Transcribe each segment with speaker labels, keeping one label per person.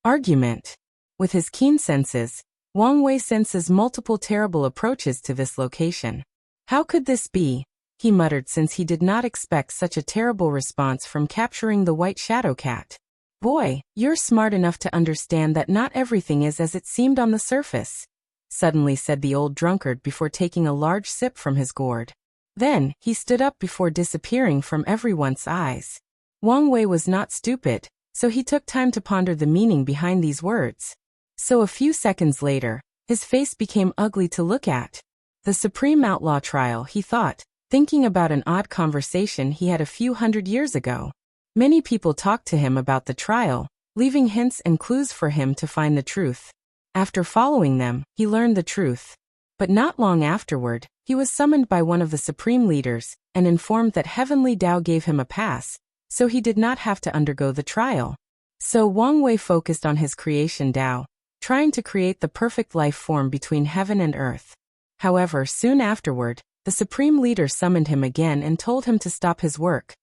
Speaker 1: Argument. With his keen senses, Wang Wei senses multiple terrible approaches to this location. How could this be? He muttered, since he did not expect such a terrible response from capturing the white shadow cat. Boy, you're smart enough to understand that not everything is as it seemed on the surface, suddenly said the old drunkard before taking a large sip from his gourd. Then, he stood up before disappearing from everyone's eyes. Wang Wei was not stupid, so he took time to ponder the meaning behind these words. So a few seconds later, his face became ugly to look at. The Supreme Outlaw trial, he thought, thinking about an odd conversation he had a few hundred years ago. Many people talked to him about the trial, leaving hints and clues for him to find the truth. After following them, he learned the truth. But not long afterward, he was summoned by one of the supreme leaders, and informed that Heavenly Tao gave him a pass, so he did not have to undergo the trial. So Wang Wei focused on his creation Tao, trying to create the perfect life form between heaven and earth. However, soon afterward, the supreme leader summoned him again and told him to stop his work.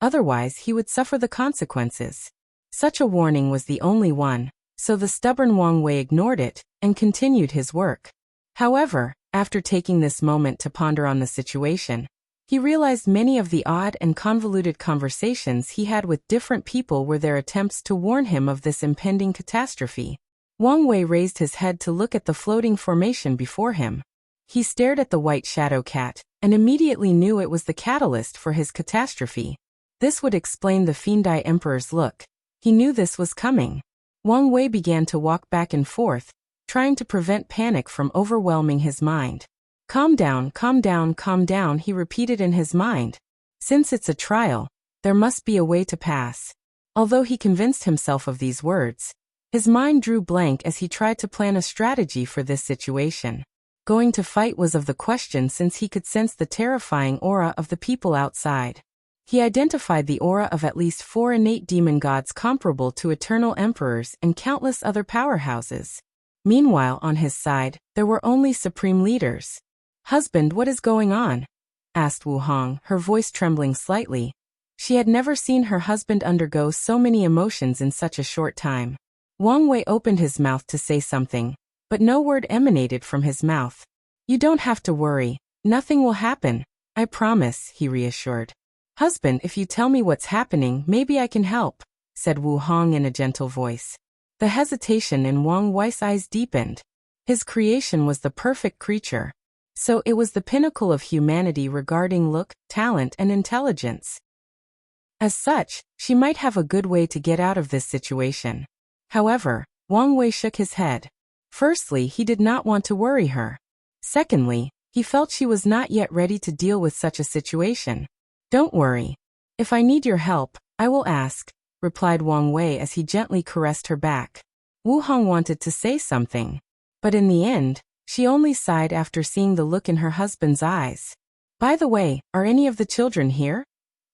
Speaker 1: Otherwise, he would suffer the consequences. Such a warning was the only one, so the stubborn Wang Wei ignored it and continued his work. However, after taking this moment to ponder on the situation, he realized many of the odd and convoluted conversations he had with different people were their attempts to warn him of this impending catastrophe. Wang Wei raised his head to look at the floating formation before him. He stared at the white shadow cat, and immediately knew it was the catalyst for his catastrophe. This would explain the Fiendai Emperor's look. He knew this was coming. Wang Wei began to walk back and forth, trying to prevent panic from overwhelming his mind. Calm down, calm down, calm down, he repeated in his mind. Since it's a trial, there must be a way to pass. Although he convinced himself of these words, his mind drew blank as he tried to plan a strategy for this situation. Going to fight was of the question since he could sense the terrifying aura of the people outside. He identified the aura of at least 4 innate demon gods comparable to eternal emperors and countless other powerhouses. Meanwhile, on his side, there were only supreme leaders. "Husband, what is going on?" asked Wu Hong, her voice trembling slightly. She had never seen her husband undergo so many emotions in such a short time. Wang Wei opened his mouth to say something, but no word emanated from his mouth. "You don't have to worry. Nothing will happen. I promise," he reassured. "Husband, if you tell me what's happening, maybe I can help," said Wu Hong in a gentle voice. The hesitation in Wang Wei's eyes deepened. His creation was the perfect creature. So it was the pinnacle of humanity regarding look, talent, and intelligence. As such, she might have a good way to get out of this situation. However, Wang Wei shook his head. Firstly, he did not want to worry her. Secondly, he felt she was not yet ready to deal with such a situation. "Don't worry. If I need your help, I will ask," replied Wang Wei as he gently caressed her back. Wu Hong wanted to say something, but in the end, she only sighed after seeing the look in her husband's eyes. "By the way, are any of the children here?"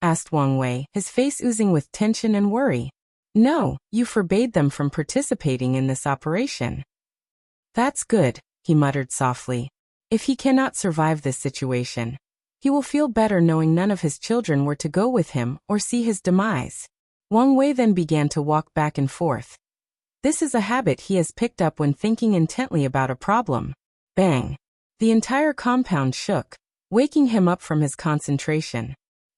Speaker 1: asked Wang Wei, his face oozing with tension and worry. "No, you forbade them from participating in this operation." "That's good," he muttered softly. If he cannot survive this situation, he will feel better knowing none of his children were to go with him or see his demise. Wang Wei then began to walk back and forth. This is a habit he has picked up when thinking intently about a problem. Bang! The entire compound shook, waking him up from his concentration.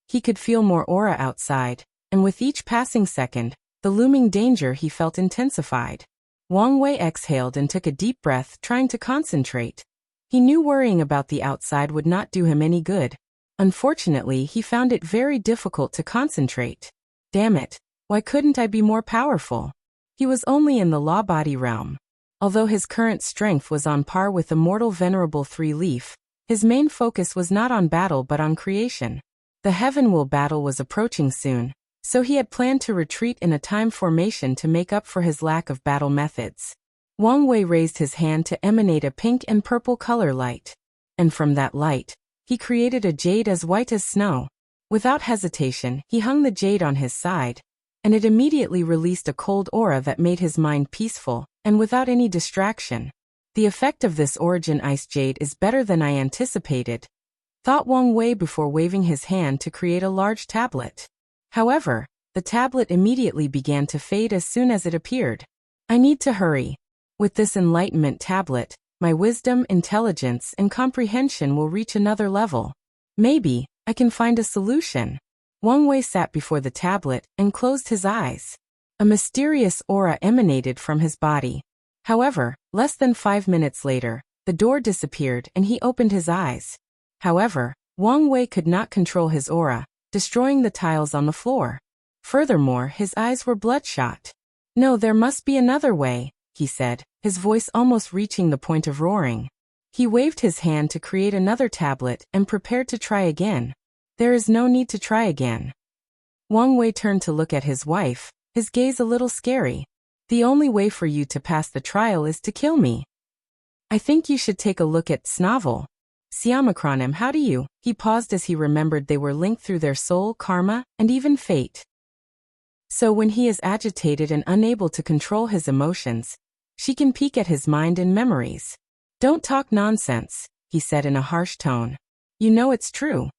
Speaker 1: He could feel more aura outside, and with each passing second, the looming danger he felt intensified. Wang Wei exhaled and took a deep breath, trying to concentrate. He knew worrying about the outside would not do him any good. Unfortunately, he found it very difficult to concentrate. Damn it, why couldn't I be more powerful? He was only in the law body realm. Although his current strength was on par with the mortal venerable three-leaf, his main focus was not on battle but on creation. The Heaven Will battle was approaching soon, so he had planned to retreat in a time formation to make up for his lack of battle methods. Wang Wei raised his hand to emanate a pink and purple color light. And from that light, he created a jade as white as snow. Without hesitation, he hung the jade on his side, and it immediately released a cold aura that made his mind peaceful, and without any distraction. The effect of this origin ice jade is better than I anticipated, thought Wang Wei before waving his hand to create a large tablet. However, the tablet immediately began to fade as soon as it appeared. I need to hurry. With this enlightenment tablet, my wisdom, intelligence, and comprehension will reach another level. Maybe I can find a solution. Wang Wei sat before the tablet and closed his eyes. A mysterious aura emanated from his body. However, less than 5 minutes later, the door disappeared and he opened his eyes. However, Wang Wei could not control his aura, destroying the tiles on the floor. Furthermore, his eyes were bloodshot. No, there must be another way, he said, his voice almost reaching the point of roaring. He waved his hand to create another tablet and prepared to try again. There is no need to try again. Wang Wei turned to look at his wife, his gaze a little scary. The only way for you to pass the trial is to kill me. I think you should take a look at Snavel. Siamacronym, how do you? He paused as he remembered they were linked through their soul, karma, and even fate. So when he is agitated and unable to control his emotions, she can peek at his mind and memories. Don't talk nonsense, he said in a harsh tone. You know it's true.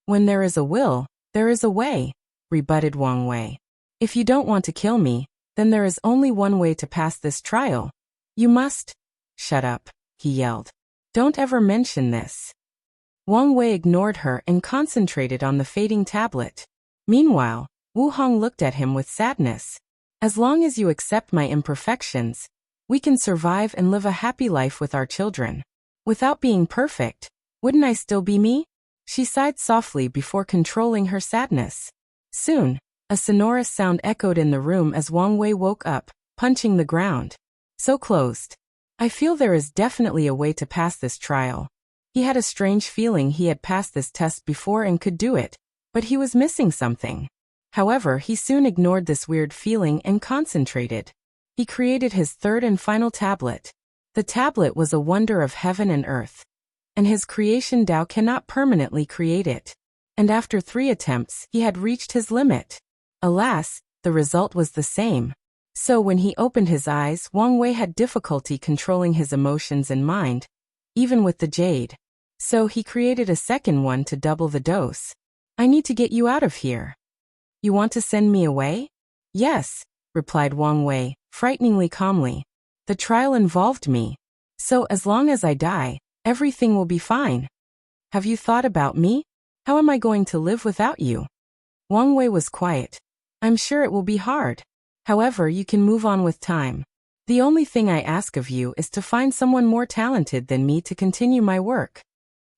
Speaker 1: When there is a will, there is a way, rebutted Wang Wei. If you don't want to kill me, then there is only one way to pass this trial. You must. Shut up, he yelled. Don't ever mention this. Wang Wei ignored her and concentrated on the fading tablet. Meanwhile, Wu Hong looked at him with sadness. As long as you accept my imperfections, we can survive and live a happy life with our children. Without being perfect, wouldn't I still be me? She sighed softly before controlling her sadness. Soon, a sonorous sound echoed in the room as Wang Wei woke up, punching the ground. So closed. I feel there is definitely a way to pass this trial. He had a strange feeling he had passed this test before and could do it, but he was missing something. However, he soon ignored this weird feeling and concentrated. He created his third and final tablet. The tablet was a wonder of heaven and earth, and his creation Tao cannot permanently create it. And after 3 attempts, he had reached his limit. Alas, the result was the same. So when he opened his eyes, Wang Wei had difficulty controlling his emotions and mind, even with the jade. So he created a second one to double the dose. I need to get you out of here. You want to send me away? Yes, replied Wang Wei, frighteningly calmly. The trial involved me. So as long as I die, everything will be fine. Have you thought about me? How am I going to live without you? Wang Wei was quiet. I'm sure it will be hard. However, you can move on with time. The only thing I ask of you is to find someone more talented than me to continue my work.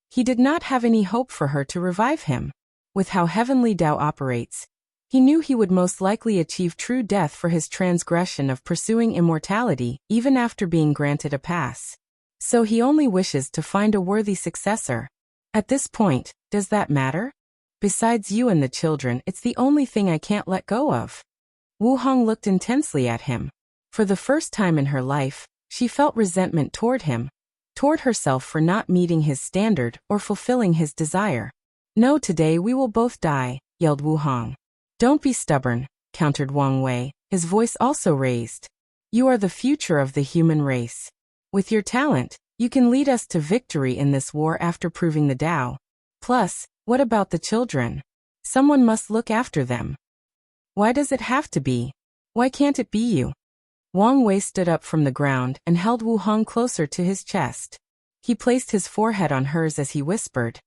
Speaker 1: He did not have any hope for her to revive him. With how heavenly Tao operates, he knew he would most likely achieve true death for his transgression of pursuing immortality, even after being granted a pass. So he only wishes to find a worthy successor. At this point, does that matter? Besides you and the children, it's the only thing I can't let go of. Wu Hong looked intensely at him. For the first time in her life, she felt resentment toward him, toward herself for not meeting his standard or fulfilling his desire. No, today we will both die, yelled Wu Hong. Don't be stubborn, countered Wang Wei, his voice also raised. You are the future of the human race. With your talent, you can lead us to victory in this war after proving the Tao. Plus, what about the children? Someone must look after them. Why does it have to be? Why can't it be you? Wang Wei stood up from the ground and held Wu Hong closer to his chest. He placed his forehead on hers as he whispered,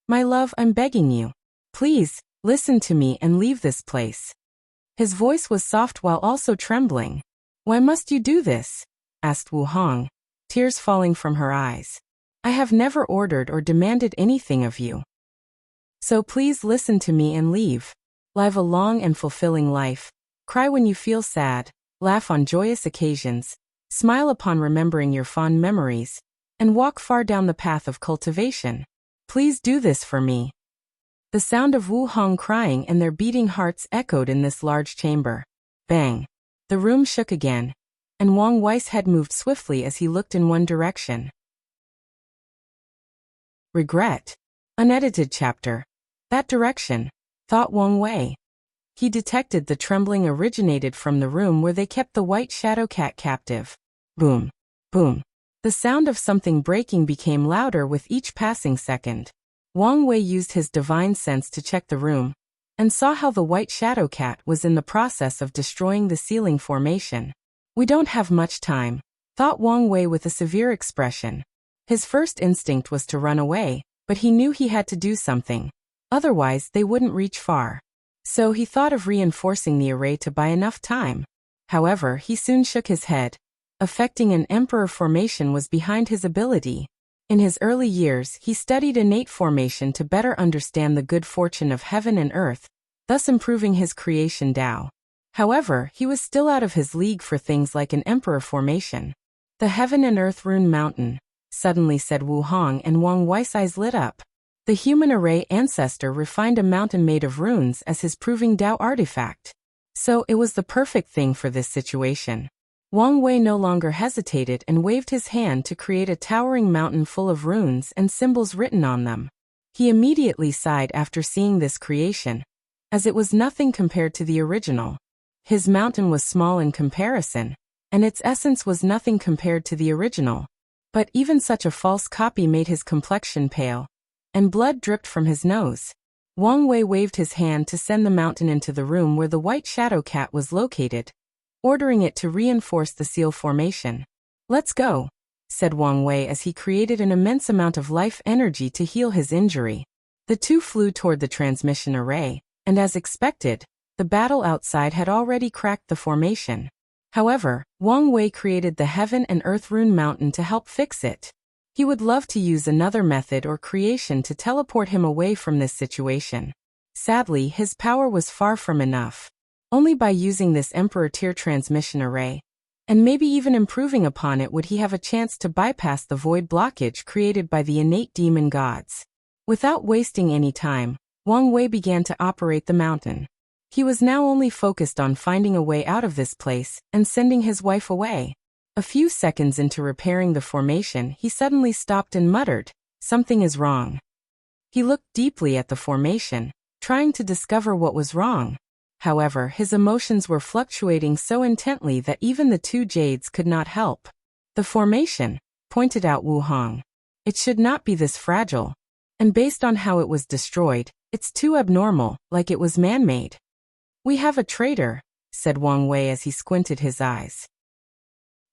Speaker 1: My love, I'm begging you. Please, listen to me and leave this place. His voice was soft while also trembling. Why must you do this? Asked Wu Hong, tears falling from her eyes. I have never ordered or demanded anything of you. So please listen to me and leave. Live a long and fulfilling life. Cry when you feel sad, laugh on joyous occasions, smile upon remembering your fond memories, and walk far down the path of cultivation. Please do this for me. The sound of Wu Hong crying and their beating hearts echoed in this large chamber. Bang! The room shook again, and Wang Wei's head moved swiftly as he looked in one direction. Regret. Unedited chapter. That direction, thought Wang Wei. He detected the trembling originated from the room where they kept the white shadow cat captive. Boom. Boom. The sound of something breaking became louder with each passing second. Wang Wei used his divine sense to check the room, and saw how the white shadow cat was in the process of destroying the ceiling formation. We don't have much time, thought Wang Wei with a severe expression. His first instinct was to run away, but he knew he had to do something. Otherwise, they wouldn't reach far. So he thought of reinforcing the array to buy enough time. However, he soon shook his head. Affecting an emperor formation was behind his ability. In his early years, he studied innate formation to better understand the good fortune of heaven and earth, thus improving his creation Tao. However, he was still out of his league for things like an emperor formation. The heaven and earth rune mountain, suddenly said Wu Hong, and Wang Wei's eyes lit up. The human array ancestor refined a mountain made of runes as his proving Tao artifact. So it was the perfect thing for this situation. Wang Wei no longer hesitated and waved his hand to create a towering mountain full of runes and symbols written on them. He immediately sighed after seeing this creation, as it was nothing compared to the original. His mountain was small in comparison, and its essence was nothing compared to the original. But even such a false copy made his complexion pale, and blood dripped from his nose. Wang Wei waved his hand to send the mountain into the room where the white shadow cat was located, ordering it to reinforce the seal formation. Let's go, said Wang Wei as he created an immense amount of life energy to heal his injury. The two flew toward the transmission array, and as expected, the battle outside had already cracked the formation. However, Wang Wei created the heaven and earth rune mountain to help fix it. He would love to use another method or creation to teleport him away from this situation. Sadly, his power was far from enough. Only by using this Emperor tier transmission array, and maybe even improving upon it, would he have a chance to bypass the void blockage created by the innate demon gods. Without wasting any time, Wang Wei began to operate the mountain. He was now only focused on finding a way out of this place and sending his wife away. A few seconds into repairing the formation, he suddenly stopped and muttered, "Something is wrong." He looked deeply at the formation, trying to discover what was wrong. However, his emotions were fluctuating so intently that even the two jades could not help. "The formation," pointed out Wu Hong. "It should not be this fragile. And based on how it was destroyed, it's too abnormal, like it was man-made." "We have a traitor," said Wang Wei as he squinted his eyes.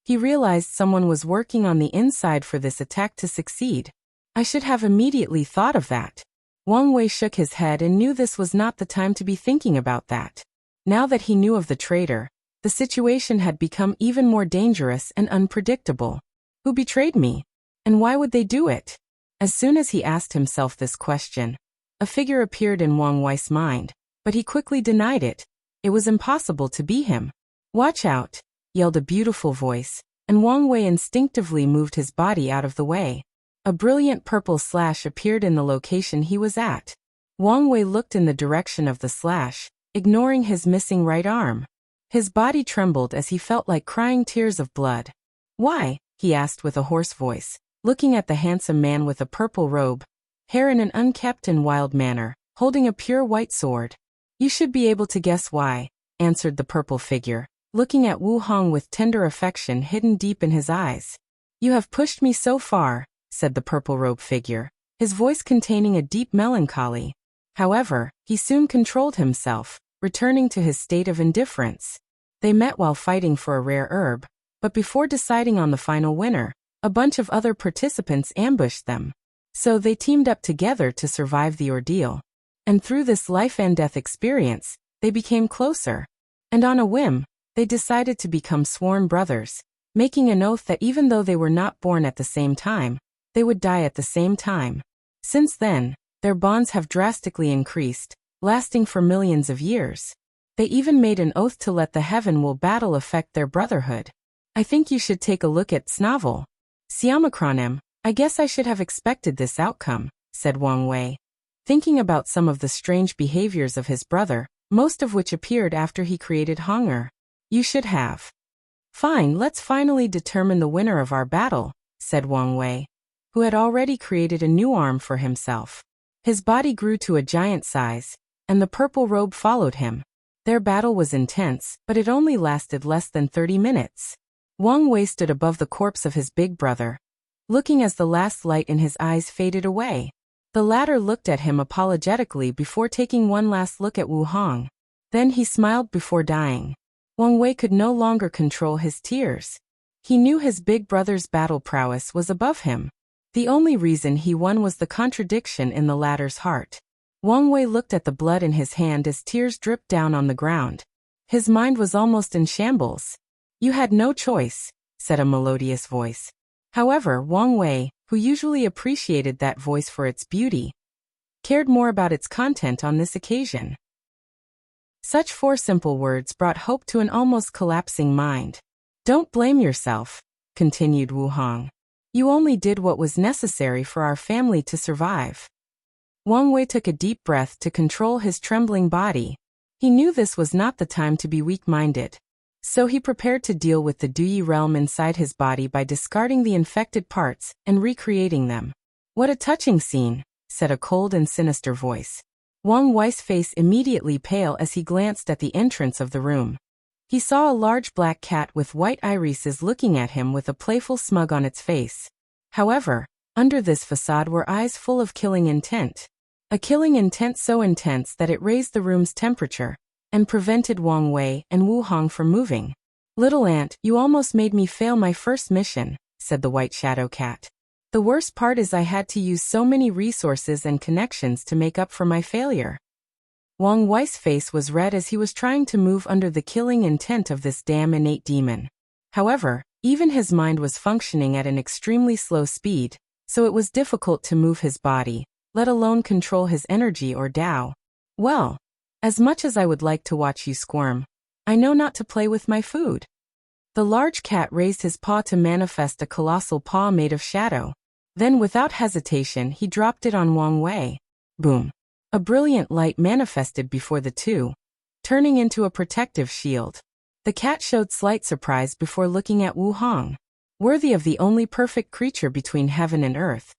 Speaker 1: He realized someone was working on the inside for this attack to succeed. "I should have immediately thought of that." Wang Wei shook his head and knew this was not the time to be thinking about that. Now that he knew of the traitor, the situation had become even more dangerous and unpredictable. Who betrayed me? And why would they do it? As soon as he asked himself this question, a figure appeared in Wang Wei's mind, but he quickly denied it. It was impossible to be him. "Watch out," yelled a beautiful voice, and Wang Wei instinctively moved his body out of the way. A brilliant purple slash appeared in the location he was at. Wang Wei looked in the direction of the slash, ignoring his missing right arm. His body trembled as he felt like crying tears of blood. "Why?" he asked with a hoarse voice, looking at the handsome man with a purple robe, hair in an unkempt and wild manner, holding a pure white sword. "You should be able to guess why," answered the purple figure, looking at Wu Hong with tender affection hidden deep in his eyes. "You have pushed me so far," said the purple robe figure, his voice containing a deep melancholy. However, he soon controlled himself, returning to his state of indifference. They met while fighting for a rare herb, but before deciding on the final winner, a bunch of other participants ambushed them. So they teamed up together to survive the ordeal. And through this life and death experience, they became closer. And on a whim, they decided to become sworn brothers, making an oath that even though they were not born at the same time, they would die at the same time. Since then, their bonds have drastically increased, lasting for millions of years. They even made an oath to let the heaven will battle affect their brotherhood. I think you should take a look at Snavel. Siamacronem, I guess I should have expected this outcome, said Wang Wei, thinking about some of the strange behaviors of his brother, most of which appeared after he created Honger. You should have. Fine, let's finally determine the winner of our battle, said Wang Wei, who had already created a new arm for himself. His body grew to a giant size, and the purple robe followed him. Their battle was intense, but it only lasted less than 30 minutes. Wang Wei stood above the corpse of his big brother, looking as the last light in his eyes faded away. The latter looked at him apologetically before taking one last look at Wu Hong. Then he smiled before dying. Wang Wei could no longer control his tears. He knew his big brother's battle prowess was above him. The only reason he won was the contradiction in the latter's heart. Wang Wei looked at the blood in his hand as tears dripped down on the ground. His mind was almost in shambles. "You had no choice," said a melodious voice. However, Wang Wei, who usually appreciated that voice for its beauty, cared more about its content on this occasion. Such 4 simple words brought hope to an almost collapsing mind. "Don't blame yourself," continued Wu Hong. "You only did what was necessary for our family to survive." Wang Wei took a deep breath to control his trembling body. He knew this was not the time to be weak-minded. So he prepared to deal with the Duyi realm inside his body by discarding the infected parts and recreating them. "What a touching scene," said a cold and sinister voice. Wang Wei's face immediately paled as he glanced at the entrance of the room. He saw a large black cat with white irises looking at him with a playful smug on its face. However, under this facade were eyes full of killing intent. A killing intent so intense that it raised the room's temperature and prevented Wang Wei and Wu Hong from moving. "Little ant, you almost made me fail my first mission," said the white shadow cat. "The worst part is I had to use so many resources and connections to make up for my failure." Wang Wei's face was red as he was trying to move under the killing intent of this damn innate demon. However, even his mind was functioning at an extremely slow speed, so it was difficult to move his body, let alone control his energy or Dao. "Well, as much as I would like to watch you squirm, I know not to play with my food." The large cat raised his paw to manifest a colossal paw made of shadow. Then without hesitation he dropped it on Wang Wei. Boom. A brilliant light manifested before the two, turning into a protective shield. The cat showed slight surprise before looking at Wu Hong. "Worthy of the only perfect creature between heaven and earth,"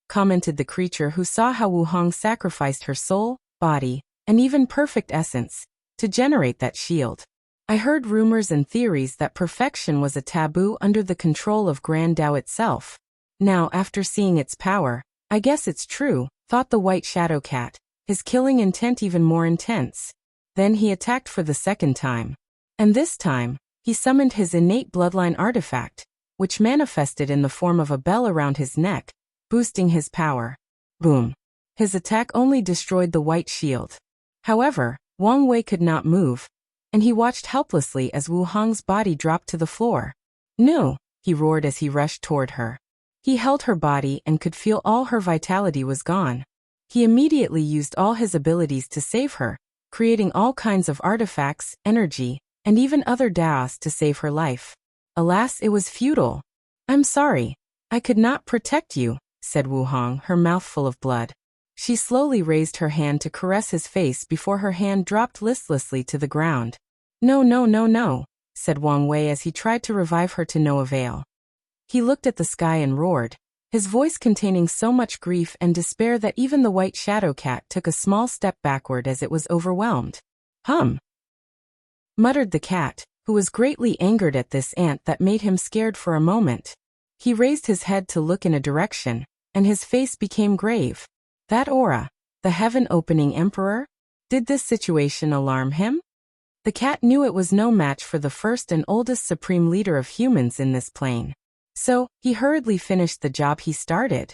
Speaker 1: commented the creature who saw how Wu Hong sacrificed her soul, body, and even perfect essence to generate that shield. "I heard rumors and theories that perfection was a taboo under the control of Grand Tao itself. Now, after seeing its power, I guess it's true," thought the white shadow cat, his killing intent even more intense. Then he attacked for the second time. And this time, he summoned his innate bloodline artifact, which manifested in the form of a bell around his neck, boosting his power. Boom. His attack only destroyed the white shield. However, Wang Wei could not move, and he watched helplessly as Wu Hong's body dropped to the floor. "No," he roared as he rushed toward her. He held her body and could feel all her vitality was gone. He immediately used all his abilities to save her, creating all kinds of artifacts, energy, and even other Daos to save her life. Alas, it was futile. "I'm sorry. I could not protect you," said Wu Hong, her mouth full of blood. She slowly raised her hand to caress his face before her hand dropped listlessly to the ground. "No, no, no, no," said Wang Wei as he tried to revive her to no avail. He looked at the sky and roared, his voice containing so much grief and despair that even the white shadow cat took a small step backward as it was overwhelmed. "Hum," muttered the cat, who was greatly angered at this ant that made him scared for a moment. He raised his head to look in a direction, and his face became grave. That aura, the heaven-opening emperor? Did this situation alarm him? The cat knew it was no match for the first and oldest supreme leader of humans in this plane. So, he hurriedly finished the job he started.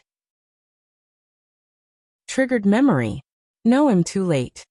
Speaker 1: Triggered memory. No, I'm too late.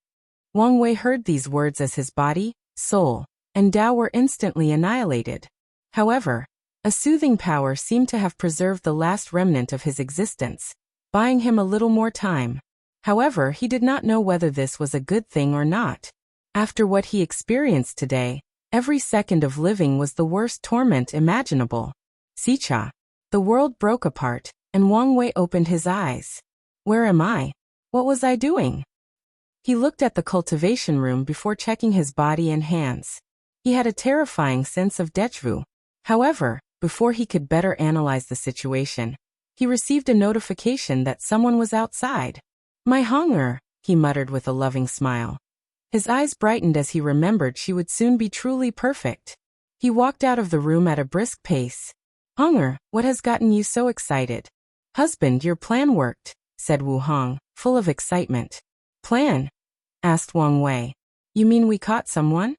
Speaker 1: Wang Wei heard these words as his body, soul, and Tao were instantly annihilated. However, a soothing power seemed to have preserved the last remnant of his existence, buying him a little more time. However, he did not know whether this was a good thing or not. After what he experienced today, every second of living was the worst torment imaginable. Sicha. The world broke apart, and Wang Wei opened his eyes. Where am I? What was I doing? He looked at the cultivation room before checking his body and hands. He had a terrifying sense of déjà vu. However, before he could better analyze the situation, he received a notification that someone was outside. My hunger, he muttered with a loving smile. His eyes brightened as he remembered she would soon be truly perfect. He walked out of the room at a brisk pace. Hunger, what has gotten you so excited? Husband, your plan worked, said Wu Hong, full of excitement. Plan? Asked Wang Wei. You mean we caught someone?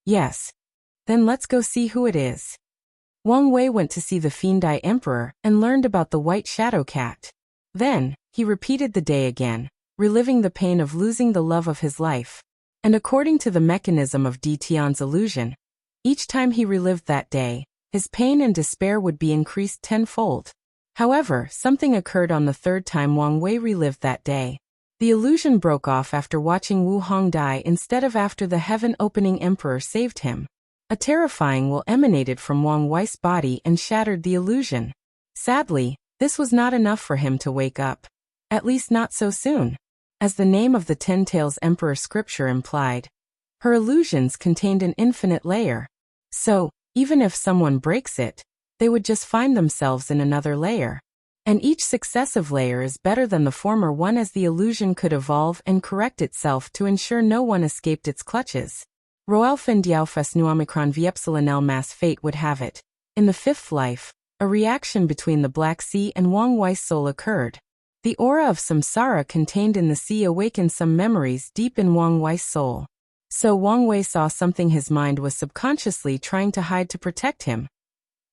Speaker 1: Yes. Then let's go see who it is. Wang Wei went to see the Fiendai Emperor and learned about the White Shadow Cat. Then, he repeated the day again, reliving the pain of losing the love of his life. And according to the mechanism of Di Tian's illusion, each time he relived that day, his pain and despair would be increased tenfold. However, something occurred on the third time Wang Wei relived that day. The illusion broke off after watching Wu Hong die instead of after the heaven-opening emperor saved him. A terrifying will emanated from Wang Wei's body and shattered the illusion. Sadly, this was not enough for him to wake up. At least not so soon. As the name of the Ten Tails Emperor scripture implied, her illusions contained an infinite layer. So, even if someone breaks it, they would just find themselves in another layer. And each successive layer is better than the former one as the illusion could evolve and correct itself to ensure no one escaped its clutches. Roelfen Diaufes Nuomicron Viepsilanel Mass Fate would have it. In the fifth life, a reaction between the Black Sea and Wang Wei's soul occurred. The aura of samsara contained in the sea awakened some memories deep in Wang Wei's soul. So Wang Wei saw something his mind was subconsciously trying to hide to protect him.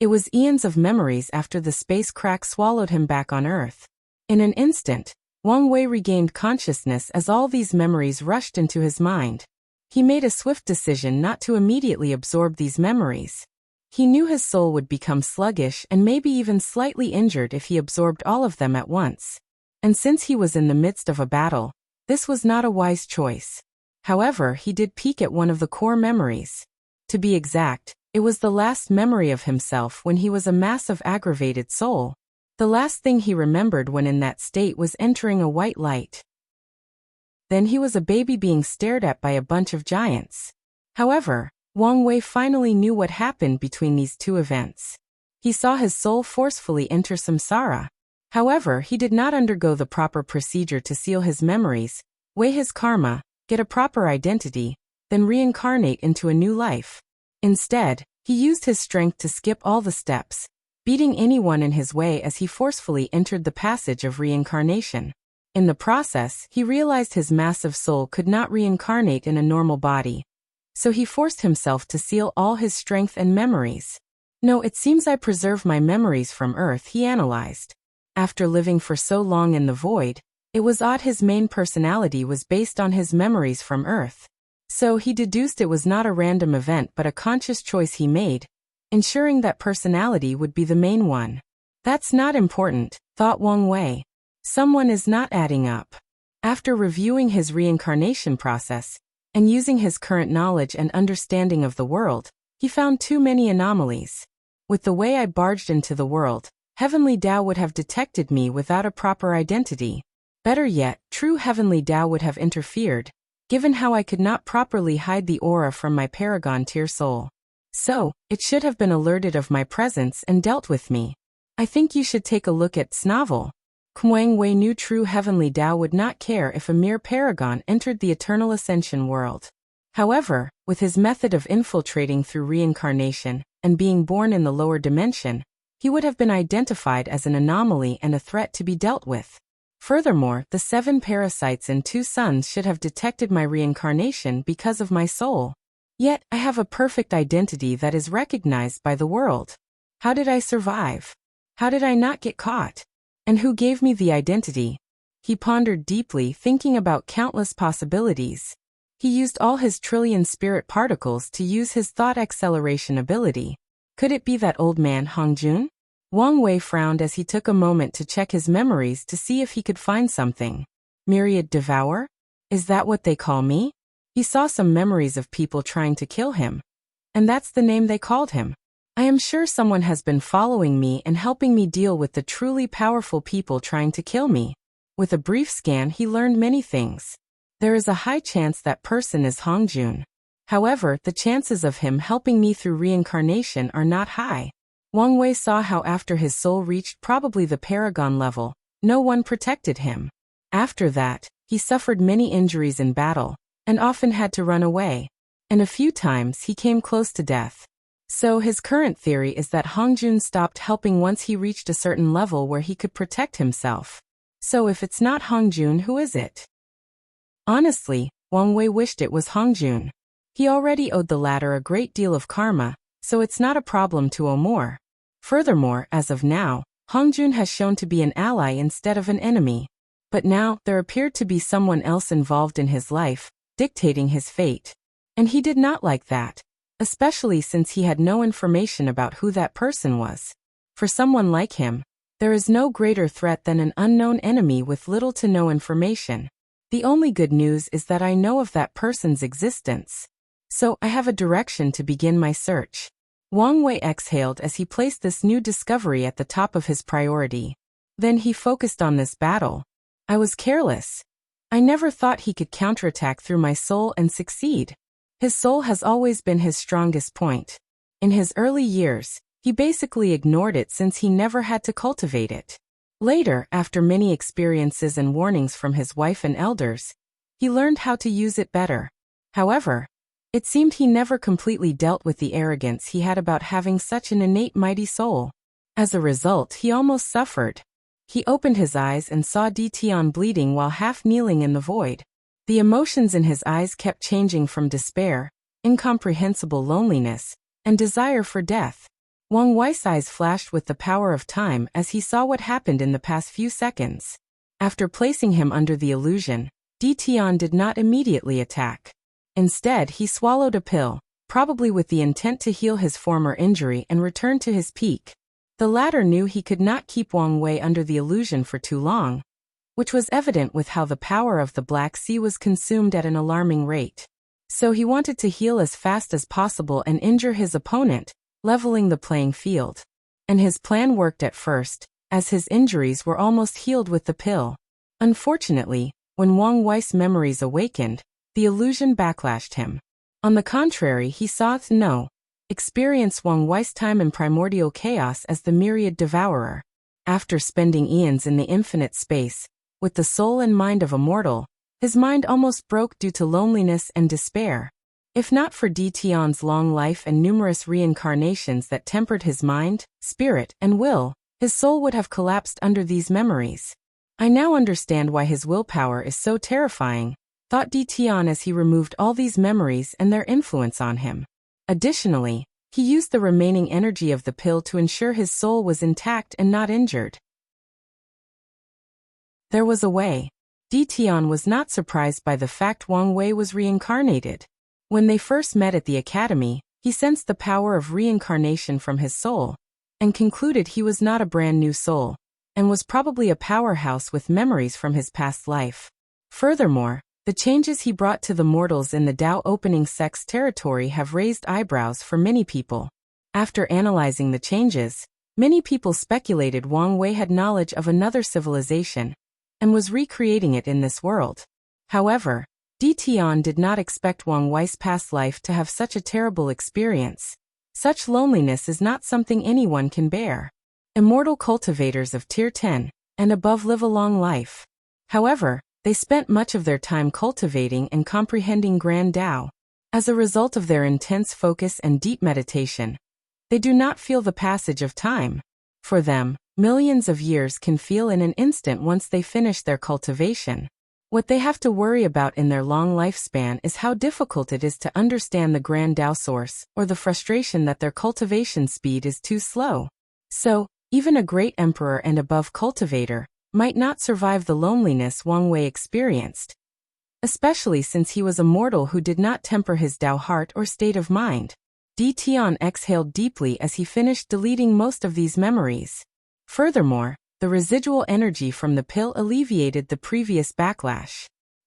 Speaker 1: It was eons of memories after the space crack swallowed him back on Earth. In an instant, Wang Wei regained consciousness as all these memories rushed into his mind. He made a swift decision not to immediately absorb these memories. He knew his soul would become sluggish and maybe even slightly injured if he absorbed all of them at once. And since he was in the midst of a battle, this was not a wise choice. However, he did peek at one of the core memories. To be exact, it was the last memory of himself when he was a mass of aggravated soul. The last thing he remembered when in that state was entering a white light. Then he was a baby being stared at by a bunch of giants. However, Wang Wei finally knew what happened between these two events. He saw his soul forcefully enter samsara. However, he did not undergo the proper procedure to seal his memories, weigh his karma, get a proper identity, then reincarnate into a new life. Instead, he used his strength to skip all the steps, beating anyone in his way as he forcefully entered the passage of reincarnation. In the process, he realized his massive soul could not reincarnate in a normal body. So he forced himself to seal all his strength and memories. No, it seems I preserve my memories from Earth, he analyzed. After living for so long in the void, it was odd his main personality was based on his memories from Earth. So he deduced it was not a random event but a conscious choice he made, ensuring that personality would be the main one. That's not important, thought Wang Wei. Someone is not adding up. After reviewing his reincarnation process, and using his current knowledge and understanding of the world, he found too many anomalies. With the way I barged into the world, Heavenly Tao would have detected me without a proper identity. Better yet, true Heavenly Tao would have interfered, given how I could not properly hide the aura from my paragon tier soul. So, it should have been alerted of my presence and dealt with me. I think you should take a look at Snavel. Wang Wei knew true Heavenly Tao would not care if a mere paragon entered the eternal ascension world. However, with his method of infiltrating through reincarnation and being born in the lower dimension, he would have been identified as an anomaly and a threat to be dealt with. Furthermore, the 7 parasites and 2 suns should have detected my reincarnation because of my soul. Yet, I have a perfect identity that is recognized by the world. How did I survive? How did I not get caught? And who gave me the identity? He pondered deeply, thinking about countless possibilities. He used all his trillion spirit particles to use his thought acceleration ability. Could it be that old man Hongjun? Wang Wei frowned as he took a moment to check his memories to see if he could find something. Myriad Devour? Is that what they call me? He saw some memories of people trying to kill him. And that's the name they called him. I am sure someone has been following me and helping me deal with the truly powerful people trying to kill me. With a brief scan, he learned many things. There is a high chance that person is Hongjun. However, the chances of him helping me through reincarnation are not high. Wang Wei saw how after his soul reached probably the paragon level, no one protected him. After that, he suffered many injuries in battle, and often had to run away. And a few times he came close to death. So his current theory is that Hongjun stopped helping once he reached a certain level where he could protect himself. So if it's not Hongjun, who is it? Honestly, Wang Wei wished it was Hongjun. He already owed the latter a great deal of karma, so it's not a problem to owe more. Furthermore, as of now, Hongjun has shown to be an ally instead of an enemy. But now, there appeared to be someone else involved in his life, dictating his fate. And he did not like that, especially since he had no information about who that person was. For someone like him, there is no greater threat than an unknown enemy with little to no information. The only good news is that I know of that person's existence. So, I have a direction to begin my search. Wang Wei exhaled as he placed this new discovery at the top of his priority. Then he focused on this battle. I was careless. I never thought he could counterattack through my soul and succeed. His soul has always been his strongest point. In his early years, he basically ignored it since he never had to cultivate it. Later, after many experiences and warnings from his wife and elders, he learned how to use it better. However, it seemed he never completely dealt with the arrogance he had about having such an innate mighty soul. As a result, he almost suffered. He opened his eyes and saw Tian bleeding while half kneeling in the void. The emotions in his eyes kept changing from despair, incomprehensible loneliness, and desire for death. Wang Wei's eyes flashed with the power of time as he saw what happened in the past few seconds. After placing him under the illusion, Tian did not immediately attack. Instead, he swallowed a pill, probably with the intent to heal his former injury and return to his peak. The latter knew he could not keep Wang Wei under the illusion for too long, which was evident with how the power of the Black Sea was consumed at an alarming rate. So he wanted to heal as fast as possible and injure his opponent, leveling the playing field. And his plan worked at first, as his injuries were almost healed with the pill. Unfortunately, when Wang Wei's memories awakened, the illusion backlashed him. On the contrary, he sought to experience Wang Wei's time in primordial chaos as the myriad devourer. After spending eons in the infinite space, with the soul and mind of a mortal, his mind almost broke due to loneliness and despair. If not for Tian's long life and numerous reincarnations that tempered his mind, spirit, and will, his soul would have collapsed under these memories. I now understand why his willpower is so terrifying, thought Tian as he removed all these memories and their influence on him. Additionally, he used the remaining energy of the pill to ensure his soul was intact and not injured. There was a way. Tian was not surprised by the fact Wang Wei was reincarnated. When they first met at the academy, he sensed the power of reincarnation from his soul, and concluded he was not a brand new soul, and was probably a powerhouse with memories from his past life. Furthermore, the changes he brought to the mortals in the Dao opening sect's territory have raised eyebrows for many people. After analyzing the changes, many people speculated Wang Wei had knowledge of another civilization, and was recreating it in this world. However, Tian did not expect Wang Wei's past life to have such a terrible experience. Such loneliness is not something anyone can bear. Immortal cultivators of Tier 10 and above live a long life. However, they spent much of their time cultivating and comprehending Grand Tao. As a result of their intense focus and deep meditation, they do not feel the passage of time. For them, millions of years can feel in an instant once they finish their cultivation. What they have to worry about in their long lifespan is how difficult it is to understand the Grand Tao source, or the frustration that their cultivation speed is too slow. So, even a great emperor and above cultivator might not survive the loneliness Wang Wei experienced, especially since he was a mortal who did not temper his Tao heart or state of mind. Tian exhaled deeply as he finished deleting most of these memories. Furthermore, the residual energy from the pill alleviated the previous backlash.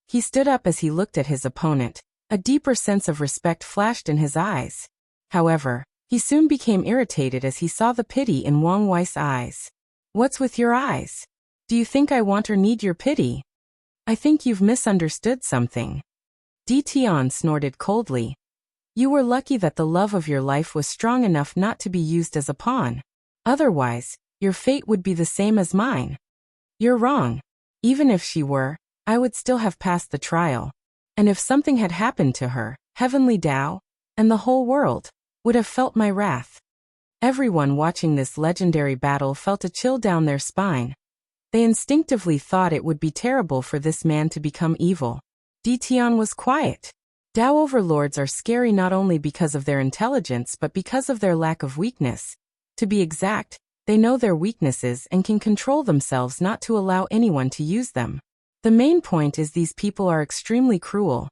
Speaker 1: He stood up as he looked at his opponent. A deeper sense of respect flashed in his eyes. However, he soon became irritated as he saw the pity in Wang Wei's eyes. "What's with your eyes? Do you think I want or need your pity? I think you've misunderstood something." Tian snorted coldly. "You were lucky that the love of your life was strong enough not to be used as a pawn. Otherwise, your fate would be the same as mine." "You're wrong. Even if she were, I would still have passed the trial. And if something had happened to her, Heavenly Tao, and the whole world, would have felt my wrath." Everyone watching this legendary battle felt a chill down their spine. They instinctively thought it would be terrible for this man to become evil. Tian was quiet. Tao overlords are scary not only because of their intelligence but because of their lack of weakness. To be exact, they know their weaknesses and can control themselves not to allow anyone to use them. The main point is these people are extremely cruel,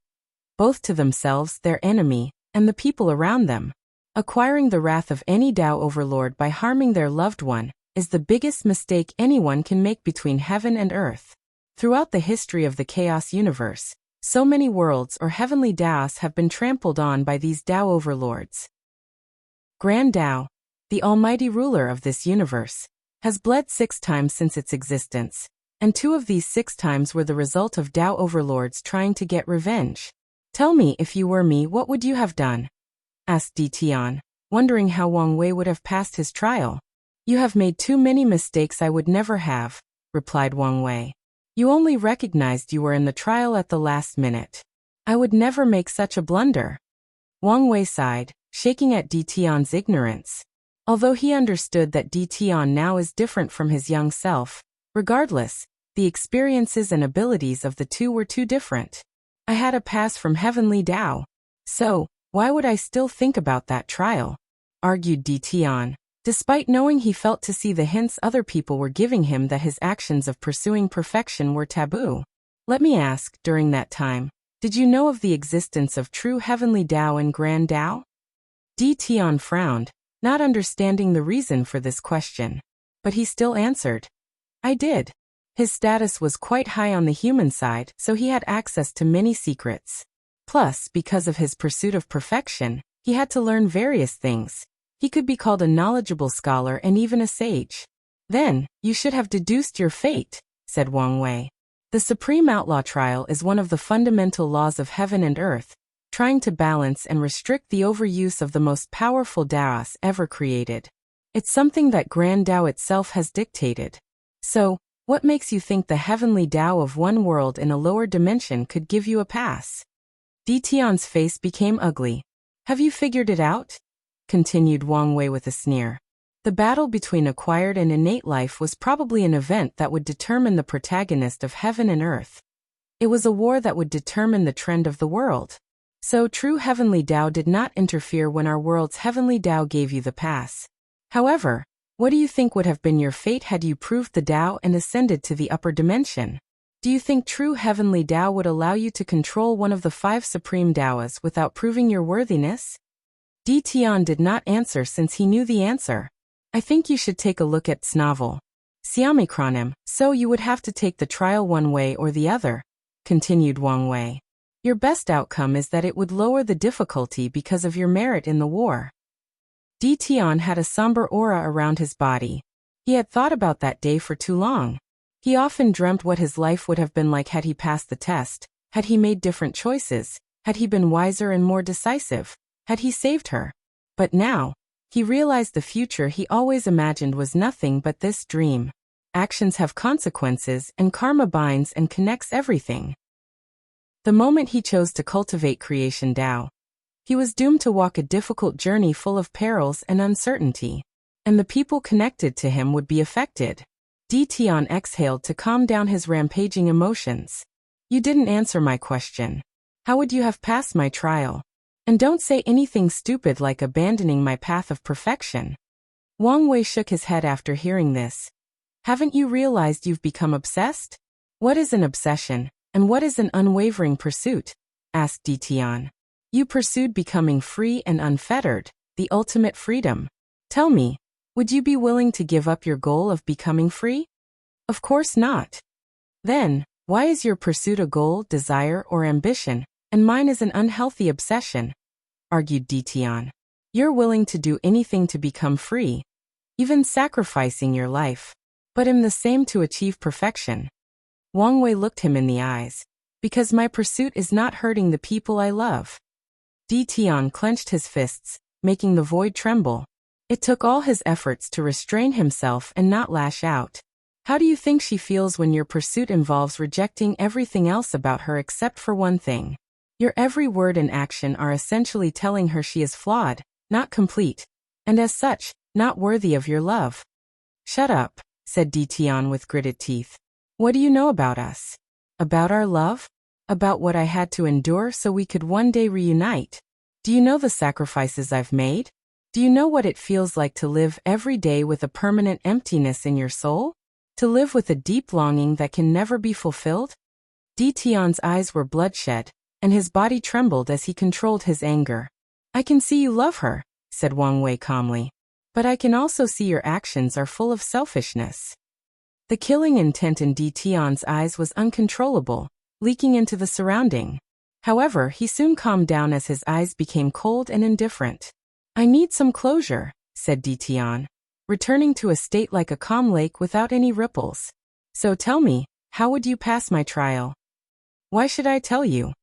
Speaker 1: both to themselves, their enemy, and the people around them. Acquiring the wrath of any Tao overlord by harming their loved one is the biggest mistake anyone can make between heaven and earth. Throughout the history of the chaos universe, so many worlds or heavenly Taos have been trampled on by these Tao overlords. Grand Tao, the almighty ruler of this universe, has bled 6 times since its existence, and 2 of these 6 times were the result of Tao overlords trying to get revenge. Tell me, if you were me, what would you have done? Asked Di Tian, wondering how Wang Wei would have passed his trial. You have made too many mistakes I would never have, replied Wang Wei. You only recognized you were in the trial at the last minute. I would never make such a blunder. Wang Wei sighed, shaking at Di Tian's ignorance. Although he understood that Di Tian now is different from his young self, regardless, the experiences and abilities of the two were too different. I had a pass from heavenly Tao. So, why would I still think about that trial? Argued Di Tian, despite knowing he felt to see the hints other people were giving him that his actions of pursuing perfection were taboo. Let me ask, during that time, did you know of the existence of true heavenly Tao and grand Tao? Di Tian frowned, not understanding the reason for this question. But he still answered. I did. His status was quite high on the human side, so he had access to many secrets. Plus, because of his pursuit of perfection, he had to learn various things. He could be called a knowledgeable scholar and even a sage. Then, you should have deduced your fate, said Wang Wei. The Supreme Outlaw Trial is one of the fundamental laws of heaven and earth, trying to balance and restrict the overuse of the most powerful Taos ever created. It's something that Grand Tao itself has dictated. So, what makes you think the heavenly Tao of one world in a lower dimension could give you a pass? Di Tian's face became ugly. Have you figured it out? Continued Wang Wei with a sneer. The battle between acquired and innate life was probably an event that would determine the protagonist of heaven and earth. It was a war that would determine the trend of the world. So true heavenly Tao did not interfere when our world's heavenly Tao gave you the pass. However, what do you think would have been your fate had you proved the Tao and ascended to the upper dimension? Do you think true heavenly Tao would allow you to control one of the 5 supreme Taos without proving your worthiness? Di Tian did not answer since he knew the answer. I think you should take a look at Snavel. Siamikronim, so you would have to take the trial one way or the other, continued Wang Wei. Your best outcome is that it would lower the difficulty because of your merit in the war. Di Tian had a somber aura around his body. He had thought about that day for too long. He often dreamt what his life would have been like had he passed the test, had he made different choices, had he been wiser and more decisive, had he saved her. But now, he realized the future he always imagined was nothing but this dream. Actions have consequences, and karma binds and connects everything. The moment he chose to cultivate creation Tao, he was doomed to walk a difficult journey full of perils and uncertainty, and the people connected to him would be affected. Di Tian exhaled to calm down his rampaging emotions. You didn't answer my question. How would you have passed my trial? And don't say anything stupid like abandoning my path of perfection. Wang Wei shook his head after hearing this. Haven't you realized you've become obsessed? What is an obsession, and what is an unwavering pursuit? Asked Di Tian. You pursued becoming free and unfettered, the ultimate freedom. Tell me, would you be willing to give up your goal of becoming free? Of course not. Then, why is your pursuit a goal, desire, or ambition, and mine is an unhealthy obsession? Argued Di Tian. You're willing to do anything to become free, even sacrificing your life, but am the same to achieve perfection. Wang Wei looked him in the eyes. Because my pursuit is not hurting the people I love. Di Tian clenched his fists, making the void tremble. It took all his efforts to restrain himself and not lash out. How do you think she feels when your pursuit involves rejecting everything else about her except for one thing? Your every word and action are essentially telling her she is flawed, not complete, and as such, not worthy of your love. Shut up, said Di Tian with gritted teeth. What do you know about us? About our love? About what I had to endure so we could one day reunite. Do you know the sacrifices I've made? Do you know what it feels like to live every day with a permanent emptiness in your soul? To live with a deep longing that can never be fulfilled? Tian's eyes were bloodshot, and his body trembled as he controlled his anger. I can see you love her, said Wang Wei calmly. But I can also see your actions are full of selfishness. The killing intent in Tian's eyes was uncontrollable, leaking into the surrounding. However, he soon calmed down as his eyes became cold and indifferent. I need some closure, said Tian, returning to a state like a calm lake without any ripples. So tell me, how would you pass my trial? Why should I tell you?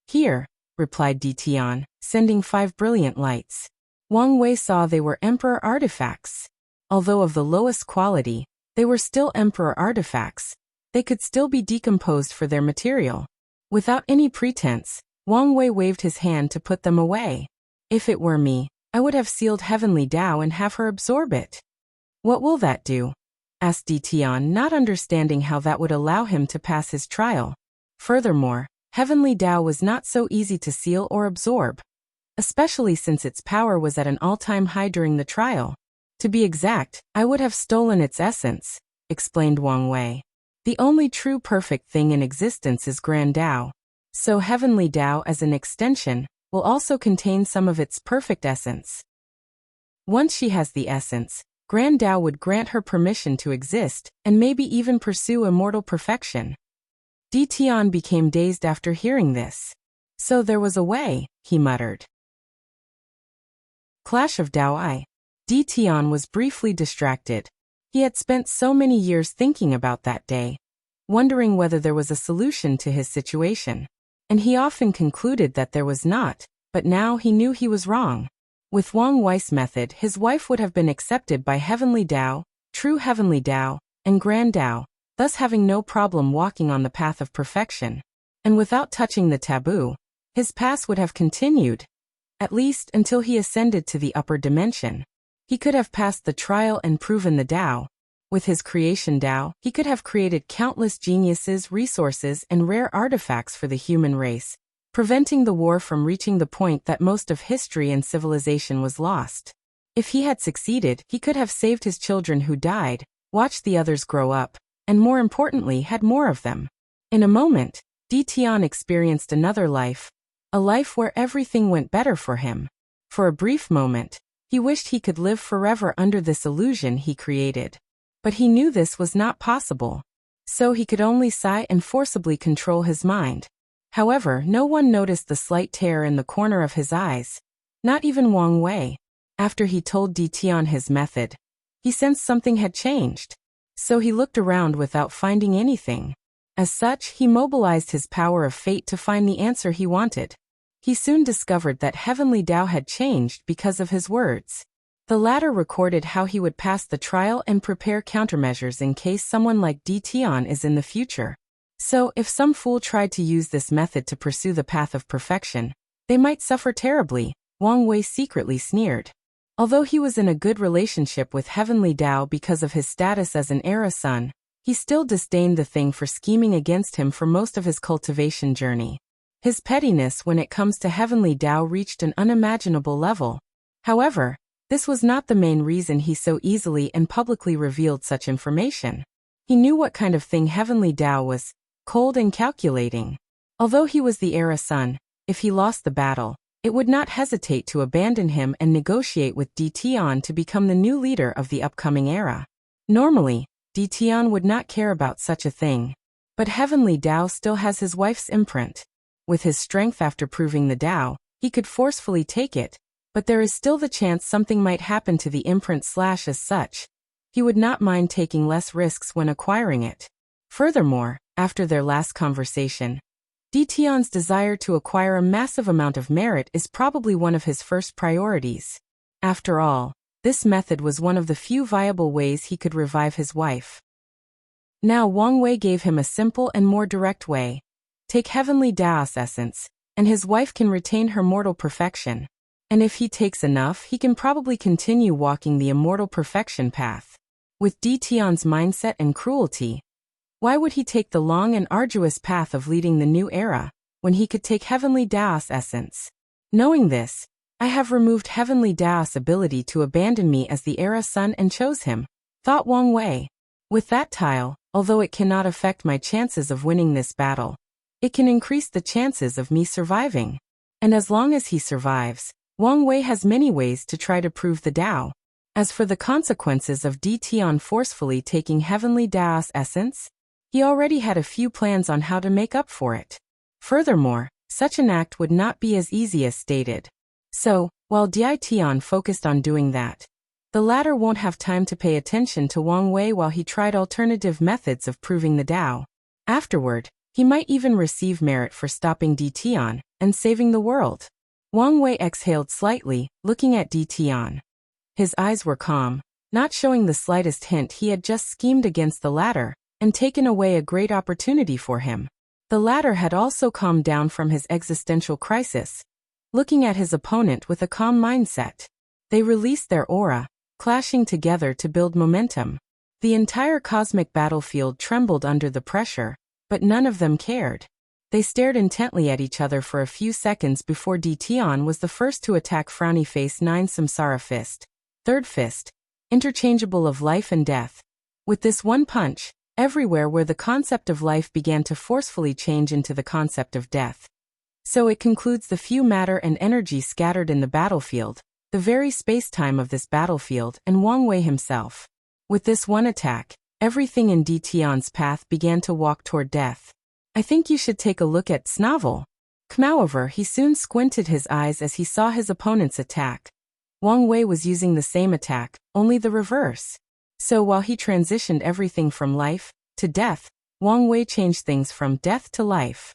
Speaker 1: Here, replied Tian, sending 5 brilliant lights. Wang Wei saw they were emperor artifacts. Although of the lowest quality, they were still emperor artifacts. They could still be decomposed for their material. Without any pretense, Wang Wei waved his hand to put them away. If it were me, I would have sealed Heavenly Tao and have her absorb it. What will that do? Asked Tian, not understanding how that would allow him to pass his trial. Furthermore, Heavenly Tao was not so easy to seal or absorb, especially since its power was at an all-time high during the trial. To be exact, I would have stolen its essence, explained Wang Wei. The only true perfect thing in existence is Grand Tao. So Heavenly Tao as an extension will also contain some of its perfect essence. Once she has the essence, Grand Tao would grant her permission to exist and maybe even pursue immortal perfection. Tian became dazed after hearing this. So there was a way, he muttered. Clash of Dao. Tian was briefly distracted. He had spent so many years thinking about that day, wondering whether there was a solution to his situation. And he often concluded that there was not, but now he knew he was wrong. With Wang Wei's method, his wife would have been accepted by Heavenly Tao, True Heavenly Tao, and Grand Tao, thus having no problem walking on the path of perfection. And without touching the taboo, his path would have continued, at least until he ascended to the upper dimension. He could have passed the trial and proven the Tao. With his creation Tao, he could have created countless geniuses, resources, and rare artifacts for the human race, preventing the war from reaching the point that most of history and civilization was lost. If he had succeeded, he could have saved his children who died, watched the others grow up, and more importantly had more of them. In a moment, Tian experienced another life, a life where everything went better for him. For a brief moment, he wished he could live forever under this illusion he created. But he knew this was not possible. So he could only sigh and forcibly control his mind. However, no one noticed the slight tear in the corner of his eyes. Not even Wang Wei. After he told Tian his method, he sensed something had changed. So he looked around without finding anything. As such, he mobilized his power of fate to find the answer he wanted. He soon discovered that Heavenly Tao had changed because of his words. The latter recorded how he would pass the trial and prepare countermeasures in case someone like Tian is in the future. So, if some fool tried to use this method to pursue the path of perfection, they might suffer terribly, Wang Wei secretly sneered. Although he was in a good relationship with Heavenly Tao because of his status as an era son, he still disdained the thing for scheming against him for most of his cultivation journey. His pettiness when it comes to Heavenly Tao reached an unimaginable level. However, this was not the main reason he so easily and publicly revealed such information. He knew what kind of thing Heavenly Tao was, cold and calculating. Although he was the era son, if he lost the battle, it would not hesitate to abandon him and negotiate with Tian to become the new leader of the upcoming era. Normally, Tian would not care about such a thing. But Heavenly Tao still has his wife's imprint. With his strength after proving the Tao, he could forcefully take it, but there is still the chance something might happen to the imprint / as such. He would not mind taking less risks when acquiring it. Furthermore, after their last conversation, Tian's desire to acquire a massive amount of merit is probably one of his first priorities. After all, this method was one of the few viable ways he could revive his wife. Now Wang Wei gave him a simple and more direct way. Take Heavenly Tao's essence, and his wife can retain her mortal perfection. And if he takes enough, he can probably continue walking the immortal perfection path. With Tian's mindset and cruelty, Why would he take the long and arduous path of leading the new era, when he could take Heavenly Dao's essence? Knowing this, I have removed Heavenly Dao's ability to abandon me as the era sun and chose him, thought Wang Wei. With that tile, although it cannot affect my chances of winning this battle, it can increase the chances of me surviving. And as long as he survives, Wang Wei has many ways to try to prove the Dao. As for the consequences of Tian forcefully taking Heavenly Dao's essence, he already had a few plans on how to make up for it. Furthermore, such an act would not be as easy as stated. So, while Tian focused on doing that, the latter won't have time to pay attention to Wang Wei while he tried alternative methods of proving the Dao. Afterward, he might even receive merit for stopping Tian and saving the world. Wang Wei exhaled slightly, looking at Tian. His eyes were calm, not showing the slightest hint he had just schemed against the latter and taken away a great opportunity for him. The latter had also calmed down from his existential crisis, looking at his opponent with a calm mindset. They released their aura, clashing together to build momentum. The entire cosmic battlefield trembled under the pressure, but none of them cared. They stared intently at each other for a few seconds before Tian was the first to attack Frowny Face 9 Samsara Fist. Third fist, interchangeable of life and death. With this one punch, everywhere where the concept of life began to forcefully change into the concept of death. So it concludes the few matter and energy scattered in the battlefield, the very space-time of this battlefield, and Wang Wei himself. With this one attack, everything in Tian's path began to walk toward death. I think you should take a look at Snavel. However, he soon squinted his eyes as he saw his opponent's attack. Wang Wei was using the same attack, only the reverse. So while he transitioned everything from life to death, Wang Wei changed things from death to life.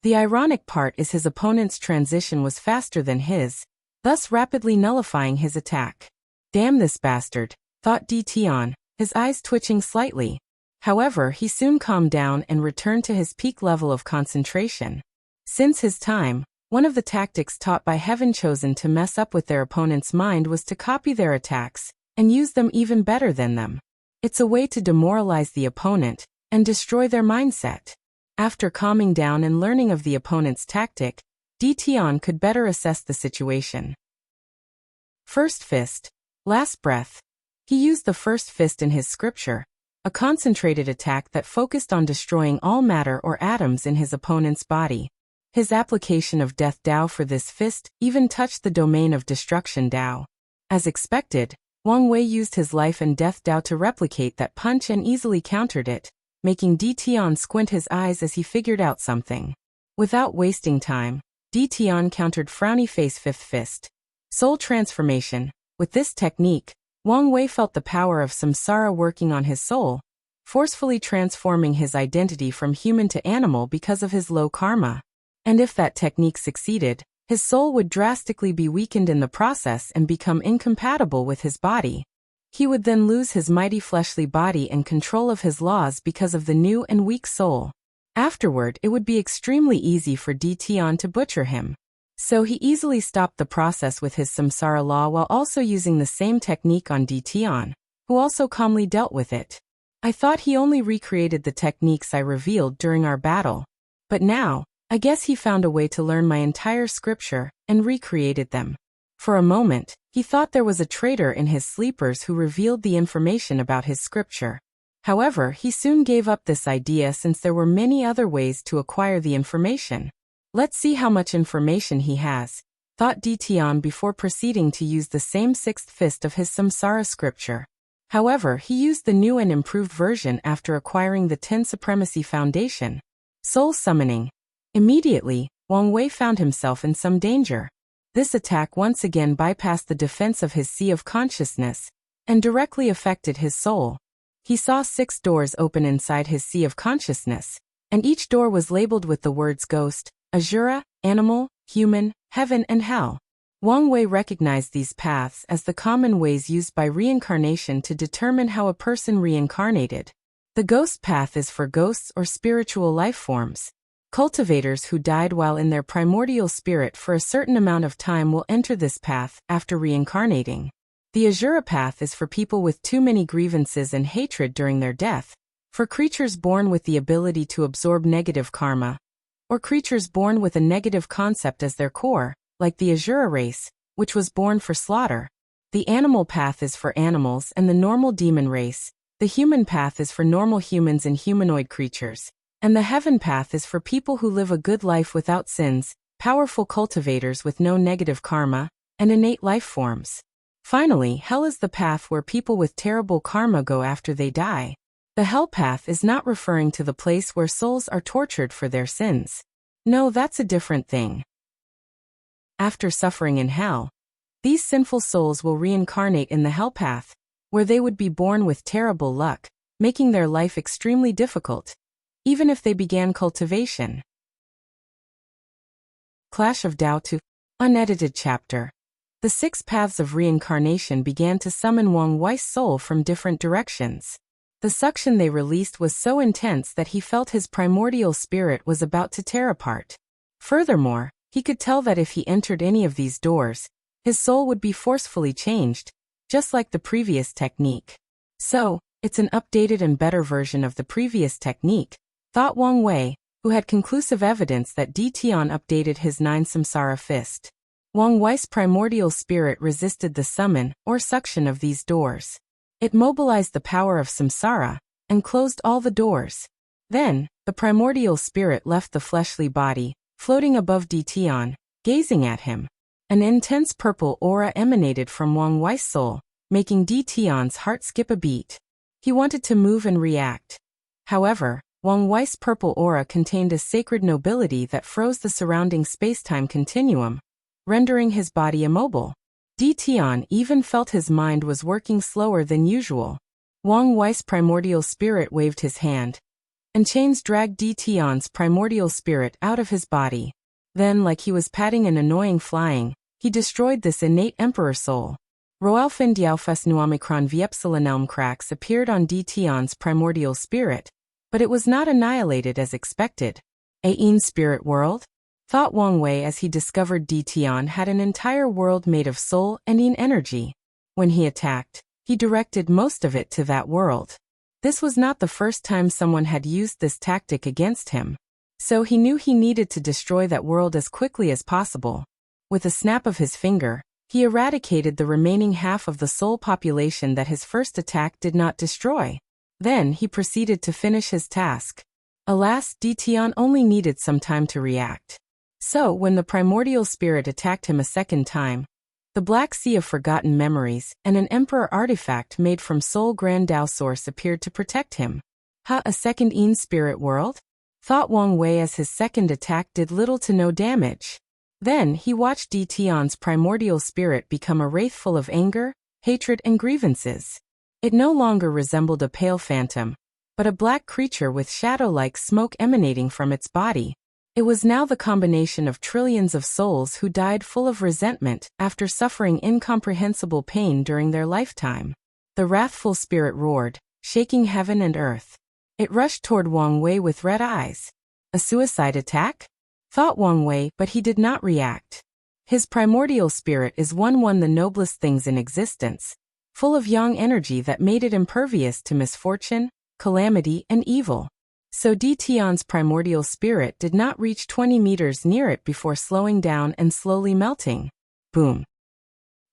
Speaker 1: The ironic part is his opponent's transition was faster than his, thus rapidly nullifying his attack. Damn this bastard, thought Tian, his eyes twitching slightly. However, he soon calmed down and returned to his peak level of concentration. Since his time, one of the tactics taught by Heaven chosen to mess up with their opponent's mind was to copy their attacks and use them even better than them. It's a way to demoralize the opponent and destroy their mindset. After calming down and learning of the opponent's tactic, Tian could better assess the situation. First fist, last breath. He used the first fist in his scripture, a concentrated attack that focused on destroying all matter or atoms in his opponent's body. His application of Death Dao for this fist even touched the domain of Destruction Dao. As expected, Wang Wei used his Life and Death Dao to replicate that punch and easily countered it, making Tian squint his eyes as he figured out something. Without wasting time, Tian countered Frowny Face Fifth Fist. Soul Transformation. With this technique, Wang Wei felt the power of samsara working on his soul, forcefully transforming his identity from human to animal because of his low karma. And if that technique succeeded, his soul would drastically be weakened in the process and become incompatible with his body. He would then lose his mighty fleshly body and control of his laws because of the new and weak soul. Afterward, it would be extremely easy for Tian to butcher him. So he easily stopped the process with his samsara law while also using the same technique on Tian, who also calmly dealt with it. I thought he only recreated the techniques I revealed during our battle. But now, I guess he found a way to learn my entire scripture and recreated them. For a moment, he thought there was a traitor in his sleepers who revealed the information about his scripture. However, he soon gave up this idea since there were many other ways to acquire the information. Let's see how much information he has, thought Tian before proceeding to use the same sixth fist of his samsara scripture. However, he used the new and improved version after acquiring the 10 Supremacy Foundation. Soul Summoning. Immediately, Wang Wei found himself in some danger. This attack once again bypassed the defense of his sea of consciousness and directly affected his soul. He saw 6 doors open inside his sea of consciousness, and each door was labeled with the words ghost, Asura, animal, human, heaven and hell. Wang Wei recognized these paths as the common ways used by reincarnation to determine how a person reincarnated. The ghost path is for ghosts or spiritual life forms. Cultivators who died while in their primordial spirit for a certain amount of time will enter this path after reincarnating. The Asura path is for people with too many grievances and hatred during their death, For creatures born with the ability to absorb negative karma, or creatures born with a negative concept as their core, like the Azura race, which was born for slaughter. The animal path is for animals and the normal demon race, the human path is for normal humans and humanoid creatures, and the heaven path is for people who live a good life without sins, powerful cultivators with no negative karma, and innate life forms. Finally, hell is the path where people with terrible karma go after they die. The hell path is not referring to the place where souls are tortured for their sins. No, that's a different thing. After suffering in hell, these sinful souls will reincarnate in the hell path, where they would be born with terrible luck, making their life extremely difficult, even if they began cultivation. Clash of Tao 2. Unedited chapter. The 6 paths of reincarnation began to summon Wang Wei's soul from different directions. The suction they released was so intense that he felt his primordial spirit was about to tear apart. Furthermore, he could tell that if he entered any of these doors, his soul would be forcefully changed, just like the previous technique. So, it's an updated and better version of the previous technique, thought Wang Wei, who had conclusive evidence that Tian updated his 9 samsara fist. Wang Wei's primordial spirit resisted the summon, or suction of these doors. It mobilized the power of samsara, and closed all the doors. Then, the primordial spirit left the fleshly body, floating above Tian, gazing at him. An intense purple aura emanated from Wang Wei's soul, making Tian's heart skip a beat. He wanted to move and react. However, Wang Wei's purple aura contained a sacred nobility that froze the surrounding space-time continuum, rendering his body immobile. Tian even felt his mind was working slower than usual. Wang Wei's primordial spirit waved his hand, and chains dragged Tian's primordial spirit out of his body. Then, like he was patting an annoying flying, he destroyed this innate emperor soul. Roelfin Diaufes Nuomicron Viepsilanelm cracks appeared on Tian's primordial spirit, but it was not annihilated as expected. Ain spirit world? Thought Wang Wei as he discovered Tian had an entire world made of soul and yin energy. When he attacked, he directed most of it to that world. This was not the first time someone had used this tactic against him. So he knew he needed to destroy that world as quickly as possible. With a snap of his finger, he eradicated the remaining half of the soul population that his first attack did not destroy. Then he proceeded to finish his task. Alas, Tian only needed some time to react. So, when the primordial spirit attacked him a second time, the Black Sea of Forgotten Memories and an Emperor artifact made from Soul Grand Tao Source appeared to protect him. A second Yin spirit world? Thought Wang Wei as his second attack did little to no damage. Then he watched Tian's primordial spirit become a wraith full of anger, hatred and grievances. It no longer resembled a pale phantom, but a black creature with shadow-like smoke emanating from its body. It was now the combination of trillions of souls who died full of resentment after suffering incomprehensible pain during their lifetime. The wrathful spirit roared, shaking heaven and earth. It rushed toward Wang Wei with red eyes. A suicide attack? Thought Wang Wei, but he did not react. His primordial spirit is one the noblest things in existence, full of yang energy that made it impervious to misfortune, calamity, and evil. So Tian's primordial spirit did not reach 20 meters near it before slowing down and slowly melting. Boom.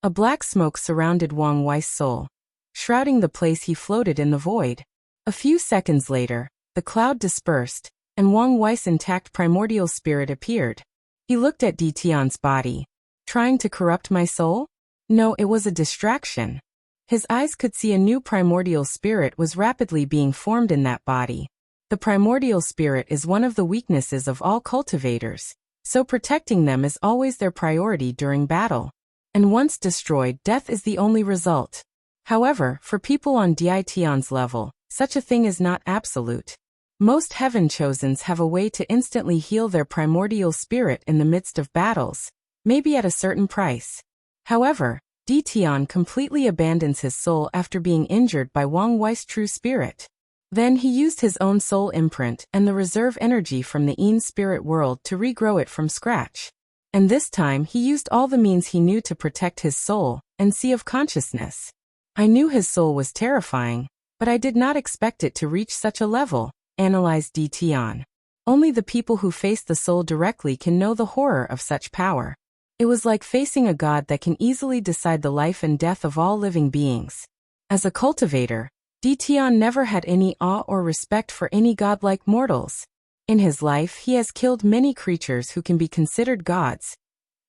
Speaker 1: A black smoke surrounded Wang Wei's soul, shrouding the place he floated in the void. A few seconds later, the cloud dispersed, and Wang Wei's intact primordial spirit appeared. He looked at Tian's body. Trying to corrupt my soul? No, it was a distraction. His eyes could see a new primordial spirit was rapidly being formed in that body. The primordial spirit is one of the weaknesses of all cultivators, so protecting them is always their priority during battle. And once destroyed, death is the only result. However, for people on Tian's level, such a thing is not absolute. Most heaven chosens have a way to instantly heal their primordial spirit in the midst of battles, maybe at a certain price. However, Tian completely abandons his soul after being injured by Wang Wei's true spirit. Then he used his own soul imprint and the reserve energy from the Yin spirit world to regrow it from scratch. And this time he used all the means he knew to protect his soul and sea of consciousness. I knew his soul was terrifying, But I did not expect it to reach such a level, analyzed Tian. Only the people who face the soul directly can know the horror of such power. It was like facing a god that can easily decide the life and death of all living beings. As a cultivator, Tian never had any awe or respect for any godlike mortals. In his life he has killed many creatures who can be considered gods,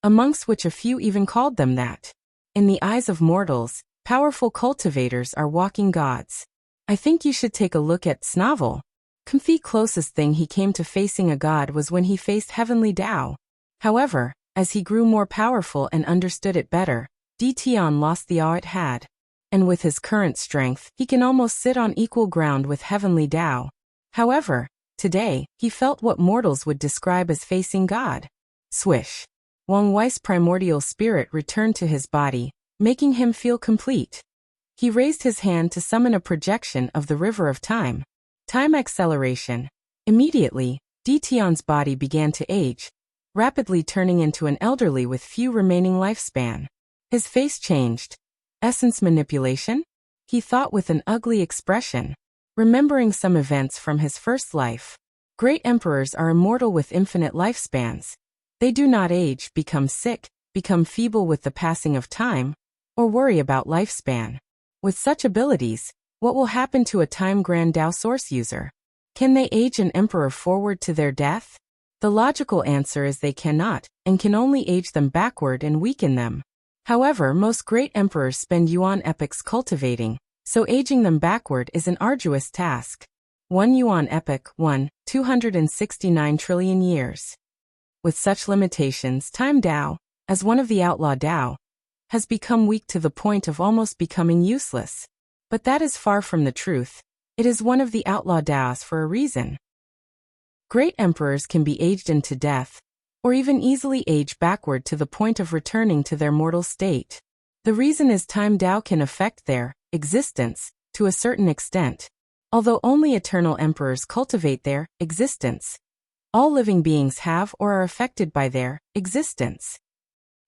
Speaker 1: amongst which a few even called them that. In the eyes of mortals, powerful cultivators are walking gods. I think you should take a look at Snavel. The closest thing he came to facing a god was when he faced Heavenly Tao. However, as he grew more powerful and understood it better, Tian lost the awe it had. And with his current strength, he can almost sit on equal ground with Heavenly Tao. However, today, he felt what mortals would describe as facing God. Swish. Wang Wei's primordial spirit returned to his body, making him feel complete. He raised his hand to summon a projection of the river of time. Time acceleration. Immediately, Tian's body began to age, rapidly turning into an elderly with few remaining lifespan. His face changed. Essence manipulation? He thought with an ugly expression, remembering some events from his first life. Great emperors are immortal with infinite lifespans. They do not age, become sick, become feeble with the passing of time, or worry about lifespan. With such abilities, what will happen to a Time Grand Dao Source user? Can they age an emperor forward to their death? The logical answer is they cannot, and can only age them backward and weaken them. However, most great emperors spend yuan epochs cultivating, so aging them backward is an arduous task. 1 yuan epoch, 269 trillion years. With such limitations, Time Dao, as one of the outlaw Dao, has become weak to the point of almost becoming useless. But that is far from the truth. It is one of the outlaw Daos for a reason. Great emperors can be aged into death, or even easily age backward to the point of returning to their mortal state. The reason is Time Dao can affect their existence to a certain extent. Although only eternal emperors cultivate their existence, all living beings have or are affected by their existence.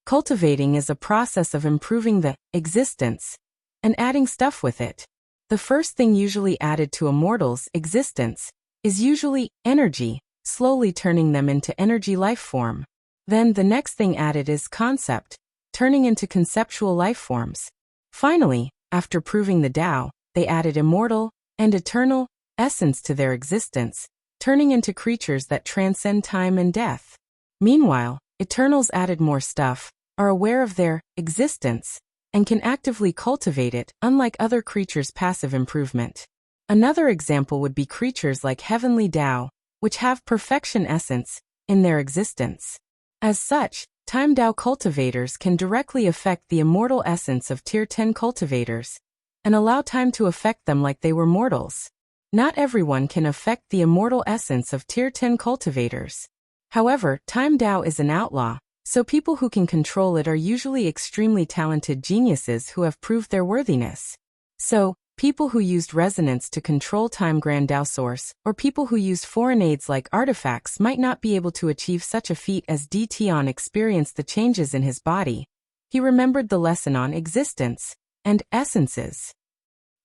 Speaker 1: Cultivating is a process of improving the existence and adding stuff with it. The first thing usually added to a mortal's existence is usually energy, slowly turning them into energy life form. Then the next thing added is concept, turning into conceptual life forms. Finally, after proving the Tao, they added immortal and eternal essence to their existence, turning into creatures that transcend time and death. Meanwhile, Eternals added more stuff, are aware of their existence, and can actively cultivate it, unlike other creatures' passive improvement. Another example would be creatures like Heavenly Tao, which have perfection essence in their existence. As such, Time Dao cultivators can directly affect the immortal essence of Tier 10 cultivators, and allow time to affect them like they were mortals. Not everyone can affect the immortal essence of Tier 10 cultivators. However, Time Dao is an outlaw, so people who can control it are usually extremely talented geniuses who have proved their worthiness. So, people who used resonance to control Time Grand Dao Source, or people who used foreign aids like artifacts might not be able to achieve such a feat as Tian experienced the changes in his body. He remembered the lesson on existence and essences.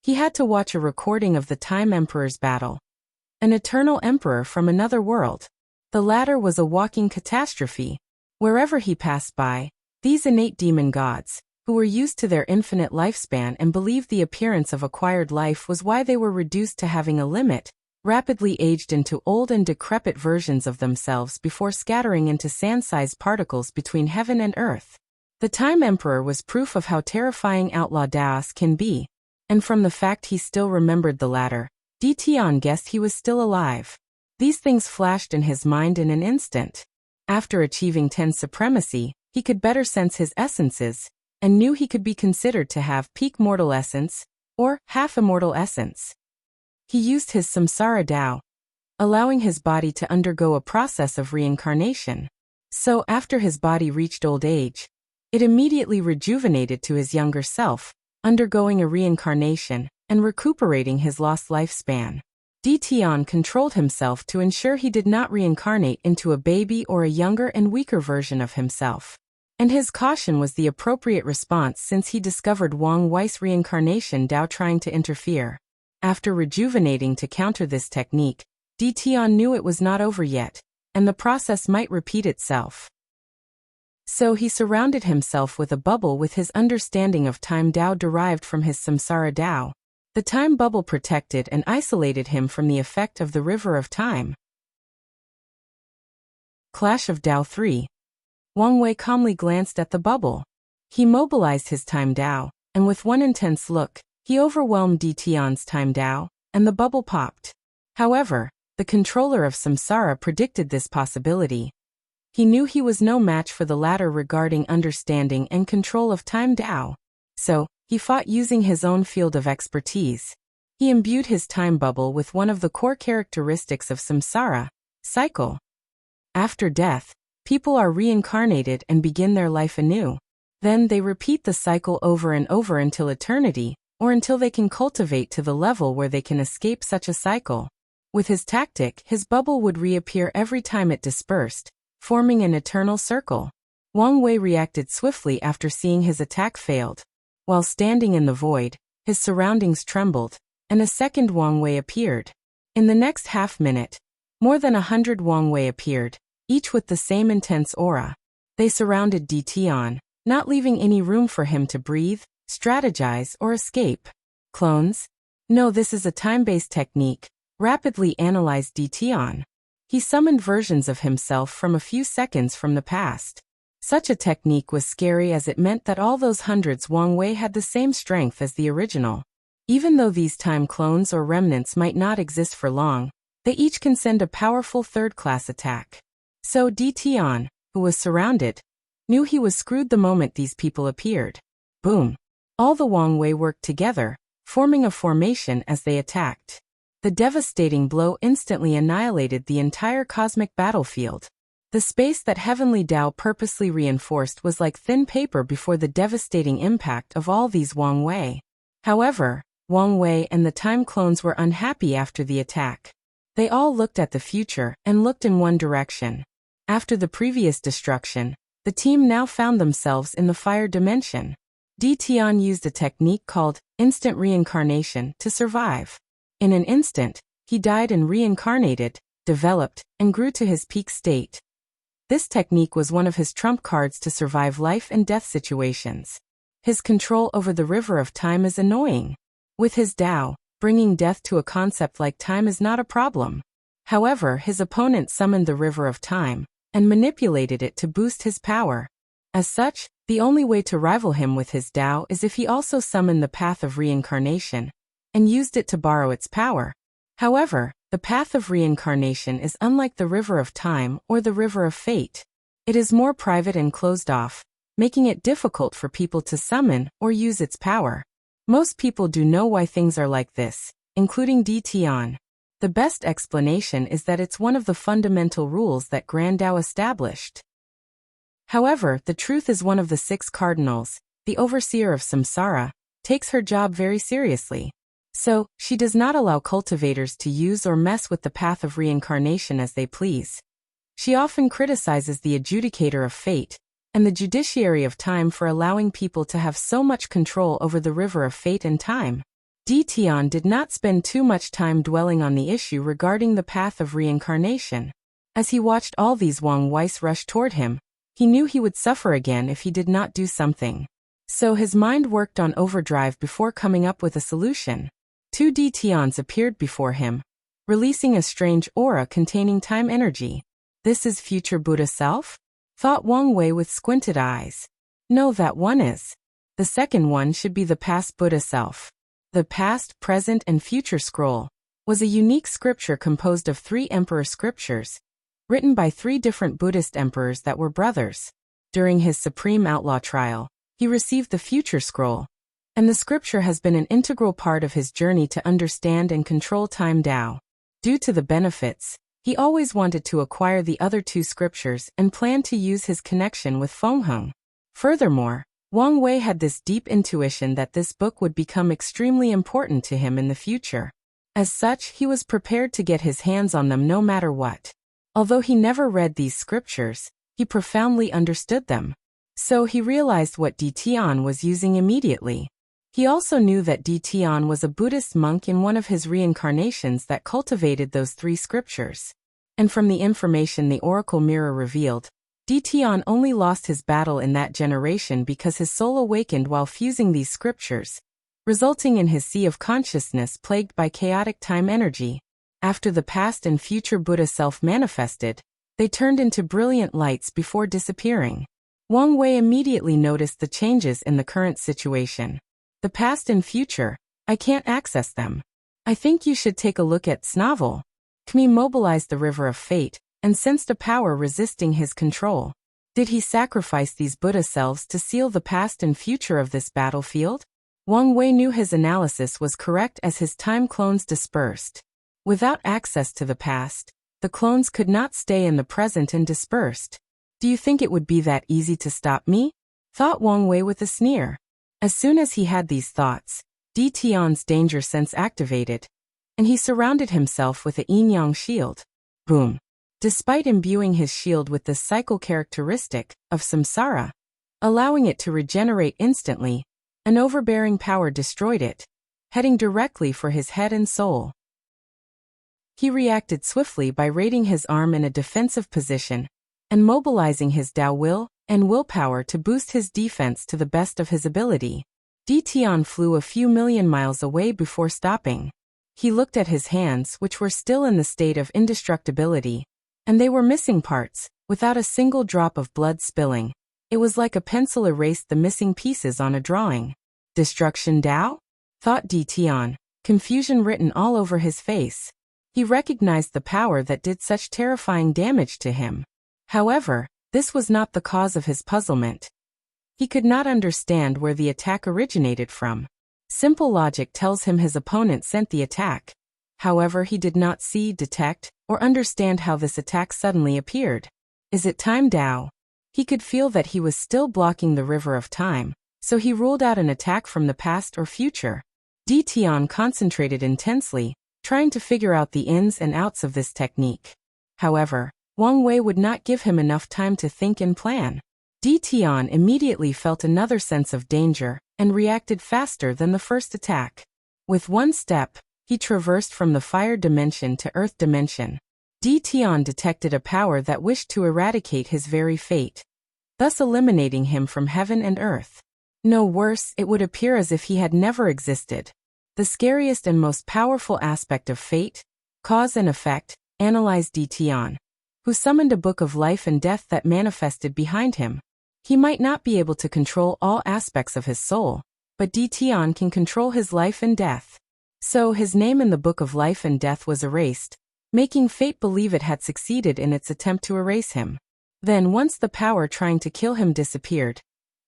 Speaker 1: He had to watch a recording of the Time Emperor's battle. An eternal emperor from another world. The latter was a walking catastrophe. Wherever he passed by, these innate demon gods, who were used to their infinite lifespan and believed the appearance of acquired life was why they were reduced to having a limit, rapidly aged into old and decrepit versions of themselves before scattering into sand-sized particles between heaven and earth. The Time Emperor was proof of how terrifying outlaw Daos can be, and from the fact he still remembered the latter, Tian guessed he was still alive. These things flashed in his mind in an instant. After achieving 10 supremacy, he could better sense his essences, and knew he could be considered to have peak mortal essence, or half-immortal essence. He used his samsara Tao, allowing his body to undergo a process of reincarnation. So after his body reached old age, it immediately rejuvenated to his younger self, undergoing a reincarnation and recuperating his lost lifespan. Tian controlled himself to ensure he did not reincarnate into a baby or a younger and weaker version of himself. And his caution was the appropriate response since he discovered Wang Wei's reincarnation Tao trying to interfere. After rejuvenating to counter this technique, Ditian knew it was not over yet, and the process might repeat itself. So he surrounded himself with a bubble with his understanding of time Dao derived from his samsara Dao. The time bubble protected and isolated him from the effect of the river of time. Clash of Dao 3. Wang Wei calmly glanced at the bubble. He mobilized his time Dao, and with one intense look, he overwhelmed Ditian's time Dao, and the bubble popped. However, the controller of samsara predicted this possibility. He knew he was no match for the latter regarding understanding and control of time Dao. So, he fought using his own field of expertise. He imbued his time bubble with one of the core characteristics of samsara, cycle. After death, people are reincarnated and begin their life anew. Then they repeat the cycle over and over until eternity, or until they can cultivate to the level where they can escape such a cycle. With his tactic, his bubble would reappear every time it dispersed, forming an eternal circle. Wang Wei reacted swiftly after seeing his attack failed. While standing in the void, his surroundings trembled, and a second Wang Wei appeared. In the next half-minute, more than 100 Wang Wei appeared, each with the same intense aura. They surrounded Ditian, not leaving any room for him to breathe, strategize, or escape. Clones? No, this is a time-based technique, rapidly analyzed Ditian. He summoned versions of himself from a few seconds from the past. Such a technique was scary as it meant that all those hundreds Wang Wei had the same strength as the original. Even though these time clones or remnants might not exist for long, they each can send a powerful third-class attack. So Ditian, who was surrounded, knew he was screwed the moment these people appeared. Boom! All the Wang Wei worked together, forming a formation as they attacked. The devastating blow instantly annihilated the entire cosmic battlefield. The space that Heavenly Dao purposely reinforced was like thin paper before the devastating impact of all these Wang Wei. However, Wang Wei and the time clones were unhappy after the attack. They all looked at the future and looked in one direction. After the previous destruction, the team now found themselves in the fire dimension. Ditian used a technique called instant reincarnation to survive. In an instant, he died and reincarnated, developed, and grew to his peak state. This technique was one of his trump cards to survive life and death situations. His control over the river of time is annoying. With his Dao, bringing death to a concept like time is not a problem. However, his opponent summoned the river of time, and manipulated it to boost his power. As such, the only way to rival him with his Dao is if he also summoned the path of reincarnation, and used it to borrow its power. However, the path of reincarnation is unlike the river of time or the river of fate. It is more private and closed off, making it difficult for people to summon or use its power. Most people do know why things are like this, including Ditian. The best explanation is that it's one of the fundamental rules that Grand Dao established. However, the truth is one of the 6 cardinals, the overseer of samsara, takes her job very seriously. So, she does not allow cultivators to use or mess with the path of reincarnation as they please. She often criticizes the adjudicator of fate, and the judiciary of time for allowing people to have so much control over the river of fate and time. Ditian did not spend too much time dwelling on the issue regarding the path of reincarnation. As he watched all these Wang Weis rush toward him, he knew he would suffer again if he did not do something. So his mind worked on overdrive before coming up with a solution. 2 Ditians appeared before him, releasing a strange aura containing time energy. This is future Buddha self? Thought Wang Wei with squinted eyes. No, that one is. The second one should be the past Buddha self. The past, present, and future scroll was a unique scripture composed of 3 emperor scriptures, written by 3 different Buddhist emperors that were brothers. During his supreme outlaw trial, he received the future scroll, and the scripture has been an integral part of his journey to understand and control time Dao. Due to the benefits, he always wanted to acquire the other 2 scriptures and planned to use his connection with Fengheng. Furthermore, Wang Wei had this deep intuition that this book would become extremely important to him in the future. As such, he was prepared to get his hands on them no matter what. Although he never read these scriptures, he profoundly understood them. So he realized what Ditian was using immediately. He also knew that Tian was a Buddhist monk in one of his reincarnations that cultivated those 3 scriptures. And from the information the oracle mirror revealed, Tian only lost his battle in that generation because his soul awakened while fusing these scriptures, resulting in his sea of consciousness plagued by chaotic time energy. After the past and future Buddha self manifested, they turned into brilliant lights before disappearing. Wang Wei immediately noticed the changes in the current situation. The past and future, I can't access them. I think you should take a look at Snavel. Kmi mobilized the river of fate and sensed a power resisting his control. Did he sacrifice these Buddha selves to seal the past and future of this battlefield? Wang Wei knew his analysis was correct as his time clones dispersed. Without access to the past, the clones could not stay in the present and dispersed. Do you think it would be that easy to stop me? Thought Wang Wei with a sneer. As soon as he had these thoughts, Tian's danger sense activated, and he surrounded himself with a yin-yang shield. Boom. Despite imbuing his shield with the cycle characteristic of samsara, allowing it to regenerate instantly, an overbearing power destroyed it, heading directly for his head and soul. He reacted swiftly by raising his arm in a defensive position and mobilizing his Tao will and willpower to boost his defense to the best of his ability. Tian flew a few million miles away before stopping. He looked at his hands, which were still in the state of indestructibility, and they were missing parts, without a single drop of blood spilling. It was like a pencil erased the missing pieces on a drawing. Destruction Tao? Thought Tian, confusion written all over his face. He recognized the power that did such terrifying damage to him. However, this was not the cause of his puzzlement. He could not understand where the attack originated from. Simple logic tells him his opponent sent the attack. However, he did not see, detect, or understand how this attack suddenly appeared. Is it time Tao? He could feel that he was still blocking the river of time, so he ruled out an attack from the past or future. Tian concentrated intensely, trying to figure out the ins and outs of this technique. However, Wang Wei would not give him enough time to think and plan. Tian immediately felt another sense of danger and reacted faster than the first attack. With one step, he traversed from the fire dimension to earth dimension. Tian detected a power that wished to eradicate his very fate, thus eliminating him from heaven and earth. No worse, it would appear as if he had never existed. The scariest and most powerful aspect of fate, cause and effect, analyzed Tian, who summoned a book of life and death that manifested behind him. He might not be able to control all aspects of his soul, but Tian can control his life and death. So his name in the book of life and death was erased, making fate believe it had succeeded in its attempt to erase him. Then once the power trying to kill him disappeared,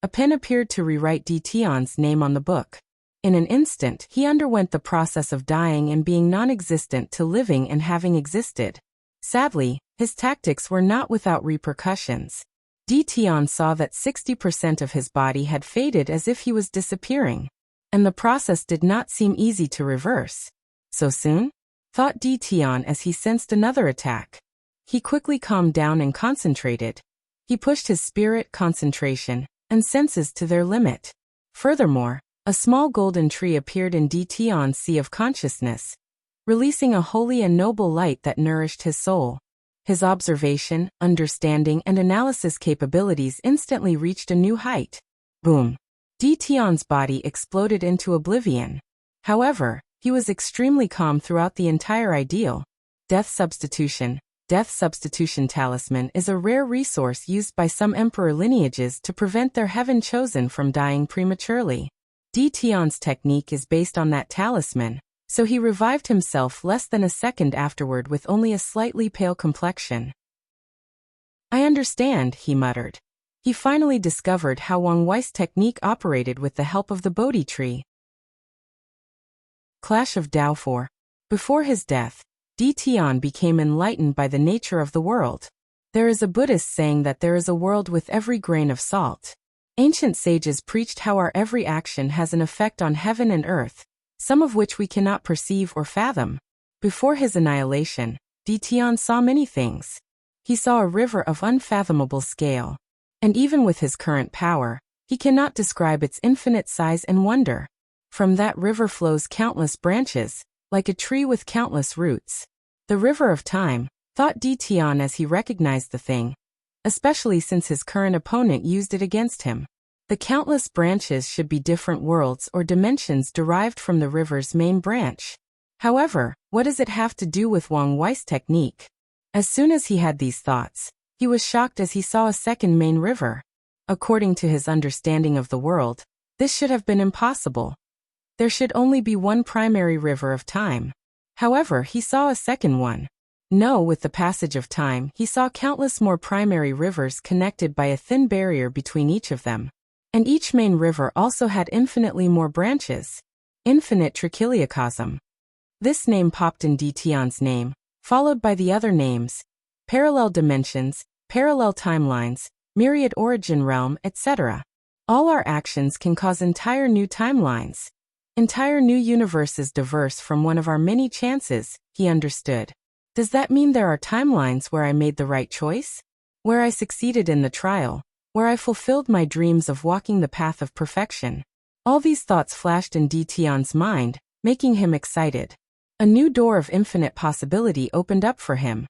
Speaker 1: a pen appeared to rewrite Tian's name on the book. In an instant, he underwent the process of dying and being non-existent to living and having existed. Sadly, his tactics were not without repercussions. Tian saw that 60% of his body had faded as if he was disappearing, and the process did not seem easy to reverse. So soon? Thought Tian as he sensed another attack. He quickly calmed down and concentrated. He pushed his spirit, concentration, and senses to their limit. Furthermore, a small golden tree appeared in Tian's sea of consciousness, releasing a holy and noble light that nourished his soul. His observation, understanding, and analysis capabilities instantly reached a new height. Boom! Tian's body exploded into oblivion. However, he was extremely calm throughout the entire ideal. Death substitution talisman is a rare resource used by some emperor lineages to prevent their heaven chosen from dying prematurely. Tian's technique is based on that talisman, so he revived himself less than a second afterward with only a slightly pale complexion. I understand, he muttered. He finally discovered how Wang Wei's technique operated with the help of the Bodhi tree. Clash of Tao 4. Before his death, Tian became enlightened by the nature of the world. There is a Buddhist saying that there is a world with every grain of salt. Ancient sages preached how our every action has an effect on heaven and earth, some of which we cannot perceive or fathom. Before his annihilation, Tian saw many things. He saw a river of unfathomable scale. And even with his current power, he cannot describe its infinite size and wonder. From that river flows countless branches, like a tree with countless roots. The river of time, thought Ditian as he recognized the thing, especially since his current opponent used it against him. The countless branches should be different worlds or dimensions derived from the river's main branch. However, what does it have to do with Wang Wei's technique? As soon as he had these thoughts, he was shocked as he saw a second main river. According to his understanding of the world, this should have been impossible. There should only be one primary river of time. However, he saw a second one. No, with the passage of time, he saw countless more primary rivers connected by a thin barrier between each of them. And each main river also had infinitely more branches. Infinite trichiliocosm. This name popped in Ditian's name, followed by the other names: parallel dimensions, parallel timelines, myriad origin realm, etc. All our actions can cause entire new timelines. Entire new universes diverse from one of our many chances, he understood. Does that mean there are timelines where I made the right choice? Where I succeeded in the trial? Where I fulfilled my dreams of walking the path of perfection? All these thoughts flashed in Ditian's mind, making him excited. A new door of infinite possibility opened up for him.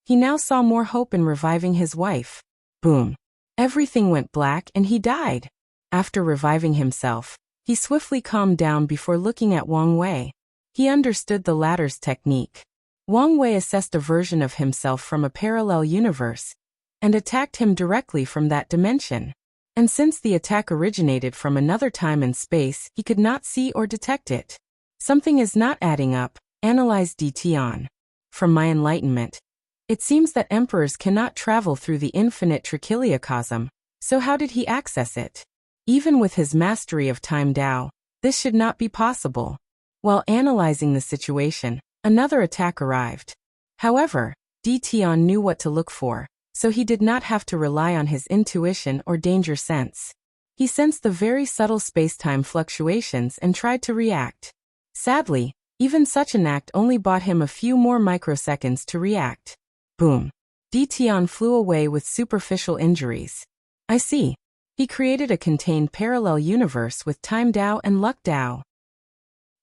Speaker 1: He now saw more hope in reviving his wife. Boom. Everything went black and he died. After reviving himself, he swiftly calmed down before looking at Wang Wei. He understood the latter's technique. Wang Wei assessed a version of himself from a parallel universe and attacked him directly from that dimension. And since the attack originated from another time and space, he could not see or detect it. Something is not adding up, analyzed Ditian. From my enlightenment, it seems that emperors cannot travel through the infinite trichiliocosm, so how did he access it? Even with his mastery of time Tao, this should not be possible. While analyzing the situation, another attack arrived. However, Ditian knew what to look for, so he did not have to rely on his intuition or danger sense. He sensed the very subtle space-time fluctuations and tried to react. Sadly, even such an act only bought him a few more microseconds to react. Boom. Ditian flew away with superficial injuries. I see. He created a contained parallel universe with time Tao and luck Tao.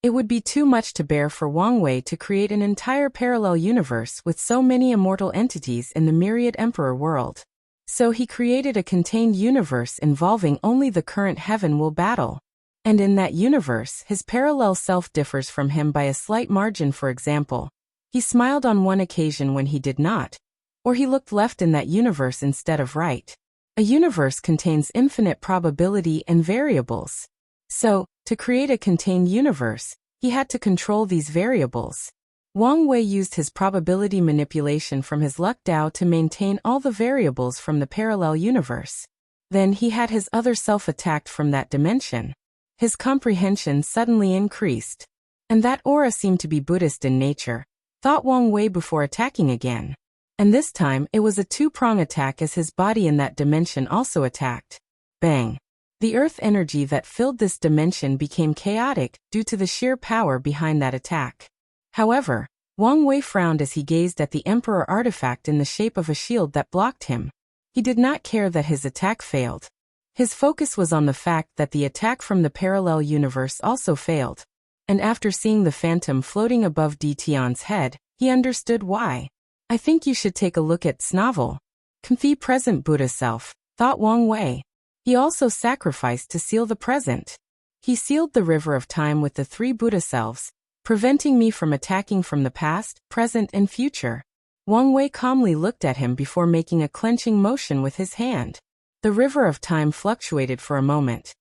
Speaker 1: It would be too much to bear for Wang Wei to create an entire parallel universe with so many immortal entities in the myriad emperor world. So he created a contained universe involving only the current heaven will battle. And in that universe, his parallel self differs from him by a slight margin. For example, he smiled on one occasion when he did not, or he looked left in that universe instead of right. A universe contains infinite probability and variables. So, to create a contained universe, he had to control these variables. Wang Wei used his probability manipulation from his luck Tao to maintain all the variables from the parallel universe. Then he had his other self attacked from that dimension. His comprehension suddenly increased. And that aura seemed to be Buddhist in nature, thought Wang Wei before attacking again. And this time it was a two-prong attack as his body in that dimension also attacked. Bang. The earth energy that filled this dimension became chaotic due to the sheer power behind that attack. However, Wang Wei frowned as he gazed at the Emperor artifact in the shape of a shield that blocked him. He did not care that his attack failed. His focus was on the fact that the attack from the parallel universe also failed. And after seeing the phantom floating above Ditian's head, he understood why. I think you should take a look at Snavel. The present Buddha self, thought Wang Wei. He also sacrificed to seal the present. He sealed the river of time with the three Buddha selves, preventing me from attacking from the past, present, and future. Wang Wei calmly looked at him before making a clenching motion with his hand. The river of time fluctuated for a moment.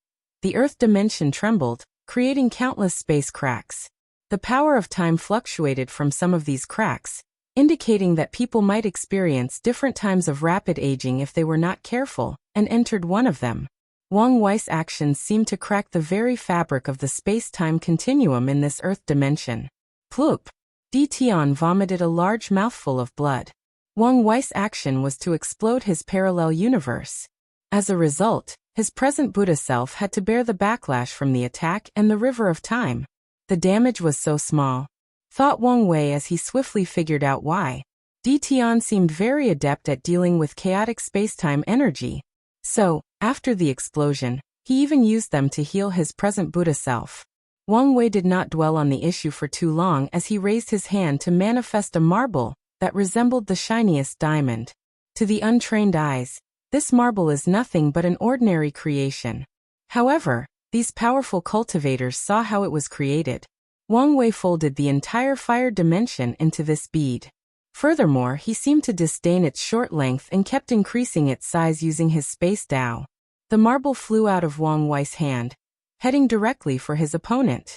Speaker 1: The earth dimension trembled, creating countless space cracks. The power of time fluctuated from some of these cracks, indicating that people might experience different times of rapid aging if they were not careful, and entered one of them. Wang Wei's actions seemed to crack the very fabric of the space-time continuum in this earth dimension. Ploop! Ditian vomited a large mouthful of blood. Wang Wei's action was to explode his parallel universe. As a result, his present Buddha self had to bear the backlash from the attack and the river of time. The damage was so small, thought Wang Wei as he swiftly figured out why. Ditian seemed very adept at dealing with chaotic space-time energy. So, after the explosion, he even used them to heal his present Buddha self. Wang Wei did not dwell on the issue for too long as he raised his hand to manifest a marble that resembled the shiniest diamond. To the untrained eyes, this marble is nothing but an ordinary creation. However, these powerful cultivators saw how it was created. Wang Wei folded the entire fire dimension into this bead. Furthermore, he seemed to disdain its short length and kept increasing its size using his space Dao. The marble flew out of Wang Wei's hand, heading directly for his opponent.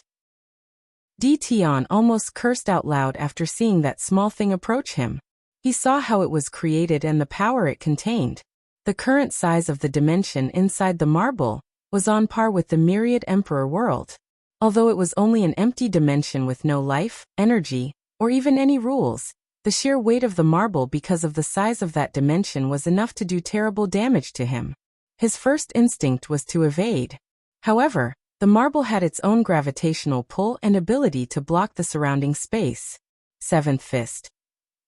Speaker 1: Di Tian almost cursed out loud after seeing that small thing approach him. He saw how it was created and the power it contained. The current size of the dimension inside the marble was on par with the myriad emperor world. Although it was only an empty dimension with no life, energy, or even any rules, the sheer weight of the marble because of the size of that dimension was enough to do terrible damage to him. His first instinct was to evade. However, the marble had its own gravitational pull and ability to block the surrounding space. Seventh Fist.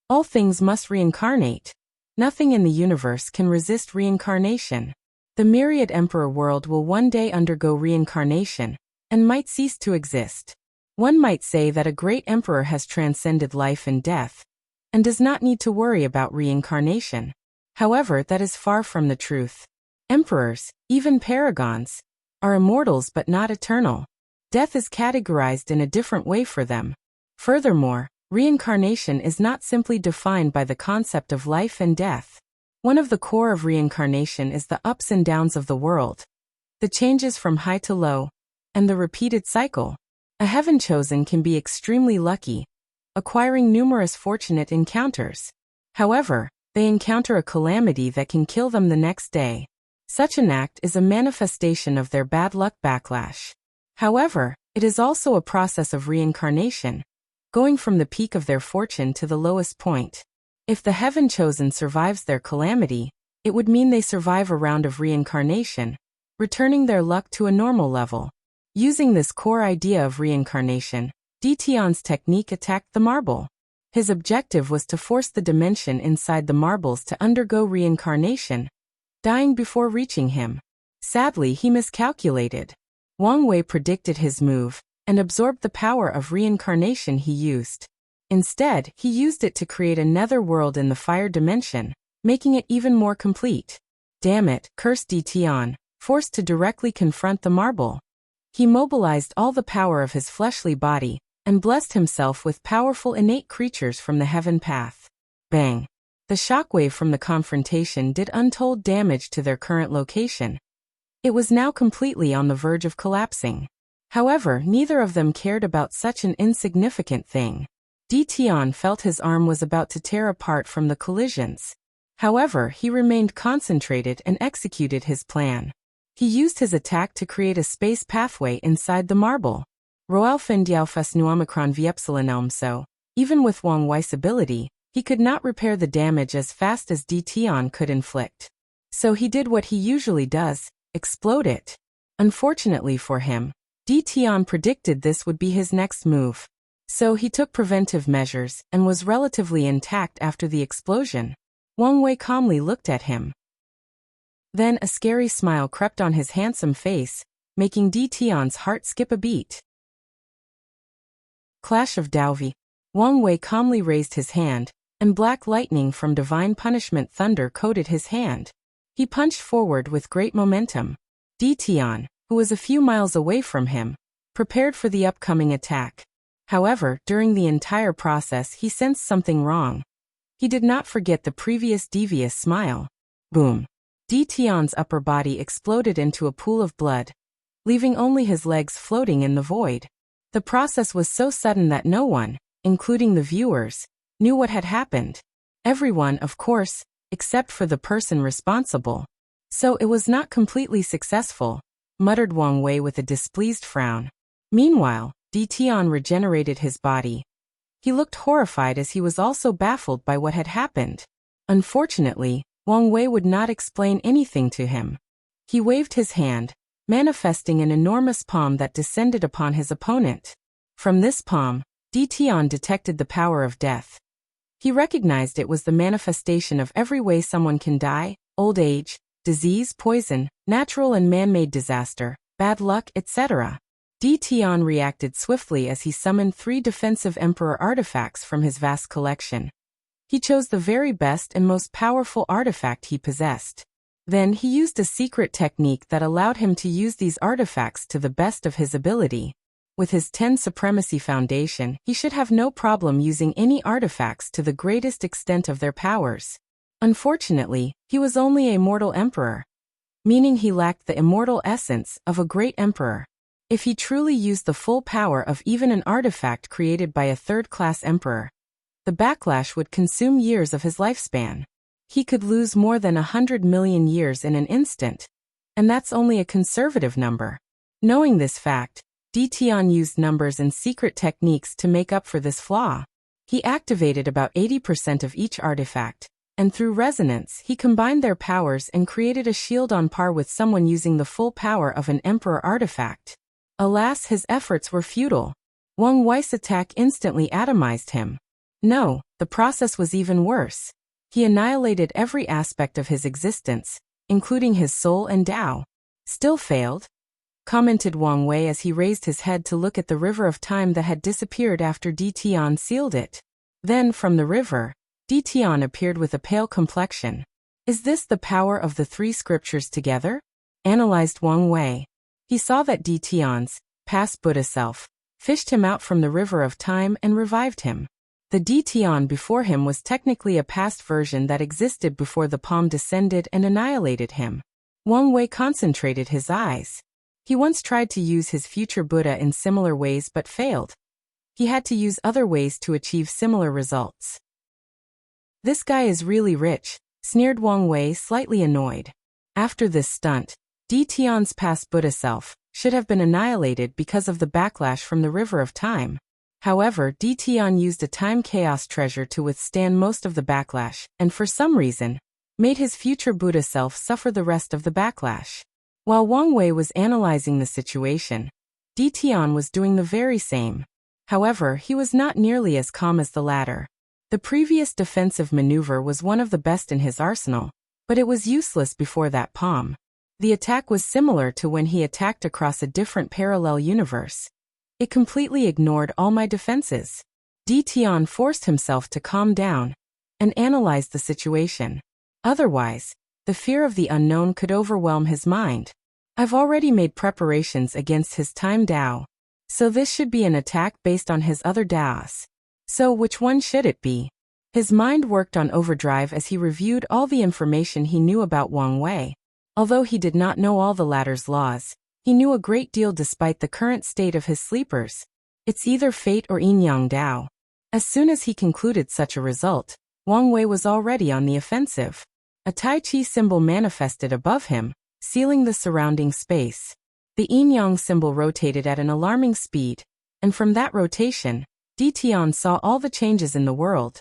Speaker 1: All things must reincarnate. Nothing in the universe can resist reincarnation. The myriad emperor world will one day undergo reincarnation, and might cease to exist. One might say that a great emperor has transcended life and death, and does not need to worry about reincarnation. However, that is far from the truth. Emperors, even paragons, are immortals but not eternal. Death is categorized in a different way for them. Furthermore, reincarnation is not simply defined by the concept of life and death. One of the core of reincarnation is the ups and downs of the world, the changes from high to low, and the repeated cycle. A heaven chosen can be extremely lucky, acquiring numerous fortunate encounters. However, they encounter a calamity that can kill them the next day. Such an act is a manifestation of their bad luck backlash. However, it is also a process of reincarnation, going from the peak of their fortune to the lowest point. If the heaven chosen survives their calamity, it would mean they survive a round of reincarnation, returning their luck to a normal level. Using this core idea of reincarnation, Di Tian's technique attacked the marble. His objective was to force the dimension inside the marbles to undergo reincarnation, dying before reaching him. Sadly, he miscalculated. Wang Wei predicted his move and absorbed the power of reincarnation he used. Instead, he used it to create a nether world in the fire dimension, making it even more complete. Damn it, cursed Di Tian, forced to directly confront the marble. He mobilized all the power of his fleshly body and blessed himself with powerful innate creatures from the heaven path. Bang! The shockwave from the confrontation did untold damage to their current location. It was now completely on the verge of collapsing. However, neither of them cared about such an insignificant thing. Di Tian felt his arm was about to tear apart from the collisions. However, he remained concentrated and executed his plan. He used his attack to create a space pathway inside the marble. Roalfendiaufasnuomicron Viepsilanelmso. Even with Wang Wei's ability, he could not repair the damage as fast as Di Tian could inflict. So he did what he usually does, explode it. Unfortunately for him, Di Tian predicted this would be his next move. So he took preventive measures and was relatively intact after the explosion. Wang Wei calmly looked at him. Then a scary smile crept on his handsome face, making Di Tian's heart skip a beat. Clash of Daovi. Wang Wei calmly raised his hand, and black lightning from divine punishment thunder coated his hand. He punched forward with great momentum. Di Tian, who was a few miles away from him, prepared for the upcoming attack. However, during the entire process he sensed something wrong. He did not forget the previous devious smile. Boom! Di Tian's upper body exploded into a pool of blood, leaving only his legs floating in the void. The process was so sudden that no one, including the viewers, knew what had happened. Everyone, of course, except for the person responsible. So it was not completely successful, muttered Wang Wei with a displeased frown. Meanwhile, Di Tian regenerated his body. He looked horrified as he was also baffled by what had happened. Unfortunately, Wang Wei would not explain anything to him. He waved his hand, manifesting an enormous palm that descended upon his opponent. From this palm, Di Tian detected the power of death. He recognized it was the manifestation of every way someone can die: old age, disease, poison, natural and man-made disaster, bad luck, etc. Tian reacted swiftly as he summoned 3 defensive Emperor artifacts from his vast collection. He chose the very best and most powerful artifact he possessed. Then he used a secret technique that allowed him to use these artifacts to the best of his ability. With his 10 Supremacy Foundation, he should have no problem using any artifacts to the greatest extent of their powers. Unfortunately, he was only a mortal emperor, meaning he lacked the immortal essence of a great emperor. If he truly used the full power of even an artifact created by a third-class emperor, the backlash would consume years of his lifespan. He could lose more than 100 million years in an instant, and that's only a conservative number. Knowing this fact, Tian used numbers and secret techniques to make up for this flaw. He activated about 80% of each artifact, and through resonance he combined their powers and created a shield on par with someone using the full power of an emperor artifact. Alas, his efforts were futile. Wang Wei's attack instantly atomized him. No, the process was even worse. He annihilated every aspect of his existence, including his soul and Tao. Still failed? Commented Wang Wei as he raised his head to look at the river of time that had disappeared after Tian sealed it. Then, from the river, Tian appeared with a pale complexion. Is this the power of the 3 scriptures together? Analyzed Wang Wei. He saw that Tian's past Buddha self fished him out from the river of time and revived him. The Tian before him was technically a past version that existed before the palm descended and annihilated him. Wang Wei concentrated his eyes. He once tried to use his future Buddha in similar ways but failed. He had to use other ways to achieve similar results. This guy is really rich, sneered Wang Wei, slightly annoyed. After this stunt, Tian's past Buddha self should have been annihilated because of the backlash from the river of time. However, Tian used a time chaos treasure to withstand most of the backlash, and for some reason, made his future Buddha self suffer the rest of the backlash. While Wang Wei was analyzing the situation, Tian was doing the very same. However, he was not nearly as calm as the latter. The previous defensive maneuver was one of the best in his arsenal, but it was useless before that palm. The attack was similar to when he attacked across a different parallel universe. It completely ignored all my defenses. Tian forced himself to calm down and analyze the situation. Otherwise, the fear of the unknown could overwhelm his mind. I've already made preparations against his time Tao, so this should be an attack based on his other Taos. So which one should it be? His mind worked on overdrive as he reviewed all the information he knew about Wang Wei. Although he did not know all the latter's laws, he knew a great deal despite the current state of his sleepers. It's either fate or yin-yang Tao. As soon as he concluded such a result, Wang Wei was already on the offensive. A Tai Chi symbol manifested above him, sealing the surrounding space. The yin-yang symbol rotated at an alarming speed, and from that rotation, Tian saw all the changes in the world.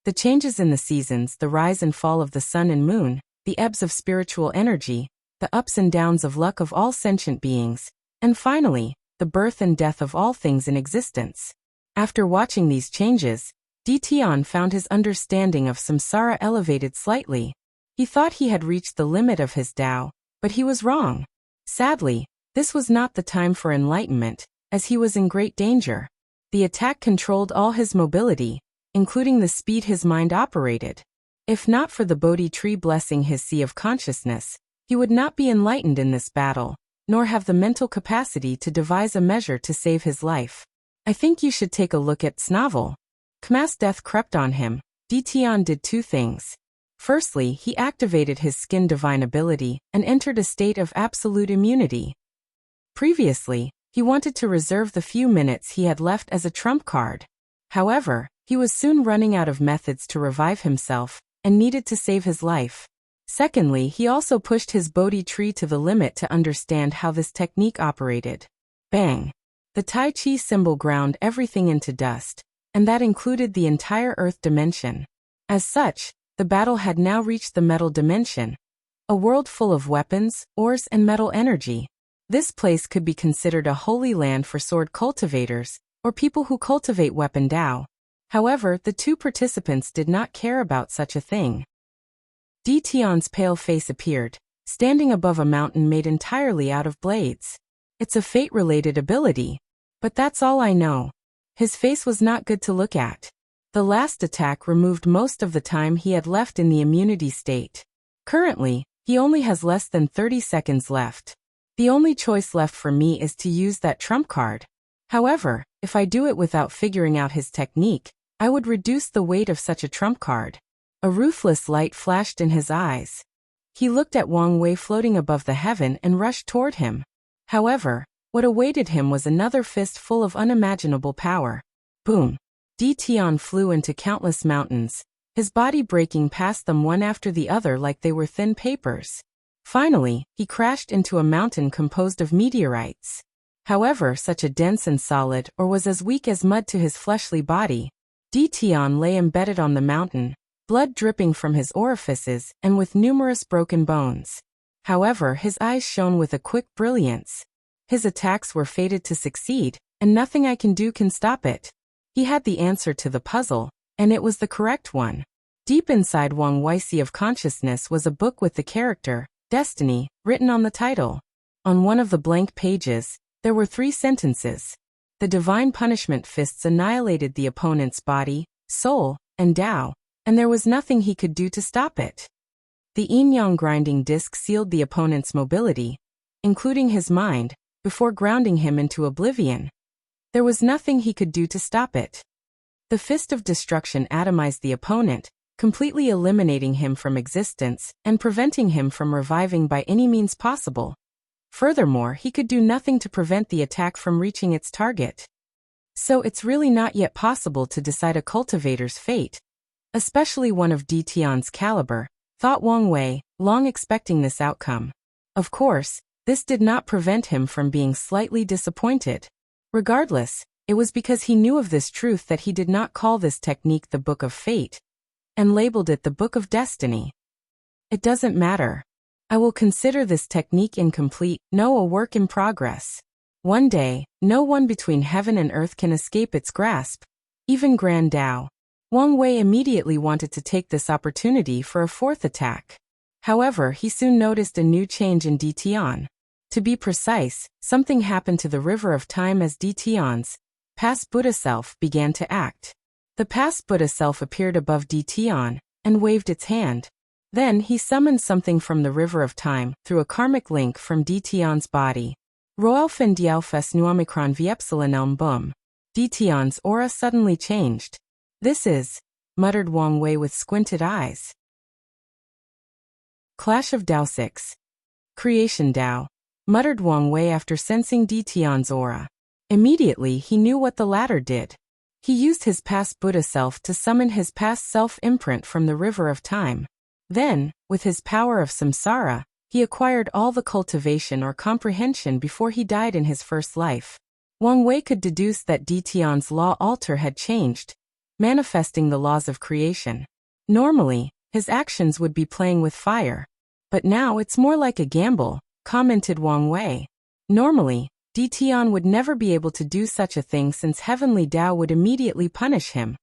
Speaker 1: The changes in the seasons, the rise and fall of the sun and moon, the ebbs of spiritual energy, the ups and downs of luck of all sentient beings, and finally, the birth and death of all things in existence. After watching these changes, Tian found his understanding of samsara elevated slightly. He thought he had reached the limit of his Tao, but he was wrong. Sadly, this was not the time for enlightenment, as he was in great danger. The attack controlled all his mobility, including the speed his mind operated. If not for the Bodhi tree blessing his sea of consciousness, he would not be enlightened in this battle, nor have the mental capacity to devise a measure to save his life. I think you should take a look at Snavel. Kma's death crept on him. Tian did 2 things. Firstly, he activated his skin divine ability and entered a state of absolute immunity. Previously, he wanted to reserve the few minutes he had left as a trump card. However, he was soon running out of methods to revive himself and needed to save his life. Secondly, he also pushed his Bodhi tree to the limit to understand how this technique operated. Bang! The Tai Chi symbol ground everything into dust, and that included the entire Earth dimension. As such, the battle had now reached the metal dimension, a world full of weapons, ores and metal energy. This place could be considered a holy land for sword cultivators, or people who cultivate weapon Tao. However, the 2 participants did not care about such a thing. Tian's pale face appeared, standing above a mountain made entirely out of blades. It's a fate-related ability. But that's all I know. His face was not good to look at. The last attack removed most of the time he had left in the immunity state. Currently, he only has less than 30 seconds left. The only choice left for me is to use that trump card. However, if I do it without figuring out his technique, I would reduce the weight of such a trump card. A ruthless light flashed in his eyes. He looked at Wang Wei floating above the heaven and rushed toward him. However, what awaited him was another fist full of unimaginable power. Boom! Tian flew into countless mountains, his body breaking past them one after the other like they were thin papers. Finally, he crashed into a mountain composed of meteorites. However, such a dense and solid or was as weak as mud to his fleshly body. Tian lay embedded on the mountain, blood dripping from his orifices and with numerous broken bones. However, his eyes shone with a quick brilliance. His attacks were fated to succeed, and nothing I can do can stop it. He had the answer to the puzzle, and it was the correct one. Deep inside Wang Wei's sea of consciousness was a book with the character, Destiny, written on the title. On one of the blank pages, there were 3 sentences. The divine punishment fists annihilated the opponent's body, soul, and Tao, and there was nothing he could do to stop it. The yin-yang grinding disc sealed the opponent's mobility, including his mind, before grounding him into oblivion. There was nothing he could do to stop it. The fist of destruction atomized the opponent, completely eliminating him from existence and preventing him from reviving by any means possible. Furthermore, he could do nothing to prevent the attack from reaching its target. So it's really not yet possible to decide a cultivator's fate, especially one of Tian's caliber, thought Wang Wei, long expecting this outcome. Of course, this did not prevent him from being slightly disappointed. Regardless, it was because he knew of this truth that he did not call this technique the Book of Fate, and labeled it the Book of Destiny. It doesn't matter. I will consider this technique incomplete, no, a work in progress. One day, no one between heaven and earth can escape its grasp, even Grand Tao. Wang Wei immediately wanted to take this opportunity for a 4th attack. However, he soon noticed a new change in Tian. To be precise, something happened to the river of time as Tian's past Buddha self began to act. The past Buddha self appeared above Tian and waved its hand. Then he summoned something from the river of time through a karmic link from Tian's body. Roelfen Dialfes Nuomicron Viepsilanelm Bum. Tian's aura suddenly changed. This is, muttered Wang Wei with squinted eyes. Clash of Tao 6. Creation Tao, muttered Wang Wei after sensing Tian's aura. Immediately he knew what the latter did. He used his past Buddha self to summon his past self imprint from the river of time. Then, with his power of samsara, he acquired all the cultivation or comprehension before he died in his first life. Wang Wei could deduce that Tian's law altar had changed, manifesting the laws of creation. Normally, his actions would be playing with fire. But now it's more like a gamble, commented Wang Wei. Normally, Tian would never be able to do such a thing since Heavenly Tao would immediately punish him,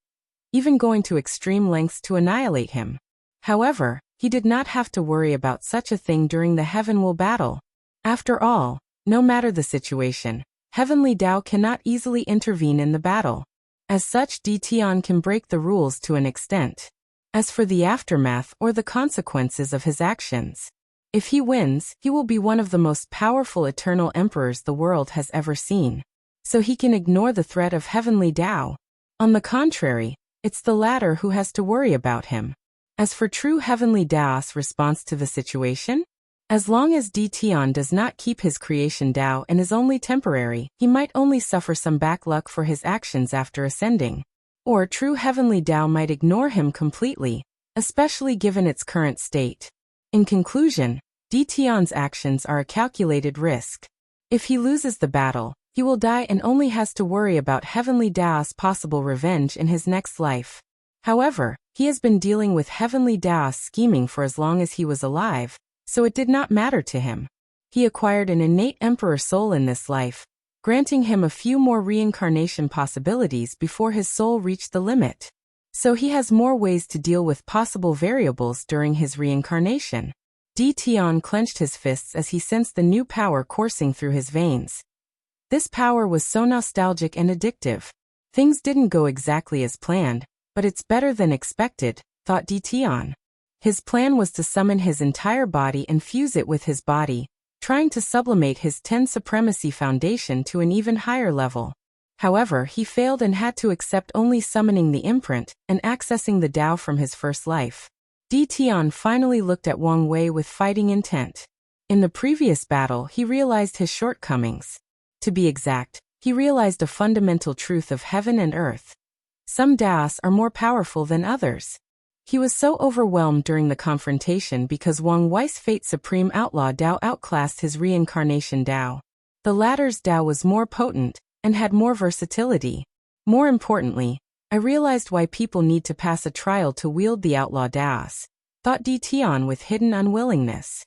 Speaker 1: even going to extreme lengths to annihilate him. However, he did not have to worry about such a thing during the Heavenly battle. After all, no matter the situation, Heavenly Tao cannot easily intervene in the battle. As such, Tian can break the rules to an extent. As for the aftermath or the consequences of his actions, if he wins, he will be one of the most powerful eternal emperors the world has ever seen. So he can ignore the threat of Heavenly Tao. On the contrary, it's the latter who has to worry about him. As for true Heavenly Tao's response to the situation, as long as Tian does not keep his creation Tao and is only temporary, he might only suffer some backluck for his actions after ascending. Or true Heavenly Tao might ignore him completely, especially given its current state. In conclusion, Tian's actions are a calculated risk. If he loses the battle, he will die and only has to worry about Heavenly Tao's possible revenge in his next life. However, he has been dealing with Heavenly Tao's scheming for as long as he was alive, so it did not matter to him. He acquired an innate emperor soul in this life, granting him a few more reincarnation possibilities before his soul reached the limit. So he has more ways to deal with possible variables during his reincarnation. Di Tian clenched his fists as he sensed the new power coursing through his veins. This power was so nostalgic and addictive. Things didn't go exactly as planned, but it's better than expected, thought Di Tian. His plan was to summon his entire body and fuse it with his body, trying to sublimate his 10 Supremacy Foundation to an even higher level. However, he failed and had to accept only summoning the imprint and accessing the Tao from his first life. Di Tian finally looked at Wang Wei with fighting intent. In the previous battle, he realized his shortcomings. To be exact, he realized a fundamental truth of heaven and earth. Some Daos are more powerful than others. He was so overwhelmed during the confrontation because Wang Wei's Fate Supreme Outlaw Dao outclassed his reincarnation Dao. The latter's Dao was more potent and had more versatility. More importantly, I realized why people need to pass a trial to wield the outlaw Daos, thought Di Tian with hidden unwillingness.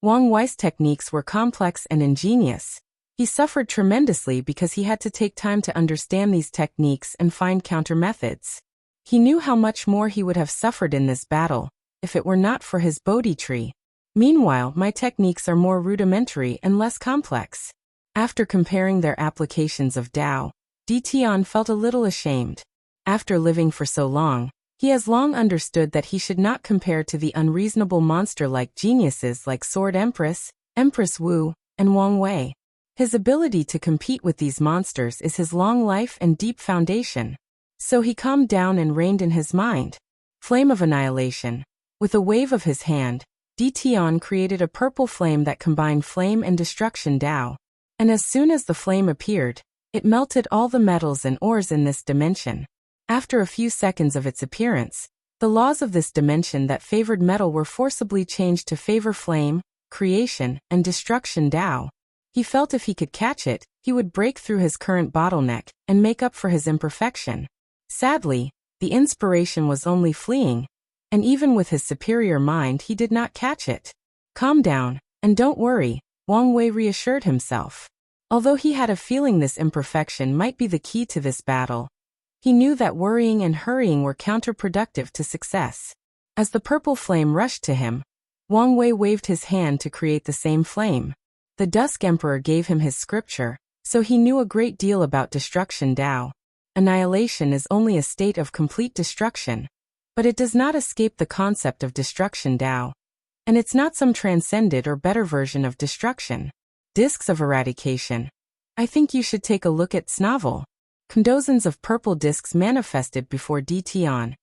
Speaker 1: Wang Wei's techniques were complex and ingenious. He suffered tremendously because he had to take time to understand these techniques and find counter methods. He knew how much more he would have suffered in this battle if it were not for his Bodhi tree. Meanwhile, my techniques are more rudimentary and less complex. After comparing their applications of Dao, Di Tian felt a little ashamed. After living for so long, he has long understood that he should not compare to the unreasonable monster-like geniuses like Sword Empress, Empress Wu, and Wang Wei. His ability to compete with these monsters is his long life and deep foundation. So he calmed down and reined in his mind. Flame of Annihilation. With a wave of his hand, Di Tian created a purple flame that combined flame and destruction Dao. And as soon as the flame appeared, it melted all the metals and ores in this dimension. After a few seconds of its appearance, the laws of this dimension that favored metal were forcibly changed to favor flame, creation, and destruction Dao. He felt if he could catch it, he would break through his current bottleneck and make up for his imperfection. Sadly, the inspiration was only fleeting, and even with his superior mind he did not catch it. Calm down, and don't worry, Wang Wei reassured himself. Although he had a feeling this imperfection might be the key to this battle, he knew that worrying and hurrying were counterproductive to success. As the purple flame rushed to him, Wang Wei waved his hand to create the same flame. The Dusk Emperor gave him his scripture, so he knew a great deal about destruction Dao. Annihilation is only a state of complete destruction, but it does not escape the concept of destruction Dao. And it's not some transcended or better version of destruction. Discs of Eradication. I think you should take a look at Snavel. Dozens of purple discs manifested before Di Tian,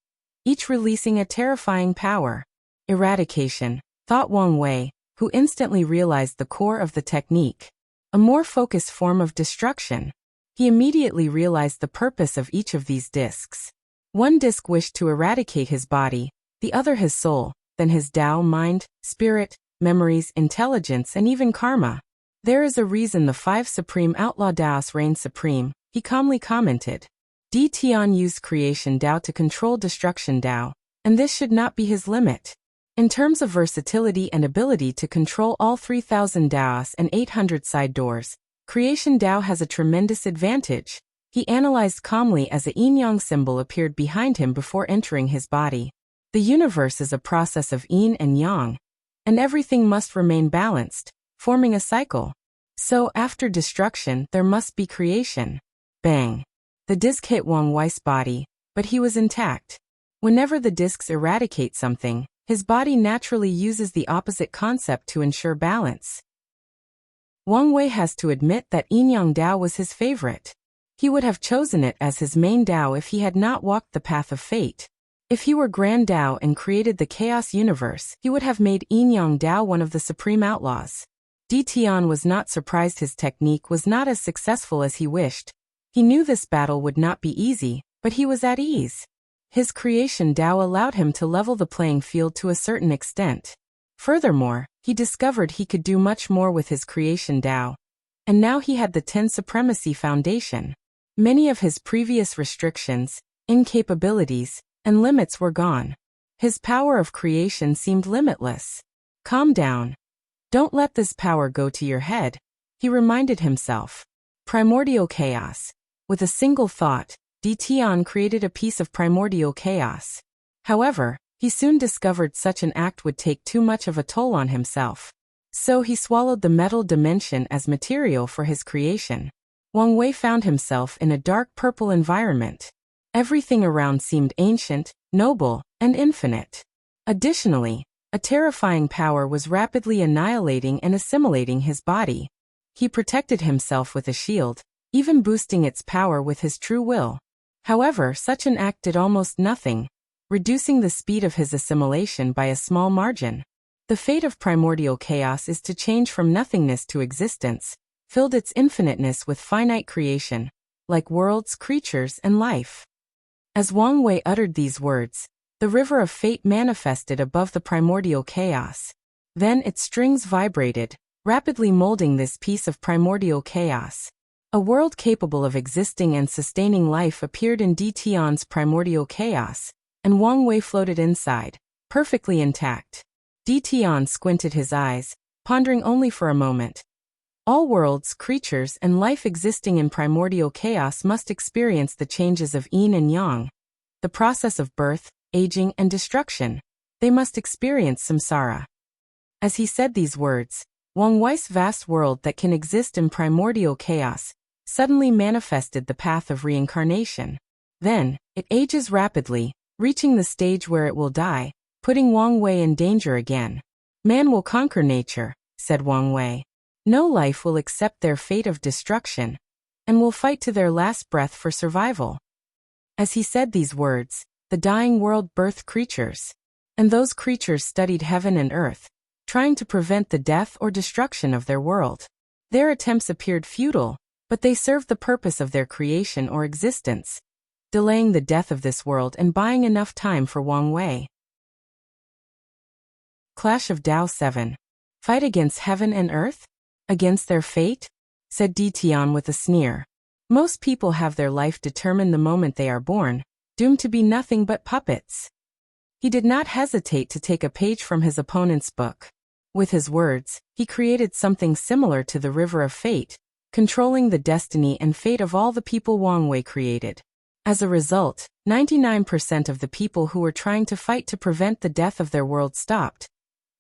Speaker 1: each releasing a terrifying power. Eradication, thought Wang Wei, who instantly realized the core of the technique. A more focused form of destruction. He immediately realized the purpose of each of these discs. One disc wished to eradicate his body, the other his soul, then his Tao, mind, spirit, memories, intelligence, and even karma. There is a reason the 5 Supreme Outlaw Daos reign supreme, he calmly commented. Di Tian used creation Dao to control destruction Dao, and this should not be his limit. In terms of versatility and ability to control all 3,000 Daos and 800 side doors, creation Dao has a tremendous advantage. He analyzed calmly as a yin-yang symbol appeared behind him before entering his body. The universe is a process of yin and yang, and everything must remain balanced, forming a cycle. So, after destruction, there must be creation. Bang! The disc hit Wang Wei's body, but he was intact. Whenever the discs eradicate something, his body naturally uses the opposite concept to ensure balance. Wang Wei has to admit that yin-yang Dao was his favorite. He would have chosen it as his main Dao if he had not walked the path of fate. If he were Grand Dao and created the Chaos Universe, he would have made yin-yang Dao one of the supreme outlaws. Di Tian was not surprised his technique was not as successful as he wished. He knew this battle would not be easy, but he was at ease. His creation Dao allowed him to level the playing field to a certain extent. Furthermore, he discovered he could do much more with his creation Dao. And now he had the 10 Supremacy Foundation. Many of his previous restrictions, incapabilities, and limits were gone. His power of creation seemed limitless. Calm down. Don't let this power go to your head, he reminded himself. Primordial chaos. With a single thought, Di Tian created a piece of primordial chaos. However, He soon discovered such an act would take too much of a toll on himself. So he swallowed the metal dimension as material for his creation. Wang Wei found himself in a dark purple environment. Everything around seemed ancient, noble, and infinite. Additionally, a terrifying power was rapidly annihilating and assimilating his body. He protected himself with a shield, even boosting its power with his true will. However, such an act did almost nothing, reducing the speed of his assimilation by a small margin. The fate of primordial chaos is to change from nothingness to existence, filled its infiniteness with finite creation, like worlds, creatures, and life. As Wang Wei uttered these words, the river of fate manifested above the primordial chaos. Then its strings vibrated, rapidly molding this piece of primordial chaos. A world capable of existing and sustaining life appeared in Tian's primordial chaos, and Wang Wei floated inside, perfectly intact. Tian squinted his eyes, pondering only for a moment. All worlds, creatures, and life existing in primordial chaos must experience the changes of yin and yang, the process of birth, aging, and destruction. They must experience samsara. As he said these words, Wang Wei's vast world that can exist in primordial chaos suddenly manifested the path of reincarnation. Then, it ages rapidly, reaching the stage where it will die, putting Wang Wei in danger again. Man will conquer nature, said Wang Wei. No life will accept their fate of destruction, and will fight to their last breath for survival. As he said these words, the dying world birthed creatures, and those creatures studied heaven and earth, trying to prevent the death or destruction of their world. Their attempts appeared futile, but they served the purpose of their creation or existence, delaying the death of this world and buying enough time for Wang Wei. Clash of Tao 7. Fight against heaven and earth? Against their fate? Said Tian with a sneer. Most people have their life determined the moment they are born, doomed to be nothing but puppets. He did not hesitate to take a page from his opponent's book. With his words, he created something similar to the river of fate, controlling the destiny and fate of all the people Wang Wei created. As a result, 99% of the people who were trying to fight to prevent the death of their world stopped,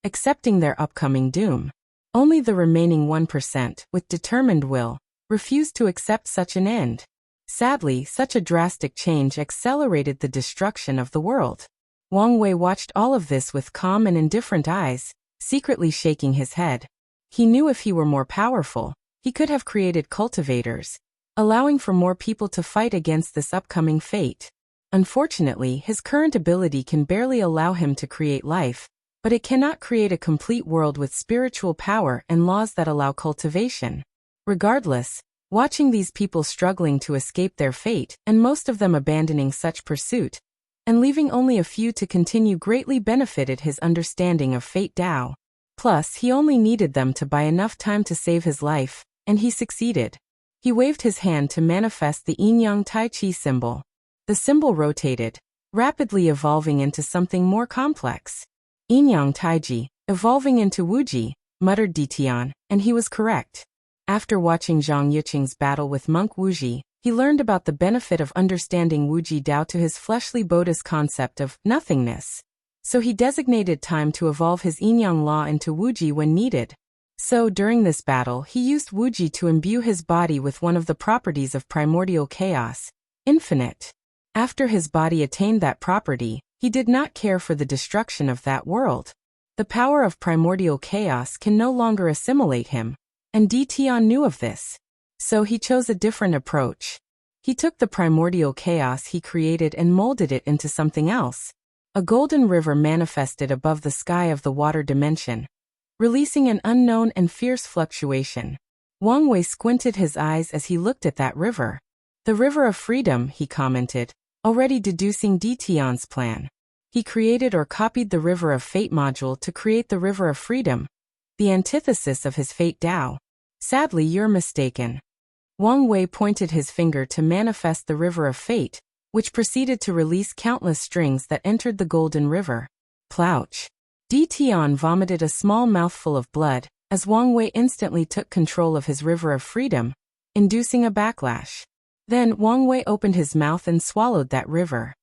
Speaker 1: accepting their upcoming doom. Only the remaining 1%, with determined will, refused to accept such an end. Sadly, such a drastic change accelerated the destruction of the world. Wang Wei watched all of this with calm and indifferent eyes, secretly shaking his head. He knew if he were more powerful, he could have created cultivators, allowing for more people to fight against this upcoming fate. Unfortunately, his current ability can barely allow him to create life, but it cannot create a complete world with spiritual power and laws that allow cultivation. Regardless, watching these people struggling to escape their fate, and most of them abandoning such pursuit, and leaving only a few to continue greatly benefited his understanding of fate Tao. Plus, he only needed them to buy enough time to save his life, and he succeeded. He waved his hand to manifest the yin-yang tai chi symbol. The symbol rotated, rapidly evolving into something more complex. Yin-yang taiji, evolving into Wuji, muttered Tian, and he was correct. After watching Zhang Yiqing's battle with monk Wuji, he learned about the benefit of understanding Wuji Dao to his fleshly Buddhist concept of nothingness. So he designated time to evolve his yin-yang law into Wuji when needed. So during this battle, he used Wuji to imbue his body with one of the properties of primordial chaos, infinite. After his body attained that property, he did not care for the destruction of that world. The power of primordial chaos can no longer assimilate him, and Tian knew of this. So he chose a different approach. He took the primordial chaos he created and molded it into something else. A golden river manifested above the sky of the water dimension, releasing an unknown and fierce fluctuation. Wang Wei squinted his eyes as he looked at that river. The river of freedom, he commented, already deducing Tian's plan. He created or copied the river of fate module to create the river of freedom, the antithesis of his fate Tao. Sadly, you're mistaken. Wang Wei pointed his finger to manifest the river of fate, which proceeded to release countless strings that entered the golden river. Plouch. Tian vomited a small mouthful of blood, as Wang Wei instantly took control of his river of freedom, inducing a backlash. Then Wang Wei opened his mouth and swallowed that river.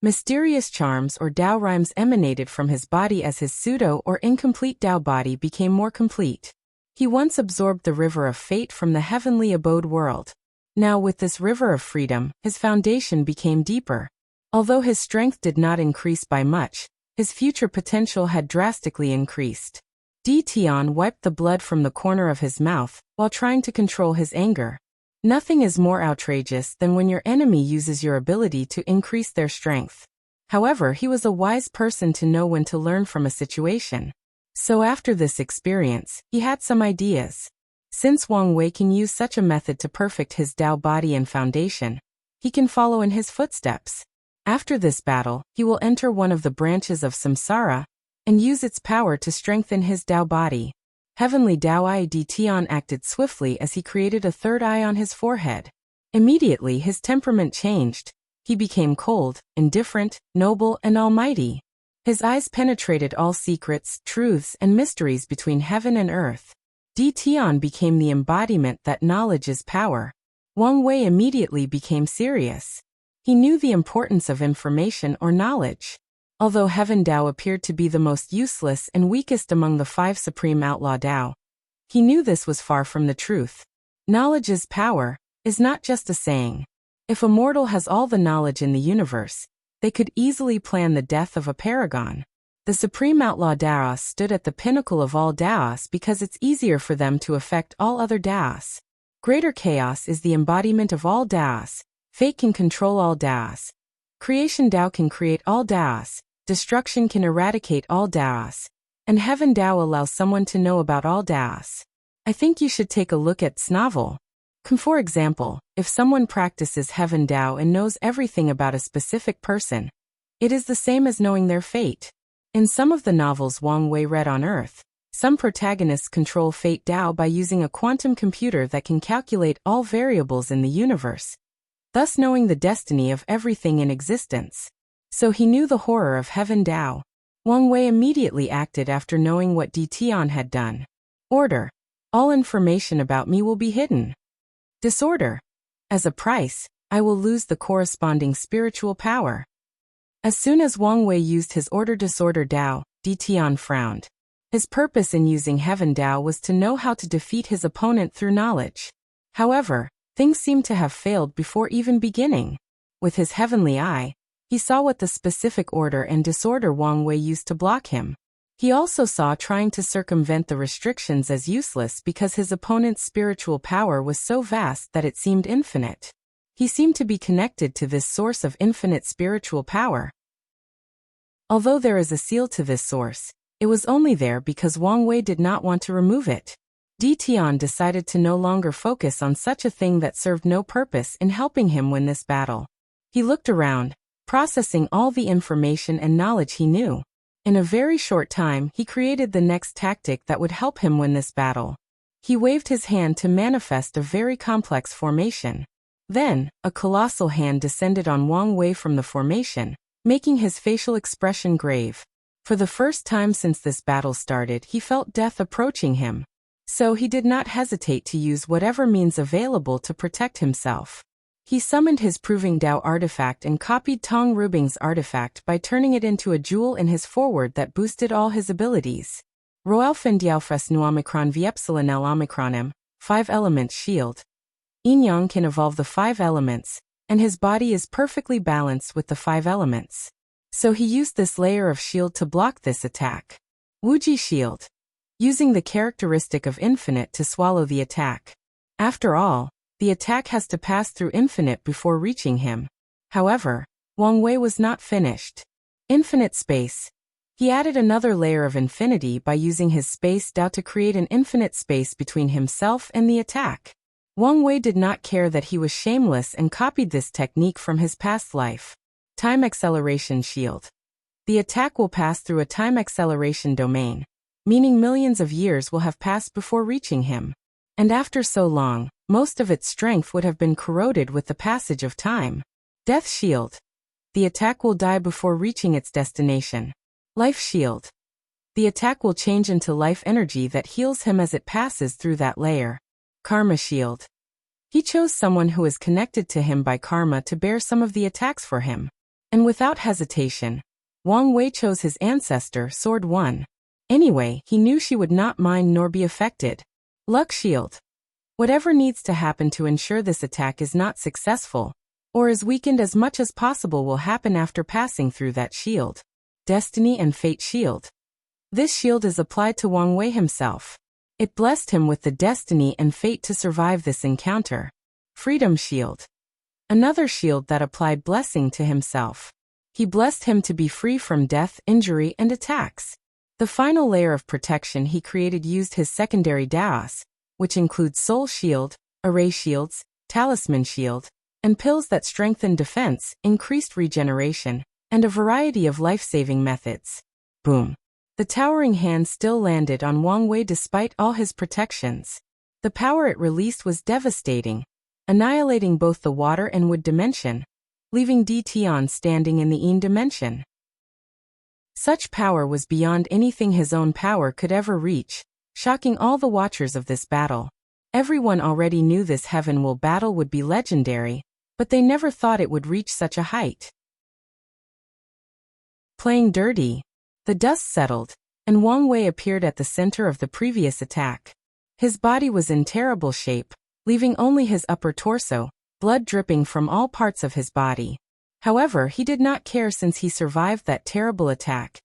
Speaker 1: Mysterious charms or Tao rhymes emanated from his body as his pseudo or incomplete Tao body became more complete. He once absorbed the river of fate from the heavenly abode world. Now with this river of freedom, his foundation became deeper. Although his strength did not increase by much, his future potential had drastically increased. Tian wiped the blood from the corner of his mouth while trying to control his anger. Nothing is more outrageous than when your enemy uses your ability to increase their strength. However, he was a wise person to know when to learn from a situation. So after this experience, he had some ideas. Since Wang Wei can use such a method to perfect his Tao body and foundation, he can follow in his footsteps. After this battle, he will enter one of the branches of samsara and use its power to strengthen his Tao body. Heavenly Tao Eye Tian acted swiftly as he created a third eye on his forehead. Immediately his temperament changed. He became cold, indifferent, noble, and almighty. His eyes penetrated all secrets, truths, and mysteries between heaven and earth. Tian became the embodiment that knowledge is power. Wang Wei immediately became serious. He knew the importance of information or knowledge. Although Heaven Tao appeared to be the most useless and weakest among the 5 supreme outlaw Tao, he knew this was far from the truth. Knowledge is power is not just a saying. If a mortal has all the knowledge in the universe, they could easily plan the death of a paragon. The supreme outlaw Daos stood at the pinnacle of all Daos because it's easier for them to affect all other Daos. Greater chaos is the embodiment of all Daos. Fate can control all Daos. Creation Tao can create all Daos. Destruction can eradicate all Daos. And Heaven Tao allows someone to know about all Daos. I think you should take a look at this novel. For example, if someone practices Heaven Tao and knows everything about a specific person, it is the same as knowing their fate. In some of the novels Wang Wei read on Earth, some protagonists control fate Tao by using a quantum computer that can calculate all variables in the universe, thus knowing the destiny of everything in existence. So he knew the horror of Heaven Tao. Wang Wei immediately acted after knowing what Tian had done. Order. All information about me will be hidden. Disorder. As a price, I will lose the corresponding spiritual power. As soon as Wang Wei used his order disorder Tao, Tian frowned. His purpose in using Heaven Tao was to know how to defeat his opponent through knowledge. However, things seemed to have failed before even beginning. With his heavenly eye, he saw what the specific order and disorder Wang Wei used to block him. He also saw trying to circumvent the restrictions as useless because his opponent's spiritual power was so vast that it seemed infinite. He seemed to be connected to this source of infinite spiritual power. Although there is a seal to this source, it was only there because Wang Wei did not want to remove it. Tian decided to no longer focus on such a thing that served no purpose in helping him win this battle. He looked around, processing all the information and knowledge he knew. In a very short time, he created the next tactic that would help him win this battle. He waved his hand to manifest a very complex formation. Then, a colossal hand descended on Wang Wei from the formation, making his facial expression grave. For the first time since this battle started, he felt death approaching him. So he did not hesitate to use whatever means available to protect himself. He summoned his Proving Tao artifact and copied Tong Rubing's artifact by turning it into a jewel in his forward that boosted all his abilities. Roelfen Diaufres Nu Omicron Viepsilon L Omicronim, 5 elements shield. Yin Yang can evolve the 5 elements, and his body is perfectly balanced with the 5 elements. So he used this layer of shield to block this attack. Wuji shield. Using the characteristic of infinite to swallow the attack. After all, the attack has to pass through infinite before reaching him. However, Wang Wei was not finished. Infinite space. He added another layer of infinity by using his space Tao to create an infinite space between himself and the attack. Wang Wei did not care that he was shameless and copied this technique from his past life. Time acceleration shield. The attack will pass through a time acceleration domain, meaning millions of years will have passed before reaching him. And after so long, most of its strength would have been corroded with the passage of time. Death shield. The attack will die before reaching its destination. Life shield. The attack will change into life energy that heals him as it passes through that layer. Karma shield. He chose someone who is connected to him by karma to bear some of the attacks for him. And without hesitation, Wang Wei chose his ancestor, Sword 1. Anyway, he knew she would not mind nor be affected. Luck shield. Whatever needs to happen to ensure this attack is not successful, or is weakened as much as possible, will happen after passing through that shield. Destiny and Fate shield. This shield is applied to Wang Wei himself. It blessed him with the destiny and fate to survive this encounter. Freedom shield. Another shield that applied blessing to himself. He blessed him to be free from death, injury, and attacks. The final layer of protection he created used his secondary Daos, which includes Soul Shield, Array Shields, Talisman Shield, and pills that strengthen defense, increased regeneration, and a variety of life-saving methods. Boom. The towering hand still landed on Wang Wei despite all his protections. The power it released was devastating, annihilating both the water and wood dimension, leaving Tian standing in the Yin dimension. Such power was beyond anything his own power could ever reach, shocking all the watchers of this battle. Everyone already knew this Heaven-Will battle would be legendary, but they never thought it would reach such a height. Playing dirty. The dust settled, and Wang Wei appeared at the center of the previous attack. His body was in terrible shape, leaving only his upper torso, blood dripping from all parts of his body. However, he did not care since he survived that terrible attack,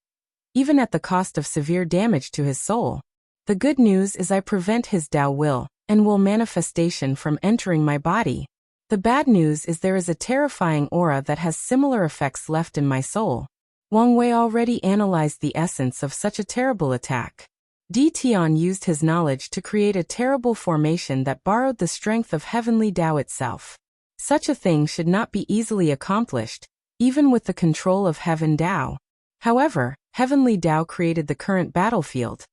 Speaker 1: even at the cost of severe damage to his soul. The good news is I prevent his Tao will and will manifestation from entering my body. The bad news is there is a terrifying aura that has similar effects left in my soul. Wang Wei already analyzed the essence of such a terrible attack. Tian used his knowledge to create a terrible formation that borrowed the strength of heavenly Tao itself. Such a thing should not be easily accomplished, even with the control of Heaven Tao. However, heavenly Tao created the current battlefield.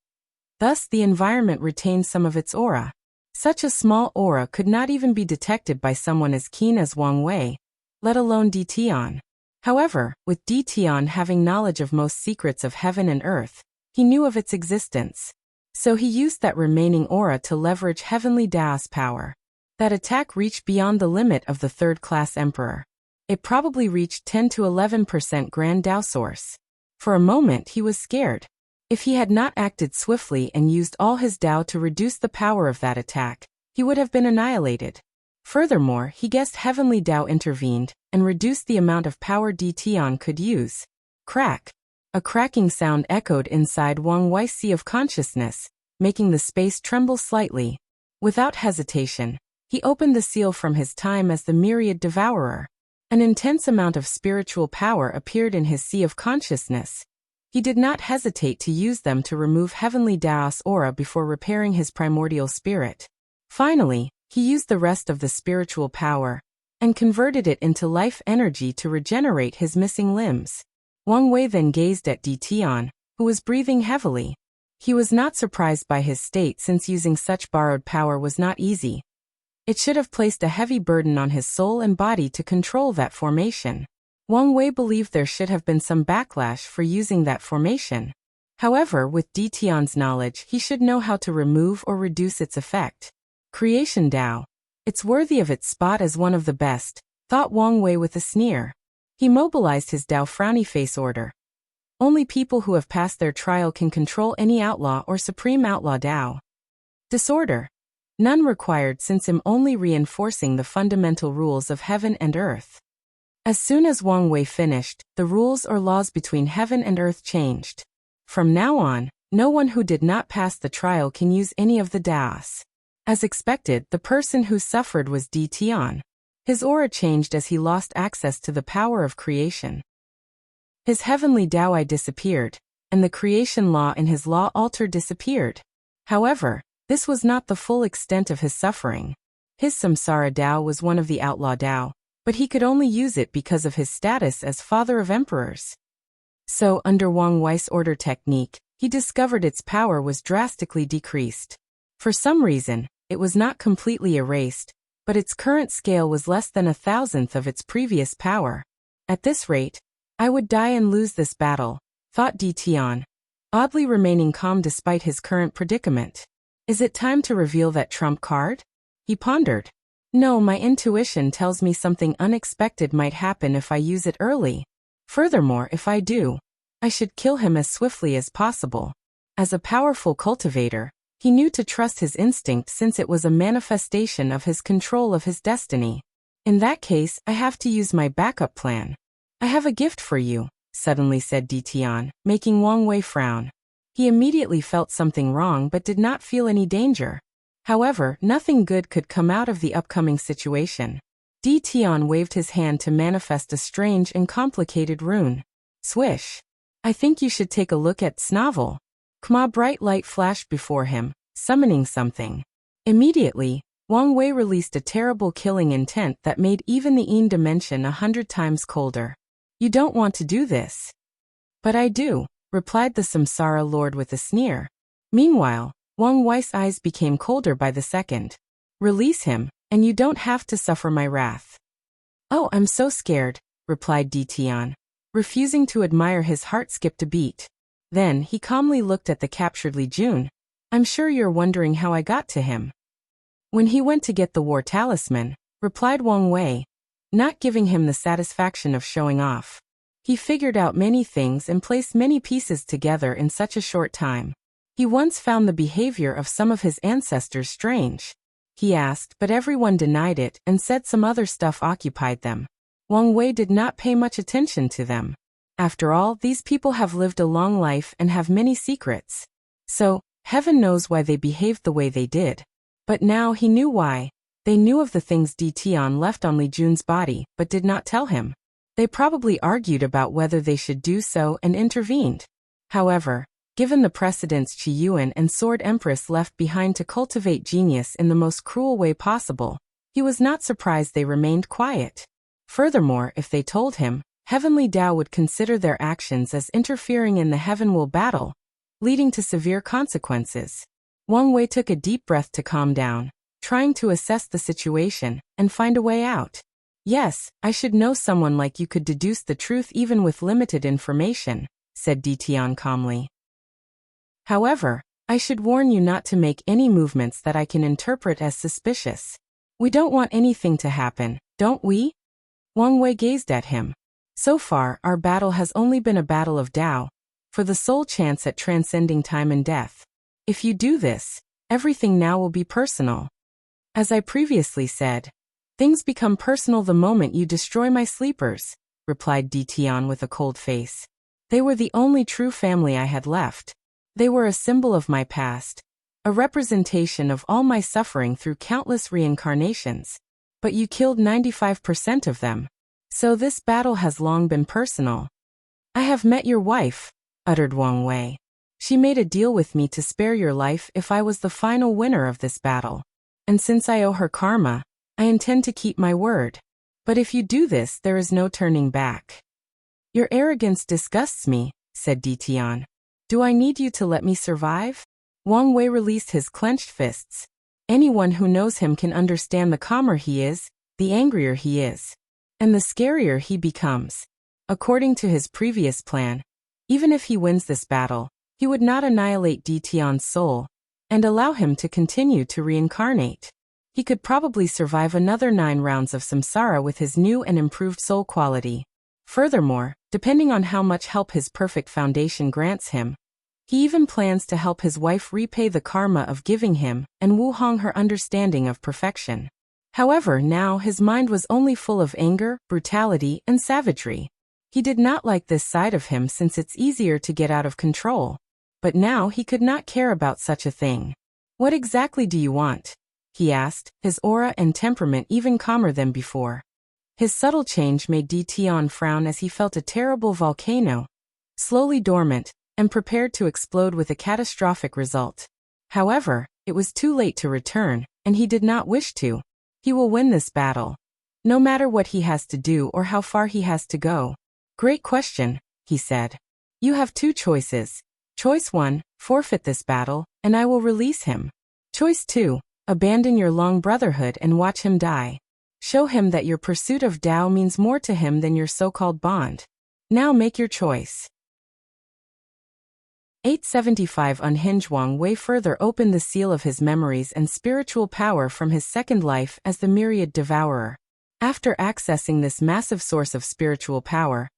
Speaker 1: Thus, the environment retained some of its aura. Such a small aura could not even be detected by someone as keen as Wang Wei, let alone Tian. However, with Tian having knowledge of most secrets of heaven and earth, he knew of its existence. So he used that remaining aura to leverage heavenly Tao's power. That attack reached beyond the limit of the third-class emperor. It probably reached 10 to 11% Grand Tao source. For a moment he was scared. If he had not acted swiftly and used all his Tao to reduce the power of that attack, he would have been annihilated. Furthermore, he guessed heavenly Tao intervened and reduced the amount of power Tian could use. Crack. A cracking sound echoed inside Wang Wei's sea of consciousness, making the space tremble slightly. Without hesitation, he opened the seal from his time as the Myriad Devourer. An intense amount of spiritual power appeared in his sea of consciousness. He did not hesitate to use them to remove heavenly Tao's aura before repairing his primordial spirit. Finally, he used the rest of the spiritual power and converted it into life energy to regenerate his missing limbs. Wang Wei then gazed at Tian, who was breathing heavily. He was not surprised by his state since using such borrowed power was not easy. It should have placed a heavy burden on his soul and body to control that formation. Wang Wei believed there should have been some backlash for using that formation. However, with Tian's knowledge, he should know how to remove or reduce its effect. Creation Tao. It's worthy of its spot as one of the best, thought Wang Wei with a sneer. He mobilized his Tao frowny face order. Only people who have passed their trial can control any outlaw or supreme outlaw Tao. Disorder. None required since I'm only reinforcing the fundamental rules of heaven and earth. As soon as Wang Wei finished, the rules or laws between heaven and earth changed. From now on, no one who did not pass the trial can use any of the Taos. As expected, the person who suffered was Tian. His aura changed as he lost access to the power of creation. His heavenly Tao disappeared, and the creation law in his law altar disappeared. However, this was not the full extent of his suffering. His samsara Tao was one of the outlaw Tao, but he could only use it because of his status as father of emperors. So, under Wang Wei's order technique, he discovered its power was drastically decreased. For some reason, it was not completely erased, but its current scale was less than 1,000th of its previous power. At this rate, I would die and lose this battle, thought Tian, oddly remaining calm despite his current predicament. Is it time to reveal that trump card? He pondered. No, my intuition tells me something unexpected might happen if I use it early. Furthermore, if I do, I should kill him as swiftly as possible. As a powerful cultivator, he knew to trust his instinct since it was a manifestation of his control of his destiny. In that case, I have to use my backup plan. I have a gift for you, suddenly said Tian, making Wang Wei frown. He immediately felt something wrong but did not feel any danger. However, nothing good could come out of the upcoming situation. Tian waved his hand to manifest a strange and complicated rune. Swish. I think you should take a look at Snovel. Kma bright light flashed before him, summoning something. Immediately, Wang Wei released a terrible killing intent that made even the Yin dimension 100 times colder. You don't want to do this. But I do, replied the Samsara Lord with a sneer. Meanwhile, Wang Wei's eyes became colder by the second. Release him, and you don't have to suffer my wrath. Oh, I'm so scared, replied Tian, refusing to admire. His heart skipped a beat. Then he calmly looked at the captured Li Jun. I'm sure you're wondering how I got to him. When he went to get the war talisman, replied Wang Wei, not giving him the satisfaction of showing off. He figured out many things and placed many pieces together in such a short time. He once found the behavior of some of his ancestors strange. He asked, but everyone denied it and said some other stuff occupied them. Wang Wei did not pay much attention to them. After all, these people have lived a long life and have many secrets. So, heaven knows why they behaved the way they did. But now he knew why. They knew of the things Tian left on Li Jun's body, but did not tell him. They probably argued about whether they should do so and intervened. However, given the precedents Qi Yuan and Sword Empress left behind to cultivate genius in the most cruel way possible, he was not surprised they remained quiet. Furthermore, if they told him, Heavenly Tao would consider their actions as interfering in the heaven-will battle, leading to severe consequences. Wang Wei took a deep breath to calm down, trying to assess the situation and find a way out. Yes, I should know someone like you could deduce the truth even with limited information, said Tian calmly. However, I should warn you not to make any movements that I can interpret as suspicious. We don't want anything to happen, don't we? Wang Wei gazed at him. So far, our battle has only been a battle of Tao, for the sole chance at transcending time and death. If you do this, everything now will be personal. As I previously said, things become personal the moment you destroy my sleepers, replied Tian with a cold face. They were the only true family I had left. They were a symbol of my past, a representation of all my suffering through countless reincarnations. But you killed 95% of them. So this battle has long been personal. I have met your wife, uttered Wang Wei. She made a deal with me to spare your life if I was the final winner of this battle. And since I owe her karma, I intend to keep my word. But if you do this, there is no turning back. Your arrogance disgusts me, said Tian. Do I need you to let me survive? Wang Wei released his clenched fists. Anyone who knows him can understand the calmer he is, the angrier he is. And the scarier he becomes. According to his previous plan, even if he wins this battle, he would not annihilate Tian's soul and allow him to continue to reincarnate. He could probably survive another 9 rounds of samsara with his new and improved soul quality. Furthermore, depending on how much help his perfect foundation grants him, he even plans to help his wife repay the karma of giving him and Wu Hong her understanding of perfection. However, now his mind was only full of anger, brutality, and savagery. He did not like this side of him since it's easier to get out of control. But now he could not care about such a thing. What exactly do you want? He asked, his aura and temperament even calmer than before. His subtle change made Tian frown as he felt a terrible volcano, slowly dormant, and prepared to explode with a catastrophic result. However, it was too late to return, and he did not wish to. He will win this battle, no matter what he has to do or how far he has to go. Great question, he said. You have 2 choices. Choice 1, forfeit this battle, and I will release him. Choice 2, abandon your long brotherhood and watch him die. Show him that your pursuit of Tao means more to him than your so-called bond. Now make your choice. 875 Unhinge. Wang Wei further opened the seal of his memories and spiritual power from his second life as the myriad devourer. After accessing this massive source of spiritual power,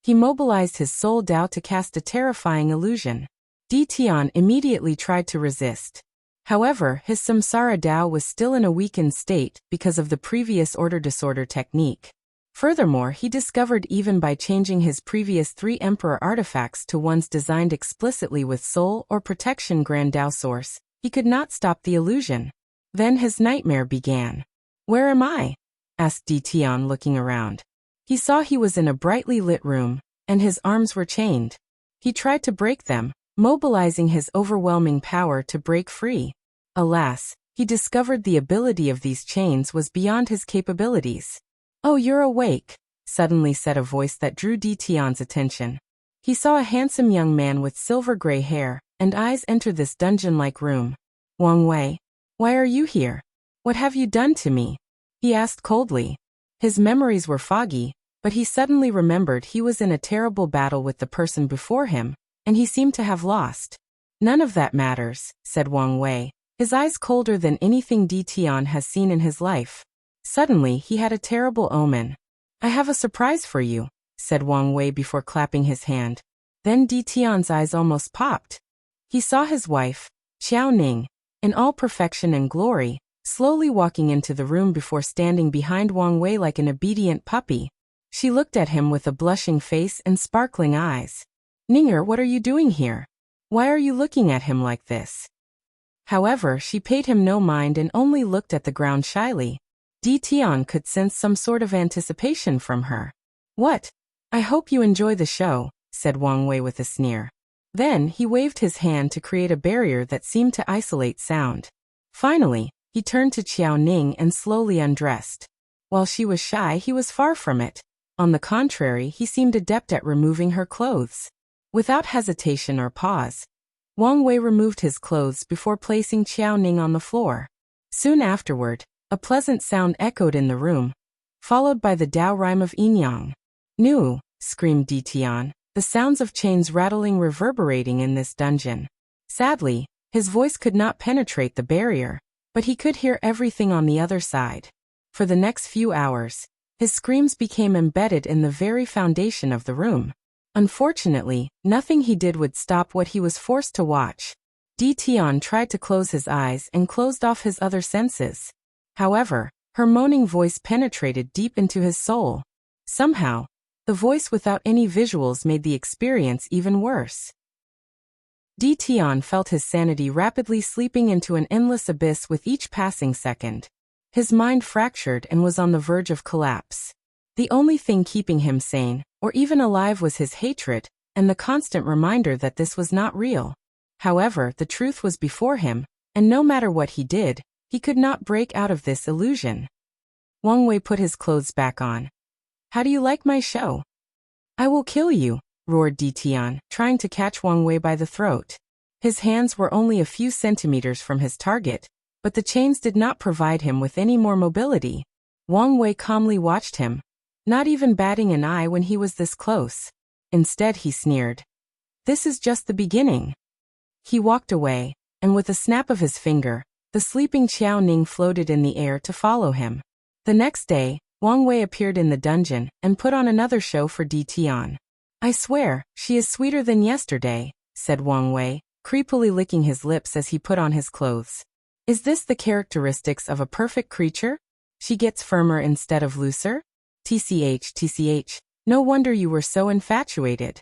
Speaker 1: He mobilized his soul Dao to cast a terrifying illusion. Tian immediately tried to resist. However, his samsara Dao was still in a weakened state because of the previous order-disorder technique. Furthermore, he discovered even by changing his previous 3 Emperor artifacts to ones designed explicitly with soul or protection Grand Dao source, he could not stop the illusion. Then his nightmare began. "Where am I?" asked Tian, looking around. He saw he was in a brightly lit room, and his arms were chained. He tried to break them, mobilizing his overwhelming power to break free. Alas, he discovered the ability of these chains was beyond his capabilities. "Oh, you're awake," suddenly said a voice that drew Tian's attention. He saw a handsome young man with silver-gray hair and eyes enter this dungeon-like room. "Wang Wei, why are you here? What have you done to me?" he asked coldly. His memories were foggy, but he suddenly remembered he was in a terrible battle with the person before him, and he seemed to have lost. "None of that matters," said Wang Wei, his eyes colder than anything Tian has seen in his life. Suddenly, he had a terrible omen. "I have a surprise for you," said Wang Wei before clapping his hand. Then Tian's eyes almost popped. He saw his wife, Xiao Ning, in all perfection and glory, slowly walking into the room before standing behind Wang Wei like an obedient puppy. She looked at him with a blushing face and sparkling eyes. "Ninger, what are you doing here? Why are you looking at him like this?" However, she paid him no mind and only looked at the ground shyly. Tian could sense some sort of anticipation from her. "What? I hope you enjoy the show," said Wang Wei with a sneer. Then he waved his hand to create a barrier that seemed to isolate sound. Finally, he turned to Xiao Ning and slowly undressed. While she was shy, he was far from it. On the contrary, he seemed adept at removing her clothes. Without hesitation or pause, Wang Wei removed his clothes before placing Xiao Ning on the floor. Soon afterward, a pleasant sound echoed in the room, followed by the Dao rhyme of Yin-Yang. "Nu!" screamed Tian, the sounds of chains rattling reverberating in this dungeon. Sadly, his voice could not penetrate the barrier, but he could hear everything on the other side. For the next few hours, his screams became embedded in the very foundation of the room. Unfortunately, nothing he did would stop what he was forced to watch. Tian tried to close his eyes and closed off his other senses. However, her moaning voice penetrated deep into his soul. Somehow, the voice without any visuals made the experience even worse. Tian felt his sanity rapidly slipping into an endless abyss with each passing second. His mind fractured and was on the verge of collapse. The only thing keeping him sane, or even alive, was his hatred, and the constant reminder that this was not real. However, the truth was before him, and no matter what he did, he could not break out of this illusion. Wang Wei put his clothes back on. "How do you like my show?" "I will kill you," roared Tian, trying to catch Wang Wei by the throat. His hands were only a few centimeters from his target, but the chains did not provide him with any more mobility. Wang Wei calmly watched him, not even batting an eye when he was this close. Instead, he sneered. "This is just the beginning." He walked away, and with a snap of his finger, the sleeping Xiao Ning floated in the air to follow him. The next day, Wang Wei appeared in the dungeon and put on another show for Tian. "I swear, she is sweeter than yesterday," said Wang Wei, creepily licking his lips as he put on his clothes. "Is this the characteristics of a perfect creature? She gets firmer instead of looser? TCH, no wonder you were so infatuated."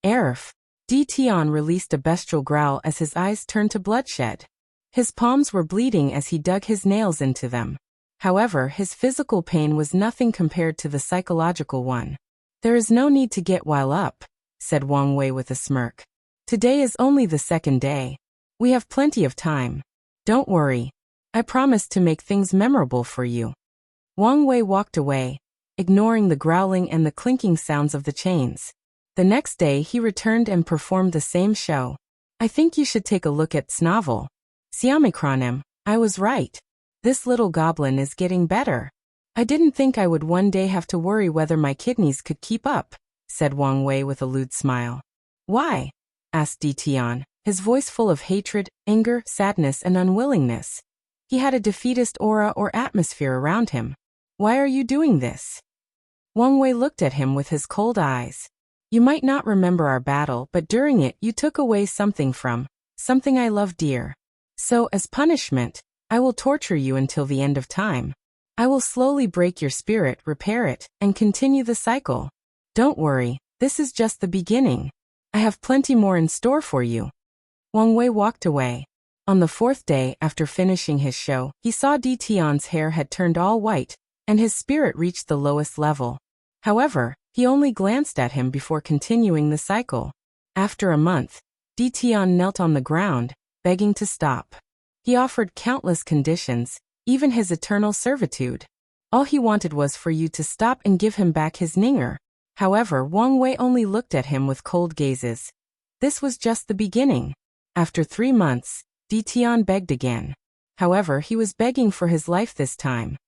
Speaker 1: "Arf." Tian released a bestial growl as his eyes turned to bloodshed. His palms were bleeding as he dug his nails into them. However, his physical pain was nothing compared to the psychological one. "There is no need to get wound up," said Wang Wei with a smirk. "Today is only the second day. We have plenty of time. Don't worry. I promise to make things memorable for you." Wang Wei walked away, ignoring the growling and the clinking sounds of the chains. The next day he returned and performed the same show. "I think you should take a look at Snavel. Siamikronem, I was right. This little goblin is getting better. I didn't think I would one day have to worry whether my kidneys could keep up," said Wang Wei with a lewd smile. "Why?" asked Tian, his voice full of hatred, anger, sadness, and unwillingness. He had a defeatist aura or atmosphere around him. "Why are you doing this?" Wang Wei looked at him with his cold eyes. You might not remember our battle, but during it you took away something I love dear. So, as punishment, I will torture you until the end of time. I will slowly break your spirit, repair it, and continue the cycle. Don't worry, this is just the beginning. I have plenty more in store for you. Wang Wei walked away. On the fourth day after finishing his show, he saw Di Tian's hair had turned all white, and his spirit reached the lowest level. However, he only glanced at him before continuing the cycle. After a month, Di Tian knelt on the ground, begging to stop. He offered countless conditions, even his eternal servitude. All he wanted was for you to stop and give him back his Ninger. However, Wang Wei only looked at him with cold gazes. This was just the beginning. After 3 months, Di Tian begged again. However, he was begging for his life this time.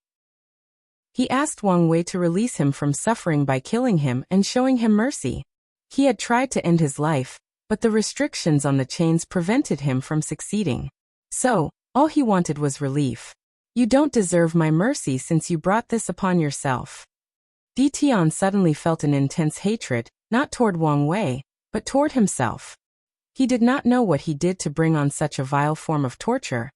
Speaker 1: He asked Wang Wei to release him from suffering by killing him and showing him mercy. He had tried to end his life, but the restrictions on the chains prevented him from succeeding. So, all he wanted was relief. You don't deserve my mercy since you brought this upon yourself. Di Tian suddenly felt an intense hatred, not toward Wang Wei, but toward himself. He did not know what he did to bring on such a vile form of torture,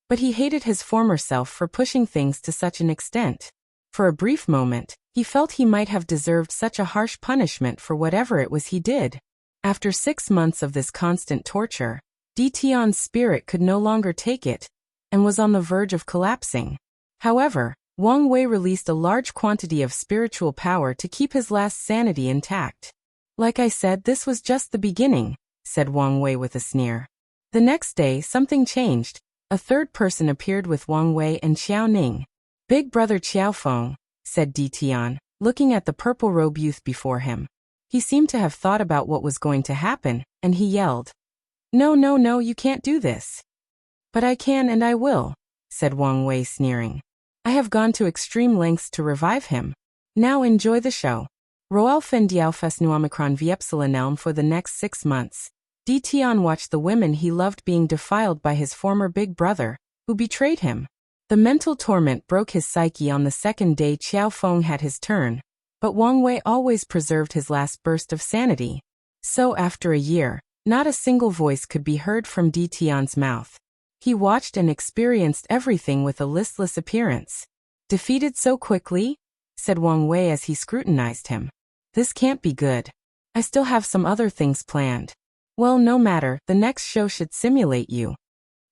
Speaker 1: but he hated his former self for pushing things to such an extent. For a brief moment, he felt he might have deserved such a harsh punishment for whatever it was he did. After 6 months of this constant torture, Di Tian's spirit could no longer take it, and was on the verge of collapsing. However, Wang Wei released a large quantity of spiritual power to keep his last sanity intact. Like I said, this was just the beginning, said Wang Wei with a sneer. The next day, something changed. A third person appeared with Wang Wei and Xiao Ning. Big brother Qiaofeng, said Di Tian, looking at the purple-robed youth before him. He seemed to have thought about what was going to happen, and he yelled, No, you can't do this. But I can and I will, said Wang Wei sneering. I have gone to extreme lengths to revive him. Now enjoy the show. Roalfen Diaufes Nuomicron Viepsilanelm for the next 6 months. Di Tian watched the women he loved being defiled by his former big brother, who betrayed him. The mental torment broke his psyche on the second day Qiaofeng had his turn, but Wang Wei always preserved his last burst of sanity. So after a year, not a single voice could be heard from Di Tian's mouth. He watched and experienced everything with a listless appearance. Defeated so quickly? Said Wang Wei as he scrutinized him. This can't be good. I still have some other things planned. Well, no matter, the next show should simulate you.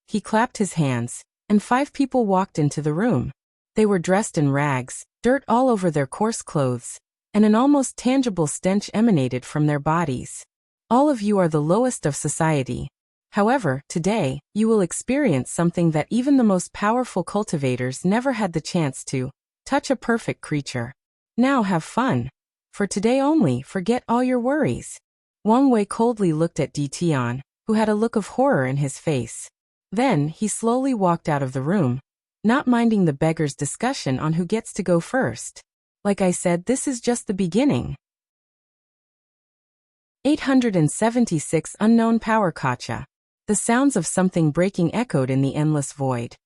Speaker 1: He clapped his hands, and 5 people walked into the room. They were dressed in rags, dirt all over their coarse clothes, and an almost tangible stench emanated from their bodies. All of you are the lowest of society. However, today, you will experience something that even the most powerful cultivators never had the chance to, touch a perfect creature. Now have fun. For today only, forget all your worries. Wang Wei coldly looked at Di Tian, who had a look of horror in his face. Then, he slowly walked out of the room, not minding the beggar's discussion on who gets to go first. Like I said, this is just the beginning. 876 Unknown Power Kacha. The sounds of something breaking echoed in the endless void.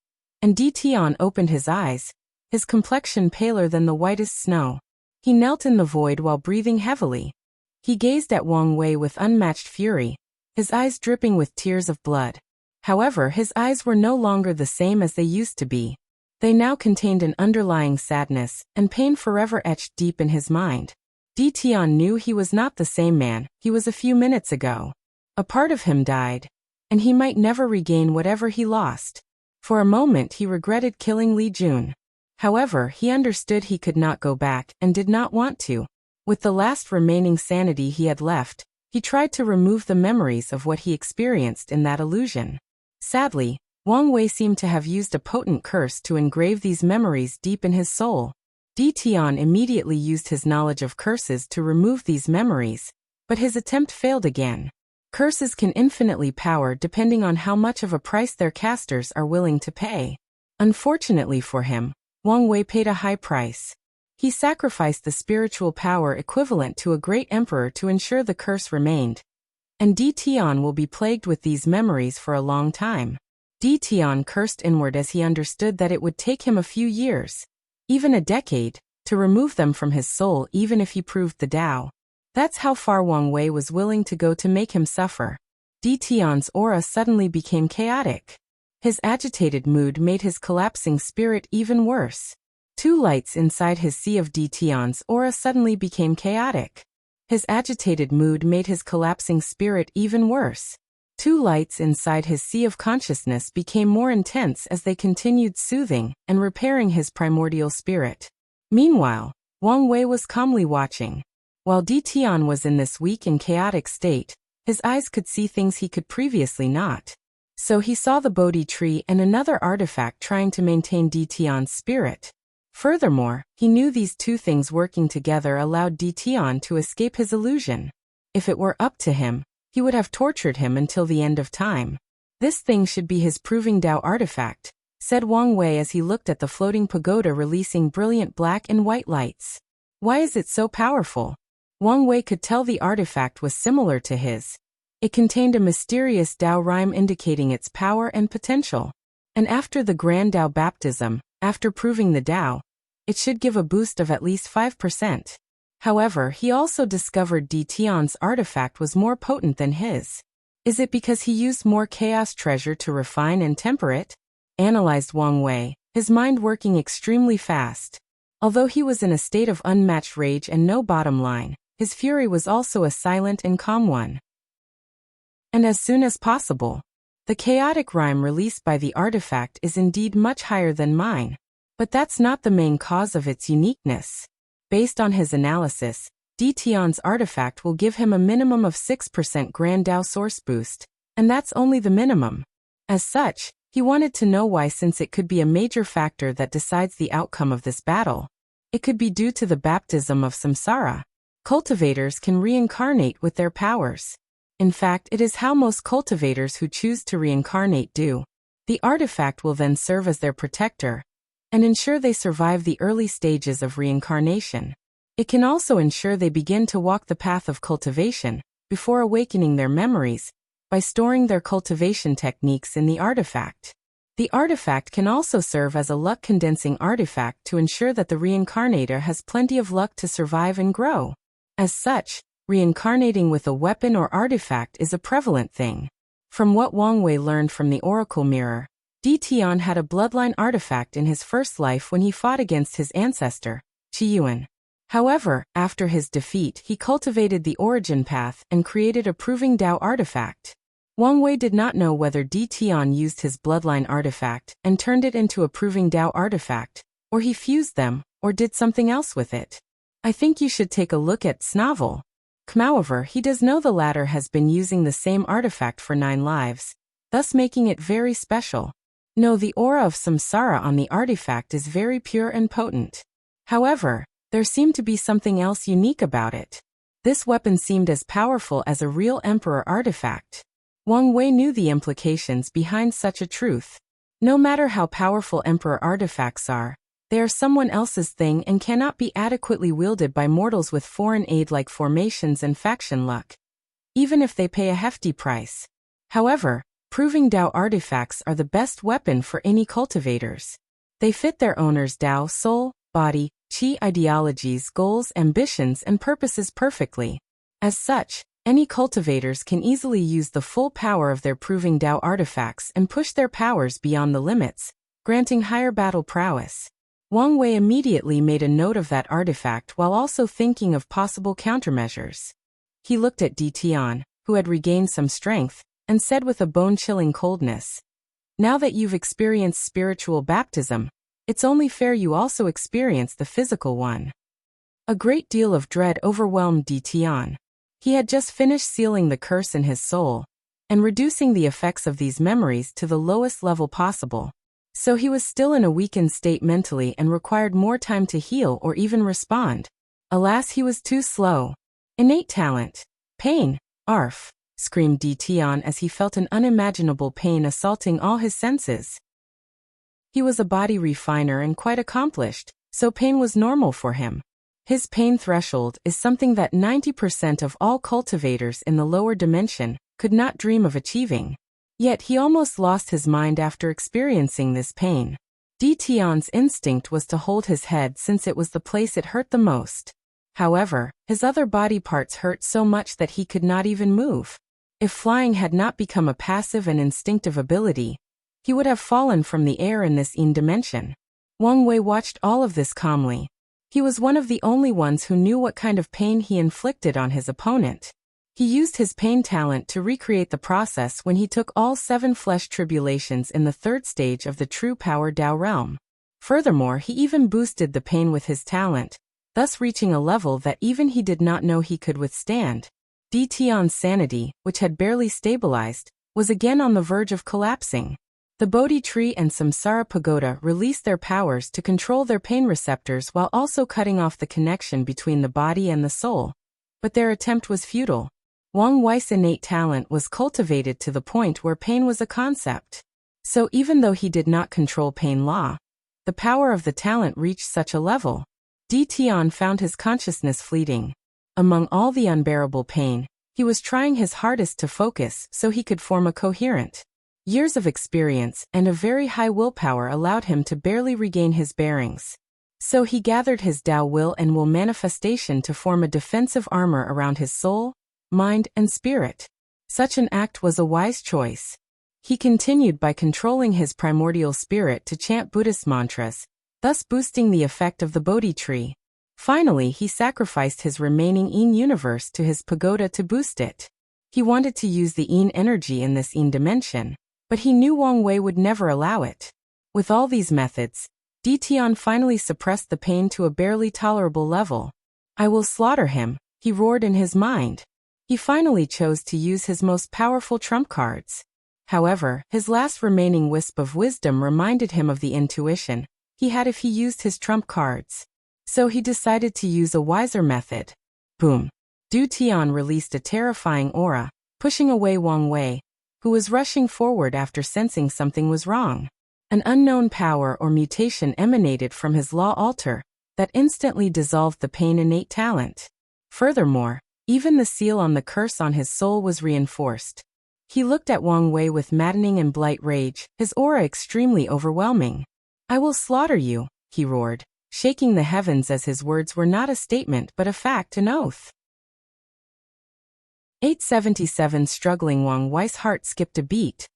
Speaker 1: And Di Tian opened his eyes, his complexion paler than the whitest snow. He knelt in the void while breathing heavily. He gazed at Wang Wei with unmatched fury, his eyes dripping with tears of blood. However, his eyes were no longer the same as they used to be. They now contained an underlying sadness and pain forever etched deep in his mind. Di Tian knew he was not the same man he was a few minutes ago. A part of him died, and he might never regain whatever he lost. For a moment he regretted killing Li Jun. However, he understood he could not go back and did not want to. With the last remaining sanity he had left, he tried to remove the memories of what he experienced in that illusion. Sadly, Wang Wei seemed to have used a potent curse to engrave these memories deep in his soul. Di Tian immediately used his knowledge of curses to remove these memories, but his attempt failed again. Curses can infinitely power depending on how much of a price their casters are willing to pay. Unfortunately for him, Wang Wei paid a high price. He sacrificed the spiritual power equivalent to a great emperor to ensure the curse remained. And Di Tian will be plagued with these memories for a long time. Di Tian cursed inward as he understood that it would take him a few years, even a decade, to remove them from his soul even if he proved the Tao. That's how far Wang Wei was willing to go to make him suffer. Tian's aura suddenly became chaotic. His agitated mood made his collapsing spirit even worse. Two lights inside his sea of Tian's aura suddenly became chaotic. His agitated mood made his collapsing spirit even worse. Two lights inside his sea of consciousness became more intense as they continued soothing and repairing his primordial spirit. Meanwhile, Wang Wei was calmly watching. While Tian was in this weak and chaotic state, his eyes could see things he could previously not. So he saw the Bodhi tree and another artifact trying to maintain Tian's spirit. Furthermore, he knew these two things working together allowed Tian to escape his illusion. If it were up to him, he would have tortured him until the end of time. This thing should be his proving Tao artifact, said Wang Wei as he looked at the floating pagoda releasing brilliant black and white lights. Why is it so powerful? Wang Wei could tell the artifact was similar to his. It contained a mysterious Tao rhyme indicating its power and potential. And after the Grand Tao baptism, after proving the Tao, it should give a boost of at least 5%. However, he also discovered Tian's artifact was more potent than his. Is it because he used more chaos treasure to refine and temper it? Analyzed Wang Wei, his mind working extremely fast. Although he was in a state of unmatched rage and no bottom line, his fury was also a silent and calm one. And as soon as possible. The chaotic rhyme released by the artifact is indeed much higher than mine. But that's not the main cause of its uniqueness. Based on his analysis, Tian's artifact will give him a minimum of 6% Grand Tao source boost, and that's only the minimum. As such, he wanted to know why, since it could be a major factor that decides the outcome of this battle. It could be due to the baptism of samsara. Cultivators can reincarnate with their powers. In fact, it is how most cultivators who choose to reincarnate do. The artifact will then serve as their protector and ensure they survive the early stages of reincarnation. It can also ensure they begin to walk the path of cultivation before awakening their memories by storing their cultivation techniques in the artifact. The artifact can also serve as a luck-condensing artifact to ensure that the reincarnator has plenty of luck to survive and grow. As such, reincarnating with a weapon or artifact is a prevalent thing. From what Wang Wei learned from the Oracle Mirror, Tian had a bloodline artifact in his first life when he fought against his ancestor, Qiyuan. However, after his defeat, he cultivated the origin path and created a proving Tao artifact. Wang Wei did not know whether Tian used his bloodline artifact and turned it into a proving Tao artifact, or he fused them, or did something else with it. I think you should take a look at Snavel. However, he does know the latter has been using the same artifact for 9 lives, thus making it very special. No, the aura of samsara on the artifact is very pure and potent. However, there seemed to be something else unique about it. This weapon seemed as powerful as a real emperor artifact. Wang Wei knew the implications behind such a truth. No matter how powerful emperor artifacts are, they are someone else's thing and cannot be adequately wielded by mortals with foreign aid like formations and faction luck, even if they pay a hefty price. However, proving Tao artifacts are the best weapon for any cultivators. They fit their owner's Tao soul, body, qi ideologies, goals, ambitions, and purposes perfectly. As such, any cultivators can easily use the full power of their proving Tao artifacts and push their powers beyond the limits, granting higher battle prowess. Wang Wei immediately made a note of that artifact while also thinking of possible countermeasures. He looked at Tian, who had regained some strength, and said with a bone-chilling coldness, "Now that you've experienced spiritual baptism, it's only fair you also experience the physical one." A great deal of dread overwhelmed Tian. He had just finished sealing the curse in his soul and reducing the effects of these memories to the lowest level possible. So he was still in a weakened state mentally and required more time to heal or even respond. Alas, he was too slow. Innate talent. Pain. Arf, screamed Tian as he felt an unimaginable pain assaulting all his senses. He was a body refiner and quite accomplished, so pain was normal for him. His pain threshold is something that 90% of all cultivators in the lower dimension could not dream of achieving. Yet he almost lost his mind after experiencing this pain. Tian's instinct was to hold his head since it was the place it hurt the most. However, his other body parts hurt so much that he could not even move. If flying had not become a passive and instinctive ability, he would have fallen from the air in this dimension. Wang Wei watched all of this calmly. He was one of the only ones who knew what kind of pain he inflicted on his opponent. He used his pain talent to recreate the process when he took all 7 flesh tribulations in the 3rd stage of the true power Dao realm. Furthermore, he even boosted the pain with his talent, thus reaching a level that even he did not know he could withstand. Di Tian's sanity, which had barely stabilized, was again on the verge of collapsing. The Bodhi tree and Samsara pagoda released their powers to control their pain receptors while also cutting off the connection between the body and the soul. But their attempt was futile. Wang Wei's innate talent was cultivated to the point where pain was a concept. So even though he did not control pain law, the power of the talent reached such a level. Di Tian found his consciousness fleeting. Among all the unbearable pain, he was trying his hardest to focus so he could form a coherent. Years of experience and a very high willpower allowed him to barely regain his bearings. So he gathered his Dao will and will manifestation to form a defensive armor around his soul, mind, and spirit. Such an act was a wise choice. He continued by controlling his primordial spirit to chant Buddhist mantras, thus boosting the effect of the Bodhi tree. Finally, he sacrificed his remaining Yin universe to his pagoda to boost it. He wanted to use the Yin energy in this Yin dimension, but he knew Wang Wei would never allow it. With all these methods, Di Tian finally suppressed the pain to a barely tolerable level. "I will slaughter him," he roared in his mind. He finally chose to use his most powerful trump cards. However, his last remaining wisp of wisdom reminded him of the intuition he had if he used his trump cards. So he decided to use a wiser method. Boom! Du Tian released a terrifying aura, pushing away Wang Wei, who was rushing forward after sensing something was wrong. An unknown power or mutation emanated from his law altar that instantly dissolved the pain innate talent. Furthermore, even the seal on the curse on his soul was reinforced. He looked at Wang Wei with maddening and blight rage, his aura extremely overwhelming. "I will slaughter you," he roared, shaking the heavens as his words were not a statement but a fact, an oath. 877 Struggling Wang Wei's heart skipped a beat.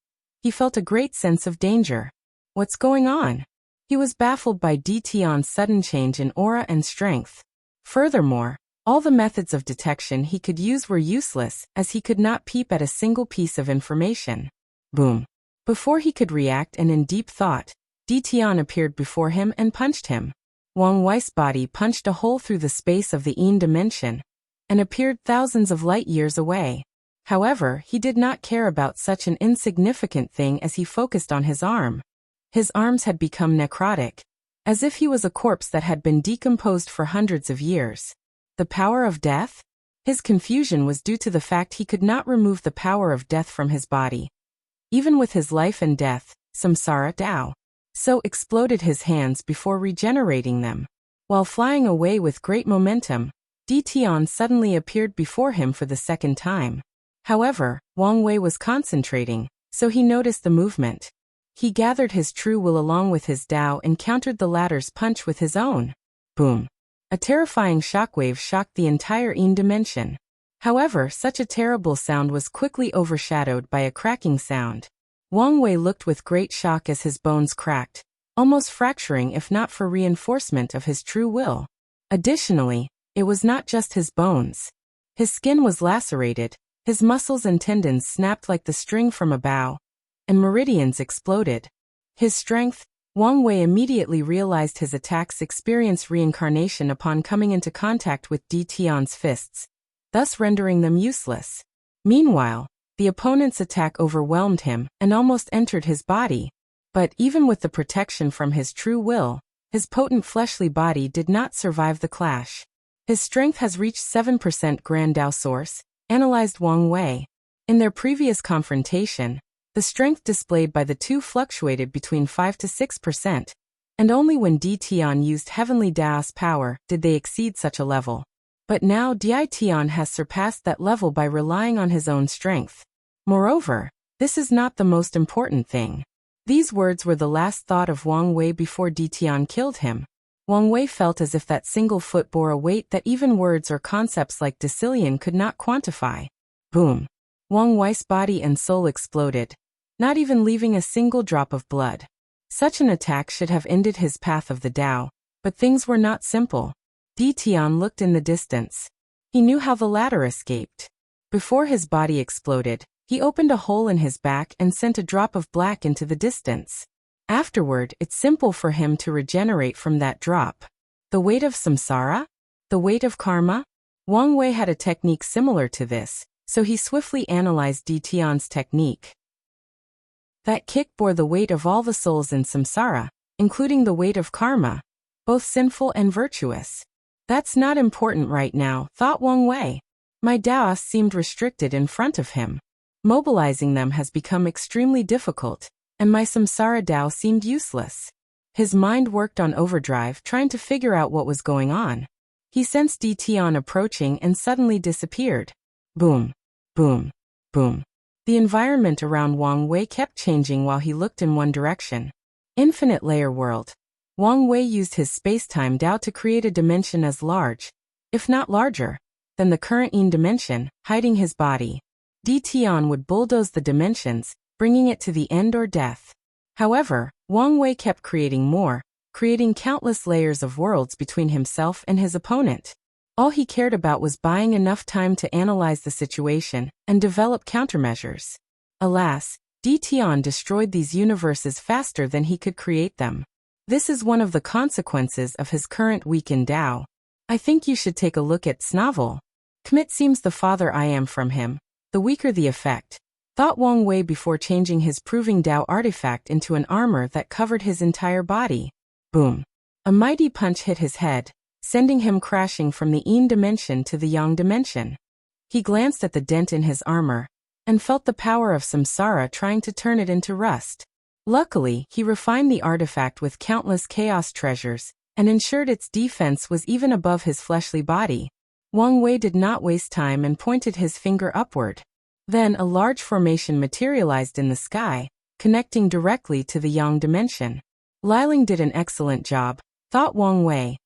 Speaker 1: He felt a great sense of danger. What's going on? He was baffled by Di Tian's sudden change in aura and strength. Furthermore, all the methods of detection he could use were useless, as he could not peep at a single piece of information. Boom! Before he could react and in deep thought, Di Tian appeared before him and punched him. Wang Wei's body punched a hole through the space of the Yin dimension, and appeared thousands of light years away. However, he did not care about such an insignificant thing as he focused on his arm. His arms had become necrotic, as if he was a corpse that had been decomposed for hundreds of years. The power of death? His confusion was due to the fact he could not remove the power of death from his body. Even with his life and death, Samsara Dao, so exploded his hands before regenerating them. While flying away with great momentum, Di Tian suddenly appeared before him for the second time. However, Wang Wei was concentrating, so he noticed the movement. He gathered his true will along with his Dao and countered the latter's punch with his own. Boom! A terrifying shockwave shocked the entire Yin dimension. However, such a terrible sound was quickly overshadowed by a cracking sound. Wang Wei looked with great shock as his bones cracked, almost fracturing if not for reinforcement of his true will. Additionally, it was not just his bones. His skin was lacerated, his muscles and tendons snapped like the string from a bow, and meridians exploded. His strength, Wang Wei immediately realized his attacks experienced reincarnation upon coming into contact with Di Tian's fists, thus rendering them useless. Meanwhile, the opponent's attack overwhelmed him and almost entered his body. But even with the protection from his true will, his potent fleshly body did not survive the clash. His strength has reached 7% Grand Dao Source, analyzed Wang Wei. In their previous confrontation, the strength displayed by the two fluctuated between 5 to 6%, and only when Di Tian used Heavenly Dao's power did they exceed such a level. But now Di Tian has surpassed that level by relying on his own strength. Moreover, this is not the most important thing. These words were the last thought of Wang Wei before Di Tian killed him. Wang Wei felt as if that single foot bore a weight that even words or concepts like decillion could not quantify. Boom! Wang Wei's body and soul exploded, not even leaving a single drop of blood. Such an attack should have ended his path of the Tao, but things were not simple. Di Tian looked in the distance. He knew how the latter escaped. Before his body exploded, he opened a hole in his back and sent a drop of black into the distance. Afterward, it's simple for him to regenerate from that drop. The weight of samsara? The weight of karma? Wang Wei had a technique similar to this, so he swiftly analyzed Di Tian's technique. That kick bore the weight of all the souls in samsara, including the weight of karma, both sinful and virtuous. That's not important right now, thought Wang Wei. My Daos seemed restricted in front of him. Mobilizing them has become extremely difficult, and my samsara Dao seemed useless. His mind worked on overdrive trying to figure out what was going on. He sensed Di Tian approaching and suddenly disappeared. Boom, boom, boom. The environment around Wang Wei kept changing while he looked in one direction. Infinite layer world. Wang Wei used his space-time Dao to create a dimension as large, if not larger, than the current Yin dimension, hiding his body. Di Tian would bulldoze the dimensions, bringing it to the end or death. However, Wang Wei kept creating more, creating countless layers of worlds between himself and his opponent. All he cared about was buying enough time to analyze the situation and develop countermeasures. Alas, Di Tian destroyed these universes faster than he could create them. This is one of the consequences of his current weakened Dao. I think you should take a look at Snavel. Commit seems the farther I am from him, the weaker the effect, thought Wang Wei before changing his proving Dao artifact into an armor that covered his entire body. Boom! A mighty punch hit his head, sending him crashing from the Yin dimension to the Yang dimension. He glanced at the dent in his armor, and felt the power of samsara trying to turn it into rust. Luckily, he refined the artifact with countless chaos treasures, and ensured its defense was even above his fleshly body. Wang Wei did not waste time and pointed his finger upward. Then a large formation materialized in the sky, connecting directly to the Yang dimension. Liling did an excellent job, thought Wang Wei.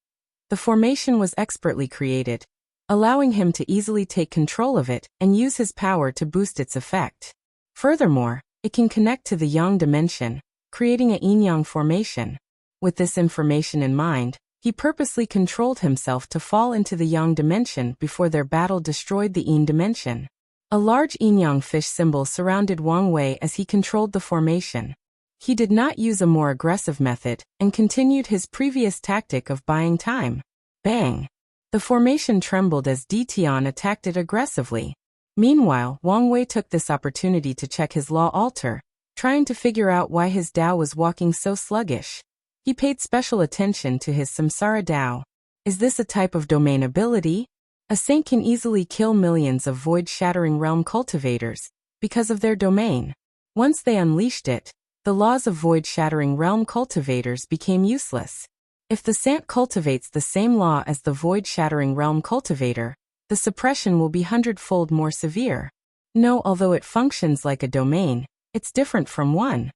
Speaker 1: The formation was expertly created, allowing him to easily take control of it and use his power to boost its effect. Furthermore, it can connect to the Yang dimension, creating a yin-yang formation. With this information in mind, he purposely controlled himself to fall into the Yang dimension before their battle destroyed the Yin dimension. A large yin-yang fish symbol surrounded Wang Wei as he controlled the formation. He did not use a more aggressive method and continued his previous tactic of buying time. Bang! The formation trembled as Di Tian attacked it aggressively. Meanwhile, Wang Wei took this opportunity to check his law altar, trying to figure out why his Dao was walking so sluggish. He paid special attention to his samsara Dao. Is this a type of domain ability? A saint can easily kill millions of void-shattering realm cultivators because of their domain. Once they unleashed it, the laws of void-shattering realm cultivators became useless. If the saint cultivates the same law as the void-shattering realm cultivator, the suppression will be hundredfold more severe. No, although it functions like a domain, it's different from one.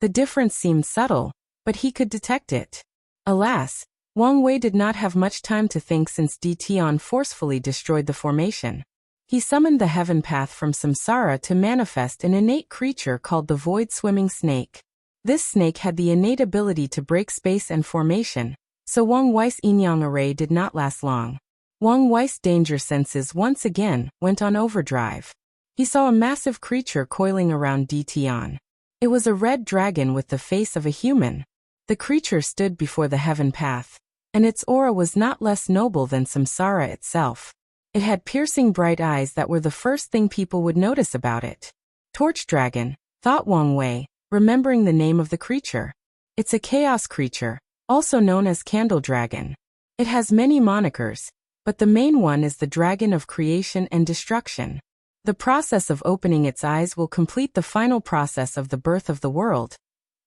Speaker 1: The difference seemed subtle, but he could detect it. Alas, Wang Wei did not have much time to think since Di Tian forcefully destroyed the formation. He summoned the heaven path from samsara to manifest an innate creature called the void-swimming snake. This snake had the innate ability to break space and formation, so Wang Wei's yin-yang array did not last long. Wang Wei's danger senses once again went on overdrive. He saw a massive creature coiling around Di Tian. It was a red dragon with the face of a human. The creature stood before the heaven path, and its aura was not less noble than samsara itself. It had piercing bright eyes that were the first thing people would notice about it. Torch dragon, thought Wang Wei, remembering the name of the creature. It's a chaos creature, also known as candle dragon. It has many monikers, but the main one is the dragon of creation and destruction. The process of opening its eyes will complete the final process of the birth of the world,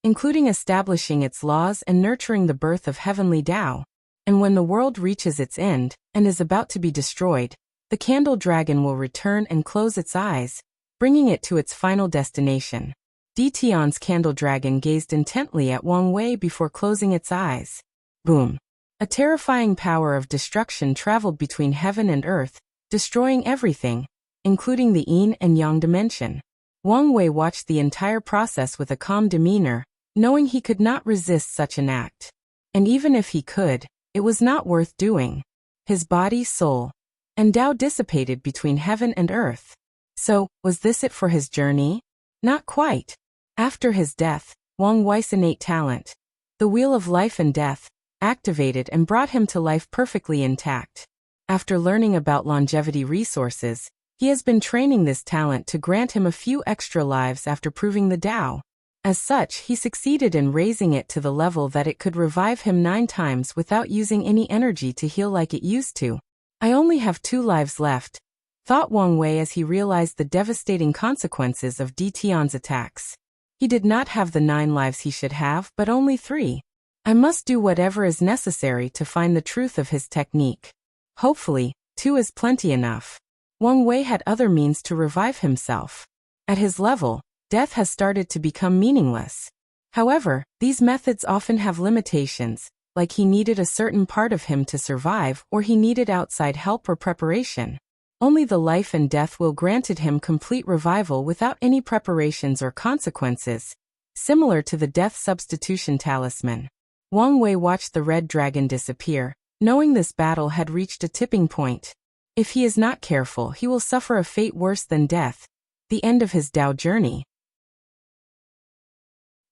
Speaker 1: including establishing its laws and nurturing the birth of heavenly Tao. And when the world reaches its end and is about to be destroyed, the candle dragon will return and close its eyes, bringing it to its final destination. Di Tian's candle dragon gazed intently at Wang Wei before closing its eyes. Boom. A terrifying power of destruction traveled between heaven and earth, destroying everything, including the yin and yang dimension. Wang Wei watched the entire process with a calm demeanor, knowing he could not resist such an act. And even if he could, it was not worth doing. His body, soul, and Tao dissipated between heaven and earth. So, was this it for his journey? Not quite. After his death, Wang Wei's innate talent, the wheel of life and death, activated and brought him to life perfectly intact. After learning about longevity resources, he has been training this talent to grant him a few extra lives after proving the Tao. As such, he succeeded in raising it to the level that it could revive him 9 times without using any energy to heal like it used to. I only have 2 lives left, thought Wang Wei as he realized the devastating consequences of Tian's attacks. He did not have the 9 lives he should have, but only 3. I must do whatever is necessary to find the truth of his technique. Hopefully, 2 is plenty enough. Wang Wei had other means to revive himself. At his level, death has started to become meaningless. However, these methods often have limitations, like he needed a certain part of him to survive or he needed outside help or preparation. Only the life and death will granted him complete revival without any preparations or consequences, similar to the death substitution talisman. Wang Wei watched the red dragon disappear, knowing this battle had reached a tipping point. If he is not careful, he will suffer a fate worse than death, the end of his Tao journey.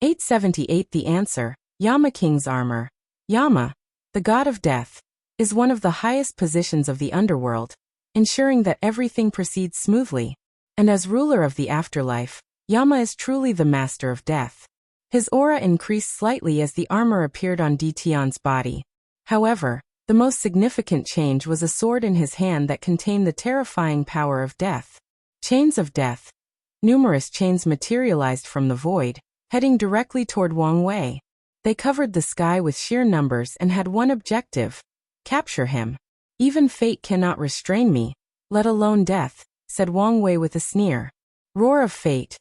Speaker 1: 878 The answer, Yama King's armor. Yama, the god of death, is one of the highest positions of the underworld, ensuring that everything proceeds smoothly. And as ruler of the afterlife, Yama is truly the master of death. His aura increased slightly as the armor appeared on Tian's body. However, the most significant change was a sword in his hand that contained the terrifying power of death. Chains of death. Numerous chains materialized from the void, heading directly toward Wang Wei. They covered the sky with sheer numbers and had one objective: capture him. Even fate cannot restrain me, let alone death, said Wang Wei with a sneer. Roar of fate.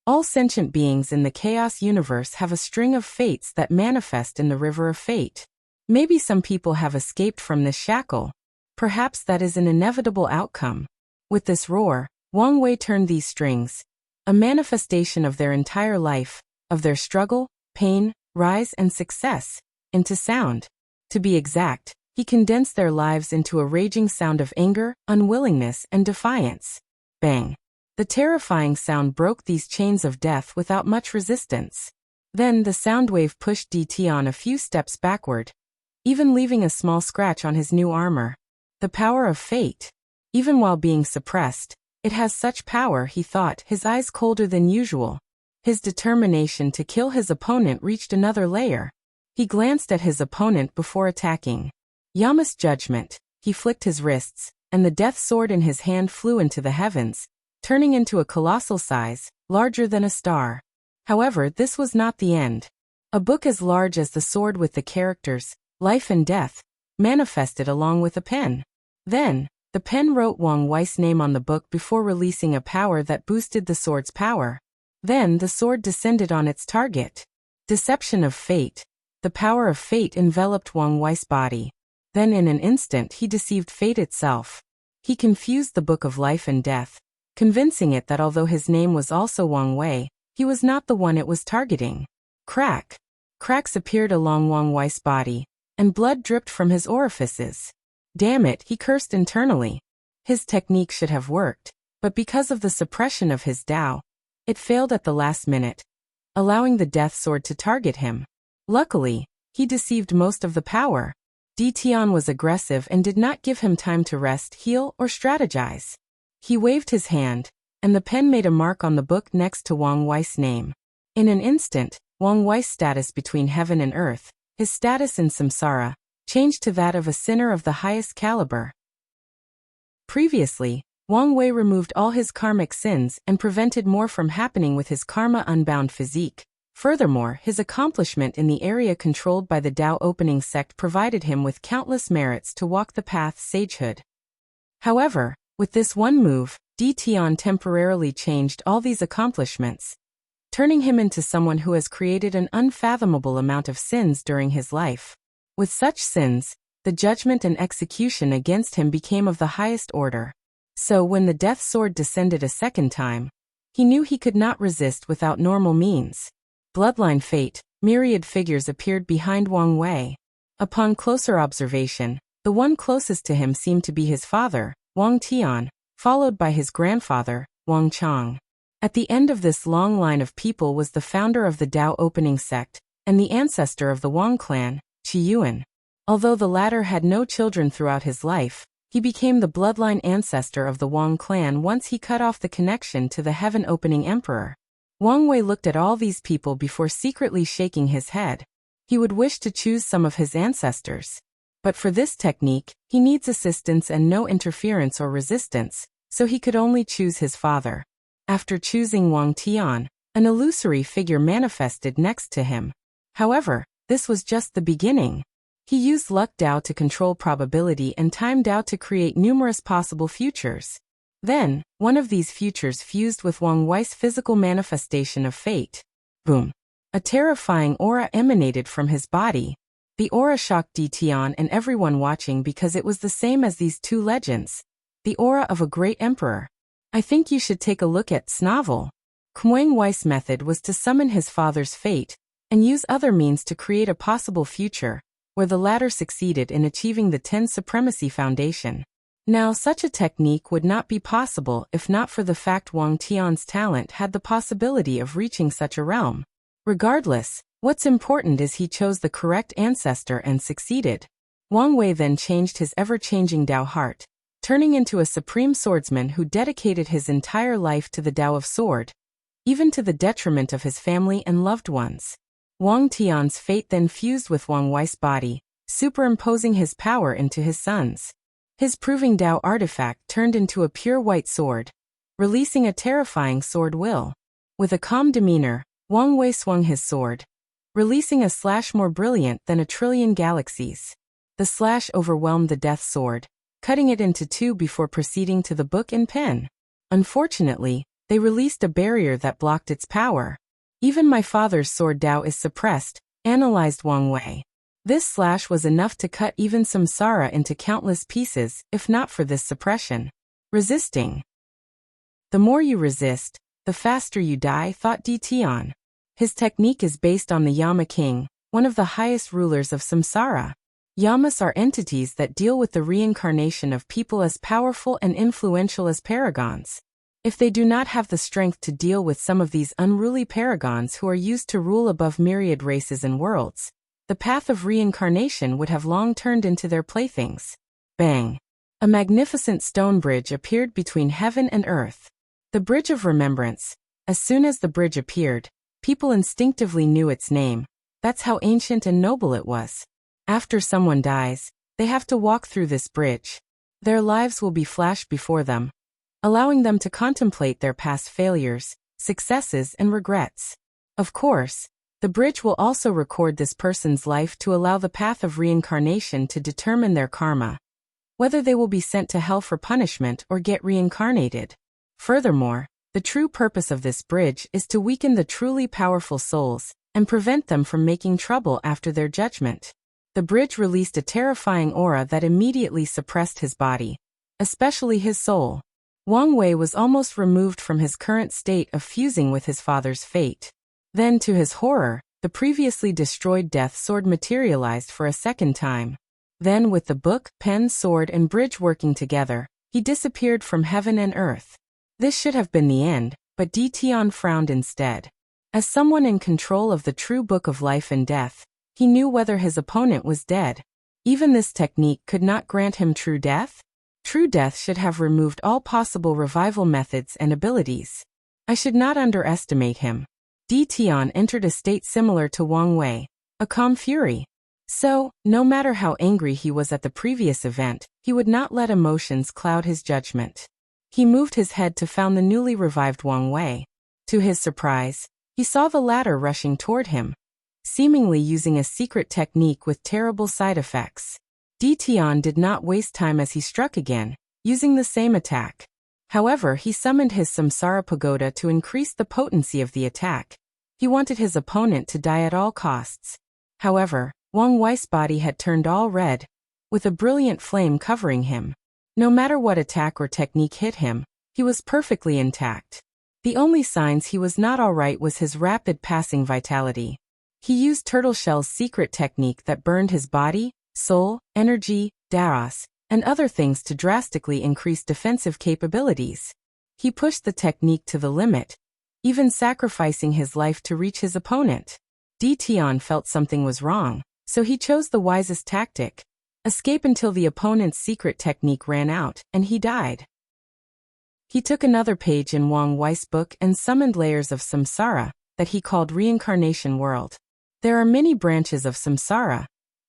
Speaker 1: All sentient beings in the chaos universe have a string of fates that manifest in the river of fate. Maybe some people have escaped from this shackle. Perhaps that is an inevitable outcome. With this roar, Wang Wei turned these strings, a manifestation of their entire life, of their struggle, pain, rise and success, into sound. To be exact, he condensed their lives into a raging sound of anger, unwillingness, and defiance. Bang! The terrifying sound broke these chains of death without much resistance. Then the sound wave pushed Tian a few steps backward, even leaving a small scratch on his new armor. The power of fate. Even while being suppressed, it has such power, he thought, his eyes colder than usual. His determination to kill his opponent reached another layer. He glanced at his opponent before attacking. Yama's judgment. He flicked his wrists, and the death sword in his hand flew into the heavens, turning into a colossal size, larger than a star. However, this was not the end. A book as large as the sword with the characters, life and death, manifested along with a pen. Then, the pen wrote Wang Wei's name on the book before releasing a power that boosted the sword's power. Then the sword descended on its target. Deception of fate. The power of fate enveloped Wang Wei's body. Then in an instant he deceived fate itself. He confused the book of life and death, convincing it that although his name was also Wang Wei, he was not the one it was targeting. Crack. Cracks appeared along Wang Wei's body, and blood dripped from his orifices. Damn it, he cursed internally. His technique should have worked, but because of the suppression of his Tao, it failed at the last minute, allowing the death sword to target him. Luckily, he deceived most of the power. Tian was aggressive and did not give him time to rest, heal, or strategize. He waved his hand, and the pen made a mark on the book next to Wang Wei's name. In an instant, Wang Wei's status between heaven and earth, his status in samsara, changed to that of a sinner of the highest caliber. Previously, Wang Wei removed all his karmic sins and prevented more from happening with his karma-unbound physique. Furthermore, his accomplishment in the area controlled by the Tao opening sect provided him with countless merits to walk the path sagehood. However, with this one move, Tian temporarily changed all these accomplishments, turning him into someone who has created an unfathomable amount of sins during his life. With such sins, the judgment and execution against him became of the highest order. So when the death sword descended a second time, he knew he could not resist without normal means. Bloodline fate, myriad figures appeared behind Wang Wei. Upon closer observation, the one closest to him seemed to be his father, Wang Tian, followed by his grandfather, Wang Chang. At the end of this long line of people was the founder of the Dao opening sect, and the ancestor of the Wang clan, Qi Yuan. Although the latter had no children throughout his life, he became the bloodline ancestor of the Wang clan once he cut off the connection to the heaven-opening emperor. Wang Wei looked at all these people before secretly shaking his head. He would wish to choose some of his ancestors. But for this technique, he needs assistance and no interference or resistance, so he could only choose his father. After choosing Wang Tian, an illusory figure manifested next to him. However, this was just the beginning. He used luck Dao to control probability and time Dao to create numerous possible futures. Then, one of these futures fused with Wang Wei's physical manifestation of fate. Boom! A terrifying aura emanated from his body. The aura shocked Tian and everyone watching because it was the same as these two legends. The aura of a great emperor. I think you should take a look at Snavel. Wang Wei's method was to summon his father's fate, and use other means to create a possible future, where the latter succeeded in achieving the 10 Supremacy Foundation. Now such a technique would not be possible if not for the fact Wang Tian's talent had the possibility of reaching such a realm. Regardless, what's important is he chose the correct ancestor and succeeded. Wang Wei then changed his ever-changing Dao heart, turning into a supreme swordsman who dedicated his entire life to the Dao of sword, even to the detriment of his family and loved ones. Wang Tian's fate then fused with Wang Wei's body, superimposing his power into his son's. His proving Dao artifact turned into a pure white sword, releasing a terrifying sword will. With a calm demeanor, Wang Wei swung his sword, releasing a slash more brilliant than a trillion galaxies. The slash overwhelmed the death sword, cutting it into two before proceeding to the book and pen. Unfortunately, they released a barrier that blocked its power. Even my father's sword Dao is suppressed, analyzed Wang Wei. This slash was enough to cut even samsara into countless pieces, if not for this suppression. Resisting. The more you resist, the faster you die, thought Tian. His technique is based on the Yama King, one of the highest rulers of samsara. Yamas are entities that deal with the reincarnation of people as powerful and influential as paragons. If they do not have the strength to deal with some of these unruly paragons who are used to rule above myriad races and worlds, the path of reincarnation would have long turned into their playthings. Bang! A magnificent stone bridge appeared between heaven and earth. The Bridge of Remembrance. As soon as the bridge appeared, people instinctively knew its name. That's how ancient and noble it was. After someone dies, they have to walk through this bridge. Their lives will be flashed before them, allowing them to contemplate their past failures, successes, and regrets. Of course, the bridge will also record this person's life to allow the path of reincarnation to determine their karma, whether they will be sent to hell for punishment or get reincarnated. Furthermore, the true purpose of this bridge is to weaken the truly powerful souls and prevent them from making trouble after their judgment. The bridge released a terrifying aura that immediately suppressed his body, especially his soul. Wang Wei was almost removed from his current state of fusing with his father's fate. Then, to his horror, the previously destroyed death sword materialized for a second time. Then, with the book, pen, sword, and bridge working together, he disappeared from heaven and earth. This should have been the end, but Tian frowned instead. As someone in control of the true book of life and death, he knew whether his opponent was dead. Even this technique could not grant him true death? True death should have removed all possible revival methods and abilities. I should not underestimate him. Tian entered a state similar to Wang Wei, a calm fury. So, no matter how angry he was at the previous event, he would not let emotions cloud his judgment. He moved his head to find the newly revived Wang Wei. To his surprise, he saw the latter rushing toward him, seemingly using a secret technique with terrible side effects. Tian did not waste time as he struck again, using the same attack. However, he summoned his Samsara Pagoda to increase the potency of the attack. He wanted his opponent to die at all costs. However, Wang Wei's body had turned all red, with a brilliant flame covering him. No matter what attack or technique hit him, he was perfectly intact. The only signs he was not all right was his rapid passing vitality. He used Turtle Shell's secret technique that burned his body, soul, energy, Daos, and other things to drastically increase defensive capabilities. He pushed the technique to the limit, even sacrificing his life to reach his opponent. Tian felt something was wrong, so he chose the wisest tactic: escape until the opponent's secret technique ran out, and he died. He took another page in Wang Wei's book and summoned layers of samsara, that he called Reincarnation World. There are many branches of samsara,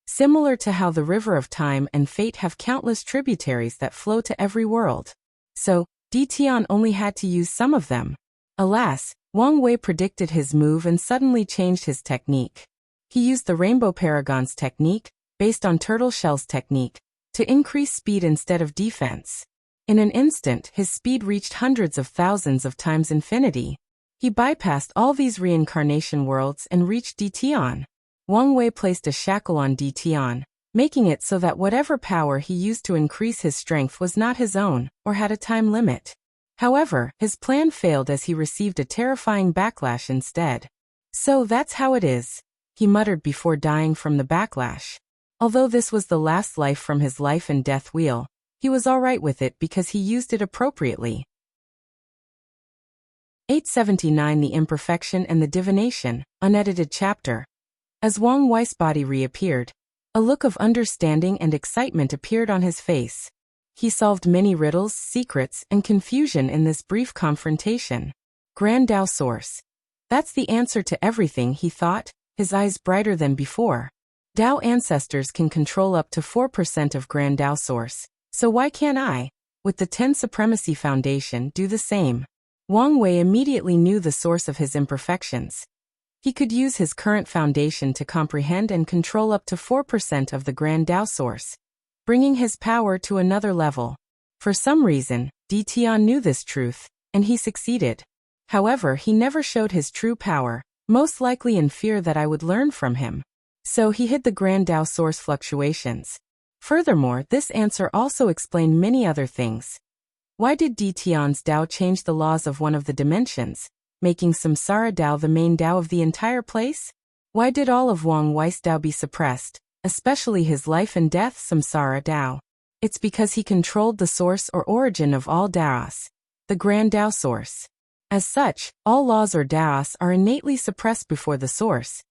Speaker 1: similar to how the river of time and fate have countless tributaries that flow to every world. So, Tian only had to use some of them. Alas, Wang Wei predicted his move and suddenly changed his technique. He used the Rainbow Paragon's technique, based on Turtle Shell's technique, to increase speed instead of defense. In an instant, his speed reached hundreds of thousands of times infinity. He bypassed all these reincarnation worlds and reached Tian. Wang Wei placed a shackle on Tian, making it so that whatever power he used to increase his strength was not his own, or had a time limit. However, his plan failed as he received a terrifying backlash instead. So that's how it is, he muttered before dying from the backlash. Although this was the last life from his life and death wheel, he was alright with it because he used it appropriately. 879 The Imperfection and the Divination, unedited chapter. As Wang Wei's body reappeared, a look of understanding and excitement appeared on his face. He solved many riddles, secrets, and confusion in this brief confrontation. Grand Tao Source. That's the answer to everything, he thought, his eyes brighter than before. Tao ancestors can control up to 4% of Grand Tao Source, so why can't I, with the 10 Supremacy Foundation, do the same? Wang Wei immediately knew the source of his imperfections. He could use his current foundation to comprehend and control up to 4% of the Grand Tao Source, bringing his power to another level. For some reason, Tian knew this truth, and he succeeded. However, he never showed his true power, most likely in fear that I would learn from him. So he hid the Grand Tao Source fluctuations. Furthermore, this answer also explained many other things. Why did Tian's Tao change the laws of one of the dimensions, making Samsara Tao the main Tao of the entire place? Why did all of Wang Wei's Tao be suppressed, especially his life and death Samsara Tao? It's because he controlled the source or origin of all Daos, the Grand Tao Source. As such, all laws or Daos are innately suppressed before the source.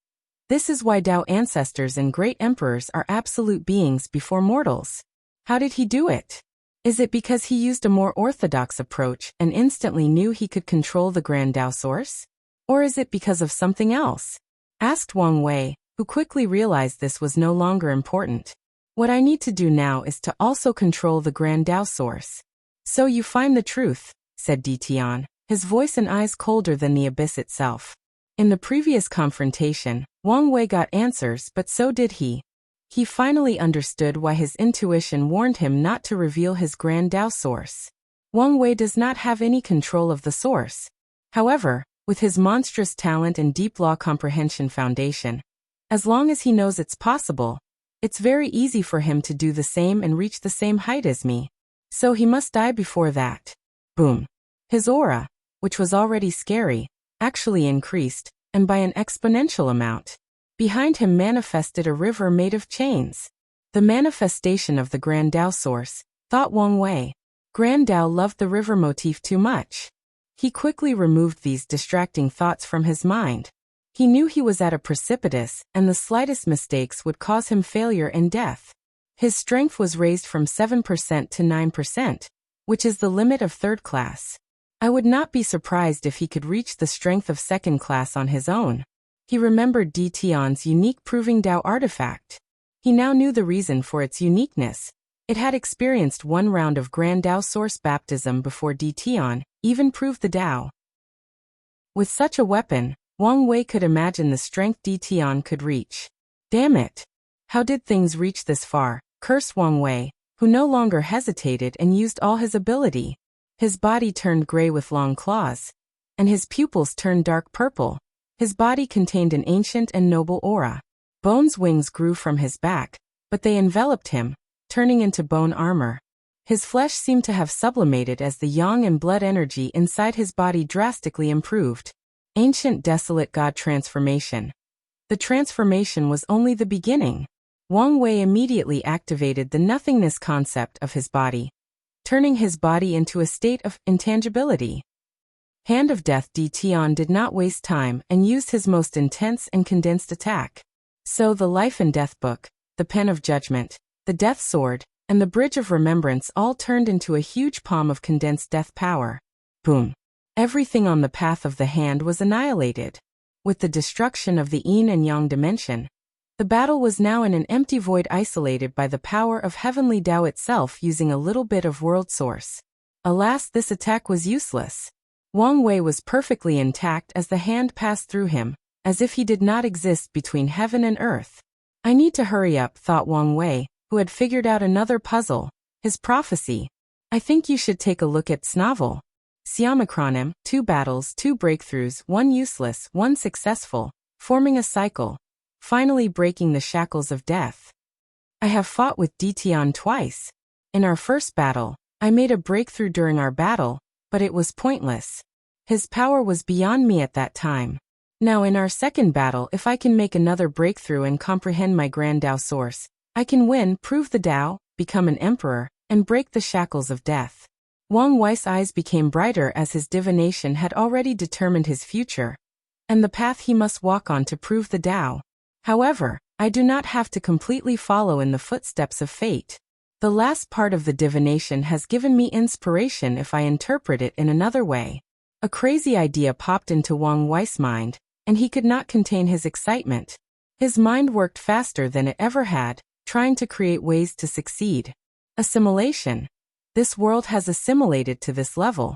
Speaker 1: This is why Tao ancestors and great emperors are absolute beings before mortals. How did he do it? Is it because he used a more orthodox approach and instantly knew he could control the Grand Tao Source? Or is it because of something else? Asked Wang Wei, who quickly realized this was no longer important. What I need to do now is to also control the Grand Tao Source. So you find the truth, said Tian, his voice and eyes colder than the abyss itself. In the previous confrontation, Wang Wei got answers, but so did he. He finally understood why his intuition warned him not to reveal his Grand Tao Source. Wang Wei does not have any control of the source. However, with his monstrous talent and deep law comprehension foundation, as long as he knows it's possible, it's very easy for him to do the same and reach the same height as me. So he must die before that. Boom. His aura, which was already scary, actually increased, and by an exponential amount. Behind him manifested a river made of chains. The manifestation of the Grand Tao Source, thought Wang Wei. Grand Tao loved the river motif too much. He quickly removed these distracting thoughts from his mind. He knew he was at a precipice, and the slightest mistakes would cause him failure and death. His strength was raised from 7% to 9%, which is the limit of third class. I would not be surprised if he could reach the strength of second class on his own. He remembered Tian's unique Proving Tao artifact. He now knew the reason for its uniqueness. It had experienced one round of Grand Tao Source baptism before Tian even proved the Tao. With such a weapon, Wang Wei could imagine the strength Tian could reach. Damn it! How did things reach this far? Cursed Wang Wei, who no longer hesitated and used all his ability. His body turned gray with long claws, and his pupils turned dark purple. His body contained an ancient and noble aura. Bone's wings grew from his back, but they enveloped him, turning into bone armor. His flesh seemed to have sublimated as the yang and blood energy inside his body drastically improved. Ancient desolate god transformation. The transformation was only the beginning. Wang Wei immediately activated the nothingness concept of his body, turning his body into a state of intangibility. Hand of Death. Tian did not waste time and used his most intense and condensed attack. So the Life and Death Book, the Pen of Judgment, the Death Sword, and the Bridge of Remembrance all turned into a huge palm of condensed death power. Boom! Everything on the path of the hand was annihilated. With the destruction of the yin and yang dimension, the battle was now in an empty void isolated by the power of heavenly Tao itself using a little bit of world source. Alas, this attack was useless. Wang Wei was perfectly intact as the hand passed through him, as if he did not exist between heaven and earth. I need to hurry up, thought Wang Wei, who had figured out another puzzle, his prophecy. I think you should take a look at Snavel. Siamacronym, 2 battles, 2 breakthroughs, 1 useless, 1 successful, forming a cycle, finally breaking the shackles of death. I have fought with Tian twice. In our first battle, I made a breakthrough during our battle, but it was pointless. His power was beyond me at that time. Now in our second battle, if I can make another breakthrough and comprehend my grand Tao source, I can win, prove the Tao, become an emperor, and break the shackles of death. Wang Wei's eyes became brighter as his divination had already determined his future, and the path he must walk on to prove the Tao. However, I do not have to completely follow in the footsteps of fate. The last part of the divination has given me inspiration if I interpret it in another way. A crazy idea popped into Wang Wei's mind, and he could not contain his excitement. His mind worked faster than it ever had, trying to create ways to succeed. Assimilation. This world has assimilated to this level,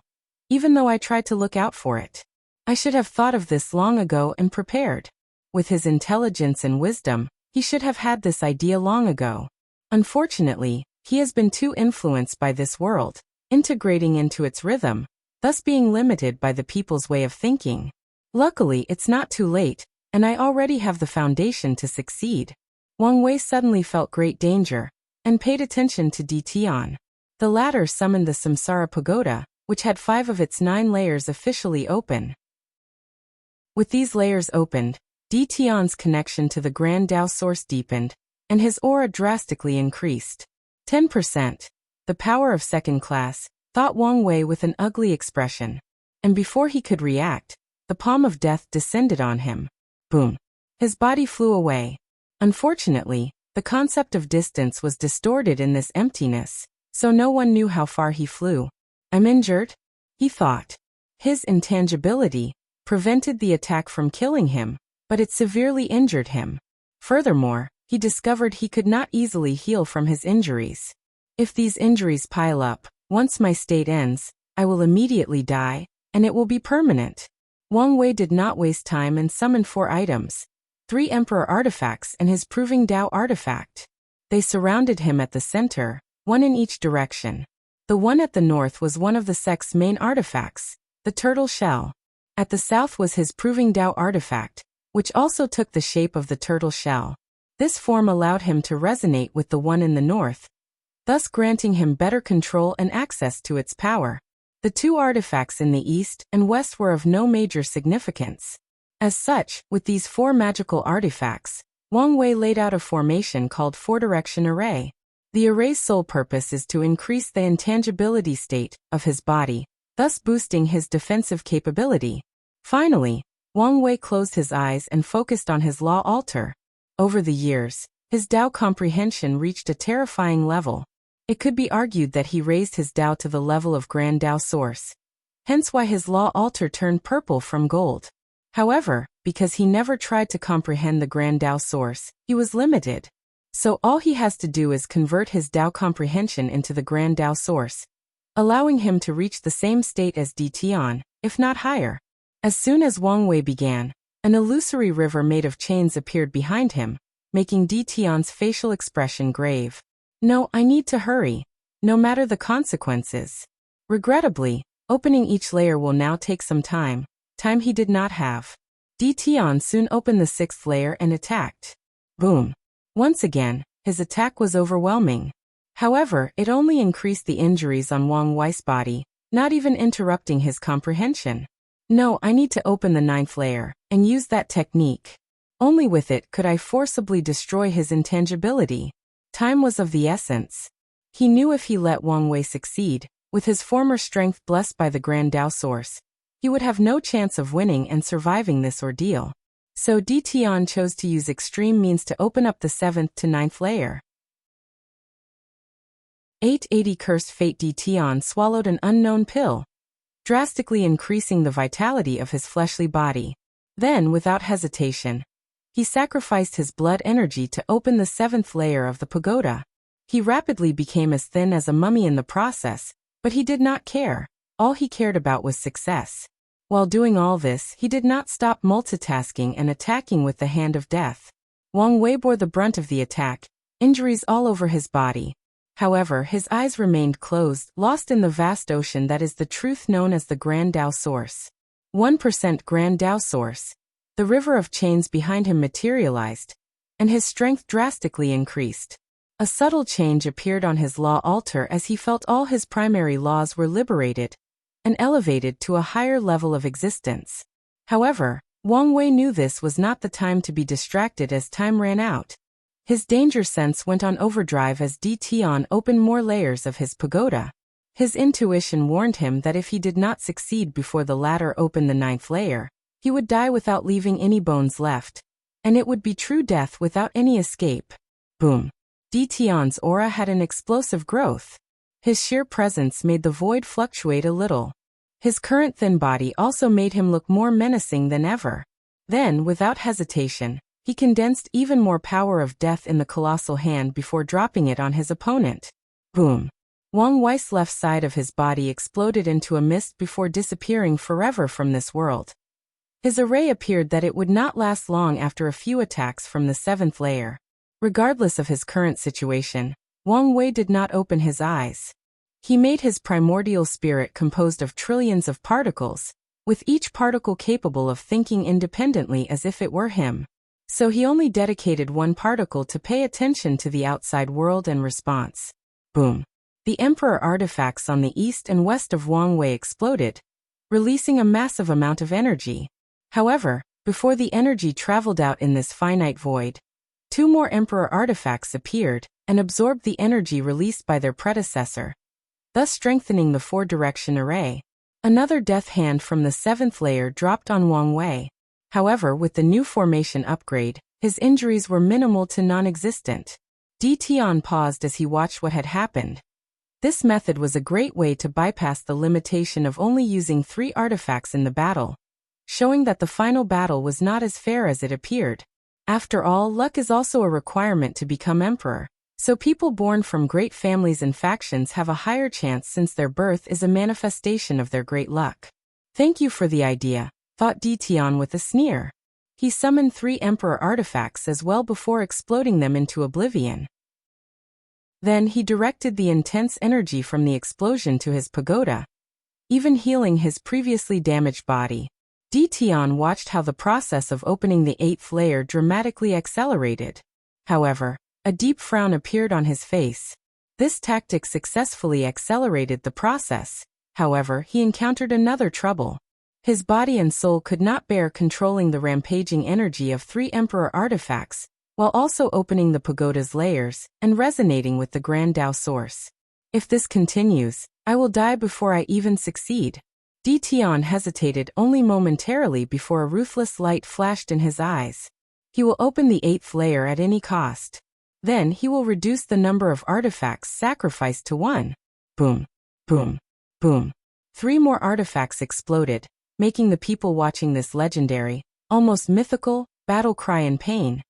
Speaker 1: even though I tried to look out for it. I should have thought of this long ago and prepared. With his intelligence and wisdom, he should have had this idea long ago. Unfortunately, he has been too influenced by this world, integrating into its rhythm, thus being limited by the people's way of thinking. Luckily, it's not too late, and I already have the foundation to succeed. Wang Wei suddenly felt great danger, and paid attention to Tian. The latter summoned the Samsara Pagoda, which had 5 of its 9 layers officially open. With these layers opened, Tian's connection to the Grand Tao source deepened, and his aura drastically increased. 10%. The power of second class, thought Wang Wei with an ugly expression. And before he could react, the palm of death descended on him. Boom. His body flew away. Unfortunately, the concept of distance was distorted in this emptiness, so no one knew how far he flew. I'm injured, he thought. His intangibility prevented the attack from killing him, but it severely injured him. Furthermore, he discovered he could not easily heal from his injuries. If these injuries pile up, once my state ends, I will immediately die, and it will be permanent. Wang Wei did not waste time and summoned 4 items, 3 Emperor artifacts and his Proving Tao artifact. They surrounded him at the center, 1 in each direction. The one at the north was one of the sect's main artifacts, the turtle shell. At the south was his Proving Tao artifact, which also took the shape of the turtle shell. This form allowed him to resonate with the one in the north, thus granting him better control and access to its power. The 2 artifacts in the east and west were of no major significance. As such, with these 4 magical artifacts, Wang Wei laid out a formation called 4-direction array. The array's sole purpose is to increase the intangibility state of his body, thus boosting his defensive capability. Finally, Wang Wei closed his eyes and focused on his law altar. Over the years, his Tao comprehension reached a terrifying level. It could be argued that he raised his Tao to the level of Grand Tao source. Hence why his law altar turned purple from gold. However, because he never tried to comprehend the Grand Tao source, he was limited. So all he has to do is convert his Tao comprehension into the Grand Tao source, allowing him to reach the same state as Tian, if not higher. As soon as Wang Wei began, an illusory river made of chains appeared behind him, making Tian's facial expression grave. No, I need to hurry, no matter the consequences. Regrettably, opening each layer will now take some time he did not have. Tian soon opened the 6th layer and attacked. Boom. Once again, his attack was overwhelming. However, it only increased the injuries on Wang Wei's body, not even interrupting his comprehension. No, I need to open the 9th layer, and use that technique. Only with it could I forcibly destroy his intangibility. Time was of the essence. He knew if he let Wang Wei succeed, with his former strength blessed by the Grand Tao Source, he would have no chance of winning and surviving this ordeal. So Di Tian chose to use extreme means to open up the 7th to 9th layer. 880 Cursed Fate. Di Tian swallowed an unknown pill, drastically increasing the vitality of his fleshly body. Then, without hesitation, he sacrificed his blood energy to open the 7th layer of the pagoda. He rapidly became as thin as a mummy in the process, but he did not care. All he cared about was success. While doing all this, he did not stop multitasking and attacking with the hand of death. Wang Wei bore the brunt of the attack, injuries all over his body. However, his eyes remained closed, lost in the vast ocean that is the truth known as the Grand Tao Source. 1% Grand Tao Source. The river of chains behind him materialized, and his strength drastically increased. A subtle change appeared on his law altar as he felt all his primary laws were liberated and elevated to a higher level of existence. However, Wang Wei knew this was not the time to be distracted as time ran out. His danger sense went on overdrive as Di Tian opened more layers of his pagoda. His intuition warned him that if he did not succeed before the latter opened the 9th layer, he would die without leaving any bones left, and it would be true death without any escape. Boom. Di Tian's aura had an explosive growth. His sheer presence made the void fluctuate a little. His current thin body also made him look more menacing than ever. Then, without hesitation, he condensed even more power of death in the colossal hand before dropping it on his opponent. Boom. Wang Wei's left side of his body exploded into a mist before disappearing forever from this world. His array appeared that it would not last long after a few attacks from the 7th layer. Regardless of his current situation, Wang Wei did not open his eyes. He made his primordial spirit composed of trillions of particles, with each particle capable of thinking independently as if it were him. So he only dedicated one particle to pay attention to the outside world and response. Boom. The Emperor artifacts on the east and west of Wang Wei exploded, releasing a massive amount of energy. However, before the energy traveled out in this finite void, 2 more Emperor artifacts appeared and absorbed the energy released by their predecessor, thus strengthening the 4-direction array. Another death hand from the 7th layer dropped on Wang Wei. However, with the new formation upgrade, his injuries were minimal to non-existent. Di Tian paused as he watched what had happened. This method was a great way to bypass the limitation of only using 3 artifacts in the battle, showing that the final battle was not as fair as it appeared. After all, luck is also a requirement to become emperor, so people born from great families and factions have a higher chance since their birth is a manifestation of their great luck. Thank you for the idea, thought Di Tian with a sneer. He summoned 3 Emperor artifacts as well before exploding them into oblivion. Then he directed the intense energy from the explosion to his pagoda, even healing his previously damaged body. Di Tian watched how the process of opening the 8th layer dramatically accelerated. However, a deep frown appeared on his face. This tactic successfully accelerated the process. However, he encountered another trouble. His body and soul could not bear controlling the rampaging energy of 3 Emperor artifacts, while also opening the pagoda's layers and resonating with the Grand Tao Source. If this continues, I will die before I even succeed. Di Tian hesitated only momentarily before a ruthless light flashed in his eyes. He will open the 8th layer at any cost. Then he will reduce the number of artifacts sacrificed to 1. Boom. Boom. Boom. 3 more artifacts exploded, making the people watching this legendary, almost mythical, battle cry in pain.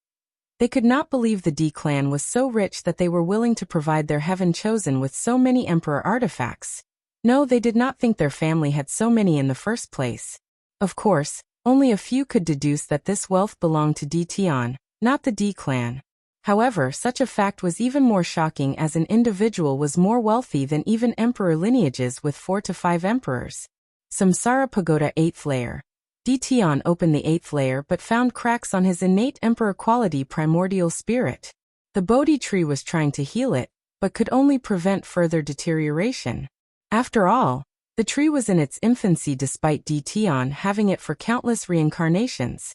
Speaker 1: They could not believe the Di clan was so rich that they were willing to provide their heaven chosen with so many Emperor artifacts. No, they did not think their family had so many in the first place. Of course, only a few could deduce that this wealth belonged to Di Tian, not the Di clan. However, such a fact was even more shocking as an individual was more wealthy than even emperor lineages with 4 to 5 emperors. Samsara Pagoda 8th layer. Tian opened the 8th layer but found cracks on his innate emperor quality primordial spirit. The Bodhi tree was trying to heal it, but could only prevent further deterioration. After all, the tree was in its infancy despite Tian having it for countless reincarnations.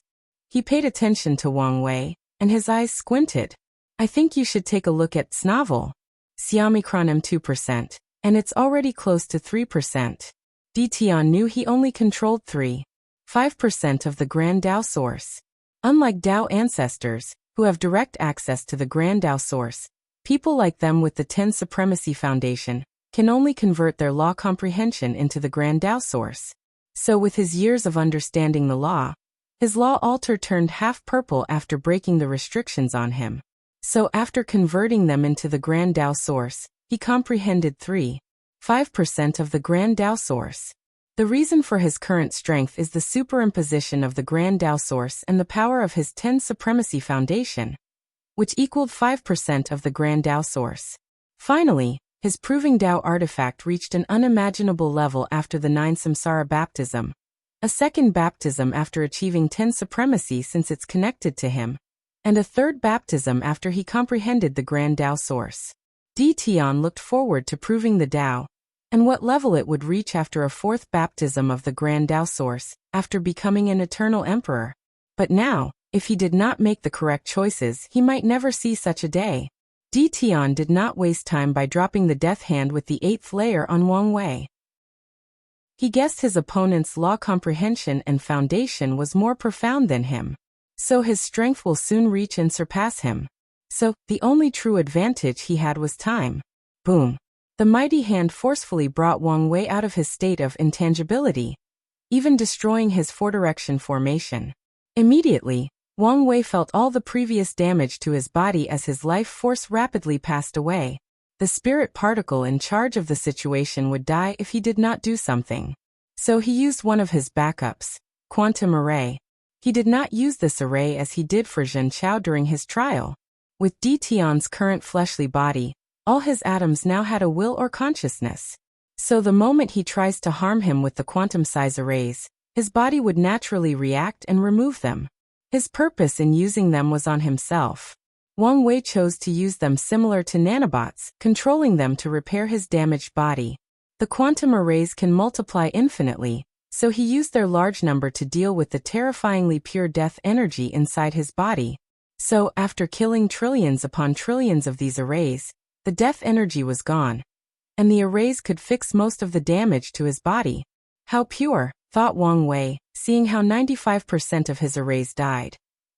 Speaker 1: He paid attention to Wang Wei, and his eyes squinted. I think you should take a look at Snavel. Xiaomicron M2%, and it's already close to 3%. Tian knew he only controlled 5% of the Grand Tao source. Unlike Tao ancestors, who have direct access to the Grand Tao source, people like them with the 10 Supremacy Foundation can only convert their law comprehension into the Grand Tao source. So with his years of understanding the law, his law altar turned half purple after breaking the restrictions on him. So after converting them into the Grand Tao source, he comprehended 5% of the Grand Tao source. The reason for his current strength is the superimposition of the Grand Tao source and the power of his 10 Supremacy Foundation, which equaled 5% of the Grand Tao source. Finally, his Proving Tao artifact reached an unimaginable level after the 9 Samsara baptism, a second baptism after achieving 10 supremacy since it's connected to him, and a third baptism after he comprehended the Grand Tao source. Tian looked forward to proving the Tao, and what level it would reach after a fourth baptism of the Grand Tao source, after becoming an eternal emperor. But now, if he did not make the correct choices, he might never see such a day. Tian did not waste time by dropping the death hand with the 8th layer on Wang Wei. He guessed his opponent's law comprehension and foundation was more profound than him, so his strength will soon reach and surpass him. So, the only true advantage he had was time. Boom. The mighty hand forcefully brought Wang Wei out of his state of intangibility, even destroying his four-direction formation. Immediately, Wang Wei felt all the previous damage to his body as his life force rapidly passed away. The spirit particle in charge of the situation would die if he did not do something. So he used one of his backups, quantum array. He did not use this array as he did for Zhen Chao during his trial. With Tian's current fleshly body, all his atoms now had a will or consciousness. So the moment he tries to harm him with the quantum size arrays, his body would naturally react and remove them. His purpose in using them was on himself. Wang Wei chose to use them similar to nanobots, controlling them to repair his damaged body. The quantum arrays can multiply infinitely, so he used their large number to deal with the terrifyingly pure death energy inside his body. So, after killing trillions upon trillions of these arrays, the death energy was gone, and the arrays could fix most of the damage to his body. How pure, thought Wang Wei, seeing how 95% of his arrays died.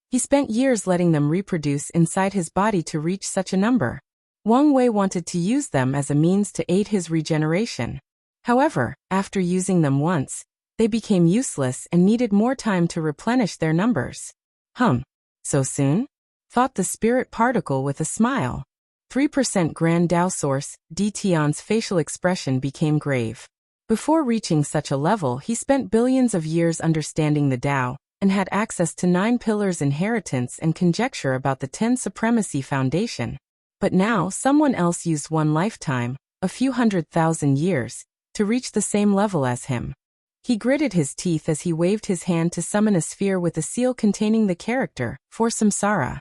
Speaker 1: He spent years letting them reproduce inside his body to reach such a number. Wang Wei wanted to use them as a means to aid his regeneration. However, after using them once, they became useless and needed more time to replenish their numbers. So soon? Thought the spirit particle with a smile. 3% Grand Tao source, Tian's facial expression became grave. Before reaching such a level, he spent billions of years understanding the Tao, and had access to 9 pillars inheritance and conjecture about the 10 Supremacy Foundation. But now someone else used one lifetime, a few 100,000 years, to reach the same level as him. He gritted his teeth as he waved his hand to summon a sphere with a seal containing the character, for Samsara.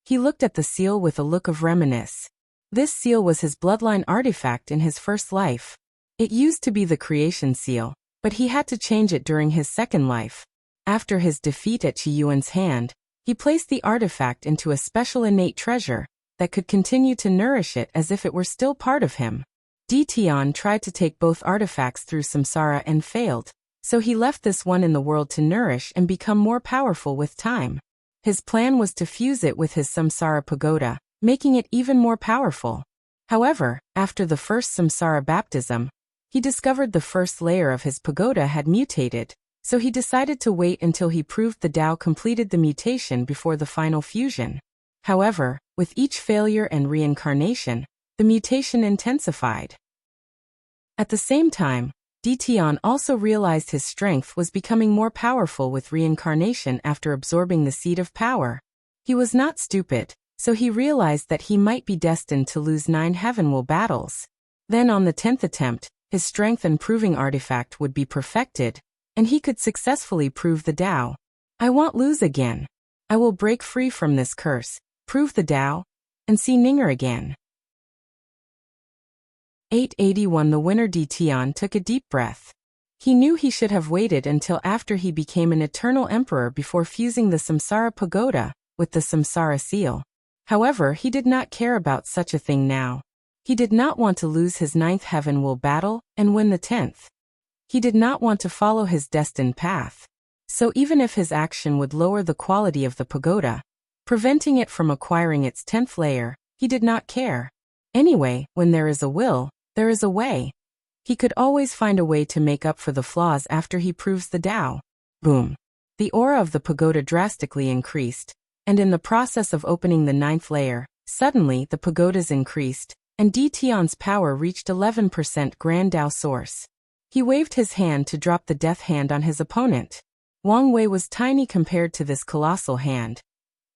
Speaker 1: He looked at the seal with a look of reminiscence. This seal was his bloodline artifact in his first life. It used to be the creation seal, but he had to change it during his second life. After his defeat at Qi Yuan's hand, he placed the artifact into a special innate treasure that could continue to nourish it as if it were still part of him. Tian tried to take both artifacts through samsara and failed, so he left this one in the world to nourish and become more powerful with time. His plan was to fuse it with his samsara pagoda, making it even more powerful. However, after the first samsara baptism, he discovered the first layer of his pagoda had mutated, so he decided to wait until he proved the Tao completed the mutation before the final fusion. However, with each failure and reincarnation, the mutation intensified. At the same time, Tian also realized his strength was becoming more powerful with reincarnation after absorbing the seed of power. He was not stupid, so he realized that he might be destined to lose 9 heavenward battles. Then on the 10th attempt, his strength and proving artifact would be perfected, and he could successfully prove the Tao. I won't lose again. I will break free from this curse, prove the Tao, and see Ninger again. 881 The winner Tian took a deep breath. He knew he should have waited until after he became an eternal emperor before fusing the Samsara Pagoda with the Samsara seal. However, he did not care about such a thing now. He did not want to lose his 9th heaven will battle and win the 10th. He did not want to follow his destined path. So even if his action would lower the quality of the pagoda, preventing it from acquiring its 10th layer, he did not care. Anyway, when there is a will, there is a way. He could always find a way to make up for the flaws after he proves the Tao. Boom. The aura of the pagoda drastically increased, and in the process of opening the 9th layer, suddenly the pagodas increased, and Tian's power reached 11% Grand Tao source. He waved his hand to drop the death hand on his opponent. Wang Wei was tiny compared to this colossal hand.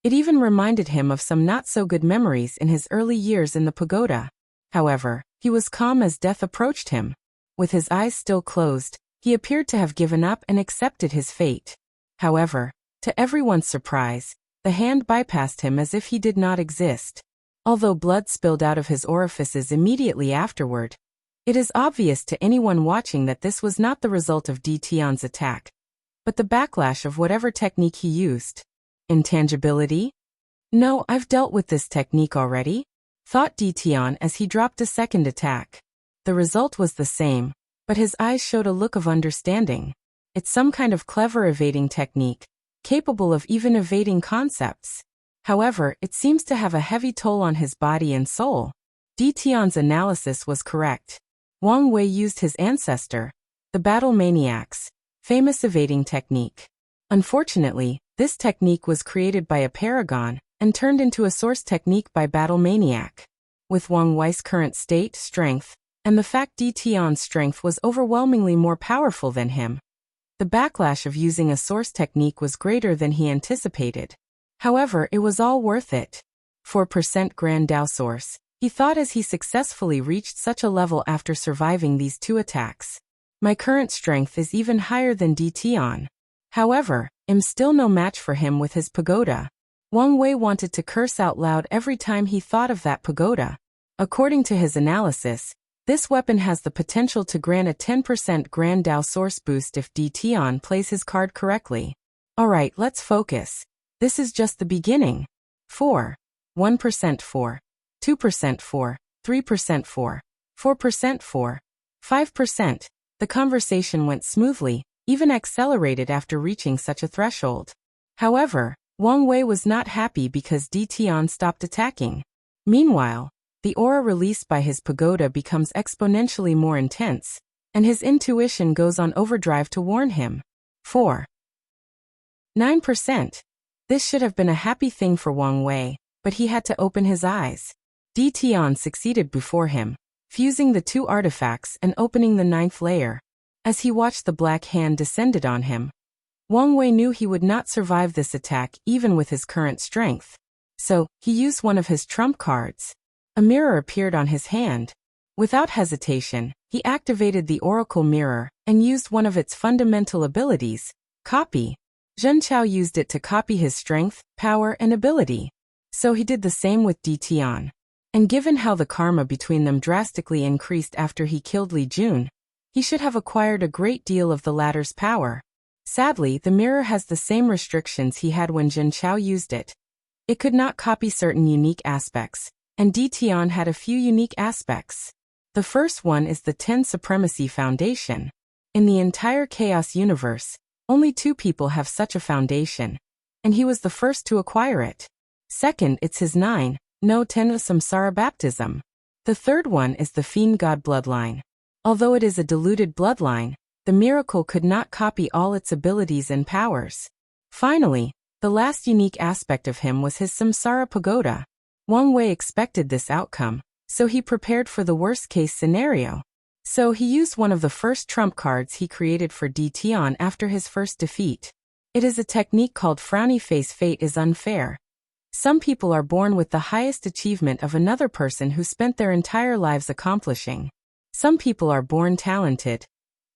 Speaker 1: It even reminded him of some not-so-good memories in his early years in the pagoda. However, he was calm as death approached him. With his eyes still closed, he appeared to have given up and accepted his fate. However, to everyone's surprise, the hand bypassed him as if he did not exist. Although blood spilled out of his orifices immediately afterward, it is obvious to anyone watching that this was not the result of Tian's attack, but the backlash of whatever technique he used. Intangibility? No, I've dealt with this technique already, thought Tian as he dropped a second attack. The result was the same, but his eyes showed a look of understanding. It's some kind of clever evading technique, capable of even evading concepts. However, it seems to have a heavy toll on his body and soul. Tian's analysis was correct. Wang Wei used his ancestor, the Battle Maniac's famous evading technique. Unfortunately, this technique was created by a paragon and turned into a source technique by Battle Maniac. With Wang Wei's current state, strength, and the fact Tian's strength was overwhelmingly more powerful than him, the backlash of using a source technique was greater than he anticipated. However, it was all worth it. 4% Grand Tao source, he thought as he successfully reached such a level after surviving these 2 attacks. My current strength is even higher than Tian. However, I'm still no match for him with his pagoda. Wang Wei wanted to curse out loud every time he thought of that pagoda. According to his analysis, this weapon has the potential to grant a 10% Grand Tao source boost if Tian plays his card correctly. Alright, let's focus. This is just the beginning. 4. 1% 4. 2% 4. 3% 4. 4% 4. 5%. The conversation went smoothly, even accelerated after reaching such a threshold. However, Wang Wei was not happy because Tian stopped attacking. Meanwhile, the aura released by his pagoda becomes exponentially more intense, and his intuition goes on overdrive to warn him. 4. 9%. This should have been a happy thing for Wang Wei, but he had to open his eyes. Tian succeeded before him, fusing the 2 artifacts and opening the 9th layer. As he watched the black hand descended on him, Wang Wei knew he would not survive this attack even with his current strength. So, he used one of his trump cards. A mirror appeared on his hand. Without hesitation, he activated the Oracle Mirror and used one of its fundamental abilities, Copy. Zhen Chao used it to copy his strength, power, and ability. So he did the same with Tian. And given how the karma between them drastically increased after he killed Li Jun, he should have acquired a great deal of the latter's power. Sadly, the mirror has the same restrictions he had when Zhen Chao used it. It could not copy certain unique aspects, and Tian had a few unique aspects. The first one is the 10 Supremacy Foundation. In the entire Chaos universe, only 2 people have such a foundation, and he was the first to acquire it. Second, it's his 9, no 10 Samsara baptism. The third one is the Fiend God bloodline. Although it is a diluted bloodline, the miracle could not copy all its abilities and powers. Finally, the last unique aspect of him was his Samsara pagoda. Wang Wei expected this outcome, so he prepared for the worst-case scenario. So he used one of the first trump cards he created for Tian after his first defeat. It is a technique called Frowny Face. Fate is unfair. Some people are born with the highest achievement of another person who spent their entire lives accomplishing. Some people are born talented.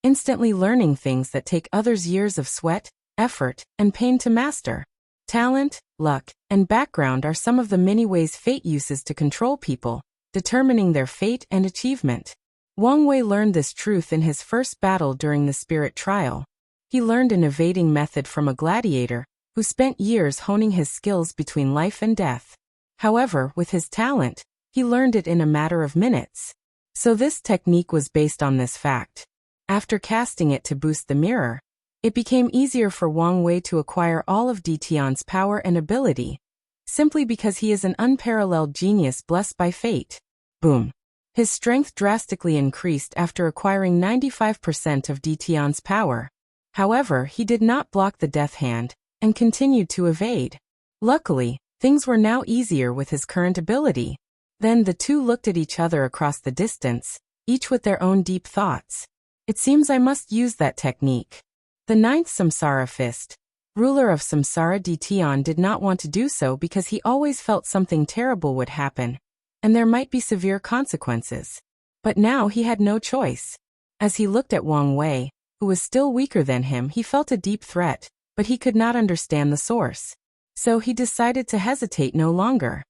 Speaker 1: instantly learning things that take others years of sweat, effort, and pain to master. Talent, luck, and background are some of the many ways fate uses to control people, determining their fate and achievement. Wang Wei learned this truth in his first battle during the spirit trial. He learned an evading method from a gladiator, who spent years honing his skills between life and death. However, with his talent, he learned it in a matter of minutes. So this technique was based on this fact. After casting it to boost the mirror, it became easier for Wang Wei to acquire all of Tian's power and ability, simply because he is an unparalleled genius blessed by fate. Boom. His strength drastically increased after acquiring 95% of Tian's power. However, he did not block the death hand, and continued to evade. Luckily, things were now easier with his current ability. Then the two looked at each other across the distance, each with their own deep thoughts. It seems I must use that technique. The ninth Samsara fist, ruler of Samsara Tian, did not want to do so because he always felt something terrible would happen, and there might be severe consequences. But now he had no choice. As he looked at Wang Wei, who was still weaker than him, he felt a deep threat, but he could not understand the source. So he decided to hesitate no longer.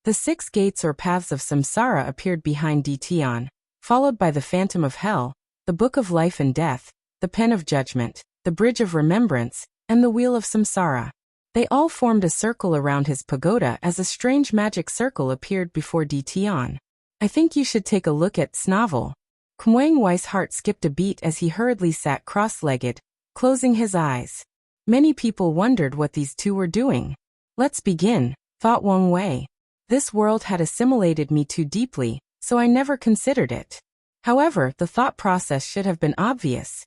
Speaker 1: The 6 gates or paths of samsara appeared behind Tian, followed by the Phantom of Hell, the Book of Life and Death, the Pen of Judgment, the Bridge of Remembrance, and the Wheel of Samsara. They all formed a circle around his pagoda as a strange magic circle appeared before Tian. I think you should take a look at Snavel. Wang Wei's heart skipped a beat as he hurriedly sat cross-legged, closing his eyes. Many people wondered what these two were doing. Let's begin, thought Wang Wei. This world had assimilated me too deeply, so I never considered it. However, the thought process should have been obvious.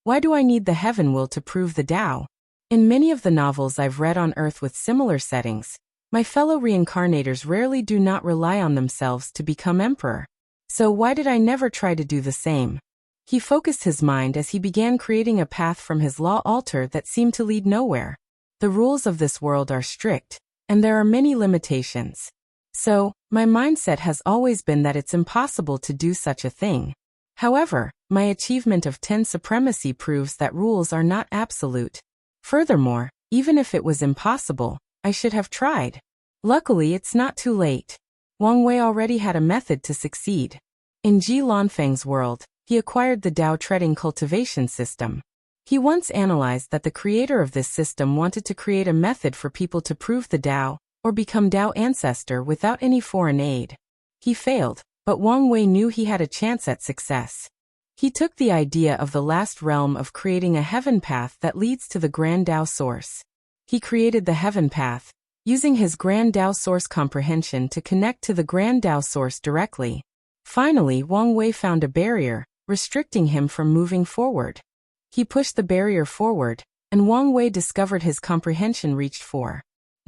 Speaker 1: Why do I need the heaven will to prove the Tao? In many of the novels I've read on Earth with similar settings, my fellow reincarnators rarely do not rely on themselves to become emperor. So why did I never try to do the same? He focused his mind as he began creating a path from his law altar that seemed to lead nowhere. The rules of this world are strict, and there are many limitations. So, my mindset has always been that it's impossible to do such a thing. However, my achievement of 10 supremacy proves that rules are not absolute. Furthermore, even if it was impossible, I should have tried. Luckily, it's not too late. Wang Wei already had a method to succeed. In Ji Lanfeng's world, he acquired the Tao treading cultivation system. He once analyzed that the creator of this system wanted to create a method for people to prove the Tao, or become Tao ancestor without any foreign aid. He failed, but Wang Wei knew he had a chance at success. He took the idea of the last realm of creating a heaven path that leads to the Grand Tao source. He created the heaven path, using his Grand Tao source comprehension to connect to the Grand Tao source directly. Finally, Wang Wei found a barrier, restricting him from moving forward. He pushed the barrier forward, and Wang Wei discovered his comprehension reached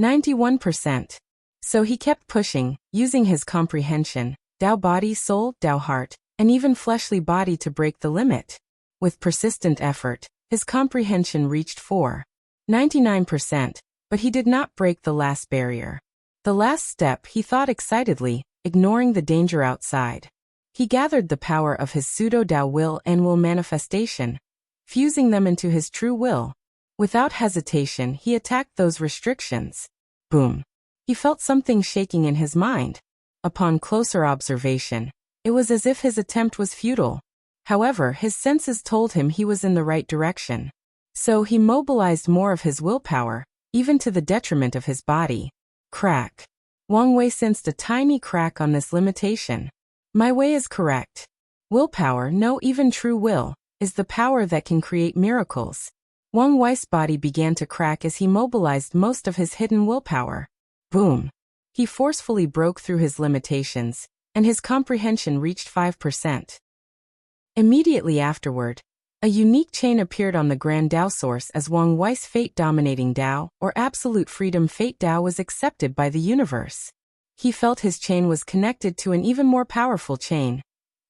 Speaker 1: 91%. So he kept pushing, using his comprehension, Tao body, soul, Tao heart, and even fleshly body to break the limit. With persistent effort, his comprehension reached 99%, but he did not break the last barrier. The last step, he thought excitedly, ignoring the danger outside. He gathered the power of his pseudo-Tao will and will manifestation, fusing them into his true will. Without hesitation, he attacked those restrictions. Boom. He felt something shaking in his mind. Upon closer observation, it was as if his attempt was futile. However, his senses told him he was in the right direction. So he mobilized more of his willpower, even to the detriment of his body. Crack. Wang Wei sensed a tiny crack on this limitation. My way is correct. Willpower, no, even true will, is the power that can create miracles. Wang Wei's body began to crack as he mobilized most of his hidden willpower. Boom. He forcefully broke through his limitations, and his comprehension reached 5%. Immediately afterward, a unique chain appeared on the Grand Tao source as Wang Wei's fate-dominating Tao, or absolute freedom fate Tao, was accepted by the universe. He felt his chain was connected to an even more powerful chain,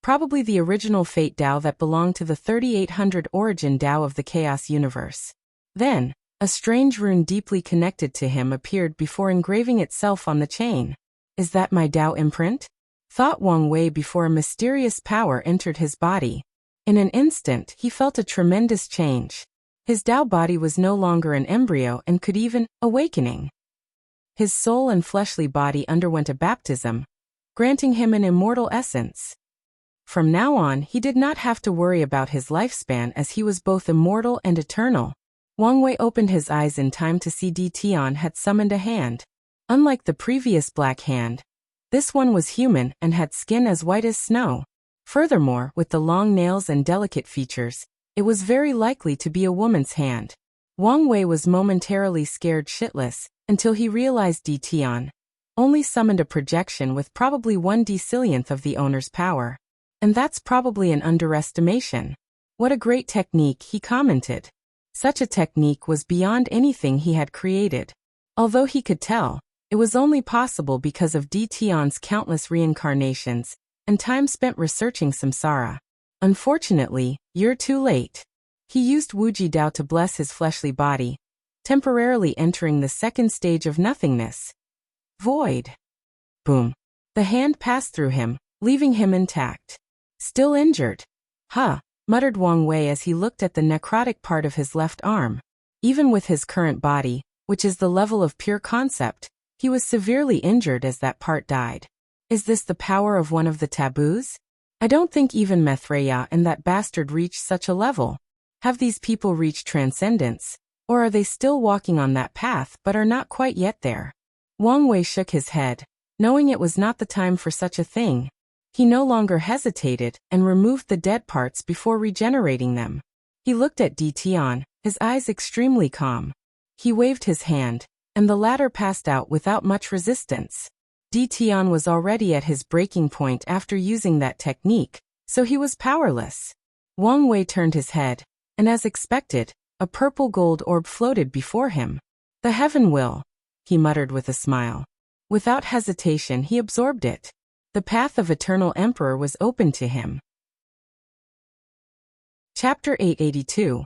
Speaker 1: probably the original fate Tao that belonged to the 3800 origin Tao of the chaos universe. Then, a strange rune deeply connected to him appeared before engraving itself on the chain. Is that my Tao imprint? Thought Wang Wei before a mysterious power entered his body. In an instant, he felt a tremendous change. His Dao body was no longer an embryo and could even awakening. His soul and fleshly body underwent a baptism, granting him an immortal essence. From now on, he did not have to worry about his lifespan as he was both immortal and eternal. Wang Wei opened his eyes in time to see Tian had summoned a hand. Unlike the previous black hand, this one was human and had skin as white as snow. Furthermore, with the long nails and delicate features, it was very likely to be a woman's hand. Wang Wei was momentarily scared shitless, until he realized Tian only summoned a projection with probably 1 decillionth of the owner's power. And that's probably an underestimation. What a great technique, he commented. Such a technique was beyond anything he had created. Although he could tell, it was only possible because of Tian's countless reincarnations and time spent researching samsara. Unfortunately, you're too late. He used Wuji Dao to bless his fleshly body, temporarily entering the second stage of nothingness. Void. Boom. The hand passed through him, leaving him intact. Still injured. Huh, muttered Wang Wei as he looked at the necrotic part of his left arm. Even with his current body, which is the level of pure concept, he was severely injured as that part died. Is this the power of one of the taboos? I don't think even Maitreya and that bastard reached such a level. Have these people reached transcendence, or are they still walking on that path but are not quite yet there? Wang Wei shook his head, knowing it was not the time for such a thing. He no longer hesitated and removed the dead parts before regenerating them. He looked at Tian, his eyes extremely calm. He waved his hand, and the latter passed out without much resistance. Tian was already at his breaking point after using that technique, so he was powerless. Wang Wei turned his head, and as expected, a purple gold orb floated before him. The heaven will, he muttered with a smile. Without hesitation he absorbed it. The path of eternal emperor was open to him. Chapter 882.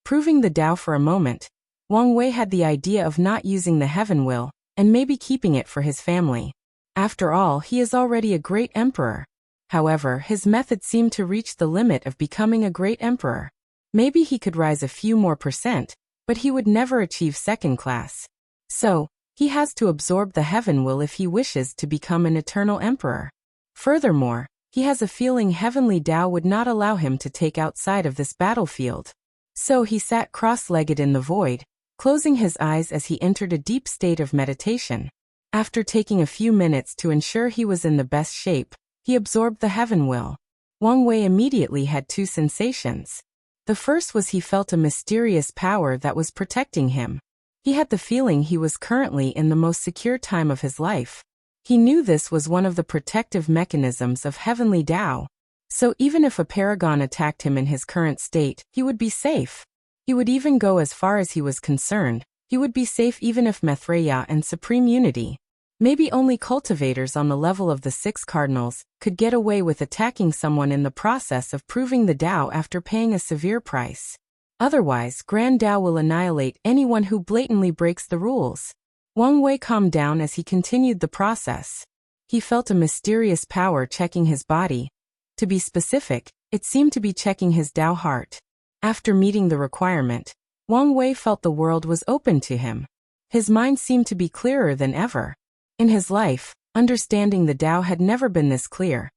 Speaker 1: Proving the Tao for a moment, Wang Wei had the idea of not using the heaven will, and maybe keeping it for his family. After all, he is already a great emperor. However, his method seemed to reach the limit of becoming a great emperor. Maybe he could rise a few more %, but he would never achieve second class. So, he has to absorb the heaven will if he wishes to become an eternal emperor. Furthermore, he has a feeling heavenly Tao would not allow him to take outside of this battlefield. So he sat cross-legged in the void, closing his eyes as he entered a deep state of meditation. After taking a few minutes to ensure he was in the best shape, he absorbed the heaven will. Wang Wei immediately had 2 sensations. The first was he felt a mysterious power that was protecting him. He had the feeling he was currently in the most secure time of his life. He knew this was one of the protective mechanisms of heavenly Tao. So even if a paragon attacked him in his current state, he would be safe. He would even go as far as he was concerned. He would be safe even if Maitreya and Supreme Unity, maybe only cultivators on the level of the 6 cardinals, could get away with attacking someone in the process of proving the Tao after paying a severe price. Otherwise, Grand Tao will annihilate anyone who blatantly breaks the rules. Wang Wei calmed down as he continued the process. He felt a mysterious power checking his body. To be specific, it seemed to be checking his Tao heart. After meeting the requirement, Wang Wei felt the world was open to him. His mind seemed to be clearer than ever. In his life, understanding the Tao had never been this clear.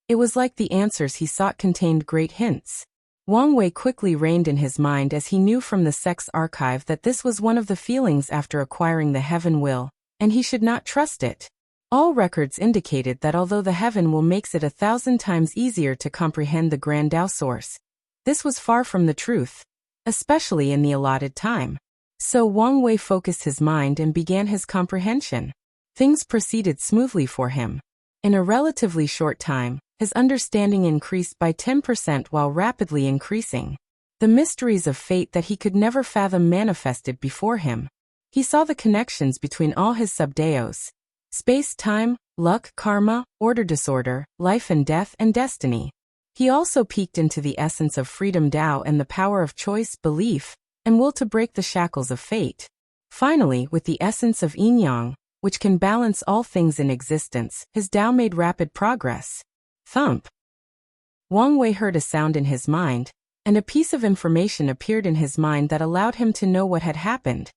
Speaker 1: It was like the answers he sought contained great hints. Wang Wei quickly reined in his mind as he knew from the sex archive that this was one of the feelings after acquiring the heaven will, and he should not trust it. All records indicated that although the heaven will makes it 1,000 times easier to comprehend the Grand Tao source, this was far from the truth, especially in the allotted time. So Wang Wei focused his mind and began his comprehension. Things proceeded smoothly for him. In a relatively short time, his understanding increased by 10% while rapidly increasing. The mysteries of fate that he could never fathom manifested before him. He saw the connections between all his subdeos: space-time, luck, karma, order-disorder, life and death, and destiny. He also peeked into the essence of freedom Tao and the power of choice, belief, and will to break the shackles of fate. Finally, with the essence of yin-yang, which can balance all things in existence, his Tao made rapid progress. Thump. Wang Wei heard a sound in his mind, and a piece of information appeared in his mind that allowed him to know what had happened.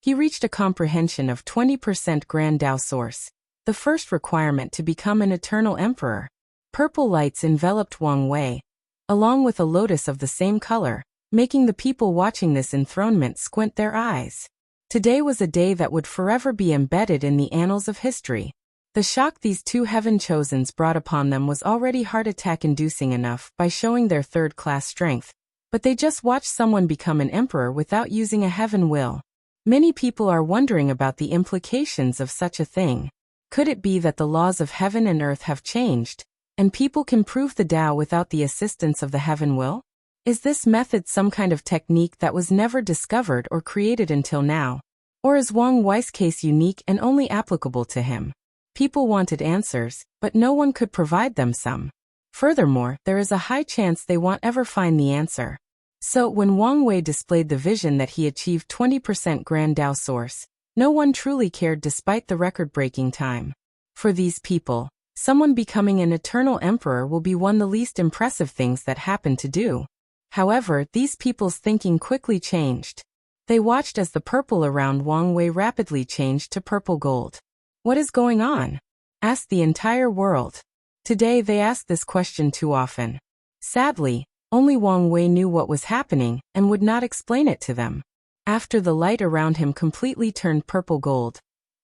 Speaker 1: He reached a comprehension of 20% Grand Dao Source, the first requirement to become an eternal emperor. Purple lights enveloped Wang Wei, along with a lotus of the same color, making the people watching this enthronement squint their eyes. Today was a day that would forever be embedded in the annals of history. The shock these two heaven-chosens brought upon them was already heart-attack-inducing enough by showing their third-class strength, but they just watched someone become an emperor without using a heaven will. Many people are wondering about the implications of such a thing. Could it be that the laws of heaven and earth have changed, and people can prove the Tao without the assistance of the heaven will? Is this method some kind of technique that was never discovered or created until now? Or is Wang Wei's case unique and only applicable to him? People wanted answers, but no one could provide them some. Furthermore, there is a high chance they won't ever find the answer. So, when Wang Wei displayed the vision that he achieved 20% Grand Dao Source, no one truly cared despite the record-breaking time. For these people, someone becoming an eternal emperor will be one of the least impressive things that happen to do. However, these people's thinking quickly changed. They watched as the purple around Wang Wei rapidly changed to purple gold. What is going on? Asked the entire world. Today they ask this question too often. Sadly, only Wang Wei knew what was happening and would not explain it to them. After the light around him completely turned purple gold,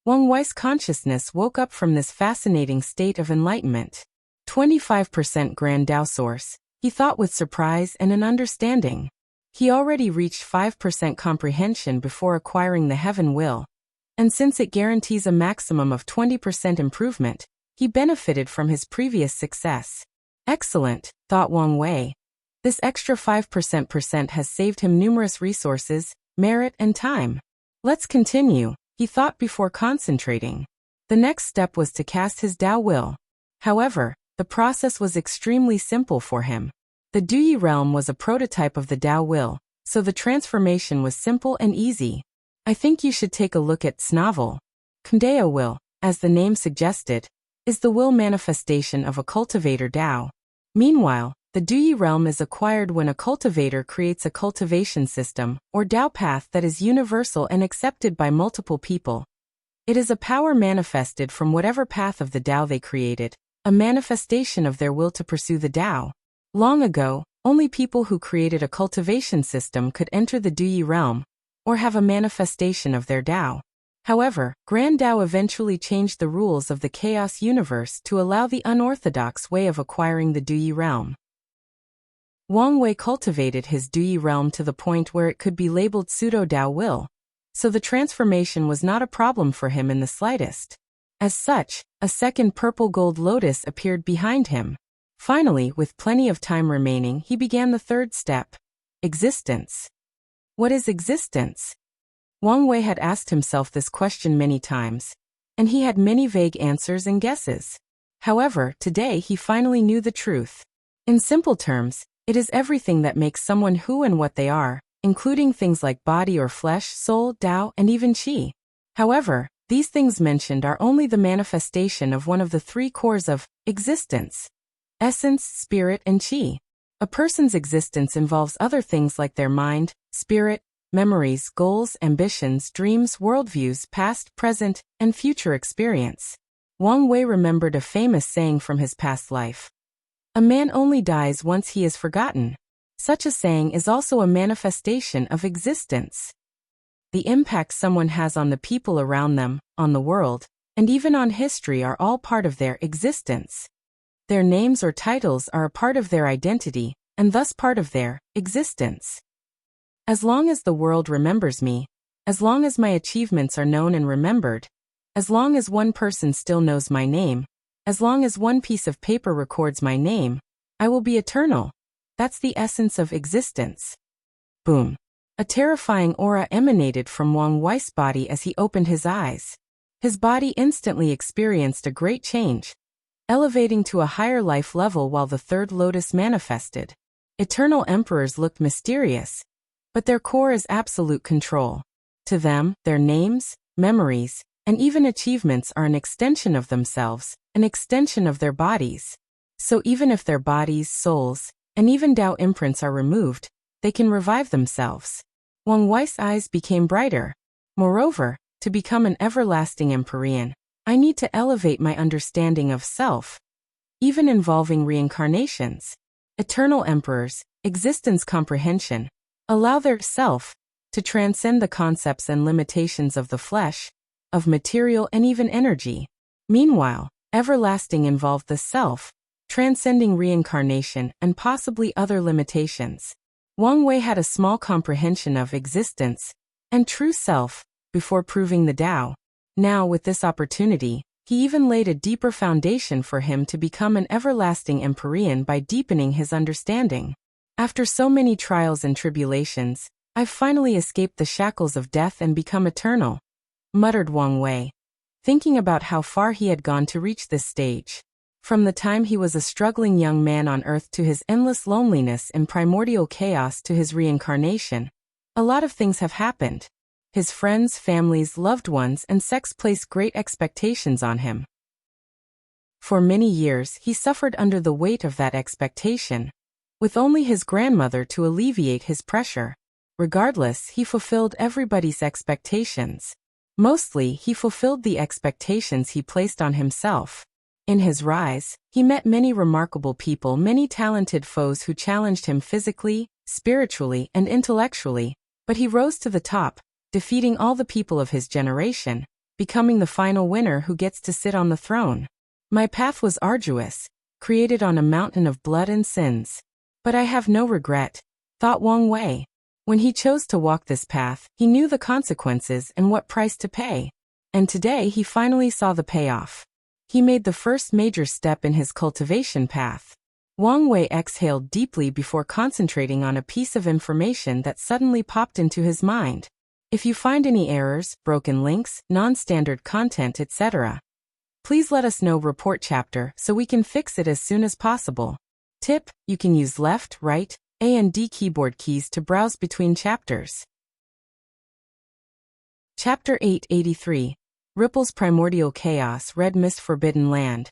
Speaker 1: Wang Wei's consciousness woke up from this fascinating state of enlightenment. 25% Grand Dao Source, he thought with surprise and an understanding. He already reached 5% comprehension before acquiring the heaven will, and since it guarantees a maximum of 20% improvement, he benefited from his previous success. Excellent, thought Wang Wei. This extra 5% has saved him numerous resources, merit and time. Let's continue, he thought before concentrating. The next step was to cast his Tao will. However, the process was extremely simple for him. The Duyi realm was a prototype of the Tao will, so the transformation was simple and easy. I think you should take a look at Snavel. Kundao will, as the name suggested, is the will manifestation of a cultivator Tao. Meanwhile, the Duyi realm is acquired when a cultivator creates a cultivation system, or Tao path that is universal and accepted by multiple people. It is a power manifested from whatever path of the Tao they created, a manifestation of their will to pursue the Tao. Long ago, only people who created a cultivation system could enter the Duyi realm, or have a manifestation of their Tao. However, Grand Tao eventually changed the rules of the chaos universe to allow the unorthodox way of acquiring the Duyi realm. Wang Wei cultivated his Duyi realm to the point where it could be labeled pseudo-Tao will, so the transformation was not a problem for him in the slightest. As such, a second purple gold lotus appeared behind him. Finally, with plenty of time remaining, he began the third step. Existence. What is existence? Wang Wei had asked himself this question many times, and he had many vague answers and guesses. However, today he finally knew the truth. In simple terms, it is everything that makes someone who and what they are, including things like body or flesh, soul, Tao, and even Qi. However, these things mentioned are only the manifestation of one of the three cores of existence: essence, spirit, and Qi. A person's existence involves other things like their mind, spirit, memories, goals, ambitions, dreams, worldviews, past, present, and future experience. Wang Wei remembered a famous saying from his past life. A man only dies once he is forgotten. Such a saying is also a manifestation of existence. The impact someone has on the people around them, on the world, and even on history are all part of their existence. Their names or titles are a part of their identity, and thus part of their existence. As long as the world remembers me, as long as my achievements are known and remembered, as long as one person still knows my name, as long as one piece of paper records my name, I will be eternal. That's the essence of existence. Boom. A terrifying aura emanated from Wang Wei's body as he opened his eyes. His body instantly experienced a great change, elevating to a higher life level while the third lotus manifested. Eternal emperors looked mysterious, but their core is absolute control. To them, their names, memories, and even achievements are an extension of themselves, an extension of their bodies. So even if their bodies, souls, and even Tao imprints are removed, they can revive themselves. Wang Wei's eyes became brighter. Moreover, to become an everlasting Empyrean, I need to elevate my understanding of self, even involving reincarnations. Eternal emperors, existence comprehension, allow their self to transcend the concepts and limitations of the flesh, of material and even energy. Meanwhile, everlasting involved the self, transcending reincarnation and possibly other limitations. Wang Wei had a small comprehension of existence and true self before proving the Tao. Now, with this opportunity, he even laid a deeper foundation for him to become an everlasting Empyrean by deepening his understanding. After so many trials and tribulations, I've finally escaped the shackles of death and become eternal, muttered Wang Wei, thinking about how far he had gone to reach this stage. From the time he was a struggling young man on Earth to his endless loneliness in primordial chaos to his reincarnation, a lot of things have happened. His friends, families, loved ones, and sects placed great expectations on him. For many years, he suffered under the weight of that expectation, with only his grandmother to alleviate his pressure. Regardless, he fulfilled everybody's expectations. Mostly, he fulfilled the expectations he placed on himself. In his rise, he met many remarkable people, many talented foes who challenged him physically, spiritually, and intellectually, but he rose to the top, defeating all the people of his generation, becoming the final winner who gets to sit on the throne. My path was arduous, created on a mountain of blood and sins. But I have no regret, thought Wang Wei. When he chose to walk this path, he knew the consequences and what price to pay. And today he finally saw the payoff. He made the first major step in his cultivation path. Wang Wei exhaled deeply before concentrating on a piece of information that suddenly popped into his mind. If you find any errors, broken links, non-standard content, etc., please let us know. Report chapter so we can fix it as soon as possible. Tip: you can use left, right, A and D keyboard keys to browse between chapters. Chapter 883. Ripple's Primordial Chaos. Red Mist. Forbidden Land.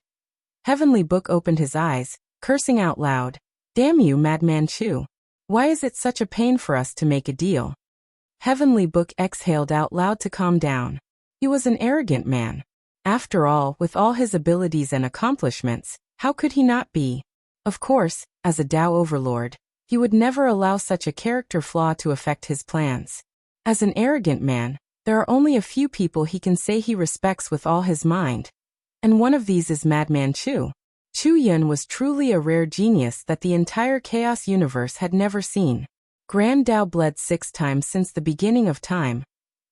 Speaker 1: Heavenly Book opened his eyes, cursing out loud. Damn you, Madman Chu. Why is it such a pain for us to make a deal? Heavenly Book exhaled out loud to calm down. He was an arrogant man. After all, with all his abilities and accomplishments, how could he not be? Of course, as a Tao overlord, he would never allow such a character flaw to affect his plans. As an arrogant man, there are only a few people he can say he respects with all his mind. And one of these is Madman Chu. Chu Yun was truly a rare genius that the entire Chaos universe had never seen. Grand Tao bled 6 times since the beginning of time,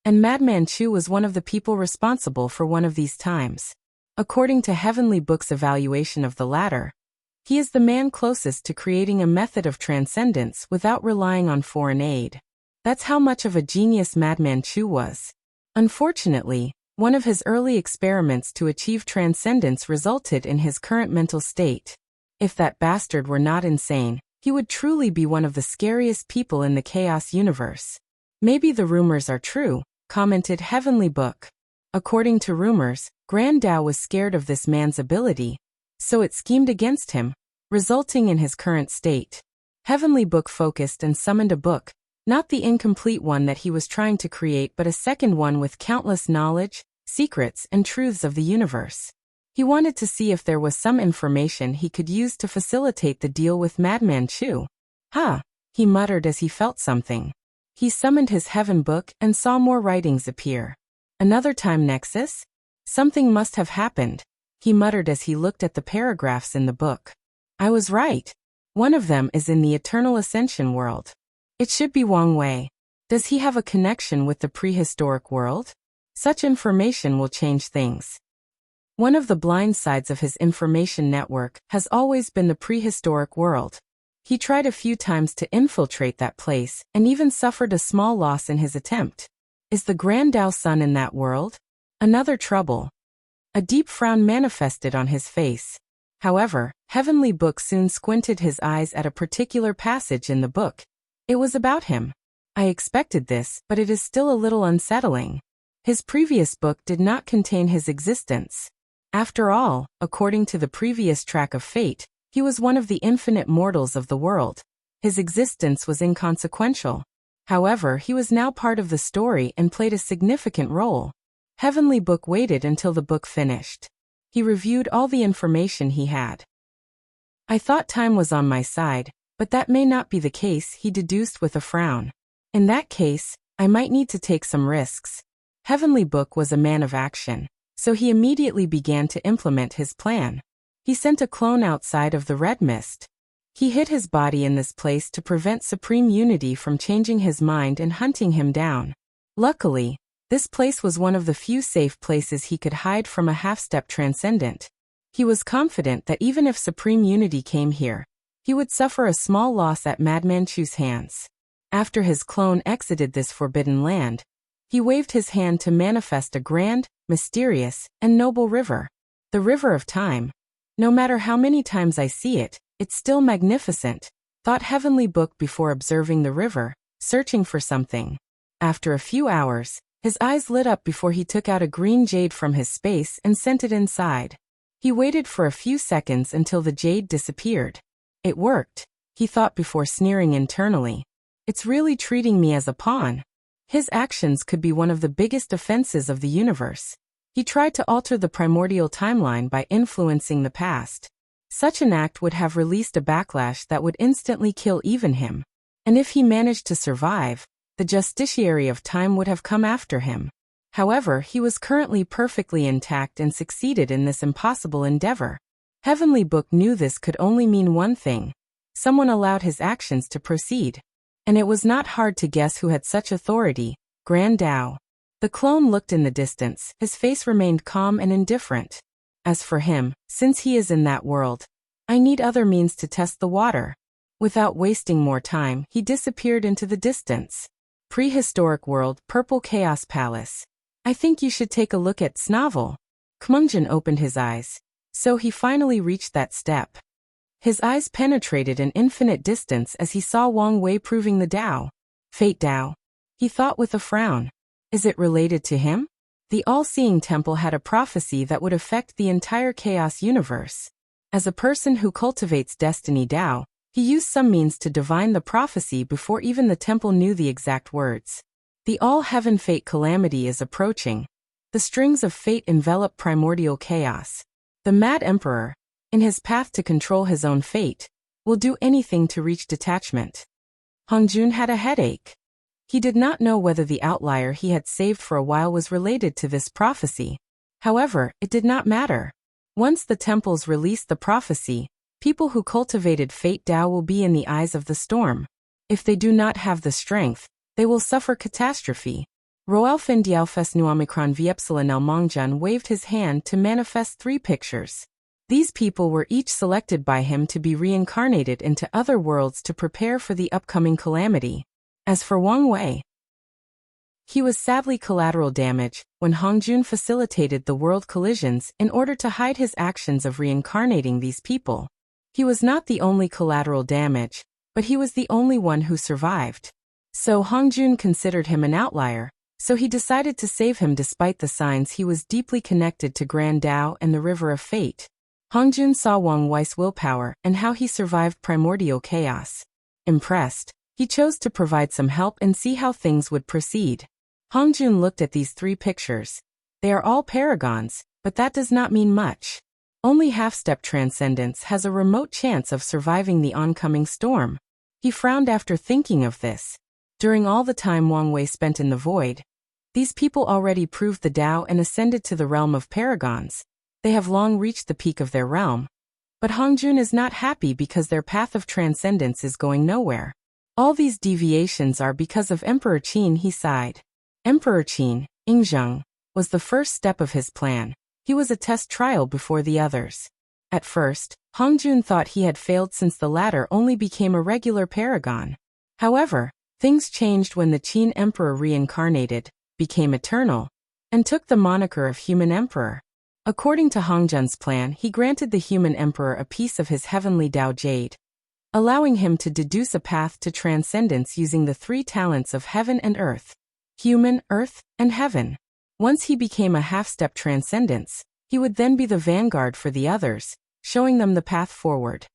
Speaker 1: and Madman Chu was one of the people responsible for one of these times. According to Heavenly Book's evaluation of the latter, he is the man closest to creating a method of transcendence without relying on foreign aid. That's how much of a genius Madman Chu was. Unfortunately, one of his early experiments to achieve transcendence resulted in his current mental state. If that bastard were not insane, he would truly be one of the scariest people in the Chaos universe. Maybe the rumors are true, commented Heavenly Book. According to rumors, Grand Tao was scared of this man's ability, so it schemed against him, resulting in his current state. Heavenly Book focused and summoned a book, not the incomplete one that he was trying to create but a second one with countless knowledge, secrets, and truths of the universe. He wanted to see if there was some information he could use to facilitate the deal with Madman Chu. He muttered as he felt something. He summoned his Heaven Book and saw more writings appear. Another time nexus? Something must have happened, he muttered as he looked at the paragraphs in the book. I was right. One of them is in the Eternal Ascension world. It should be Wang Wei. Does he have a connection with the prehistoric world? Such information will change things. One of the blind sides of his information network has always been the prehistoric world. He tried a few times to infiltrate that place and even suffered a small loss in his attempt. Is the Grand Tao Sun in that world? Another trouble. A deep frown manifested on his face. However, Heavenly Book soon squinted his eyes at a particular passage in the book. It was about him. I expected this, but it is still a little unsettling. His previous book did not contain his existence. After all, according to the previous track of fate, He was one of the infinite mortals of the world. His existence was inconsequential. However, he was now part of the story and played a significant role. Heavenly Book waited until the book finished. He reviewed all the information he had. I thought time was on my side, but that may not be the case, he deduced with a frown. In that case, I might need to take some risks. Heavenly Book was a man of action, so he immediately began to implement his plan. He sent a clone outside of the Red Mist. He hid his body in this place to prevent Supreme Unity from changing his mind and hunting him down. Luckily, this place was one of the few safe places he could hide from a half-step transcendent. He was confident that even if Supreme Unity came here, he would suffer a small loss at Madman Chu's hands. After his clone exited this forbidden land, he waved his hand to manifest a grand, mysterious, and noble river. The River of Time. No matter how many times I see it, it's still magnificent, thought Heavenly Book before observing the river, searching for something. After a few hours, his eyes lit up before he took out a green jade from his space and sent it inside. He waited for a few seconds until the jade disappeared. It worked, he thought before sneering internally. It's really treating me as a pawn. His actions could be one of the biggest offenses of the universe. He tried to alter the primordial timeline by influencing the past. Such an act would have released a backlash that would instantly kill even him. And if he managed to survive, the justiciary of time would have come after him. However, he was currently perfectly intact and succeeded in this impossible endeavor. Heavenly Book knew this could only mean one thing. Someone allowed his actions to proceed. And it was not hard to guess who had such authority, Grand Tao. The clone looked in the distance, his face remained calm and indifferent. As for him, since he is in that world, I need other means to test the water. Without wasting more time, he disappeared into the distance. Prehistoric world, Purple Chaos Palace. I think you should take a look at Snavel. Kmungjin opened his eyes. So he finally reached that step. His eyes penetrated an infinite distance as he saw Wang Wei proving the Tao. Fate Tao. He thought with a frown. Is it related to him? The all-seeing temple had a prophecy that would affect the entire chaos universe. As a person who cultivates destiny Tao, he used some means to divine the prophecy before even the temple knew the exact words. The all-heaven fate calamity is approaching. The strings of fate envelop primordial chaos. The Mad Emperor, in his path to control his own fate, will do anything to reach detachment. Hongjun had a headache. He did not know whether the outlier he had saved for a while was related to this prophecy. However, it did not matter. Once the temples released the prophecy, people who cultivated Fate Tao will be in the eyes of the storm. If they do not have the strength, they will suffer catastrophe. Roelfen Dialfes Nuomicron Viepsilon El Mongjan waved his hand to manifest 3 pictures. These people were each selected by him to be reincarnated into other worlds to prepare for the upcoming calamity. As for Wang Wei, he was sadly collateral damage when Hongjun facilitated the world collisions in order to hide his actions of reincarnating these people. He was not the only collateral damage, but he was the only one who survived. So Hongjun considered him an outlier, so he decided to save him despite the signs he was deeply connected to Grand Tao and the River of Fate. Hongjun saw Wang Wei's willpower and how he survived primordial chaos. Impressed, he chose to provide some help and see how things would proceed. Hongjun looked at these 3 pictures. They are all paragons, but that does not mean much. Only half-step transcendence has a remote chance of surviving the oncoming storm. He frowned after thinking of this. During all the time Wang Wei spent in the void, these people already proved the Tao and ascended to the realm of paragons. They have long reached the peak of their realm. But Hongjun is not happy because their path of transcendence is going nowhere. All these deviations are because of Emperor Qin, he sighed. Emperor Qin, Ingzheng, was the first step of his plan. He was a test trial before the others. At first, Hongjun thought he had failed since the latter only became a regular paragon. However, things changed when the Qin Emperor reincarnated, became eternal, and took the moniker of Human Emperor. According to Hongjun's plan, he granted the Human Emperor a piece of his heavenly Tao Jade, allowing him to deduce a path to transcendence using the 3 talents of heaven and earth. Human, earth, and heaven. Once he became a half-step transcendence, he would then be the vanguard for the others, showing them the path forward.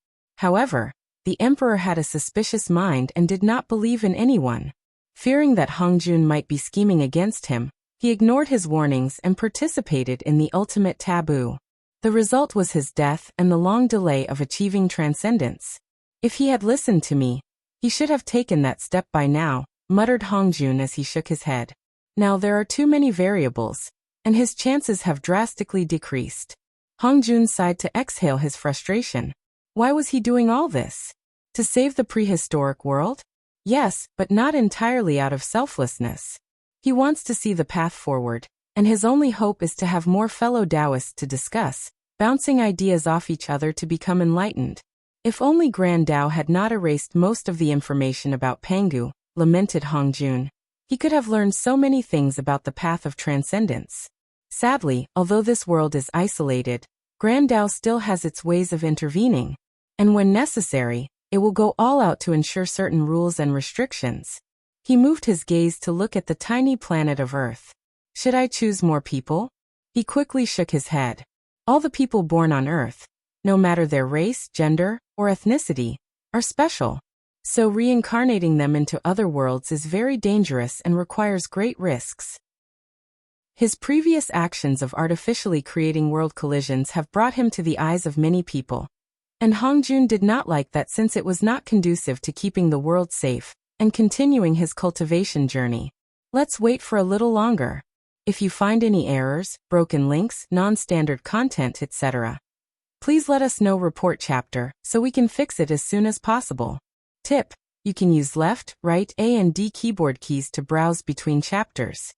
Speaker 1: However, the emperor had a suspicious mind and did not believe in anyone. Fearing that Hongjun might be scheming against him, he ignored his warnings and participated in the ultimate taboo. The result was his death and the long delay of achieving transcendence. If he had listened to me, he should have taken that step by now, muttered Hongjun as he shook his head. Now there are too many variables, and his chances have drastically decreased. Hongjun sighed to exhale his frustration. Why was he doing all this? To save the prehistoric world? Yes, but not entirely out of selflessness. He wants to see the path forward, and his only hope is to have more fellow Taoists to discuss, bouncing ideas off each other to become enlightened. If only Grand Tao had not erased most of the information about Pangu, lamented Hongjun. He could have learned so many things about the path of transcendence. Sadly, although this world is isolated, Grand Tao still has its ways of intervening. And when necessary, it will go all out to ensure certain rules and restrictions. He moved his gaze to look at the tiny planet of Earth. Should I choose more people? He quickly shook his head. All the people born on Earth, no matter their race, gender, or ethnicity, are special. So reincarnating them into other worlds is very dangerous and requires great risks. His previous actions of artificially creating world collisions have brought him to the eyes of many people. And Hongjun did not like that since it was not conducive to keeping the world safe and continuing his cultivation journey. Let's wait for a little longer. If you find any errors, broken links, non-standard content, etc., please let us know. Report chapter, so we can fix it as soon as possible. Tip: you can use left, right, A and D keyboard keys to browse between chapters.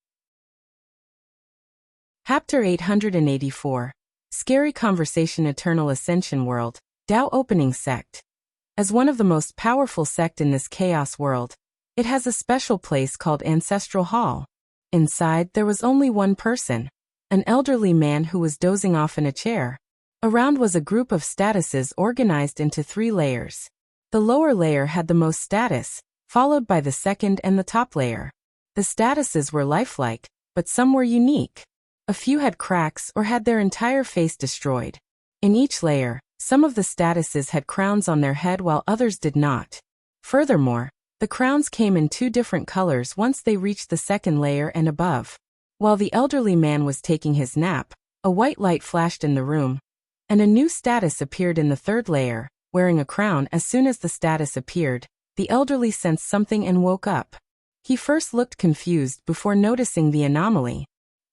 Speaker 1: Chapter 884. Scary Conversation. Eternal Ascension World. Tao Opening Sect. As one of the most powerful sect in this chaos world, it has a special place called Ancestral Hall. Inside, there was only one person, an elderly man who was dozing off in a chair. Around was a group of statuses organized into 3 layers. The lower layer had the most status, followed by the second and the top layer. The statuses were lifelike, but some were unique. A few had cracks or had their entire face destroyed. In each layer, some of the statuses had crowns on their head while others did not. Furthermore, the crowns came in 2 different colors once they reached the second layer and above. While the elderly man was taking his nap, a white light flashed in the room, and a new status appeared in the 3rd layer, wearing a crown. As soon as the status appeared, the elderly sensed something and woke up. He first looked confused before noticing the anomaly.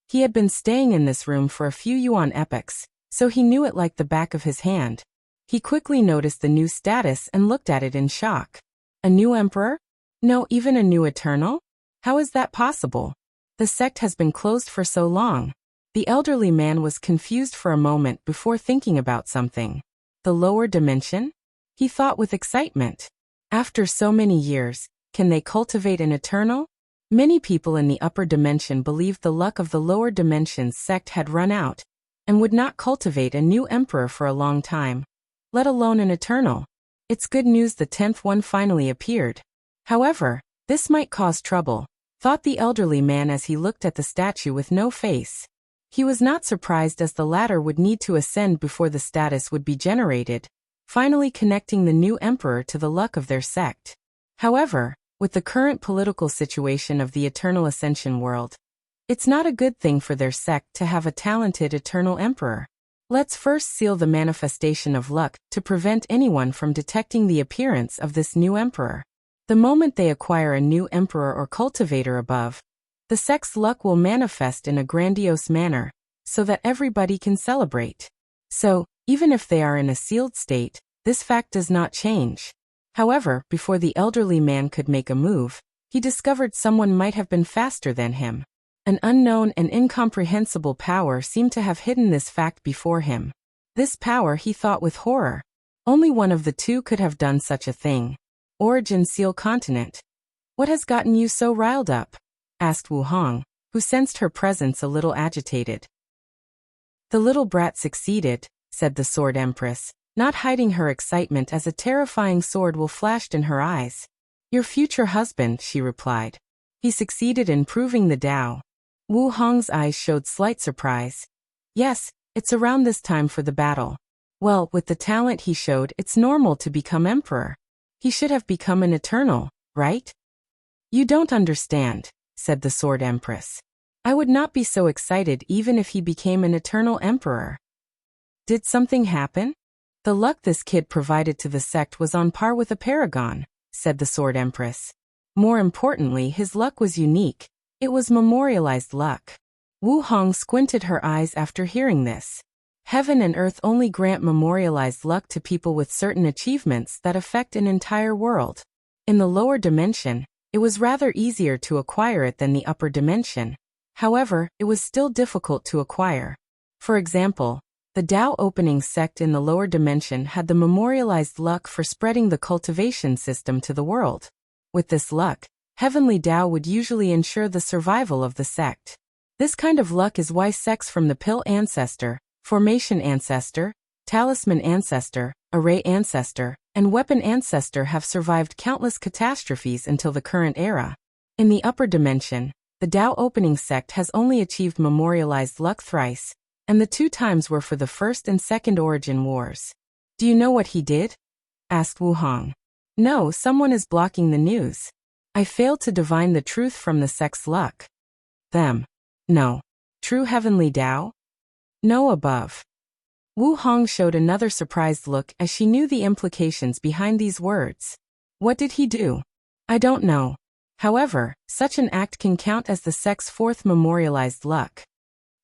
Speaker 1: He had been staying in this room for a few yuan epochs, so he knew it like the back of his hand. He quickly noticed the new status and looked at it in shock. A new emperor? No, even a new eternal? How is that possible? The sect has been closed for so long. The elderly man was confused for a moment before thinking about something. The lower dimension? He thought with excitement. After so many years, can they cultivate an eternal? Many people in the upper dimension believed the luck of the lower dimensions sect had run out, and would not cultivate a new emperor for a long time, let alone an eternal. It's good news the 10th one finally appeared. However, this might cause trouble, thought the elderly man as he looked at the statue with no face. He was not surprised as the latter would need to ascend before the status would be generated, finally connecting the new emperor to the luck of their sect. However, with the current political situation of the Eternal Ascension world, it's not a good thing for their sect to have a talented eternal emperor. Let's first seal the manifestation of luck to prevent anyone from detecting the appearance of this new emperor. The moment they acquire a new emperor or cultivator above, the sect's luck will manifest in a grandiose manner, so that everybody can celebrate. So, even if they are in a sealed state, this fact does not change. However, before the elderly man could make a move, he discovered someone might have been faster than him. An unknown and incomprehensible power seemed to have hidden this fact before him. This power he thought with horror. Only one of the two could have done such a thing. Origin Seal Continent. What has gotten you so riled up? Asked Wu Hong, who sensed her presence a little agitated. The little brat succeeded, said the Sword Empress, not hiding her excitement as a terrifying sword will flashed in her eyes. Your future husband, she replied. He succeeded in proving the Tao. Wu Hong's eyes showed slight surprise. Yes, it's around this time for the battle. Well, with the talent he showed, it's normal to become emperor. He should have become an eternal, right? You don't understand, said the Sword Empress. I would not be so excited even if he became an eternal emperor. Did something happen? The luck this kid provided to the sect was on par with a paragon, said the Sword Empress. More importantly, his luck was unique. It was memorialized luck. Wu Hong squinted her eyes after hearing this. Heaven and earth only grant memorialized luck to people with certain achievements that affect an entire world. In the lower dimension, it was rather easier to acquire it than the upper dimension. However, it was still difficult to acquire. For example, the Tao opening sect in the lower dimension had the memorialized luck for spreading the cultivation system to the world. With this luck, heavenly Tao would usually ensure the survival of the sect. This kind of luck is why sects from the Pill Ancestor, Formation Ancestor, Talisman Ancestor, Array Ancestor, and Weapon Ancestor have survived countless catastrophes until the current era. In the upper dimension, the Tao opening sect has only achieved memorialized luck thrice, and the 2 times were for the First and Second Origin Wars. Do you know what he did? Asked Wu Hong. No, someone is blocking the news. I failed to divine the truth from the sect's luck. Them. No. True heavenly Tao? No above. Wu Hong showed another surprised look as she knew the implications behind these words. What did he do? I don't know. However, such an act can count as the sect's 4th memorialized luck.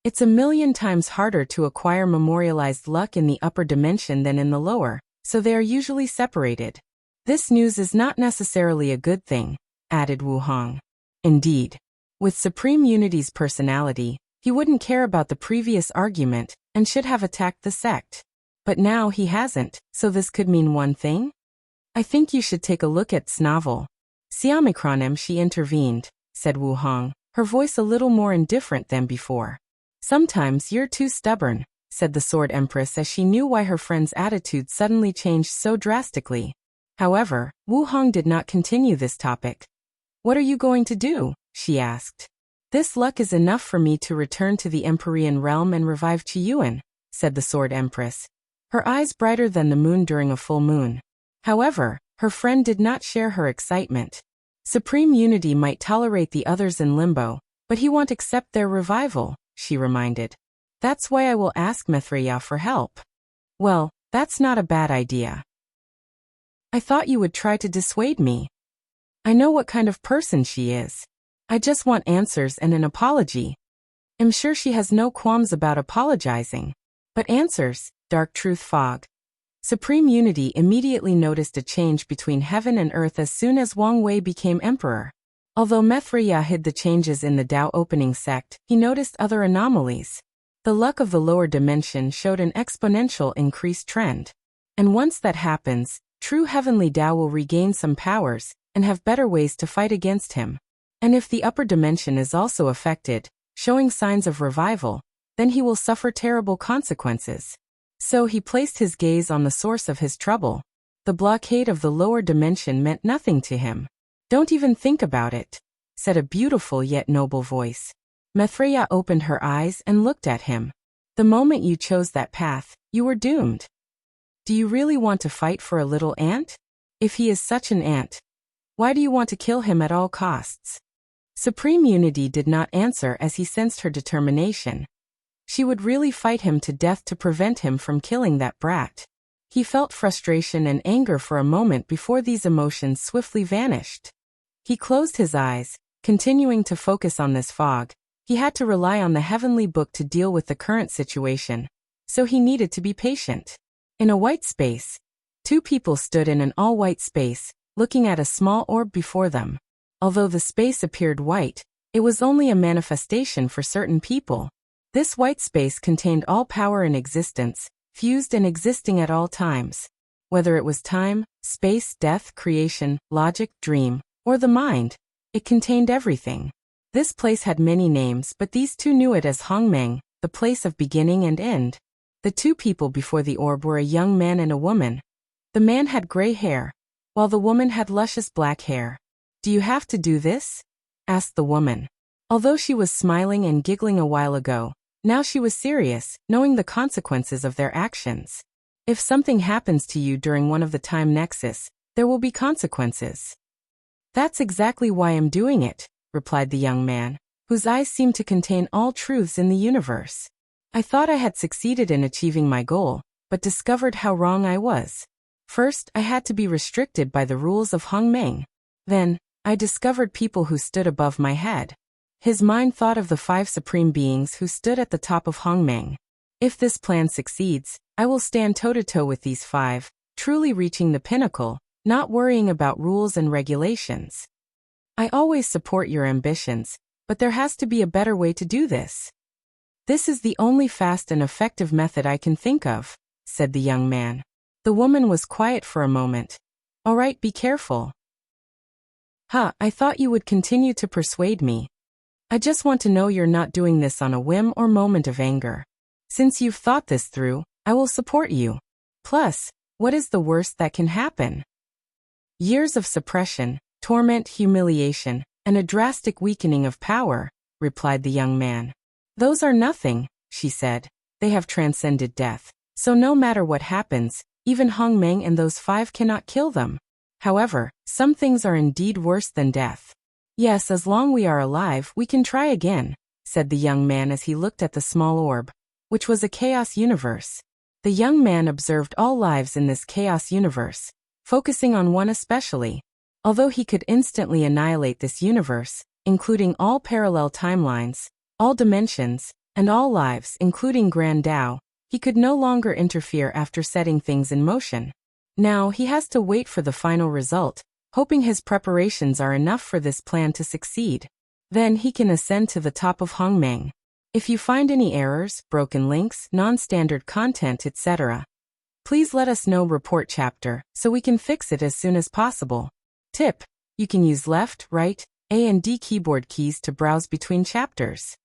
Speaker 1: It's 1,000,000 times harder to acquire memorialized luck in the upper dimension than in the lower, so they are usually separated. This news is not necessarily a good thing, added Wu Hong. Indeed. With Supreme Unity's personality, he wouldn't care about the previous argument and should have attacked the sect. But now he hasn't, so this could mean one thing? I think you should take a look at Snavel. Siamikronem, she intervened, said Wu Hong, her voice a little more indifferent than before. Sometimes you're too stubborn, said the Sword Empress as she knew why her friend's attitude suddenly changed so drastically. However, Wu Hong did not continue this topic. What are you going to do? She asked. This luck is enough for me to return to the Empyrean realm and revive Qiyuan, said the Sword Empress, her eyes brighter than the moon during a full moon. However, her friend did not share her excitement. Supreme Unity might tolerate the others in limbo, but he won't accept their revival, she reminded. That's why I will ask Mithriya for help. Well, that's not a bad idea. I thought you would try to dissuade me. I know what kind of person she is. I just want answers and an apology. I'm sure she has no qualms about apologizing. But answers, Dark Truth Fog. Supreme Unity immediately noticed a change between heaven and earth as soon as Wang Wei became emperor. Although Mithriya hid the changes in the Tao opening sect, he noticed other anomalies. The luck of the lower dimension showed an exponential increased trend. And once that happens, true heavenly Tao will regain some powers and have better ways to fight against him. And if the upper dimension is also affected, showing signs of revival, then he will suffer terrible consequences. So he placed his gaze on the source of his trouble. The blockade of the lower dimension meant nothing to him. Don't even think about it, said a beautiful yet noble voice. Mithriya opened her eyes and looked at him. The moment you chose that path, you were doomed. Do you really want to fight for a little ant? If he is such an ant, why do you want to kill him at all costs? Supreme Unity did not answer as he sensed her determination. She would really fight him to death to prevent him from killing that brat. He felt frustration and anger for a moment before these emotions swiftly vanished. He closed his eyes, continuing to focus on this fog. He had to rely on the heavenly book to deal with the current situation, so he needed to be patient. In a white space, 2 people stood in an all-white space, looking at a small orb before them. Although the space appeared white, it was only a manifestation for certain people. This white space contained all power in existence, fused and existing at all times. Whether it was time, space, death, creation, logic, dream, or the mind, it contained everything. This place had many names, but these 2 knew it as Hongmeng, the place of beginning and end. The 2 people before the orb were a young man and a woman. The man had gray hair, while the woman had luscious black hair. Do you have to do this? Asked the woman. Although she was smiling and giggling a while ago, now she was serious, knowing the consequences of their actions. If something happens to you during one of the time nexus, there will be consequences. That's exactly why I'm doing it, replied the young man, whose eyes seemed to contain all truths in the universe. I thought I had succeeded in achieving my goal, but discovered how wrong I was. First, I had to be restricted by the rules of Hongmeng. Then, I discovered people who stood above my head. His mind thought of the 5 supreme beings who stood at the top of Hongmeng. If this plan succeeds, I will stand toe-to-toe with these 5, truly reaching the pinnacle, not worrying about rules and regulations. I always support your ambitions, but there has to be a better way to do this. This is the only fast and effective method I can think of, said the young man. The woman was quiet for a moment. All right, be careful. I thought you would continue to persuade me. I just want to know you're not doing this on a whim or moment of anger. Since you've thought this through, I will support you. Plus, what is the worst that can happen? Years of suppression, torment, humiliation, and a drastic weakening of power, replied the young man. Those are nothing, she said. They have transcended death. So no matter what happens, even Hongmeng and those 5 cannot kill them. However, some things are indeed worse than death. Yes, as long as we are alive, we can try again, said the young man as he looked at the small orb, which was a chaos universe. The young man observed all lives in this chaos universe, focusing on one especially. Although he could instantly annihilate this universe, including all parallel timelines, all dimensions, and all lives including Grand Tao, he could no longer interfere after setting things in motion. Now he has to wait for the final result, hoping his preparations are enough for this plan to succeed. Then he can ascend to the top of Hongmeng. If you find any errors, broken links, non-standard content, etc., please let us know. Report chapter, so we can fix it as soon as possible. Tip: you can use left, right, A and D keyboard keys to browse between chapters.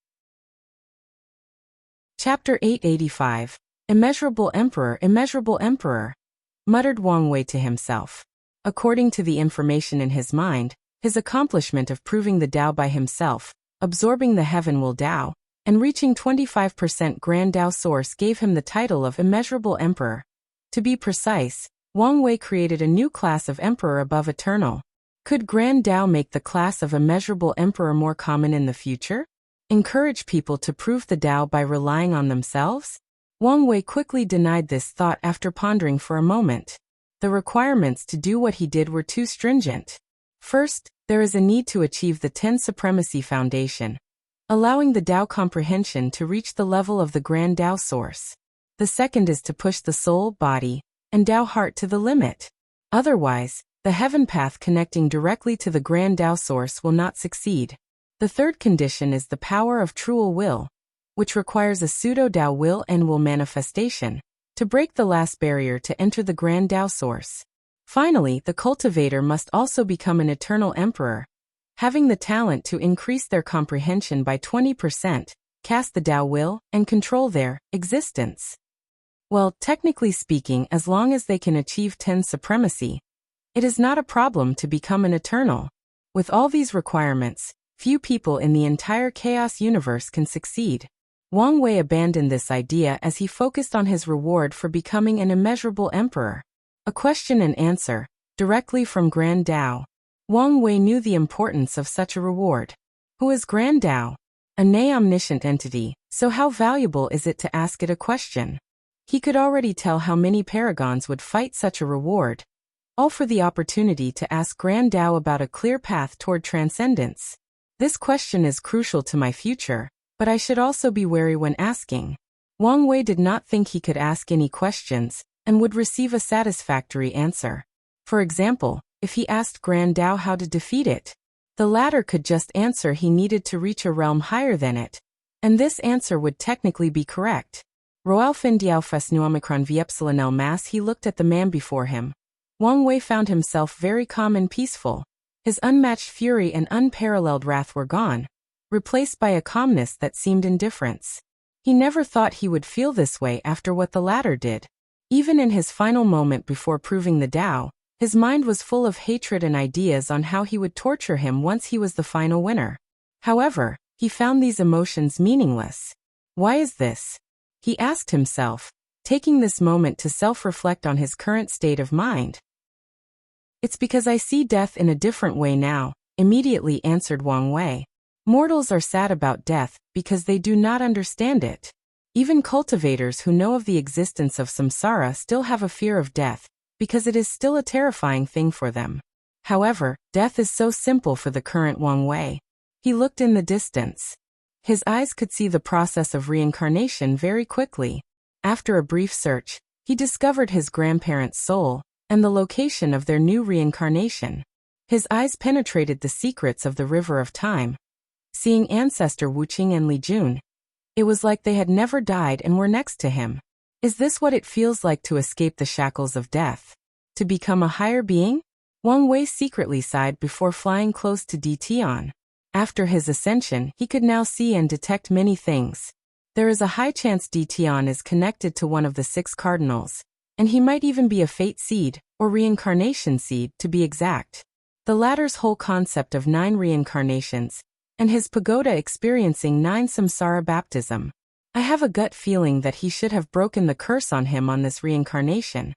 Speaker 1: Chapter 885. Immeasurable Emperor, muttered Wang Wei to himself. According to the information in his mind, his accomplishment of proving the Tao by himself, absorbing the heaven will Tao, and reaching 25% Grand Tao source gave him the title of Immeasurable Emperor. To be precise, Wang Wei created a new class of Emperor above Eternal. Could Grand Tao make the class of Immeasurable Emperor more common in the future? Encourage people to prove the Tao by relying on themselves? Wang Wei quickly denied this thought after pondering for a moment. The requirements to do what he did were too stringent. First, there is a need to achieve the 10 Supremacy Foundation, allowing the Tao comprehension to reach the level of the Grand Tao source. The second is to push the soul, body, and Tao heart to the limit. Otherwise, the heaven path connecting directly to the Grand Tao source will not succeed. The third condition is the power of true will, which requires a pseudo-Tao will and will manifestation, to break the last barrier to enter the Grand Tao source. Finally, the cultivator must also become an eternal emperor, having the talent to increase their comprehension by 20%, cast the Tao will, and control their existence. Well, technically speaking, as long as they can achieve 10 supremacy, it is not a problem to become an eternal. With all these requirements, few people in the entire chaos universe can succeed. Wang Wei abandoned this idea as he focused on his reward for becoming an immeasurable emperor. A question and answer, directly from Grand Tao. Wang Wei knew the importance of such a reward. Who is Grand Tao? A omniscient entity, so how valuable is it to ask it a question? He could already tell how many paragons would fight such a reward, all for the opportunity to ask Grand Tao about a clear path toward transcendence. This question is crucial to my future, but I should also be wary when asking. Wang Wei did not think he could ask any questions and would receive a satisfactory answer. For example, if he asked Grand Tao how to defeat it, the latter could just answer he needed to reach a realm higher than it, and this answer would technically be correct. Roalfin Diaufes Nuomicron Viepsilonel Mass. He looked at the man before him. Wang Wei found himself very calm and peaceful. His unmatched fury and unparalleled wrath were gone, replaced by a calmness that seemed indifference. He never thought he would feel this way after what the latter did. Even in his final moment before proving the Tao, his mind was full of hatred and ideas on how he would torture him once he was the final winner. However, he found these emotions meaningless. Why is this? He asked himself. taking this moment to self-reflect on his current state of mind. It's because I see death in a different way now, immediately answered Wang Wei. Mortals are sad about death because they do not understand it. Even cultivators who know of the existence of samsara still have a fear of death, because it is still a terrifying thing for them. However, death is so simple for the current Wang Wei. He looked in the distance. His eyes could see the process of reincarnation very quickly. After a brief search, he discovered his grandparents' soul and the location of their new reincarnation. His eyes penetrated the secrets of the river of time. Seeing ancestor Wuxia and Li Jun, it was like they had never died and were next to him. Is this what it feels like to escape the shackles of death? To become a higher being? Wang Wei secretly sighed before flying close to Defying. After his ascension, he could now see and detect many things. There is a high chance Defying is connected to one of the 6 cardinals, and he might even be a fate seed, or reincarnation seed to be exact. The latter's whole concept of 9 reincarnations, and his pagoda experiencing 9 samsara baptism. I have a gut feeling that he should have broken the curse on him on this reincarnation.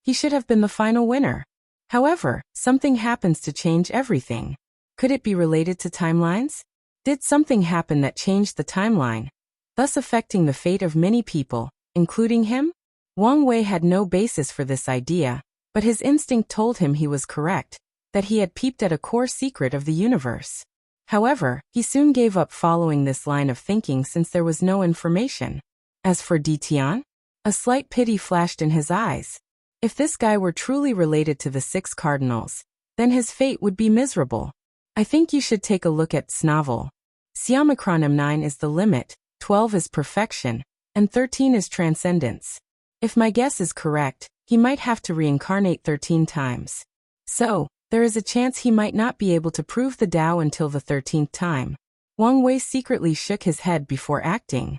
Speaker 1: He should have been the final winner. However, something happens to change everything. Could it be related to timelines? Did something happen that changed the timeline, thus affecting the fate of many people, including him? Wang Wei had no basis for this idea, but his instinct told him he was correct, that he had peeped at a core secret of the universe. However, he soon gave up following this line of thinking since there was no information. As for Defying, a slight pity flashed in his eyes. If this guy were truly related to the 6 cardinals, then his fate would be miserable. I think you should take a look at Snavel. Siamacron M9 is the limit, 12 is perfection, and 13 is transcendence. If my guess is correct, he might have to reincarnate 13 times. So, there is a chance he might not be able to prove the Tao until the 13th time. Wang Wei secretly shook his head before acting.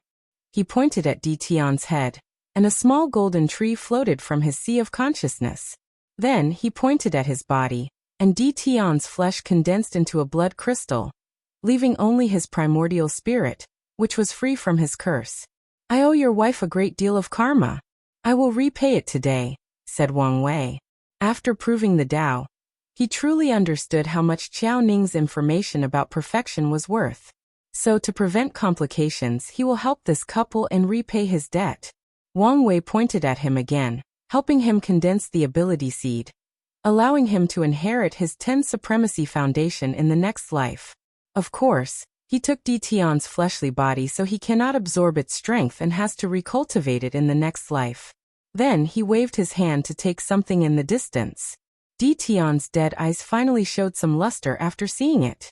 Speaker 1: He pointed at Defying's head, and a small golden tree floated from his sea of consciousness. Then he pointed at his body, and Defying's flesh condensed into a blood crystal, leaving only his primordial spirit, which was free from his curse. I owe your wife a great deal of karma. I will repay it today, said Wang Wei. After proving the Tao, he truly understood how much Qiao Ning's information about perfection was worth. So to prevent complications, he will help this couple and repay his debt. Wang Wei pointed at him again, helping him condense the ability seed, allowing him to inherit his 10 supremacy foundation in the next life. Of course, he took Defying's fleshly body so he cannot absorb its strength and has to recultivate it in the next life. Then he waved his hand to take something in the distance. Defying's dead eyes finally showed some luster after seeing it.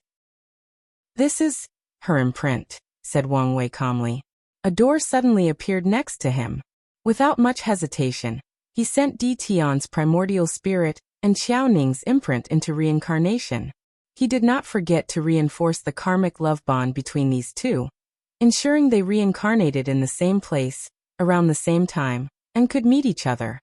Speaker 1: This is her imprint, said Wang Wei calmly. A door suddenly appeared next to him. Without much hesitation, he sent Defying's primordial spirit and Qiao Ning's imprint into reincarnation. He did not forget to reinforce the karmic love bond between these two, ensuring they reincarnated in the same place, around the same time, and could meet each other.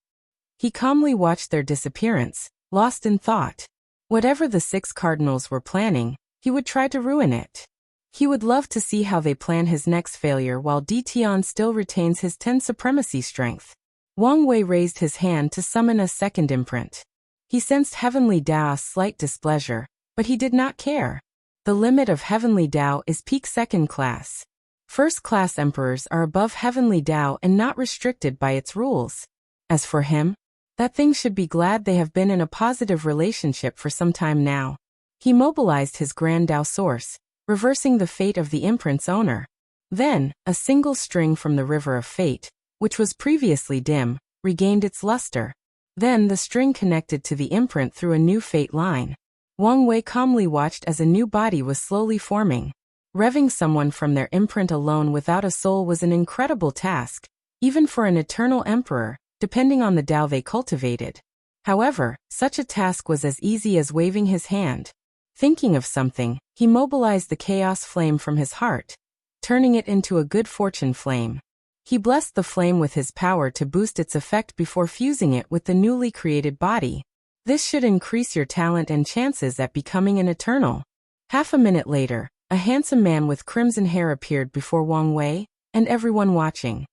Speaker 1: He calmly watched their disappearance, lost in thought. Whatever the 6 cardinals were planning, he would try to ruin it. He would love to see how they plan his next failure while Defying still retains his 10 supremacy strength. Wang Wei raised his hand to summon a second imprint. He sensed Heavenly Tao's slight displeasure, but he did not care. The limit of Heavenly Tao is peak 2nd class. First-class emperors are above Heavenly Tao and not restricted by its rules. As for him, that thing should be glad they have been in a positive relationship for some time now. He mobilized his Grand Tao source, reversing the fate of the imprint's owner. Then, a single string from the River of Fate, which was previously dim, regained its luster. Then the string connected to the imprint through a new fate line. Wang Wei calmly watched as a new body was slowly forming. Revving someone from their imprint alone without a soul was an incredible task, even for an eternal emperor, depending on the Tao they cultivated. However, such a task was as easy as waving his hand. Thinking of something, he mobilized the chaos flame from his heart, turning it into a good fortune flame. He blessed the flame with his power to boost its effect before fusing it with the newly created body. This should increase your talent and chances at becoming an eternal. Half a minute later, a handsome man with crimson hair appeared before Wang Wei and everyone watching.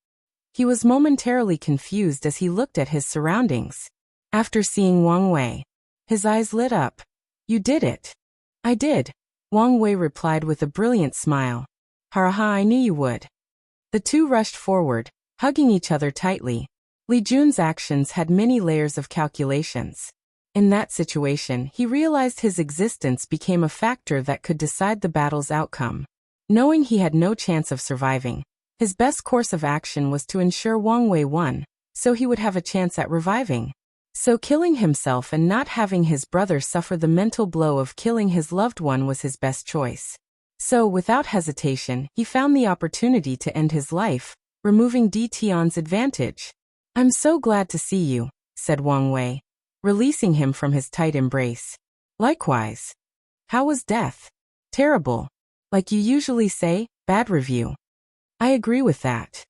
Speaker 1: He was momentarily confused as he looked at his surroundings. After seeing Wang Wei, his eyes lit up. "You did it." "I did," Wang Wei replied with a brilliant smile. "Haraha, I knew you would." The two rushed forward, hugging each other tightly. Li Jun's actions had many layers of calculations. In that situation, he realized his existence became a factor that could decide the battle's outcome. Knowing he had no chance of surviving, his best course of action was to ensure Wang Wei won, so he would have a chance at reviving. So killing himself and not having his brother suffer the mental blow of killing his loved one was his best choice. So, without hesitation, he found the opportunity to end his life, removing Di Tian's advantage. "I'm so glad to see you," said Wang Wei, releasing him from his tight embrace. "Likewise. How was death?" "Terrible. Like you usually say, bad review." "I agree with that.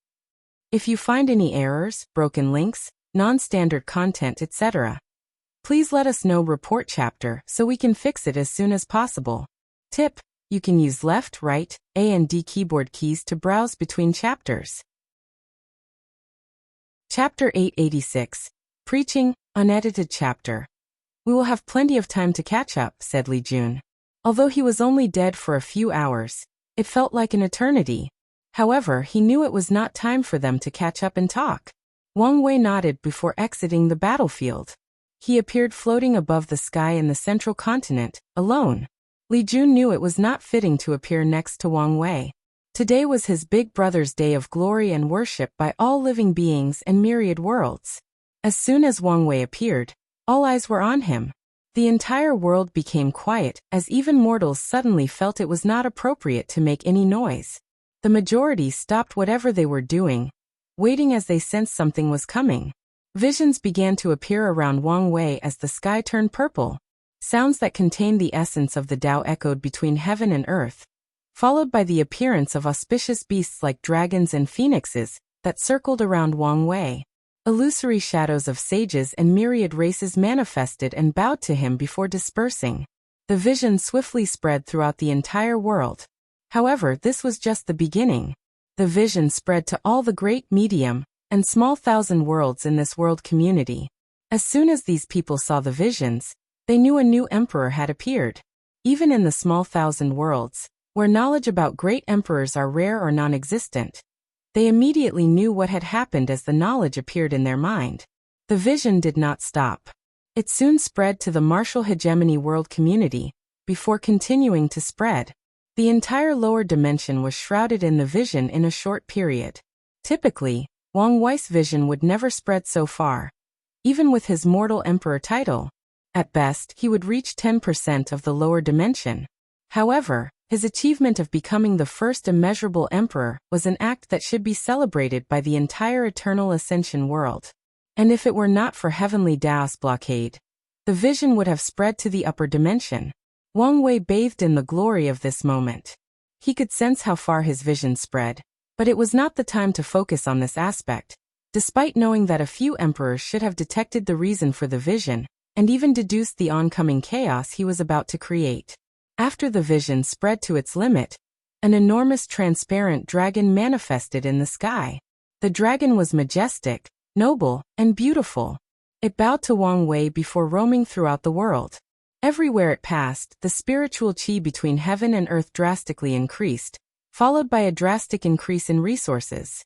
Speaker 1: If you find any errors, broken links, non-standard content, etc., please let us know. Report chapter so we can fix it as soon as possible." Tip: you can use left, right, A and D keyboard keys to browse between chapters. Chapter 886, Preaching, unedited chapter. "We will have plenty of time to catch up," said Li Jun. Although he was only dead for a few hours, it felt like an eternity. However, he knew it was not time for them to catch up and talk. Wang Wei nodded before exiting the battlefield. He appeared floating above the sky in the central continent, alone. Li Jun knew it was not fitting to appear next to Wang Wei. Today was his big brother's day of glory and worship by all living beings and myriad worlds. As soon as Wang Wei appeared, all eyes were on him. The entire world became quiet, as even mortals suddenly felt it was not appropriate to make any noise. The majority stopped whatever they were doing, waiting as they sensed something was coming. Visions began to appear around Wang Wei as the sky turned purple. Sounds that contained the essence of the Tao echoed between heaven and earth, followed by the appearance of auspicious beasts like dragons and phoenixes that circled around Wang Wei. Illusory shadows of sages and myriad races manifested and bowed to him before dispersing. The vision swiftly spread throughout the entire world. However, this was just the beginning. The vision spread to all the great, medium, and small thousand worlds in this world community. As soon as these people saw the visions, they knew a new emperor had appeared. Even in the small thousand worlds, where knowledge about great emperors are rare or non-existent, they immediately knew what had happened as the knowledge appeared in their mind. The vision did not stop. It soon spread to the martial hegemony world community, before continuing to spread. The entire lower dimension was shrouded in the vision in a short period. Typically, Wang Wei's vision would never spread so far. Even with his mortal emperor title, at best, he would reach 10% of the lower dimension. However, his achievement of becoming the first immeasurable emperor was an act that should be celebrated by the entire eternal ascension world. And if it were not for heavenly Tao's blockade, the vision would have spread to the upper dimension. Wang Wei bathed in the glory of this moment. He could sense how far his vision spread, but it was not the time to focus on this aspect. Despite knowing that a few emperors should have detected the reason for the vision, and even deduced the oncoming chaos he was about to create. After the vision spread to its limit, an enormous transparent dragon manifested in the sky. The dragon was majestic, noble, and beautiful. It bowed to Wang Wei before roaming throughout the world. Everywhere it passed, the spiritual qi between heaven and earth drastically increased, followed by a drastic increase in resources.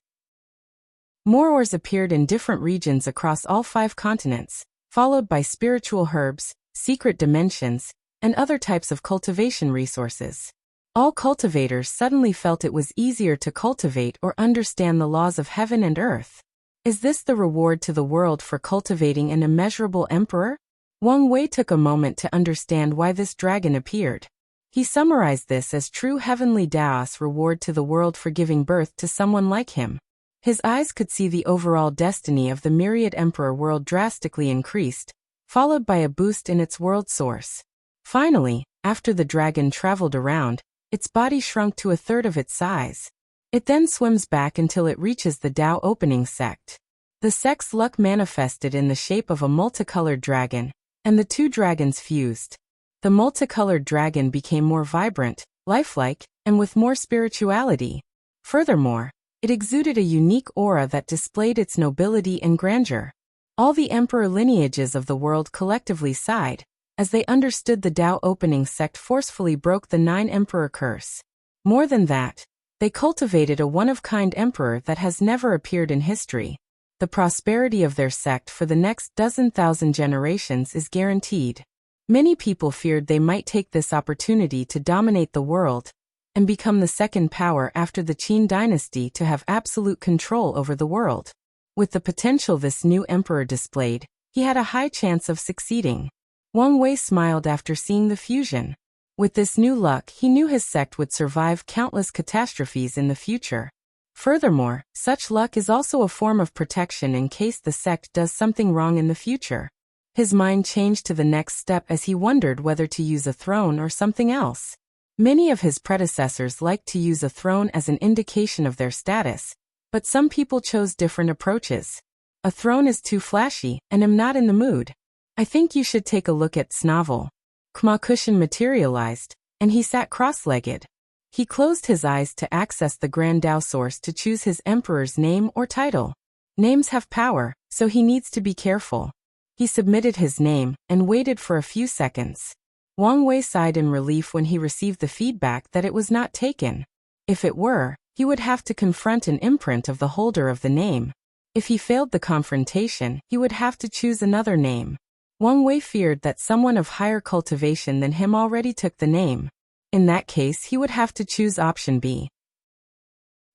Speaker 1: More ores appeared in different regions across all 5 continents, followed by spiritual herbs, secret dimensions, and other types of cultivation resources. All cultivators suddenly felt it was easier to cultivate or understand the laws of heaven and earth. Is this the reward to the world for cultivating an immeasurable emperor? Wang Wei took a moment to understand why this dragon appeared. He summarized this as true heavenly Tao's reward to the world for giving birth to someone like him. His eyes could see the overall destiny of the myriad emperor world drastically increased, followed by a boost in its world source. Finally, after the dragon traveled around, its body shrunk to 1/3 of its size. It then swims back until it reaches the Tao opening sect. The sect's luck manifested in the shape of a multicolored dragon, and the 2 dragons fused. The multicolored dragon became more vibrant, lifelike, and with more spirituality. Furthermore, It exuded a unique aura that displayed its nobility and grandeur. All the emperor lineages of the world collectively sighed, as they understood the Tao opening sect forcefully broke the 9 emperor curse. More than that, they cultivated a one-of-kind emperor that has never appeared in history. The prosperity of their sect for the next thousand generations is guaranteed. Many people feared they might take this opportunity to dominate the world and become the second power after the Qin dynasty to have absolute control over the world. With the potential this new emperor displayed, he had a high chance of succeeding. Wang Wei smiled after seeing the fusion. With this new luck, he knew his sect would survive countless catastrophes in the future. Furthermore, such luck is also a form of protection in case the sect does something wrong in the future. His mind changed to the next step as he wondered whether to use a throne or something else. Many of his predecessors liked to use a throne as an indication of their status, but some people chose different approaches. A throne is too flashy, and I'm not in the mood. I think you should take a look at Snavel. Kma cushion materialized, and he sat cross-legged. He closed his eyes to access the Grand Tao source to choose his emperor's name or title. Names have power, so he needs to be careful. He submitted his name and waited for a few seconds. Wang Wei sighed in relief when he received the feedback that it was not taken. If it were, he would have to confront an imprint of the holder of the name. If he failed the confrontation, he would have to choose another name. Wang Wei feared that someone of higher cultivation than him already took the name. In that case, he would have to choose option B.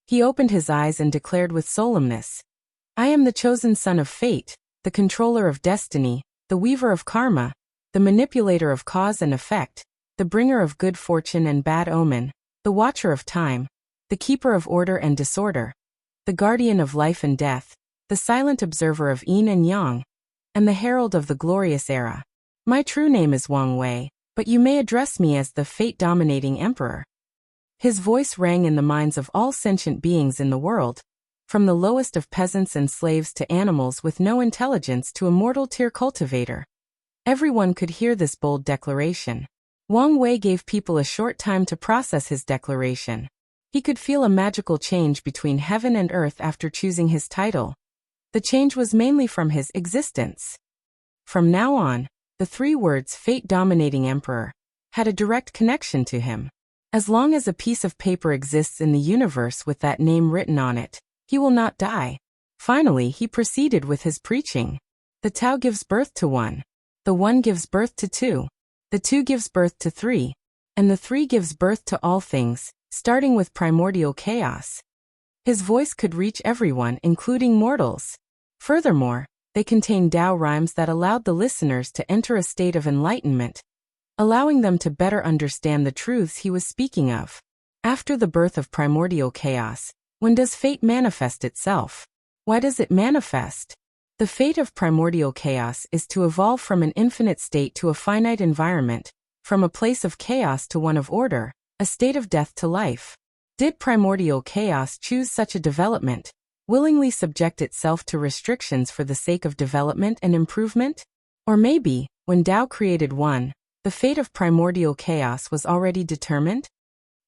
Speaker 1: He opened his eyes and declared with solemnness, I am the chosen son of fate, the controller of destiny, the weaver of karma, the manipulator of cause and effect, the bringer of good fortune and bad omen, the watcher of time, the keeper of order and disorder, the guardian of life and death, the silent observer of yin and yang, and the herald of the glorious era. My true name is Wang Wei, but you may address me as the fate-dominating emperor. His voice rang in the minds of all sentient beings in the world, from the lowest of peasants and slaves to animals with no intelligence to a mortal tier cultivator. Everyone could hear this bold declaration. Wang Wei gave people a short time to process his declaration. He could feel a magical change between heaven and earth after choosing his title. The change was mainly from his existence. From now on, the 3 words fate-dominating emperor had a direct connection to him. As long as a piece of paper exists in the universe with that name written on it, he will not die. Finally, he proceeded with his preaching. The Tao gives birth to 1. The 1 gives birth to 2. The 2 gives birth to 3. And the 3 gives birth to all things, starting with primordial chaos. His voice could reach everyone, including mortals. Furthermore, they contained Tao rhymes that allowed the listeners to enter a state of enlightenment, allowing them to better understand the truths he was speaking of. After the birth of primordial chaos, when does fate manifest itself? Why does it manifest? The fate of primordial chaos is to evolve from an infinite state to a finite environment, from a place of chaos to one of order, a state of death to life. Did primordial chaos choose such a development, willingly subject itself to restrictions for the sake of development and improvement? Or maybe, when Tao created 1, the fate of primordial chaos was already determined?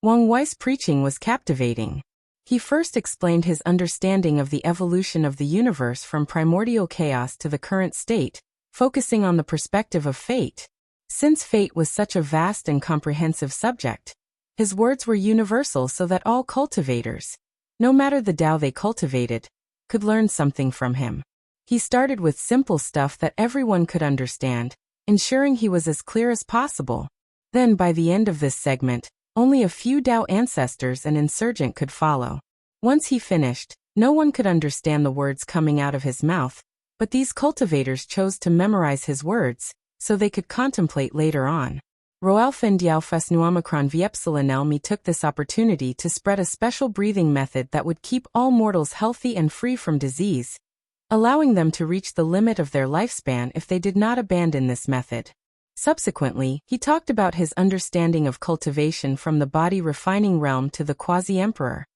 Speaker 1: Wang Wei's preaching was captivating. He first explained his understanding of the evolution of the universe from primordial chaos to the current state, focusing on the perspective of fate. Since fate was such a vast and comprehensive subject, his words were universal so that all cultivators, no matter the Tao they cultivated, could learn something from him. He started with simple stuff that everyone could understand, ensuring he was as clear as possible. Then by the end of this segment, only a few Tao ancestors and insurgent could follow. Once he finished, no one could understand the words coming out of his mouth, but these cultivators chose to memorize his words, so they could contemplate later on. Roalfen Dialfes Nuomicron Viepsilanelmi took this opportunity to spread a special breathing method that would keep all mortals healthy and free from disease, allowing them to reach the limit of their lifespan if they did not abandon this method. Subsequently, he talked about his understanding of cultivation from the body refining realm to the quasi-emperor.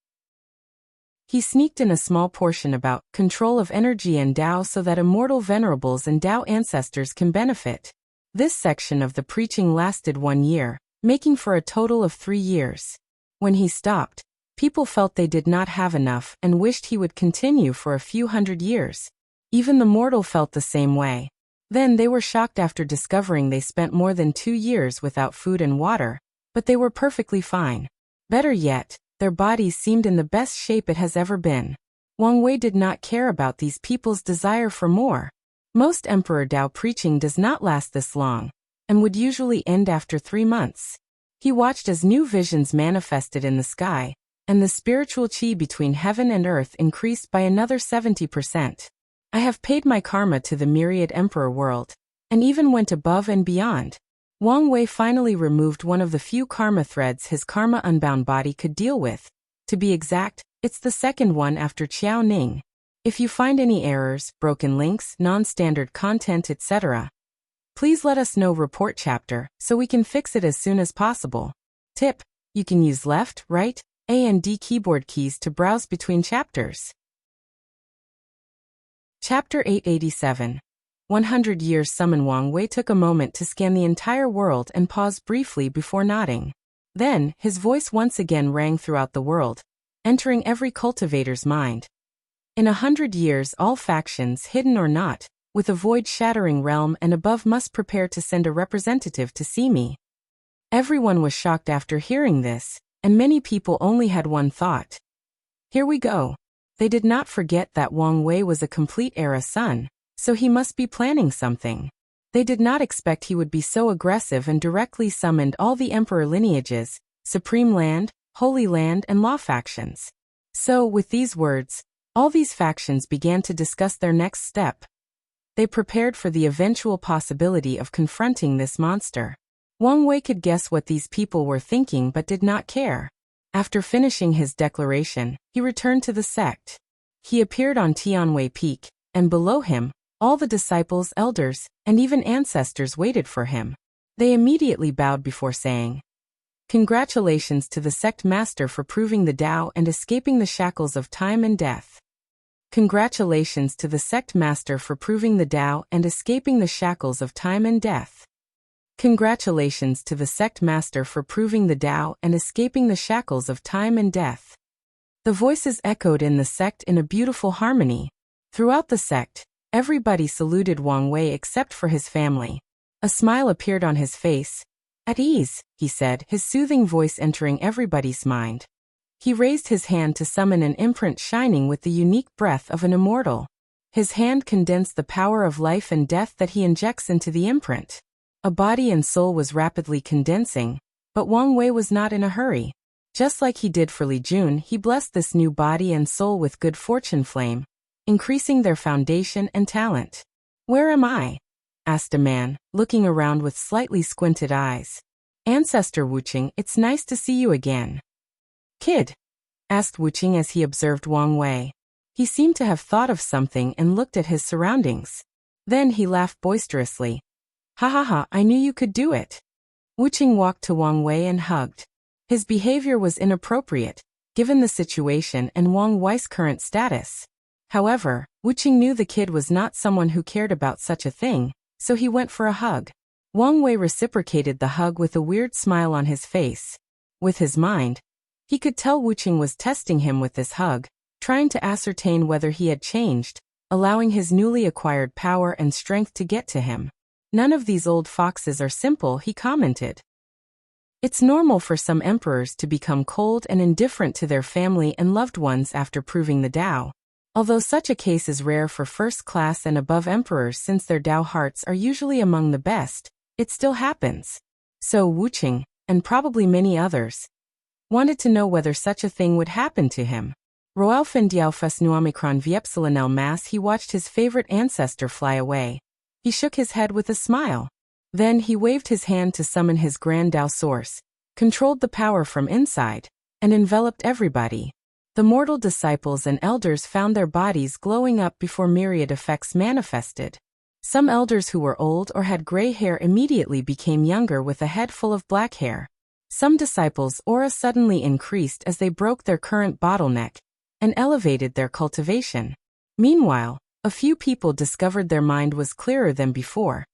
Speaker 1: He sneaked in a small portion about control of energy and Tao so that immortal venerables and Tao ancestors can benefit. This section of the preaching lasted 1 year, making for a total of 3 years. When he stopped, People felt they did not have enough and wished he would continue for a few hundred years. Even the mortal felt the same way. Then they were shocked after discovering they spent more than 2 years without food and water, but they were perfectly fine. Better yet, their bodies seemed in the best shape it has ever been. Wang Wei did not care about these people's desire for more. Most Emperor Dao preaching does not last this long, and would usually end after 3 months. He watched as new visions manifested in the sky, and the spiritual qi between heaven and earth increased by another 70%. I have paid my karma to the myriad emperor world, and even went above and beyond. Wang Wei finally removed one of the few karma threads his karma-unbound body could deal with. To be exact, it's the second one after Qiao Ning. If you find any errors, broken links, non-standard content, etc., please let us know report chapter so we can fix it as soon as possible. Tip: you can use left, right, A and D keyboard keys to browse between chapters. Chapter 887. 100 Years Summon. Wang Wei took a moment to scan the entire world and paused briefly before nodding. Then, his voice once again rang throughout the world, entering every cultivator's mind. In 100 years, all factions, hidden or not, with a void-shattering realm and above must prepare to send a representative to see me. Everyone was shocked after hearing this, and many people only had one thought. Here we go. They did not forget that Wang Wei was a complete era son, so he must be planning something. They did not expect he would be so aggressive and directly summoned all the emperor lineages, Supreme Land, Holy Land and Law factions. So, with these words, all these factions began to discuss their next step. They prepared for the eventual possibility of confronting this monster. Wang Wei could guess what these people were thinking but did not care. After finishing his declaration, he returned to the sect. He appeared on Tianwei Peak, and below him, all the disciples, elders, and even ancestors waited for him. They immediately bowed before saying, "Congratulations to the sect master for proving the Tao and escaping the shackles of time and death. Congratulations to the sect master for proving the Tao and escaping the shackles of time and death. Congratulations to the sect master for proving the Tao and escaping the shackles of time and death." The voices echoed in the sect in a beautiful harmony. Throughout the sect, everybody saluted Wang Wei except for his family. A smile appeared on his face. "At ease," he said, his soothing voice entering everybody's mind. He raised his hand to summon an imprint shining with the unique breath of an immortal. His hand condensed the power of life and death that he injects into the imprint. A body and soul was rapidly condensing, but Wang Wei was not in a hurry. Just like he did for Li Jun, he blessed this new body and soul with good fortune flame, increasing their foundation and talent. "Where am I?" asked a man, looking around with slightly squinted eyes. "Ancestor Wuqing, it's nice to see you again." "Kid?" asked Wuqing as he observed Wang Wei. He seemed to have thought of something and looked at his surroundings. Then he laughed boisterously. "Ha ha ha, I knew you could do it." Wuqing walked to Wang Wei and hugged. His behavior was inappropriate, given the situation and Wang Wei's current status. However, Wuqing knew the kid was not someone who cared about such a thing, so he went for a hug. Wang Wei reciprocated the hug with a weird smile on his face. With his mind, he could tell Wuqing was testing him with this hug, trying to ascertain whether he had changed, allowing his newly acquired power and strength to get to him. "None of these old foxes are simple," he commented. It's normal for some emperors to become cold and indifferent to their family and loved ones after proving the Tao. Although such a case is rare for first-class and above emperors since their Tao hearts are usually among the best, it still happens. So Wuqing, and probably many others, wanted to know whether such a thing would happen to him. Roalfen Diaufus Nuomicron Viepsilanel Mass. He watched his favorite ancestor fly away. He shook his head with a smile. Then he waved his hand to summon his grand Tao source, controlled the power from inside, and enveloped everybody. The mortal disciples and elders found their bodies glowing up before myriad effects manifested. Some elders who were old or had gray hair immediately became younger with a head full of black hair. Some disciples' aura suddenly increased as they broke their current bottleneck and elevated their cultivation. Meanwhile, a few people discovered their mind was clearer than before.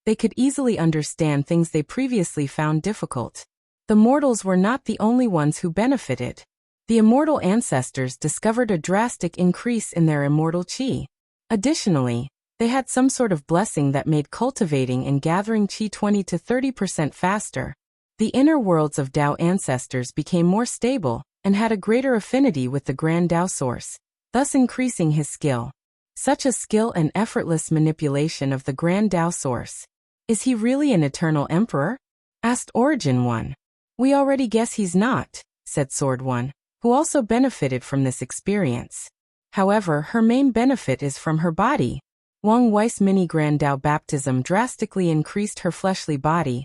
Speaker 1: They could easily understand things they previously found difficult. The mortals were not the only ones who benefited. The immortal ancestors discovered a drastic increase in their immortal qi. Additionally, they had some sort of blessing that made cultivating and gathering qi 20 to 30% faster. The inner worlds of Tao ancestors became more stable and had a greater affinity with the Grand Tao source, thus increasing his skill. Such a skill and effortless manipulation of the Grand Tao source. Is he really an eternal emperor? Asked Origin One. We already guess he's not, said Sword One, who also benefited from this experience. However, her main benefit is from her body. Wang Wei's mini Grand Tao baptism drastically increased her fleshly body,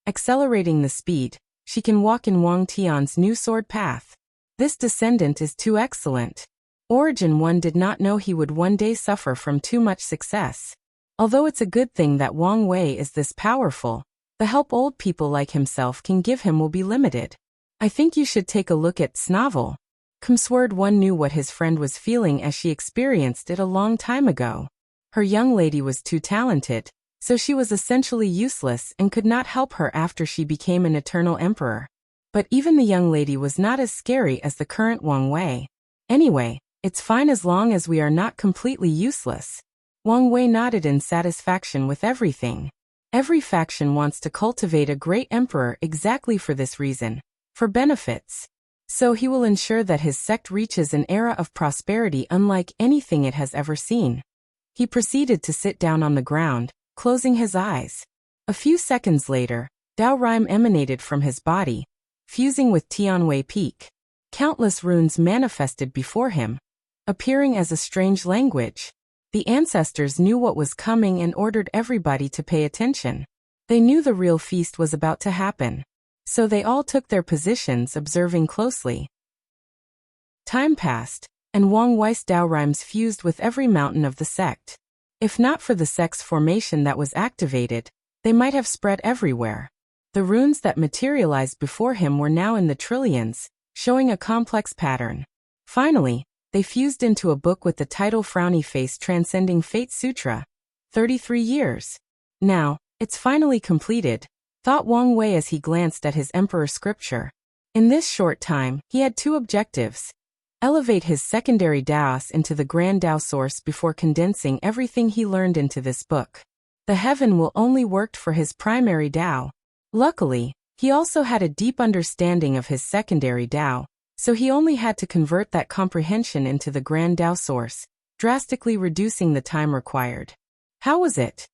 Speaker 1: accelerating the speed. She can walk in Wang Tian's new sword path. This descendant is too excellent. Origin One did not know he would one day suffer from too much success. Although it's a good thing that Wang Wei is this powerful, the help old people like himself can give him will be limited. I think you should take a look at Snovel. Sword One knew what his friend was feeling as she experienced it a long time ago. Her young lady was too talented, so she was essentially useless and could not help her after she became an eternal emperor. But even the young lady was not as scary as the current Wang Wei. Anyway, it's fine as long as we are not completely useless. Wang Wei nodded in satisfaction with everything. Every faction wants to cultivate a great emperor exactly for this reason, for benefits. So he will ensure that his sect reaches an era of prosperity unlike anything it has ever seen. He proceeded to sit down on the ground, closing his eyes. A few seconds later, Dao Rime emanated from his body, fusing with Tianwei Peak. Countless runes manifested before him, appearing as a strange language. The ancestors knew what was coming and ordered everybody to pay attention. They knew the real feast was about to happen. So they all took their positions observing closely. Time passed, and Wang Wei's Dao Rimes fused with every mountain of the sect. If not for the sect's formation that was activated, they might have spread everywhere. The runes that materialized before him were now in the trillions, showing a complex pattern. Finally, they fused into a book with the title Frowny Face Transcending Fate Sutra. 33 years. Now, it's finally completed, thought Wang Wei as he glanced at his emperor scripture. In this short time, he had two objectives. Elevate his secondary Daos into the Grand Dao source before condensing everything he learned into this book. The heaven will only worked for his primary Dao. Luckily, he also had a deep understanding of his secondary Dao, so he only had to convert that comprehension into the Grand Dao source, drastically reducing the time required. How was it?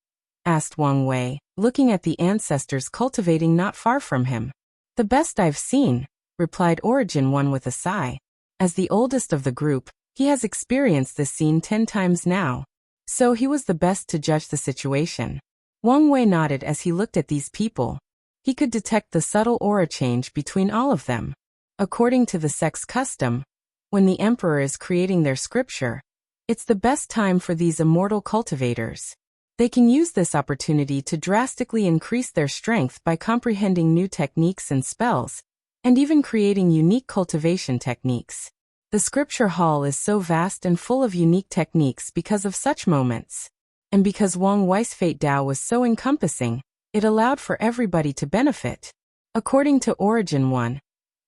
Speaker 1: Asked Wang Wei, looking at the ancestors cultivating not far from him. The best I've seen, replied Origin One with a sigh. As the oldest of the group, he has experienced this scene 10 times now. So he was the best to judge the situation. Wang Wei nodded as he looked at these people. He could detect the subtle aura change between all of them. According to the sect's custom, when the emperor is creating their scripture, it's the best time for these immortal cultivators. They can use this opportunity to drastically increase their strength by comprehending new techniques and spells, and even creating unique cultivation techniques. The scripture hall is so vast and full of unique techniques because of such moments. And because Wang Wei's Fate Dao was so encompassing, it allowed for everybody to benefit. According to Origin One,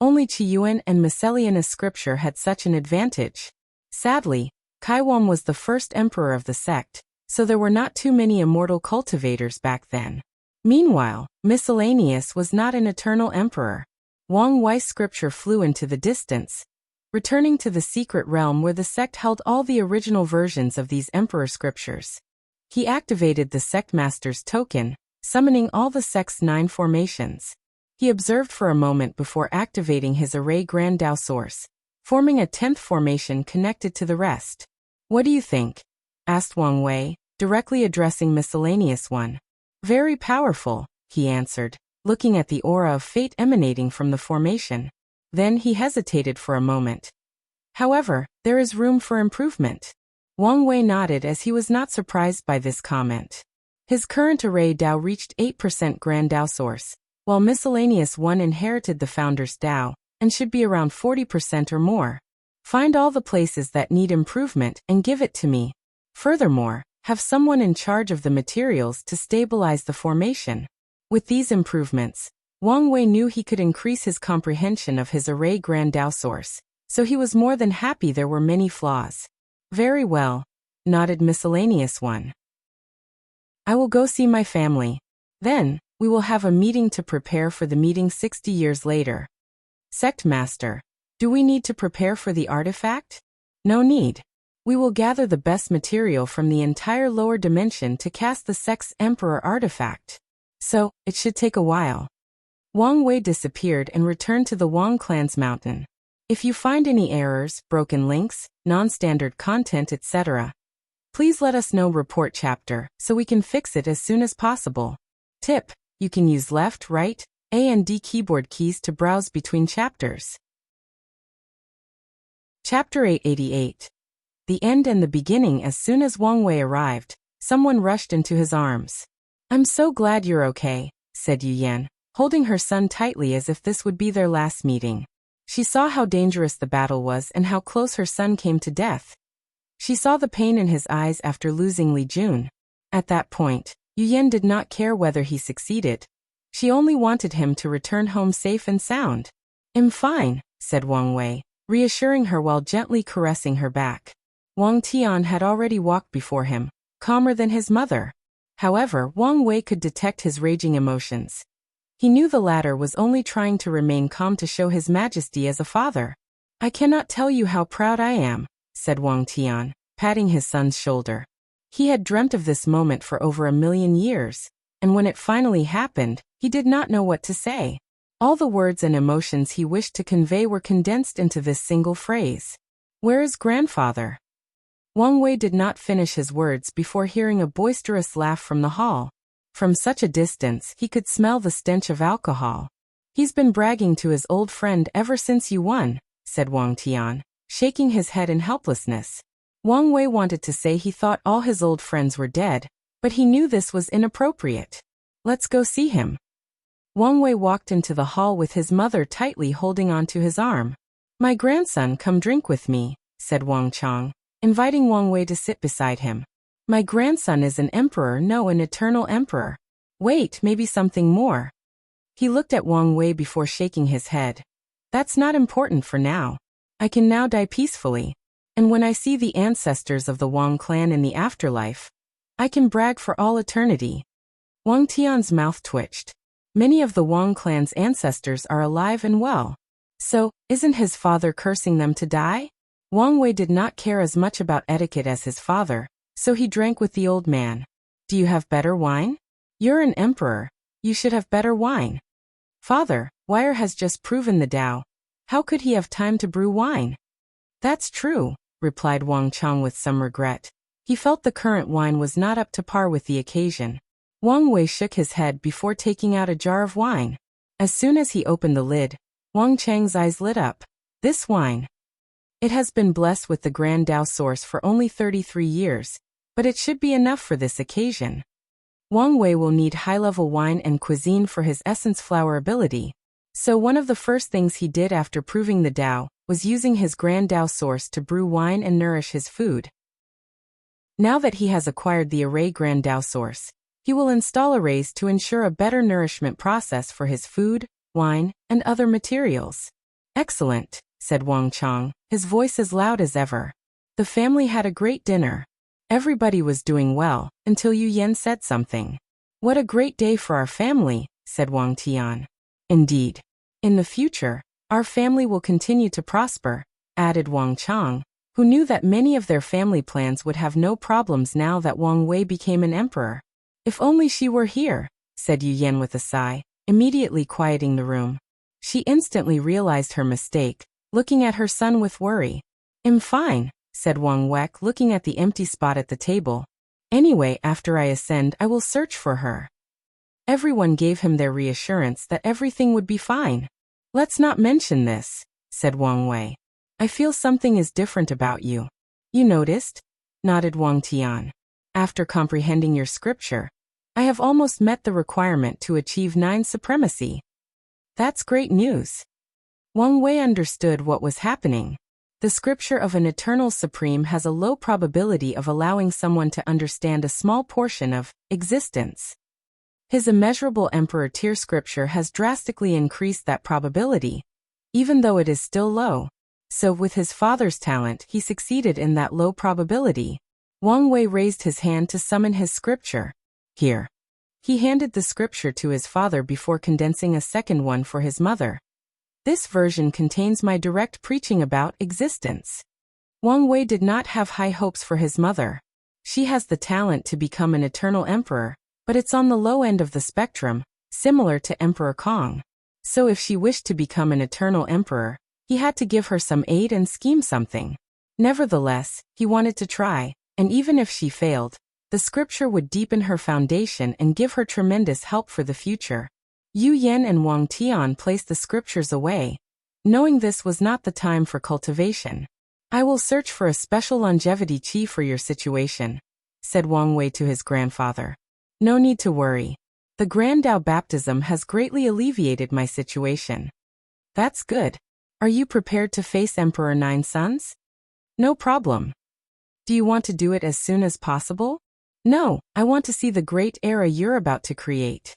Speaker 1: only Qiyuan and Miscellaneous scripture had such an advantage. Sadly, Kaiwan was the first emperor of the sect, so there were not too many immortal cultivators back then. Meanwhile, Miscellaneous was not an eternal emperor. Wang Wei's scripture flew into the distance, returning to the secret realm where the sect held all the original versions of these emperor scriptures. He activated the sect master's token, summoning all the sect's 9 formations. He observed for a moment before activating his array Grand Dao source, forming a 10th formation connected to the rest. What do you think? Asked Wang Wei, directly addressing Miscellaneous One. Very powerful, he answered, looking at the aura of fate emanating from the formation. Then he hesitated for a moment. However, there is room for improvement. Wang Wei nodded as he was not surprised by this comment. His current array Dao reached 8% Grand Dao source, while Miscellaneous One inherited the founder's Dao, and should be around 40% or more. Find all the places that need improvement and give it to me. Furthermore, have someone in charge of the materials to stabilize the formation. With these improvements, Wang Wei knew he could increase his comprehension of his array Grand Dao source, So he was more than happy there were many flaws. Very well, nodded Miscellaneous One. I will go see my family. Then, we will have a meeting to prepare for the meeting 60 years later. Sect Master, do we need to prepare for the artifact? No need. We will gather the best material from the entire lower dimension to cast the Sect's Emperor artifact. So, it should take a while. Wang Wei disappeared and returned to the Wang clan's mountain. If you find any errors, broken links, non-standard content, etc., please let us know. Report chapter, so we can fix it as soon as possible. Tip: you can use left, right, A and D keyboard keys to browse between chapters. Chapter 888. The End and the Beginning. As soon as Wang Wei arrived, someone rushed into his arms. I'm so glad you're okay, said Yu Yan, holding her son tightly as if this would be their last meeting. She saw how dangerous the battle was and how close her son came to death. She saw the pain in his eyes after losing Li Jun. At that point, Yu Yan did not care whether he succeeded. She only wanted him to return home safe and sound. I'm fine, said Wang Wei, reassuring her while gently caressing her back. Wang Tian had already walked before him, calmer than his mother. However, Wang Wei could detect his raging emotions. He knew the latter was only trying to remain calm to show his majesty as a father. I cannot tell you how proud I am, said Wang Tian, patting his son's shoulder. He had dreamt of this moment for over 1,000,000 years, and when it finally happened, he did not know what to say. All the words and emotions he wished to convey were condensed into this single phrase. Where is grandfather? Wang Wei did not finish his words before hearing a boisterous laugh from the hall. From such a distance, he could smell the stench of alcohol. He's been bragging to his old friend ever since you won, said Wang Tian, shaking his head in helplessness. Wang Wei wanted to say he thought all his old friends were dead, but he knew this was inappropriate. Let's go see him. Wang Wei walked into the hall with his mother tightly holding onto his arm. My grandson, come drink with me, said Wang Chang, inviting Wang Wei to sit beside him. My grandson is an emperor, no, an eternal emperor. Wait, maybe something more. He looked at Wang Wei before shaking his head. That's not important for now. I can now die peacefully. And when I see the ancestors of the Wang clan in the afterlife, I can brag for all eternity. Wang Tian's mouth twitched. Many of the Wang clan's ancestors are alive and well. So, isn't his father cursing them to die? Wang Wei did not care as much about etiquette as his father, so he drank with the old man. Do you have better wine? You're an emperor. You should have better wine. Father, Wire has just proven the Tao. How could he have time to brew wine? That's true, replied Wang Chang with some regret. He felt the current wine was not up to par with the occasion. Wang Wei shook his head before taking out a jar of wine. As soon as he opened the lid, Wang Chang's eyes lit up. This wine. It has been blessed with the Grand Tao source for only 33 years, but it should be enough for this occasion. Wang Wei will need high-level wine and cuisine for his essence flower ability. So one of the first things he did after proving the Tao was using his Grand Tao source to brew wine and nourish his food. Now that he has acquired the array Grand Tao source, he will install arrays to ensure a better nourishment process for his food, wine, and other materials. Excellent, said Wang Chang, his voice as loud as ever. The family had a great dinner. Everybody was doing well, until Yu Yan said something. What a great day for our family, said Wang Tian. Indeed. In the future, our family will continue to prosper, added Wang Chang, who knew that many of their family plans would have no problems now that Wang Wei became an emperor. If only she were here, said Yu Yan with a sigh, immediately quieting the room. She instantly realized her mistake, looking at her son with worry. I'm fine, said Wang Wek, looking at the empty spot at the table. Anyway, after I ascend, I will search for her. Everyone gave him their reassurance that everything would be fine. Let's not mention this, said Wang Wei. I feel something is different about you. You noticed? Nodded Wang Tian. After comprehending your scripture, I have almost met the requirement to achieve 9 supremacy. That's great news. Wang Wei understood what was happening. The scripture of an eternal supreme has a low probability of allowing someone to understand a small portion of existence. His immeasurable emperor tier scripture has drastically increased that probability, even though it is still low. So with his father's talent, he succeeded in that low probability. Wang Wei raised his hand to summon his scripture. Here. He handed the scripture to his father before condensing a second one for his mother. This version contains my direct preaching about existence. Wang Wei did not have high hopes for his mother. She has the talent to become an eternal emperor, but it's on the low end of the spectrum, similar to Emperor Kong. So if she wished to become an eternal emperor, he had to give her some aid and scheme something. Nevertheless, he wanted to try, and even if she failed, the scripture would deepen her foundation and give her tremendous help for the future. Yu Yan and Wang Tian placed the scriptures away, knowing this was not the time for cultivation. I will search for a special longevity chi for your situation, said Wang Wei to his grandfather. No need to worry. The Grand Dao baptism has greatly alleviated my situation. That's good. Are you prepared to face Emperor Nine Sons? No problem. Do you want to do it as soon as possible? No, I want to see the great era you're about to create.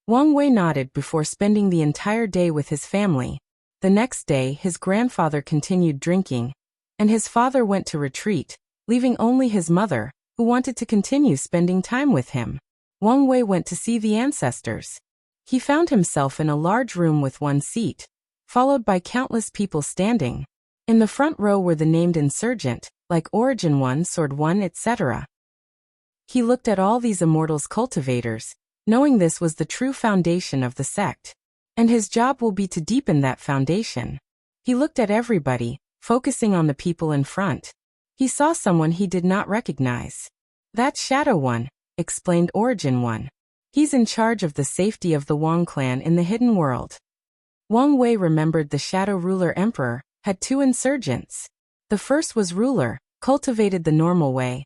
Speaker 1: Wang Wei nodded before spending the entire day with his family. The next day, his grandfather continued drinking, and his father went to retreat, leaving only his mother, who wanted to continue spending time with him. Wang Wei went to see the ancestors. He found himself in a large room with one seat, followed by countless people standing. In the front row were the named insurgent, like Origin 1, Sword 1, etc. He looked at all these immortals cultivators, knowing this was the true foundation of the sect, and his job will be to deepen that foundation. He looked at everybody, focusing on the people in front. He saw someone he did not recognize. That's Shadow 1, explained Origin 1. He's in charge of the safety of the Wang clan in the hidden world. Wang Wei remembered the Shadow Ruler Emperor had two insurgents. The first was Ruler, cultivated the normal way,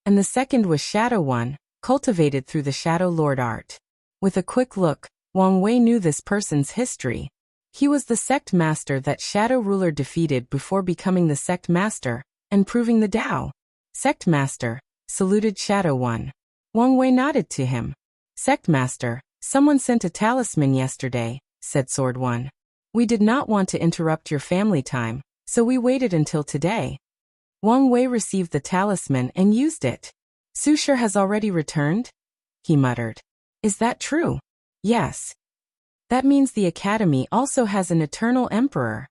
Speaker 1: and the second was Shadow 1, cultivated through the Shadow Lord art. With a quick look, Wang Wei knew this person's history. He was the sect master that Shadow Ruler defeated before becoming the sect master and proving the Dao. Sect master, saluted Shadow 1. Wang Wei nodded to him. Sect master, someone sent a talisman yesterday, said Sword 1. We did not want to interrupt your family time, so we waited until today. Wang Wei received the talisman and used it. Sushar has already returned? He muttered. Is that true? Yes. That means the academy also has an eternal emperor.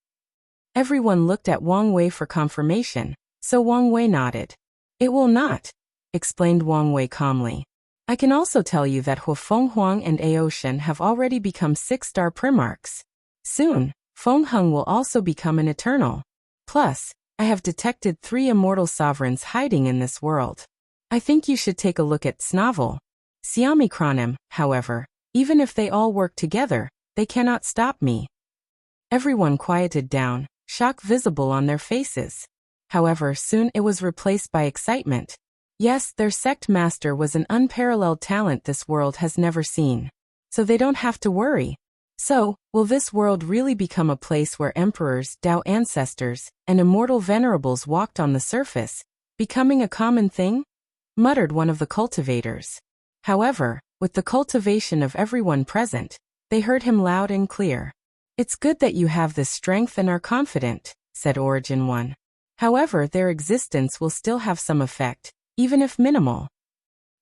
Speaker 1: Everyone looked at Wang Wei for confirmation, so Wang Wei nodded. It will not, explained Wang Wei calmly. I can also tell you that Feng Huang and Aoshan have already become 6-star primarchs. Soon, Feng Heng will also become an eternal. Plus, I have detected 3 immortal sovereigns hiding in this world. I think you should take a look at Snavel. Xiaomi Kronim, however, even if they all work together, they cannot stop me. Everyone quieted down, shock visible on their faces. However, soon it was replaced by excitement. Yes, their sect master was an unparalleled talent this world has never seen. So they don't have to worry. So, will this world really become a place where emperors, Dao ancestors, and immortal venerables walked on the surface, becoming a common thing? Muttered one of the cultivators. However, with the cultivation of everyone present, they heard him loud and clear. It's good that you have this strength and are confident, said Origin 1. However, their existence will still have some effect, even if minimal.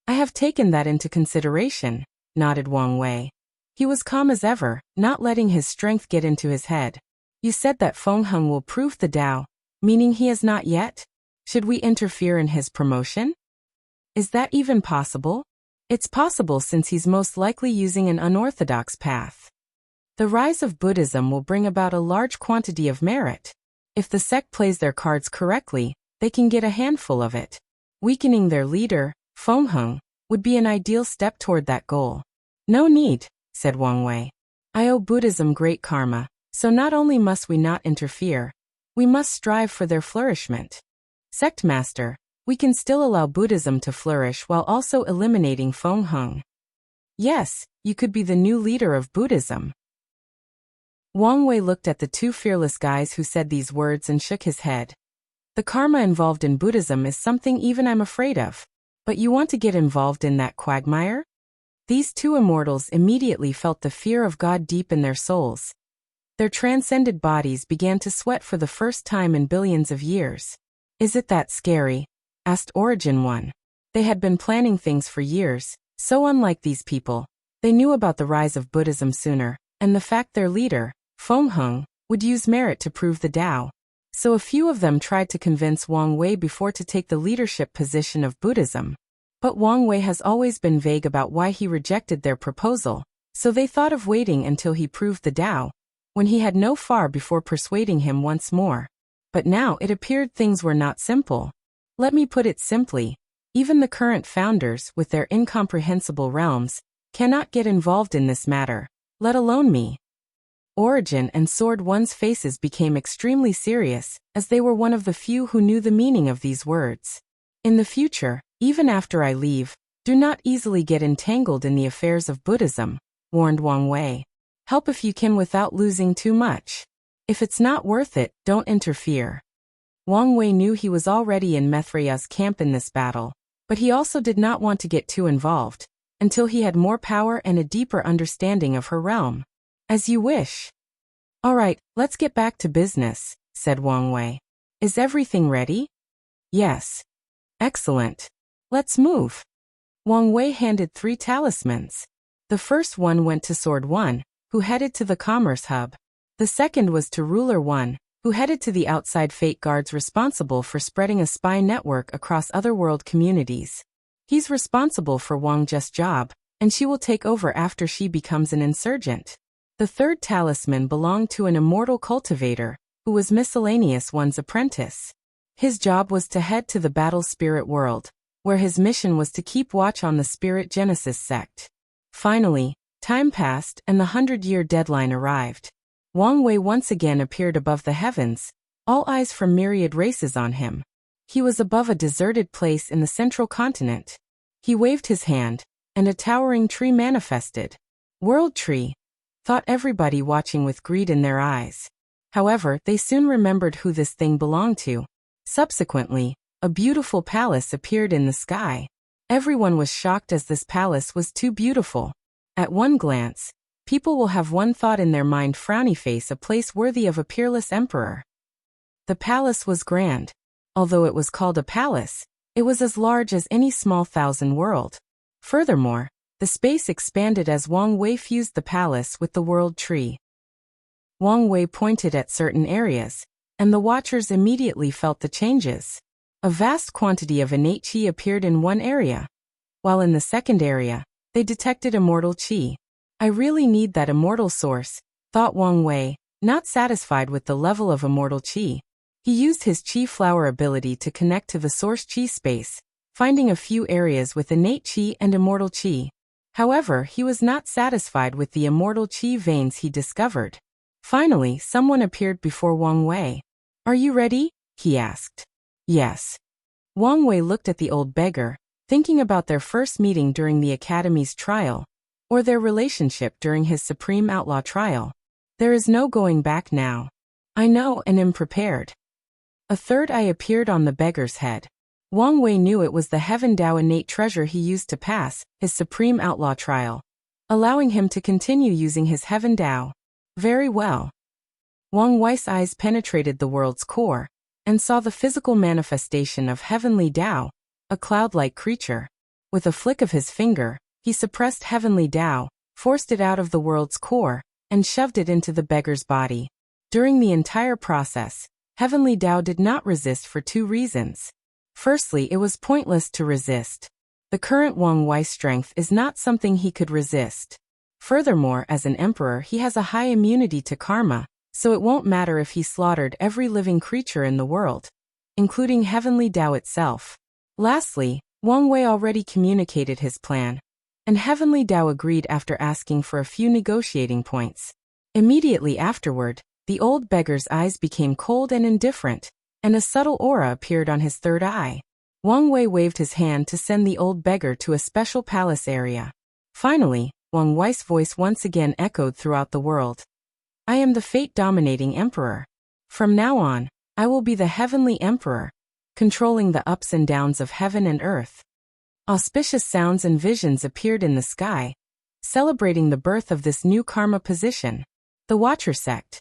Speaker 1: I have taken that into consideration, nodded Wang Wei. He was calm as ever, not letting his strength get into his head. You said that Feng Heng will prove the Dao, meaning he has not yet? Should we interfere in his promotion? Is that even possible? It's possible since he's most likely using an unorthodox path. The rise of Buddhism will bring about a large quantity of merit. If the sect plays their cards correctly, they can get a handful of it. Weakening their leader, Feng Heng, would be an ideal step toward that goal. No need, said Wang Wei. I owe Buddhism great karma, so not only must we not interfere, we must strive for their flourishment. Sect master, we can still allow Buddhism to flourish while also eliminating Feng Heng. Yes, you could be the new leader of Buddhism. Wang Wei looked at the 2 fearless guys who said these words and shook his head. The karma involved in Buddhism is something even I'm afraid of. But you want to get involved in that quagmire? These 2 immortals immediately felt the fear of God deep in their souls. Their transcended bodies began to sweat for the first time in billions of years. Is it that scary? Asked Origin 1. They had been planning things for years, so unlike these people. They knew about the rise of Buddhism sooner, and the fact their leader, Feng Heng, would use merit to prove the Tao. So a few of them tried to convince Wang Wei before to take the leadership position of Buddhism. But Wang Wei has always been vague about why he rejected their proposal, so they thought of waiting until he proved the Tao, when he had no far before persuading him once more. But now it appeared things were not simple. Let me put it simply, even the current founders, with their incomprehensible realms, cannot get involved in this matter, let alone me. Origin and Sword One's faces became extremely serious, as they were one of the few who knew the meaning of these words. In the future, even after I leave, do not easily get entangled in the affairs of Buddhism, warned Wang Wei. Help if you can without losing too much. If it's not worth it, don't interfere. Wang Wei knew he was already in Mithraya's camp in this battle, but he also did not want to get too involved, until he had more power and a deeper understanding of her realm. As you wish. All right, let's get back to business, said Wang Wei. Is everything ready? Yes. Excellent. Let's move. Wang Wei handed 3 talismans. The first one went to Sword 1, who headed to the Commerce Hub. The second was to Ruler 1, who headed to the outside fate guards responsible for spreading a spy network across otherworld communities. He's responsible for Wang Jia's job, and she will take over after she becomes an insurgent. The third talisman belonged to an immortal cultivator, who was Miscellaneous One's apprentice. His job was to head to the battle spirit world, where his mission was to keep watch on the Spirit Genesis sect. Finally, time passed and the 100-year deadline arrived. Wang Wei once again appeared above the heavens, all eyes from myriad races on him. He was above a deserted place in the central continent. He waved his hand, and a towering tree manifested. World Tree, thought everybody watching with greed in their eyes. However, they soon remembered who this thing belonged to. Subsequently, a beautiful palace appeared in the sky. Everyone was shocked as this palace was too beautiful. At one glance, people will have one thought in their mind: frowny face, a place worthy of a peerless emperor. The palace was grand. Although it was called a palace, it was as large as any small thousand world. Furthermore, the space expanded as Wang Wei fused the palace with the world tree. Wang Wei pointed at certain areas, and the watchers immediately felt the changes. A vast quantity of innate qi appeared in one area, while in the second area, they detected immortal qi. I really need that immortal source, thought Wang Wei, not satisfied with the level of immortal qi. He used his qi flower ability to connect to the source qi space, finding a few areas with innate qi and immortal qi. However, he was not satisfied with the immortal qi veins he discovered. Finally, someone appeared before Wang Wei. Are you ready? He asked. Yes. Wang Wei looked at the old beggar, thinking about their first meeting during the Academy's trial, or their relationship during his Supreme Outlaw trial. There is no going back now. I know and am prepared. A third eye appeared on the beggar's head. Wang Wei knew it was the Heaven Dao innate treasure he used to pass his Supreme Outlaw trial, allowing him to continue using his Heaven Dao. Very well. Wang Wei's eyes penetrated the world's core, and saw the physical manifestation of Heavenly Dao, a cloud-like creature. With a flick of his finger, he suppressed Heavenly Dao, forced it out of the world's core, and shoved it into the beggar's body. During the entire process, Heavenly Dao did not resist for 2 reasons. Firstly, it was pointless to resist. The current Wang Wei strength is not something he could resist. Furthermore, as an emperor, he has a high immunity to karma, so it won't matter if he slaughtered every living creature in the world, including Heavenly Dao itself. Lastly, Wang Wei already communicated his plan, and Heavenly Dao agreed after asking for a few negotiating points. Immediately afterward, the old beggar's eyes became cold and indifferent, and a subtle aura appeared on his third eye. Wang Wei waved his hand to send the old beggar to a special palace area. Finally, Wang Wei's voice once again echoed throughout the world. I am the fate-dominating emperor. From now on, I will be the heavenly emperor, controlling the ups and downs of heaven and earth. Auspicious sounds and visions appeared in the sky, celebrating the birth of this new karma position. The Watcher sect,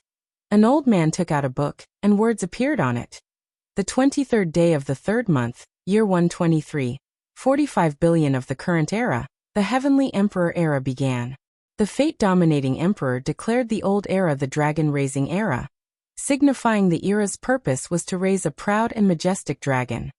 Speaker 1: An old man took out a book, and words appeared on it. The 23rd day of the 3rd month, year 123, 45 billion of the current era, the Heavenly Emperor era began. The fate-dominating emperor declared the old era the dragon-raising era, signifying the era's purpose was to raise a proud and majestic dragon.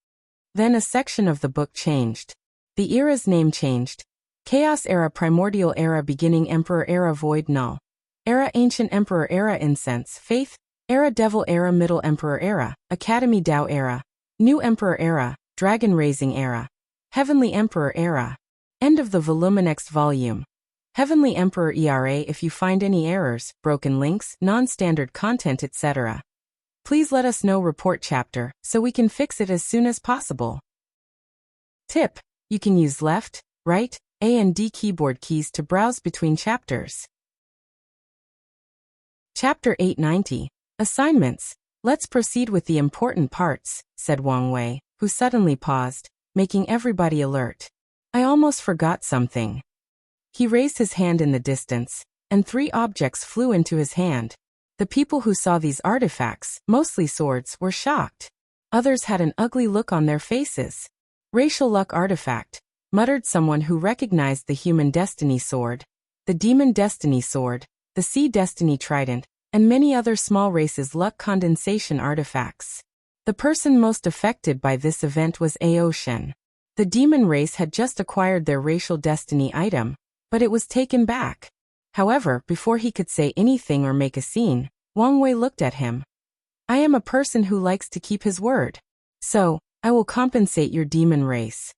Speaker 1: Then a section of the book changed. The era's name changed. Chaos era, primordial era, beginning emperor era, void null era, ancient emperor era, incense faith era, devil era, middle emperor era, academy Tao era, new emperor era, dragon raising era, heavenly emperor era. End of the volume. Next volume. Heavenly Emperor era. If you find any errors, broken links, non-standard content, etc., please let us know. Report chapter, so we can fix it as soon as possible. Tip: you can use left, right, A and D keyboard keys to browse between chapters. Chapter 890. Assignments. Let's proceed with the important parts, said Wang Wei, who suddenly paused, making everybody alert. I almost forgot something. He raised his hand in the distance, and 3 objects flew into his hand. The people who saw these artifacts, mostly swords, were shocked. Others had an ugly look on their faces. Racial luck artifact, muttered someone who recognized the human destiny sword, the demon destiny sword, the sea destiny trident, and many other small races' luck condensation artifacts. The person most affected by this event was Aoshin. The demon race had just acquired their racial destiny item, but it was taken back. However, before he could say anything or make a scene, Wang Wei looked at him. I am a person who likes to keep his word. So, I will compensate your demon race.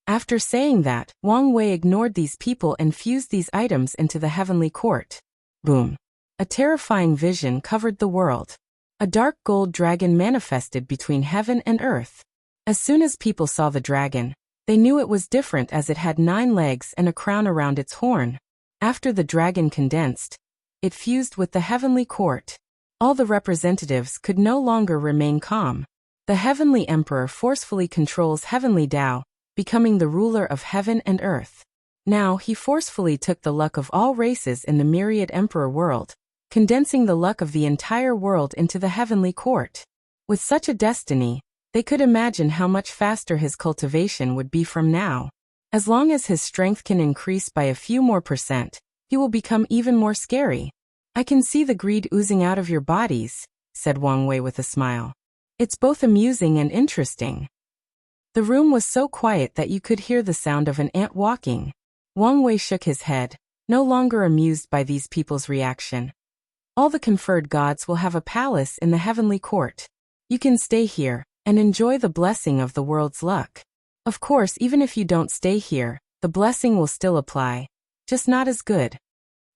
Speaker 1: After saying that, Wang Wei ignored these people and fused these items into the heavenly court. Boom. A terrifying vision covered the world. A dark gold dragon manifested between heaven and earth. As soon as people saw the dragon, they knew it was different as it had 9 legs and a crown around its horn. After the dragon condensed, it fused with the heavenly court. All the representatives could no longer remain calm. The heavenly emperor forcefully controls heavenly Tao, becoming the ruler of heaven and earth. Now he forcefully took the luck of all races in the myriad emperor world, condensing the luck of the entire world into the heavenly court. With such a destiny, they could imagine how much faster his cultivation would be from now. As long as his strength can increase by a few more %, he will become even more scary. I can see the greed oozing out of your bodies, said Wang Wei with a smile. It's both amusing and interesting. The room was so quiet that you could hear the sound of an ant walking. Wang Wei shook his head, no longer amused by these people's reaction. All the conferred gods will have a palace in the heavenly court. You can stay here and enjoy the blessing of the world's luck. Of course, even if you don't stay here, the blessing will still apply, just not as good.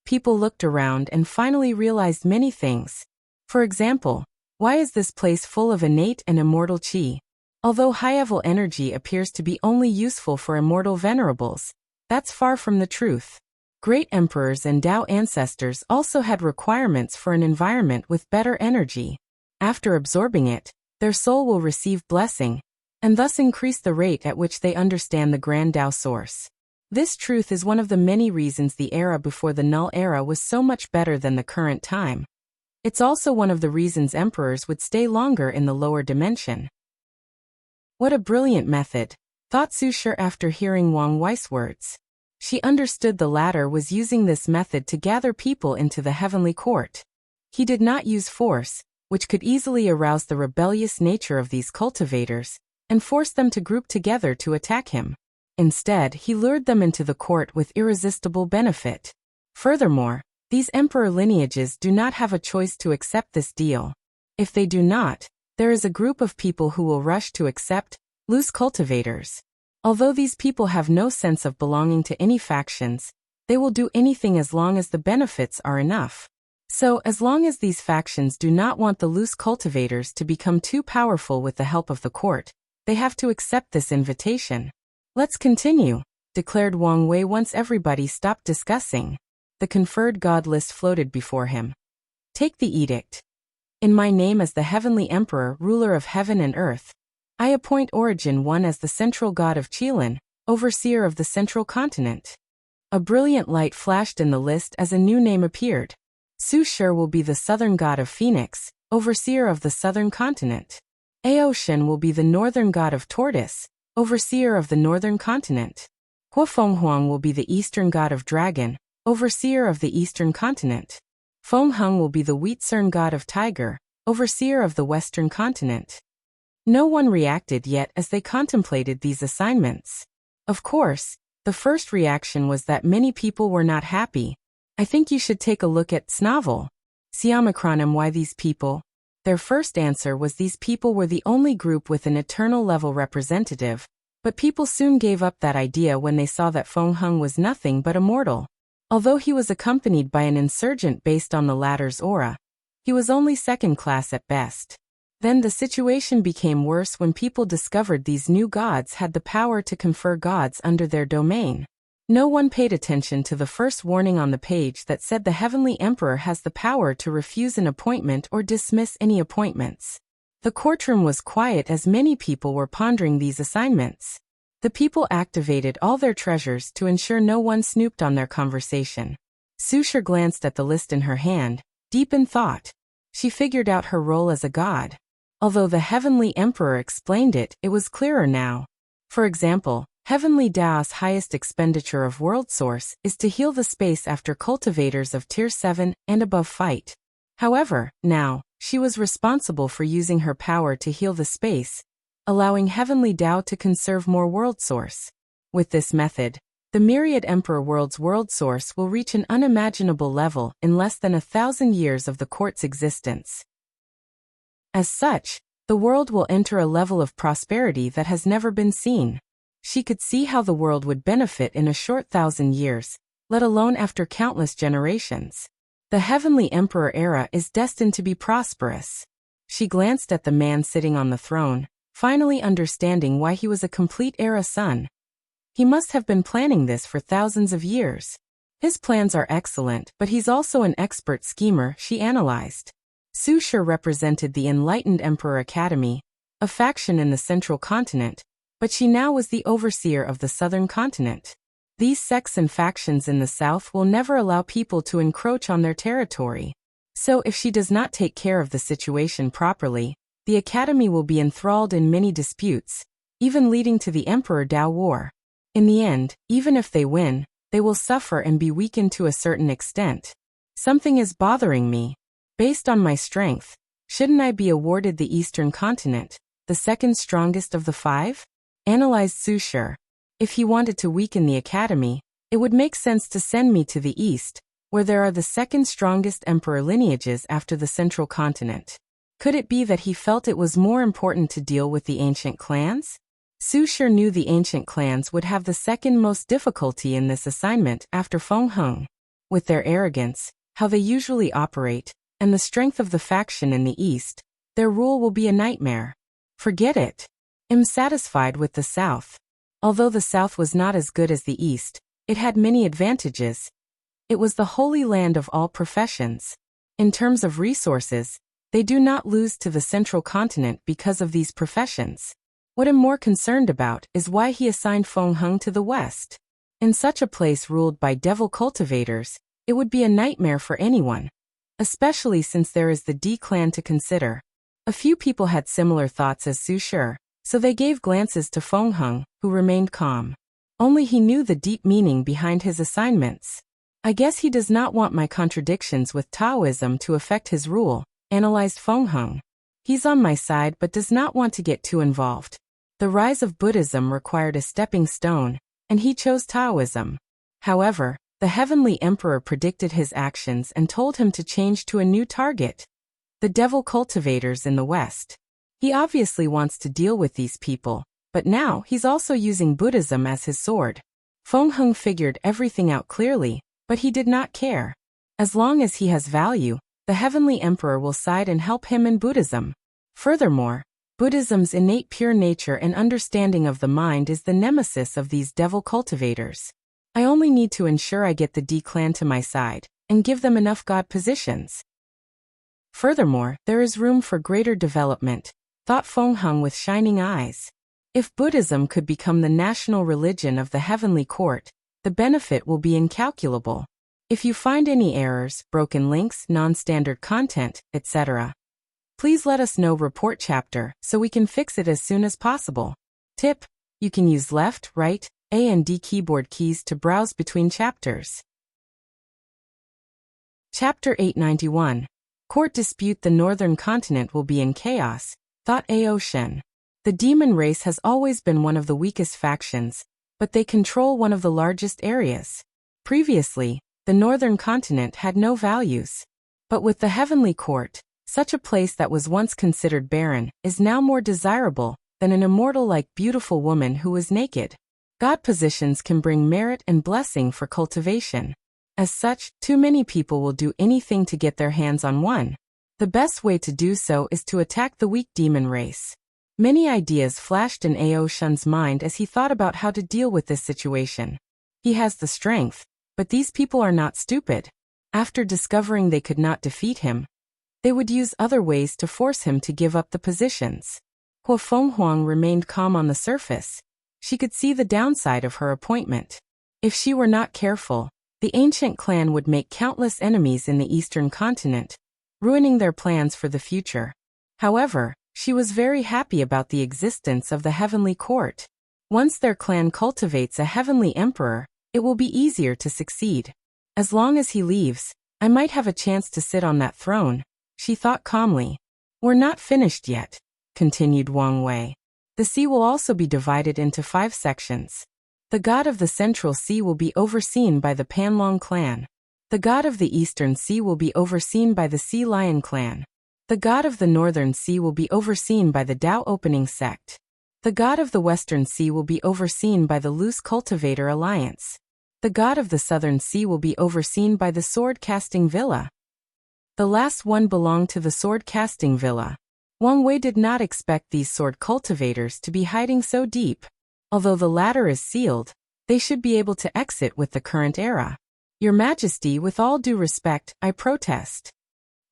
Speaker 1: People looked around and finally realized many things. For example, why is this place full of innate and immortal qi? Although high-level energy appears to be only useful for immortal venerables, that's far from the truth. Great emperors and Tao ancestors also had requirements for an environment with better energy. After absorbing it, their soul will receive blessing, and thus increase the rate at which they understand the grand Tao source. This truth is one of the many reasons the era before the null era was so much better than the current time. It's also one of the reasons emperors would stay longer in the lower dimension. What a brilliant method, thought Su Shi after hearing Wang Wei's words. She understood the latter was using this method to gather people into the heavenly court. He did not use force, which could easily arouse the rebellious nature of these cultivators, and force them to group together to attack him. Instead, he lured them into the court with irresistible benefit. Furthermore, these emperor lineages do not have a choice to accept this deal. If they do not, there is a group of people who will rush to accept, loose cultivators. Although these people have no sense of belonging to any factions, they will do anything as long as the benefits are enough. So, as long as these factions do not want the loose cultivators to become too powerful with the help of the court, they have to accept this invitation. Let's continue, declared Wang Wei once everybody stopped discussing. The conferred god list floated before him. Take the edict. In my name as the heavenly emperor, ruler of heaven and earth, I appoint Origin One as the central god of Qilin, overseer of the central continent. A brilliant light flashed in the list as a new name appeared. Su Shi will be the southern god of Phoenix, overseer of the southern continent. Ao Shen will be the northern god of Tortoise, overseer of the northern continent. Hua Feng Huang will be the eastern god of Dragon, overseer of the eastern continent. Feng Heng will be the Wheatsern god of Tiger, overseer of the western continent. No one reacted yet as they contemplated these assignments. Of course, the first reaction was that many people were not happy. I think you should take a look at Snavel. Siamacronym why these people? Their first answer was these people were the only group with an eternal level representative, but people soon gave up that idea when they saw that Feng Heng was nothing but a mortal. Although he was accompanied by an insurgent based on the latter's aura, he was only second class at best. Then the situation became worse when people discovered these new gods had the power to confer gods under their domain. No one paid attention to the first warning on the page that said the Heavenly Emperor has the power to refuse an appointment or dismiss any appointments. The courtroom was quiet as many people were pondering these assignments. The people activated all their treasures to ensure no one snooped on their conversation. Su Shi glanced at the list in her hand, deep in thought. She figured out her role as a god. Although the Heavenly Emperor explained it, it was clearer now. For example, Heavenly Dao's highest expenditure of world source is to heal the space after cultivators of Tier 7 and above fight. However, now, she was responsible for using her power to heal the space, allowing Heavenly Dao to conserve more world source. With this method, the Myriad Emperor World's world source will reach an unimaginable level in less than 1,000 years of the court's existence. As such, the world will enter a level of prosperity that has never been seen. She could see how the world would benefit in a short 1,000 years, let alone after countless generations. The Heavenly Emperor era is destined to be prosperous. She glanced at the man sitting on the throne, finally understanding why he was a complete era son. He must have been planning this for thousands of years. His plans are excellent, but he's also an expert schemer, she analyzed. Su Shi represented the Enlightened Emperor Academy, a faction in the central continent, but she now was the overseer of the southern continent. These sects and factions in the south will never allow people to encroach on their territory. So if she does not take care of the situation properly, the academy will be enthralled in many disputes, even leading to the Emperor Dao War. In the end, even if they win, they will suffer and be weakened to a certain extent. Something is bothering me. Based on my strength, shouldn't I be awarded the Eastern Continent, the second strongest of the 5? Analyzed Su Shi. If he wanted to weaken the academy, it would make sense to send me to the East, where there are the second strongest emperor lineages after the Central Continent. Could it be that he felt it was more important to deal with the ancient clans? Su Shi knew the ancient clans would have the second most difficulty in this assignment after Feng Heng. With their arrogance, how they usually operate, and the strength of the faction in the East, their rule will be a nightmare. Forget it. I'm satisfied with the South. Although the South was not as good as the East, it had many advantages. It was the holy land of all professions. In terms of resources, they do not lose to the Central Continent because of these professions. What I'm more concerned about is why he assigned Feng Heng to the West. In such a place ruled by devil cultivators, it would be a nightmare for anyone. Especially since there is the D clan to consider. A few people had similar thoughts as Su Shi, so they gave glances to Feng Heng, who remained calm. Only he knew the deep meaning behind his assignments. I guess he does not want my contradictions with Taoism to affect his rule, analyzed Feng Heng. He's on my side but does not want to get too involved. The rise of Buddhism required a stepping stone, and he chose Taoism. However, the Heavenly Emperor predicted his actions and told him to change to a new target. The devil cultivators in the West. He obviously wants to deal with these people, but now he's also using Buddhism as his sword. Feng Heng figured everything out clearly, but he did not care. As long as he has value, the Heavenly Emperor will side and help him in Buddhism. Furthermore, Buddhism's innate pure nature and understanding of the mind is the nemesis of these devil cultivators. I only need to ensure I get the D clan to my side, and give them enough god positions. Furthermore, there is room for greater development, thought Feng Heng with shining eyes. If Buddhism could become the national religion of the Heavenly Court, the benefit will be incalculable. If you find any errors, broken links, non-standard content, etc., please let us know. Report chapter so we can fix it as soon as possible. Tip: you can use left, right, A and D keyboard keys to browse between chapters. Chapter 891. Court dispute. The northern continent will be in chaos, thought Ao Shen. The demon race has always been one of the weakest factions, but they control one of the largest areas. Previously, the northern continent had no values. But with the heavenly court, such a place that was once considered barren is now more desirable than an immortal-like beautiful woman who was naked. God positions can bring merit and blessing for cultivation. As such, too many people will do anything to get their hands on one. The best way to do so is to attack the weak demon race. Many ideas flashed in Ao Shen's mind as he thought about how to deal with this situation. He has the strength, but these people are not stupid. After discovering they could not defeat him, they would use other ways to force him to give up the positions. Hua Fenghuang remained calm on the surface. She could see the downside of her appointment. If she were not careful, the ancient clan would make countless enemies in the eastern continent, ruining their plans for the future. However, she was very happy about the existence of the heavenly court. Once their clan cultivates a heavenly emperor, it will be easier to succeed. As long as he leaves, I might have a chance to sit on that throne, she thought calmly. We're not finished yet, continued Wang Wei. The sea will also be divided into 5 sections. The god of the Central Sea will be overseen by the Panlong clan. The god of the Eastern Sea will be overseen by the Sea Lion clan. The god of the Northern Sea will be overseen by the Dao Opening sect. The god of the Western Sea will be overseen by the Loose Cultivator Alliance. The god of the Southern Sea will be overseen by the Sword Casting Villa. The last one belonged to the Sword Casting Villa. Wang Wei did not expect these sword cultivators to be hiding so deep. Although the latter is sealed, they should be able to exit with the current era. Your Majesty, with all due respect, I protest.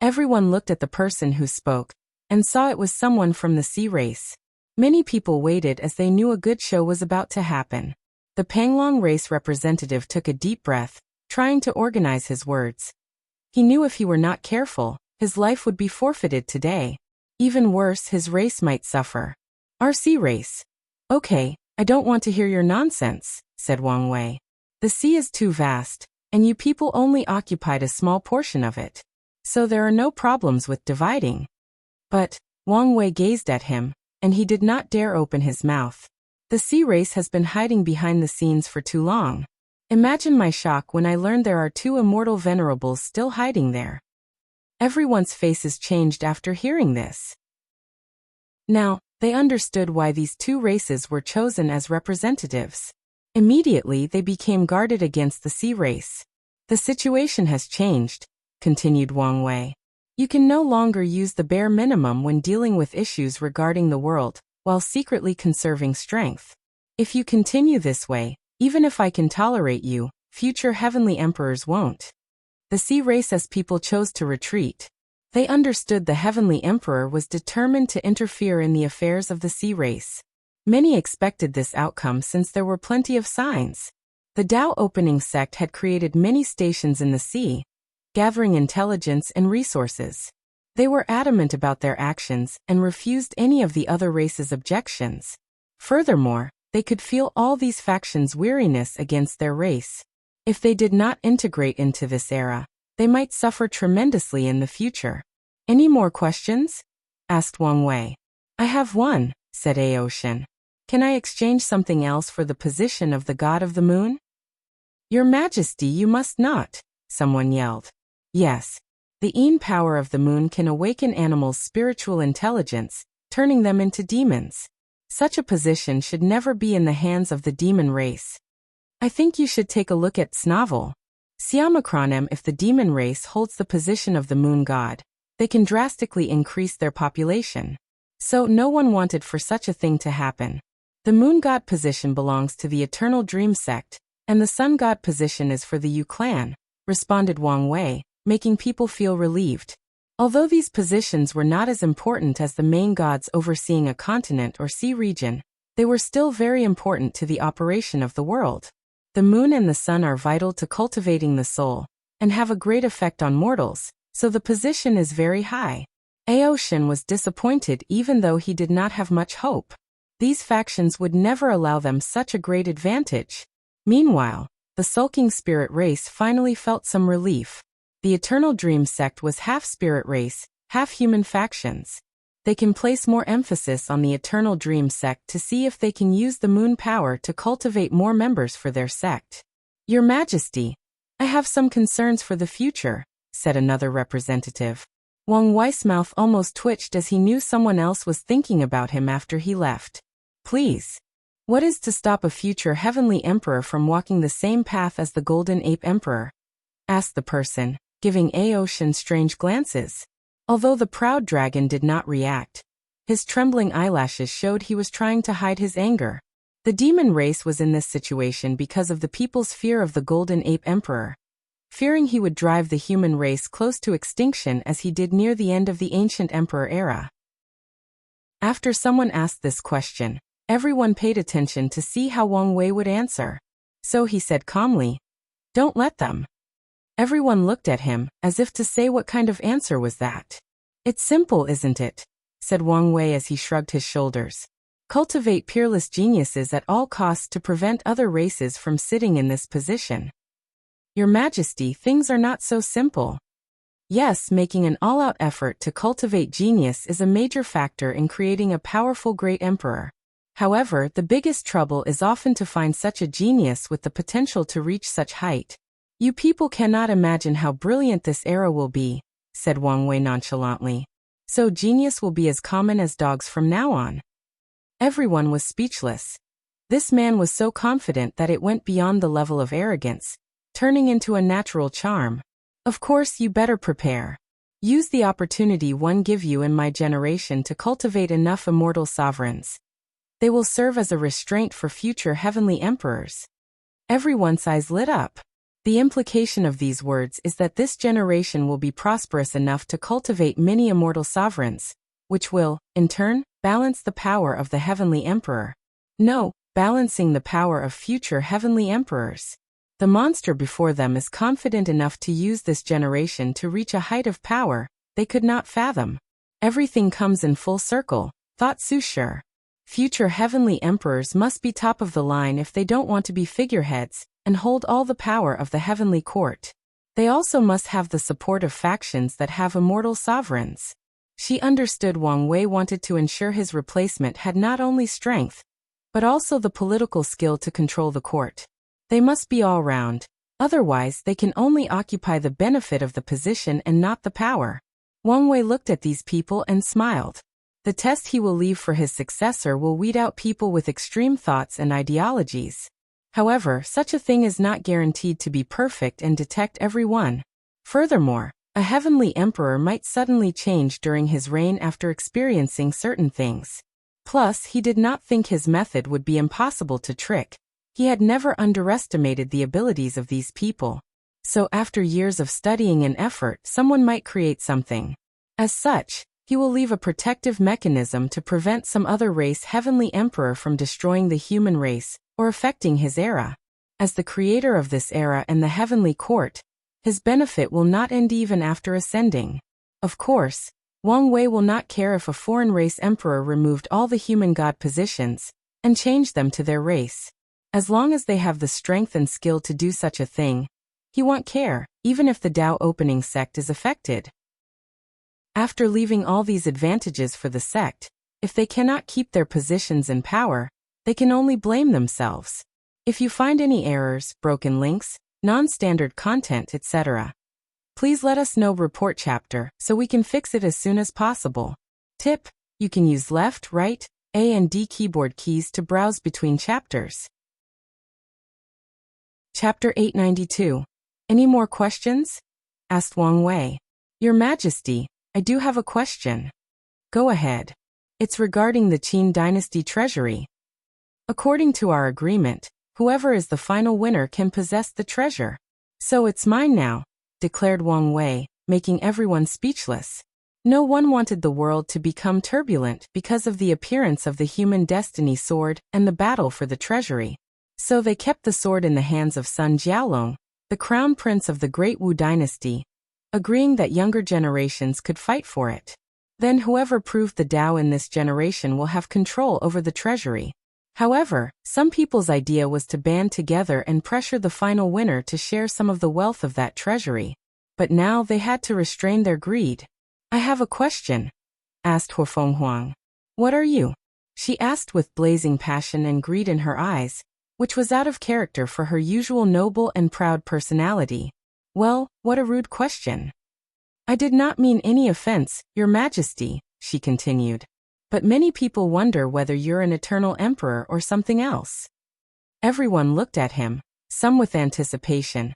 Speaker 1: Everyone looked at the person who spoke, and saw it was someone from the sea race. Many people waited as they knew a good show was about to happen. The Panglong race representative took a deep breath, trying to organize his words. He knew if he were not careful, his life would be forfeited today. Even worse, his race might suffer. Our sea race. Okay, I don't want to hear your nonsense, said Wang Wei. The sea is too vast, and you people only occupied a small portion of it. So there are no problems with dividing. But, Wang Wei gazed at him, and he did not dare open his mouth. The sea race has been hiding behind the scenes for too long. Imagine my shock when I learned there are 2 immortal venerables still hiding there. Everyone's faces changed after hearing this. Now, they understood why these 2 races were chosen as representatives. Immediately they became guarded against the sea race. The situation has changed, continued Wang Wei. You can no longer use the bare minimum when dealing with issues regarding the world, while secretly conserving strength. If you continue this way, even if I can tolerate you, future heavenly emperors won't. The sea race as people chose to retreat. They understood the heavenly emperor was determined to interfere in the affairs of the sea race. Many expected this outcome since there were plenty of signs. The Dao Opening sect had created many stations in the sea, gathering intelligence and resources. They were adamant about their actions and refused any of the other races' objections. Furthermore, they could feel all these factions' weariness against their race. If they did not integrate into this era, they might suffer tremendously in the future. Any more questions? Asked Wang Wei. I have one, said Ao Shen. Can I exchange something else for the position of the god of the moon? Your Majesty, you must not, someone yelled. Yes. The Yin power of the moon can awaken animals' spiritual intelligence, turning them into demons. Such a position should never be in the hands of the demon race. I think you should take a look at Snavel. Siamacronem. If the demon race holds the position of the moon god, they can drastically increase their population. So no one wanted for such a thing to happen. The moon god position belongs to the Eternal Dream sect, and the sun god position is for the Yu clan, responded Wang Wei, making people feel relieved. Although these positions were not as important as the main gods overseeing a continent or sea region, they were still very important to the operation of the world. The moon and the sun are vital to cultivating the soul, and have a great effect on mortals, so the position is very high. Aoshin was disappointed even though he did not have much hope. These factions would never allow them such a great advantage. Meanwhile, the sulking spirit race finally felt some relief. The Eternal Dream sect was half spirit race, half human factions. They can place more emphasis on the Eternal Dream sect to see if they can use the moon power to cultivate more members for their sect. Your Majesty, I have some concerns for the future, said another representative. Wang Wei's mouth almost twitched as he knew someone else was thinking about him after he left. Please. What is to stop a future heavenly emperor from walking the same path as the Golden Ape Emperor? Asked the person, giving Aoshin strange glances. Although the proud dragon did not react, his trembling eyelashes showed he was trying to hide his anger. The demon race was in this situation because of the people's fear of the Golden Ape Emperor, fearing he would drive the human race close to extinction as he did near the end of the ancient emperor era. After someone asked this question, everyone paid attention to see how Wang Wei would answer. So he said calmly, "Don't let them." Everyone looked at him, as if to say what kind of answer was that. "It's simple, isn't it?" said Wang Wei as he shrugged his shoulders. "Cultivate peerless geniuses at all costs to prevent other races from sitting in this position." Your Majesty, things are not so simple. Yes, making an all-out effort to cultivate genius is a major factor in creating a powerful great emperor. However, the biggest trouble is often to find such a genius with the potential to reach such height. You people cannot imagine how brilliant this era will be, said Wang Wei nonchalantly. So genius will be as common as dogs from now on. Everyone was speechless. This man was so confident that it went beyond the level of arrogance, turning into a natural charm. Of course, you better prepare. Use the opportunity one give you in my generation to cultivate enough immortal sovereigns. They will serve as a restraint for future heavenly emperors. Everyone's eyes lit up. The implication of these words is that this generation will be prosperous enough to cultivate many immortal sovereigns, which will, in turn, balance the power of the heavenly emperor. No, balancing the power of future heavenly emperors. The monster before them is confident enough to use this generation to reach a height of power they could not fathom. Everything comes in full circle, thought Su Shi. Future heavenly emperors must be top of the line if they don't want to be figureheads and hold all the power of the heavenly court. They also must have the support of factions that have immortal sovereigns. She understood Wang Wei wanted to ensure his replacement had not only strength, but also the political skill to control the court. They must be all round, otherwise they can only occupy the benefit of the position and not the power. Wang Wei looked at these people and smiled. The test he will leave for his successor will weed out people with extreme thoughts and ideologies. However, such a thing is not guaranteed to be perfect and detect everyone. Furthermore, a heavenly emperor might suddenly change during his reign after experiencing certain things. Plus, he did not think his method would be impossible to trick. He had never underestimated the abilities of these people. So after years of studying and effort, someone might create something. As such, he will leave a protective mechanism to prevent some other race heavenly emperor from destroying the human race or affecting his era. As the creator of this era and the heavenly court, his benefit will not end even after ascending. Of course, Wang Wei will not care if a foreign race emperor removed all the human god positions and changed them to their race. As long as they have the strength and skill to do such a thing, he won't care, even if the Tao opening sect is affected. After leaving all these advantages for the sect, if they cannot keep their positions and power, they can only blame themselves. If you find any errors, broken links, non-standard content, etc., please let us know report chapter so we can fix it as soon as possible. Tip: you can use left, right, A and D keyboard keys to browse between chapters. Chapter 892. Any more questions? Asked Wang Wei. Your Majesty, I do have a question. Go ahead. It's regarding the Qin dynasty treasury. According to our agreement, whoever is the final winner can possess the treasure. So it's mine now, declared Wang Wei, making everyone speechless. No one wanted the world to become turbulent because of the appearance of the human destiny sword and the battle for the treasury. So they kept the sword in the hands of Sun Jiaolong, the crown prince of the Great Wu dynasty, agreeing that younger generations could fight for it. Then whoever proved the Tao in this generation will have control over the treasury. However, some people's idea was to band together and pressure the final winner to share some of the wealth of that treasury. But now they had to restrain their greed. "I have a question," asked Huofeng Huang. "What are you?" she asked with blazing passion and greed in her eyes, which was out of character for her usual noble and proud personality. "Well, what a rude question." "I did not mean any offense, Your Majesty," she continued. "But many people wonder whether you're an eternal emperor or something else." Everyone looked at him, some with anticipation,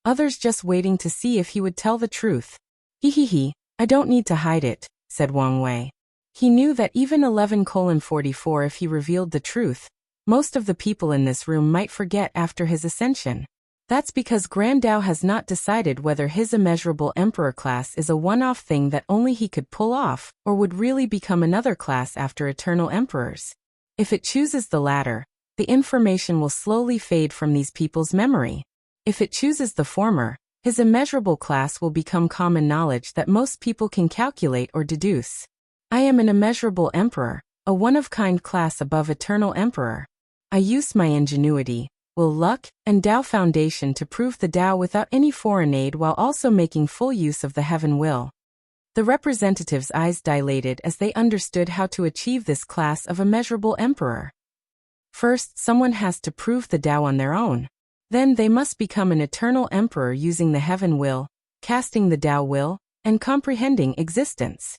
Speaker 1: others just waiting to see if he would tell the truth. "He, I don't need to hide it," said Wang Wei. He knew that even 11:44 if he revealed the truth, most of the people in this room might forget after his ascension. That's because Grand Dao has not decided whether his immeasurable emperor class is a one-off thing that only he could pull off, or would really become another class after eternal emperors. If it chooses the latter, the information will slowly fade from these people's memory. If it chooses the former, his immeasurable class will become common knowledge that most people can calculate or deduce. "I am an immeasurable emperor, a one-of-kind class above eternal emperor. I use my ingenuity, will, luck, and Tao foundation to prove the Tao without any foreign aid while also making full use of the heaven will." The representatives' eyes dilated as they understood how to achieve this class of immeasurable emperor. First, someone has to prove the Tao on their own. Then they must become an eternal emperor using the heaven will, casting the Tao will, and comprehending existence.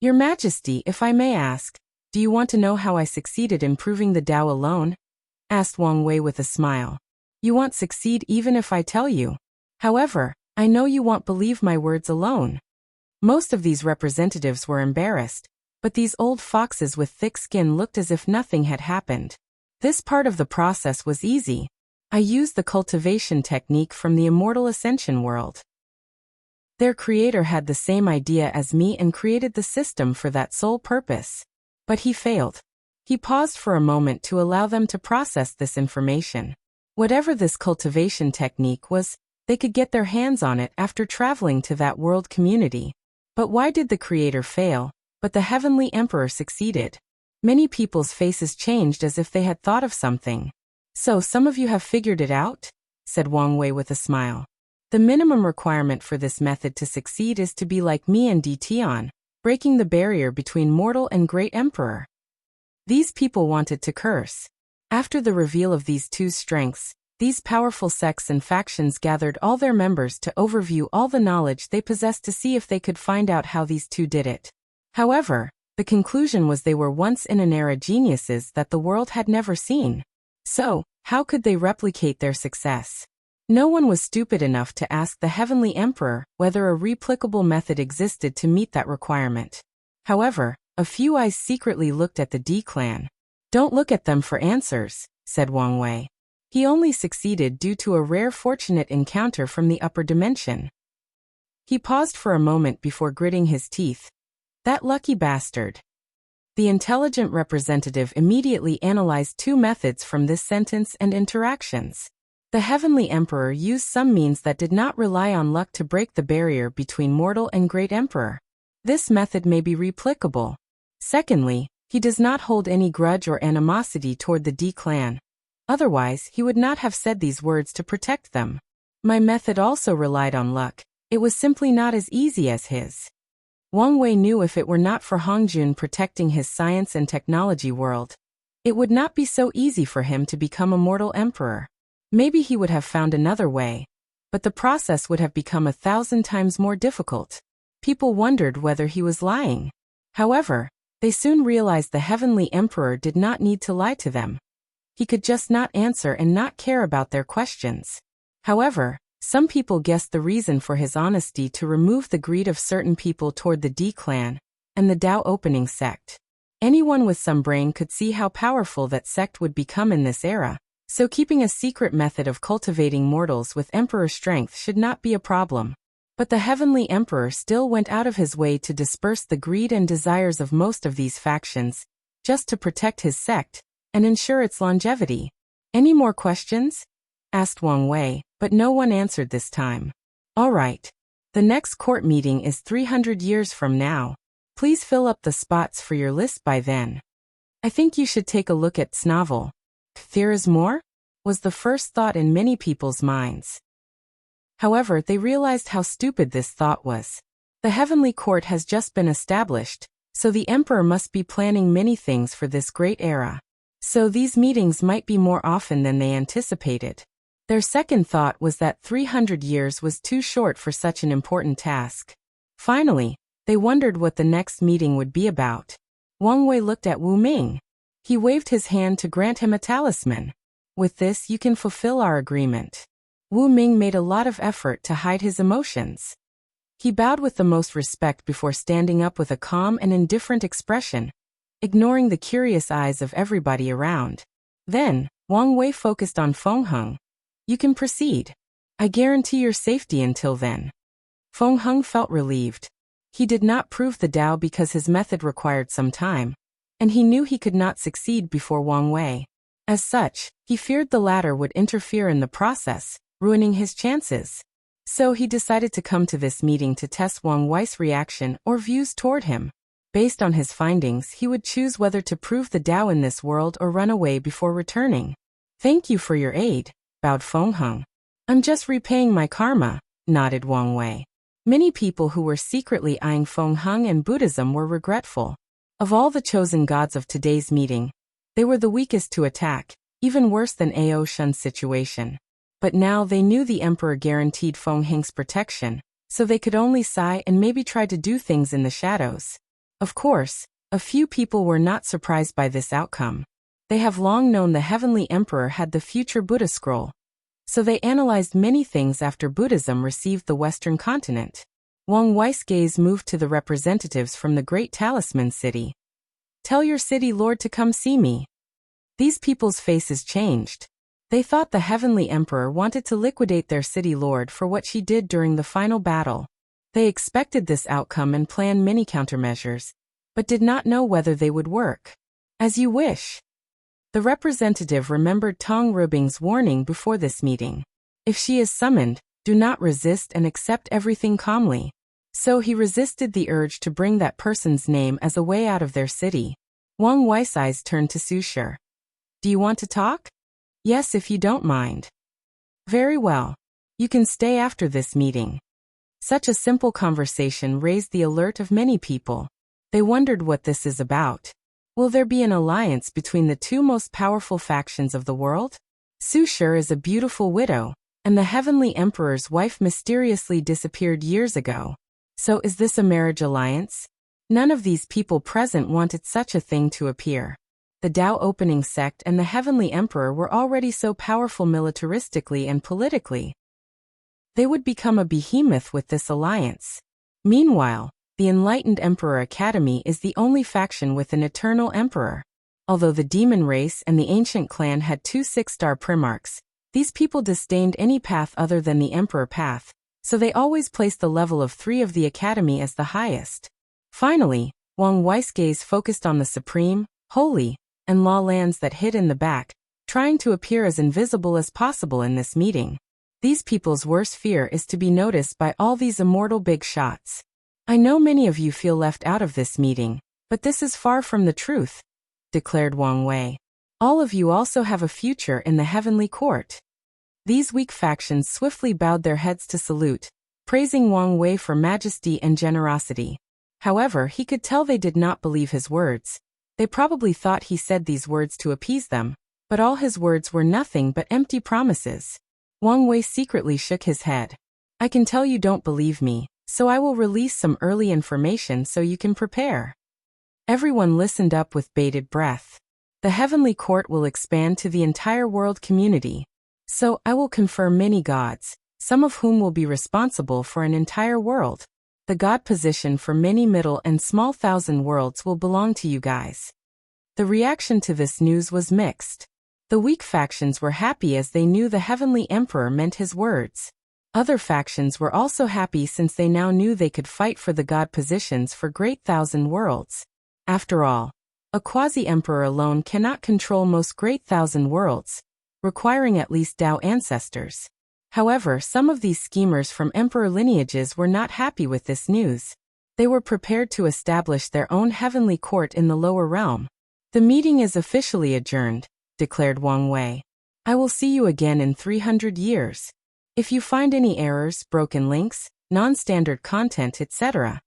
Speaker 1: "Your Majesty, if I may ask, do you want to know how I succeeded in proving the Tao alone?" asked Wang Wei with a smile. "You won't succeed even if I tell you. However, I know you won't believe my words alone." Most of these representatives were embarrassed, but these old foxes with thick skin looked as if nothing had happened. This part of the process was easy. I used the cultivation technique from the Immortal Ascension world. Their creator had the same idea as me and created the system for that sole purpose. But he failed. He paused for a moment to allow them to process this information. Whatever this cultivation technique was, they could get their hands on it after traveling to that world community. But why did the creator fail, but the heavenly emperor succeeded? Many people's faces changed as if they had thought of something. "So some of you have figured it out?" said Wang Wei with a smile. "The minimum requirement for this method to succeed is to be like me and Tion, breaking the barrier between mortal and great emperor." These people wanted to curse. After the reveal of these two strengths, these powerful sects and factions gathered all their members to overview all the knowledge they possessed to see if they could find out how these two did it. However, the conclusion was they were once in an era geniuses that the world had never seen. So, how could they replicate their success? No one was stupid enough to ask the Heavenly Emperor whether a replicable method existed to meet that requirement. However, a few eyes secretly looked at the D clan. "Don't look at them for answers," said Wang Wei. He only succeeded due to a rare fortunate encounter from the upper dimension. He paused for a moment before gritting his teeth. "That lucky bastard." The intelligent representative immediately analyzed two methods from this sentence and interactions. The Heavenly Emperor used some means that did not rely on luck to break the barrier between mortal and great emperor. This method may be replicable. Secondly, he does not hold any grudge or animosity toward the D clan. Otherwise, he would not have said these words to protect them. My method also relied on luck. It was simply not as easy as his. Wang Wei knew if it were not for Hongjun protecting his science and technology world, it would not be so easy for him to become a mortal emperor. Maybe he would have found another way, but the process would have become 1,000 times more difficult. People wondered whether he was lying. However, they soon realized the Heavenly Emperor did not need to lie to them. He could just not answer and not care about their questions. However, some people guessed the reason for his honesty to remove the greed of certain people toward the D clan and the Tao opening sect. Anyone with some brain could see how powerful that sect would become in this era, so keeping a secret method of cultivating mortals with emperor strength should not be a problem. But the Heavenly Emperor still went out of his way to disperse the greed and desires of most of these factions, just to protect his sect and ensure its longevity. "Any more questions?" asked Wang Wei, But no one answered this time. All right. The next court meeting is 300 years from now. Please fill up the spots for your list by then. I think you should take a look at Snavel. There is more? Was the first thought in many people's minds. However, they realized how stupid this thought was. The heavenly court has just been established, so the emperor must be planning many things for this great era. So these meetings might be more often than they anticipated. Their second thought was that 300 years was too short for such an important task. Finally, they wondered what the next meeting would be about. Wang Wei looked at Wu Ming. He waved his hand to grant him a talisman. With this you can fulfill our agreement. Wu Ming made a lot of effort to hide his emotions. He bowed with the most respect before standing up with a calm and indifferent expression, ignoring the curious eyes of everybody around. Then, Wang Wei focused on Feng Heng. You can proceed. I guarantee your safety until then. Feng Heng felt relieved. He did not prove the Tao because his method required some time, and he knew he could not succeed before Wang Wei. As such, he feared the latter would interfere in the process, ruining his chances. So he decided to come to this meeting to test Wang Wei's reaction or views toward him. Based on his findings, he would choose whether to prove the Tao in this world or run away before returning. Thank you for your aid, bowed Feng Heng. I'm just repaying my karma, nodded Wang Wei. Many people who were secretly eyeing Feng Heng and Buddhism were regretful. Of all the chosen gods of today's meeting, they were the weakest to attack, even worse than Ao Shun's situation. But now they knew the emperor guaranteed Feng Heng's protection, so they could only sigh and maybe try to do things in the shadows. Of course, a few people were not surprised by this outcome. They have long known the heavenly emperor had the future Buddha scroll. So they analyzed many things after Buddhism received the Western continent. Wang Wei's gaze moved to the representatives from the great talisman city. Tell your city lord to come see me. These people's faces changed. They thought the heavenly emperor wanted to liquidate their city lord for what she did during the final battle. They expected this outcome and planned many countermeasures, but did not know whether they would work. As you wish. The representative remembered Tong Ribing's warning before this meeting. If she is summoned, do not resist and accept everything calmly. So he resisted the urge to bring that person's name as a way out of their city. Wang Wei's eyes turned to Su Shi. Do you want to talk? Yes, if you don't mind. Very well. You can stay after this meeting. Such a simple conversation raised the alert of many people. They wondered what this is about. Will there be an alliance between the two most powerful factions of the world? Su Shi is a beautiful widow, and the heavenly emperor's wife mysteriously disappeared years ago. So is this a marriage alliance? None of these people present wanted such a thing to appear. The Tao opening sect and the heavenly emperor were already so powerful militaristically and politically. They would become a behemoth with this alliance. Meanwhile, the Enlightened Emperor Academy is the only faction with an eternal emperor. Although the demon race and the ancient clan had 2 6-star primarchs, these people disdained any path other than the emperor path, so they always placed the level of 3 of the academy as the highest. Finally, Wang Wei's gaze focused on the supreme, holy, and law lands that hid in the back, trying to appear as invisible as possible in this meeting. These people's worst fear is to be noticed by all these immortal big shots. I know many of you feel left out of this meeting, but this is far from the truth, declared Wang Wei. All of you also have a future in the heavenly court. These weak factions swiftly bowed their heads to salute, praising Wang Wei for majesty and generosity. However, he could tell they did not believe his words. They probably thought he said these words to appease them, but all his words were nothing but empty promises. Wang Wei secretly shook his head. I can tell you don't believe me, so I will release some early information so you can prepare. Everyone listened up with bated breath. The heavenly court will expand to the entire world community. So I will confer many gods, some of whom will be responsible for an entire world. The god position for many middle and small thousand worlds will belong to you guys. The reaction to this news was mixed. The weak factions were happy as they knew the heavenly emperor meant his words. Other factions were also happy since they now knew they could fight for the god positions for great thousand worlds. After all, a quasi-emperor alone cannot control most great thousand worlds, requiring at least Tao ancestors. However, some of these schemers from emperor lineages were not happy with this news. They were prepared to establish their own heavenly court in the lower realm. The meeting is officially adjourned, declared Wang Wei. I will see you again in 300 years. If you find any errors, broken links, non-standard content, etc.,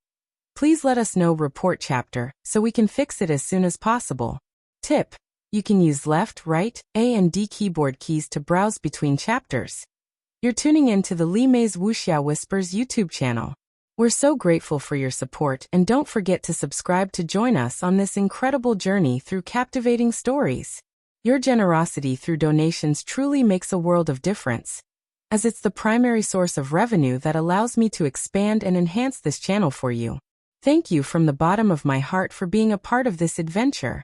Speaker 1: please let us know. Report chapter, so we can fix it as soon as possible. Tip: you can use left, right, A and D keyboard keys to browse between chapters. You're tuning in to the Li Mei's Wuxia Whispers YouTube channel. We're so grateful for your support, and don't forget to subscribe to join us on this incredible journey through captivating stories. Your generosity through donations truly makes a world of difference, as it's the primary source of revenue that allows me to expand and enhance this channel for you. Thank you from the bottom of my heart for being a part of this adventure.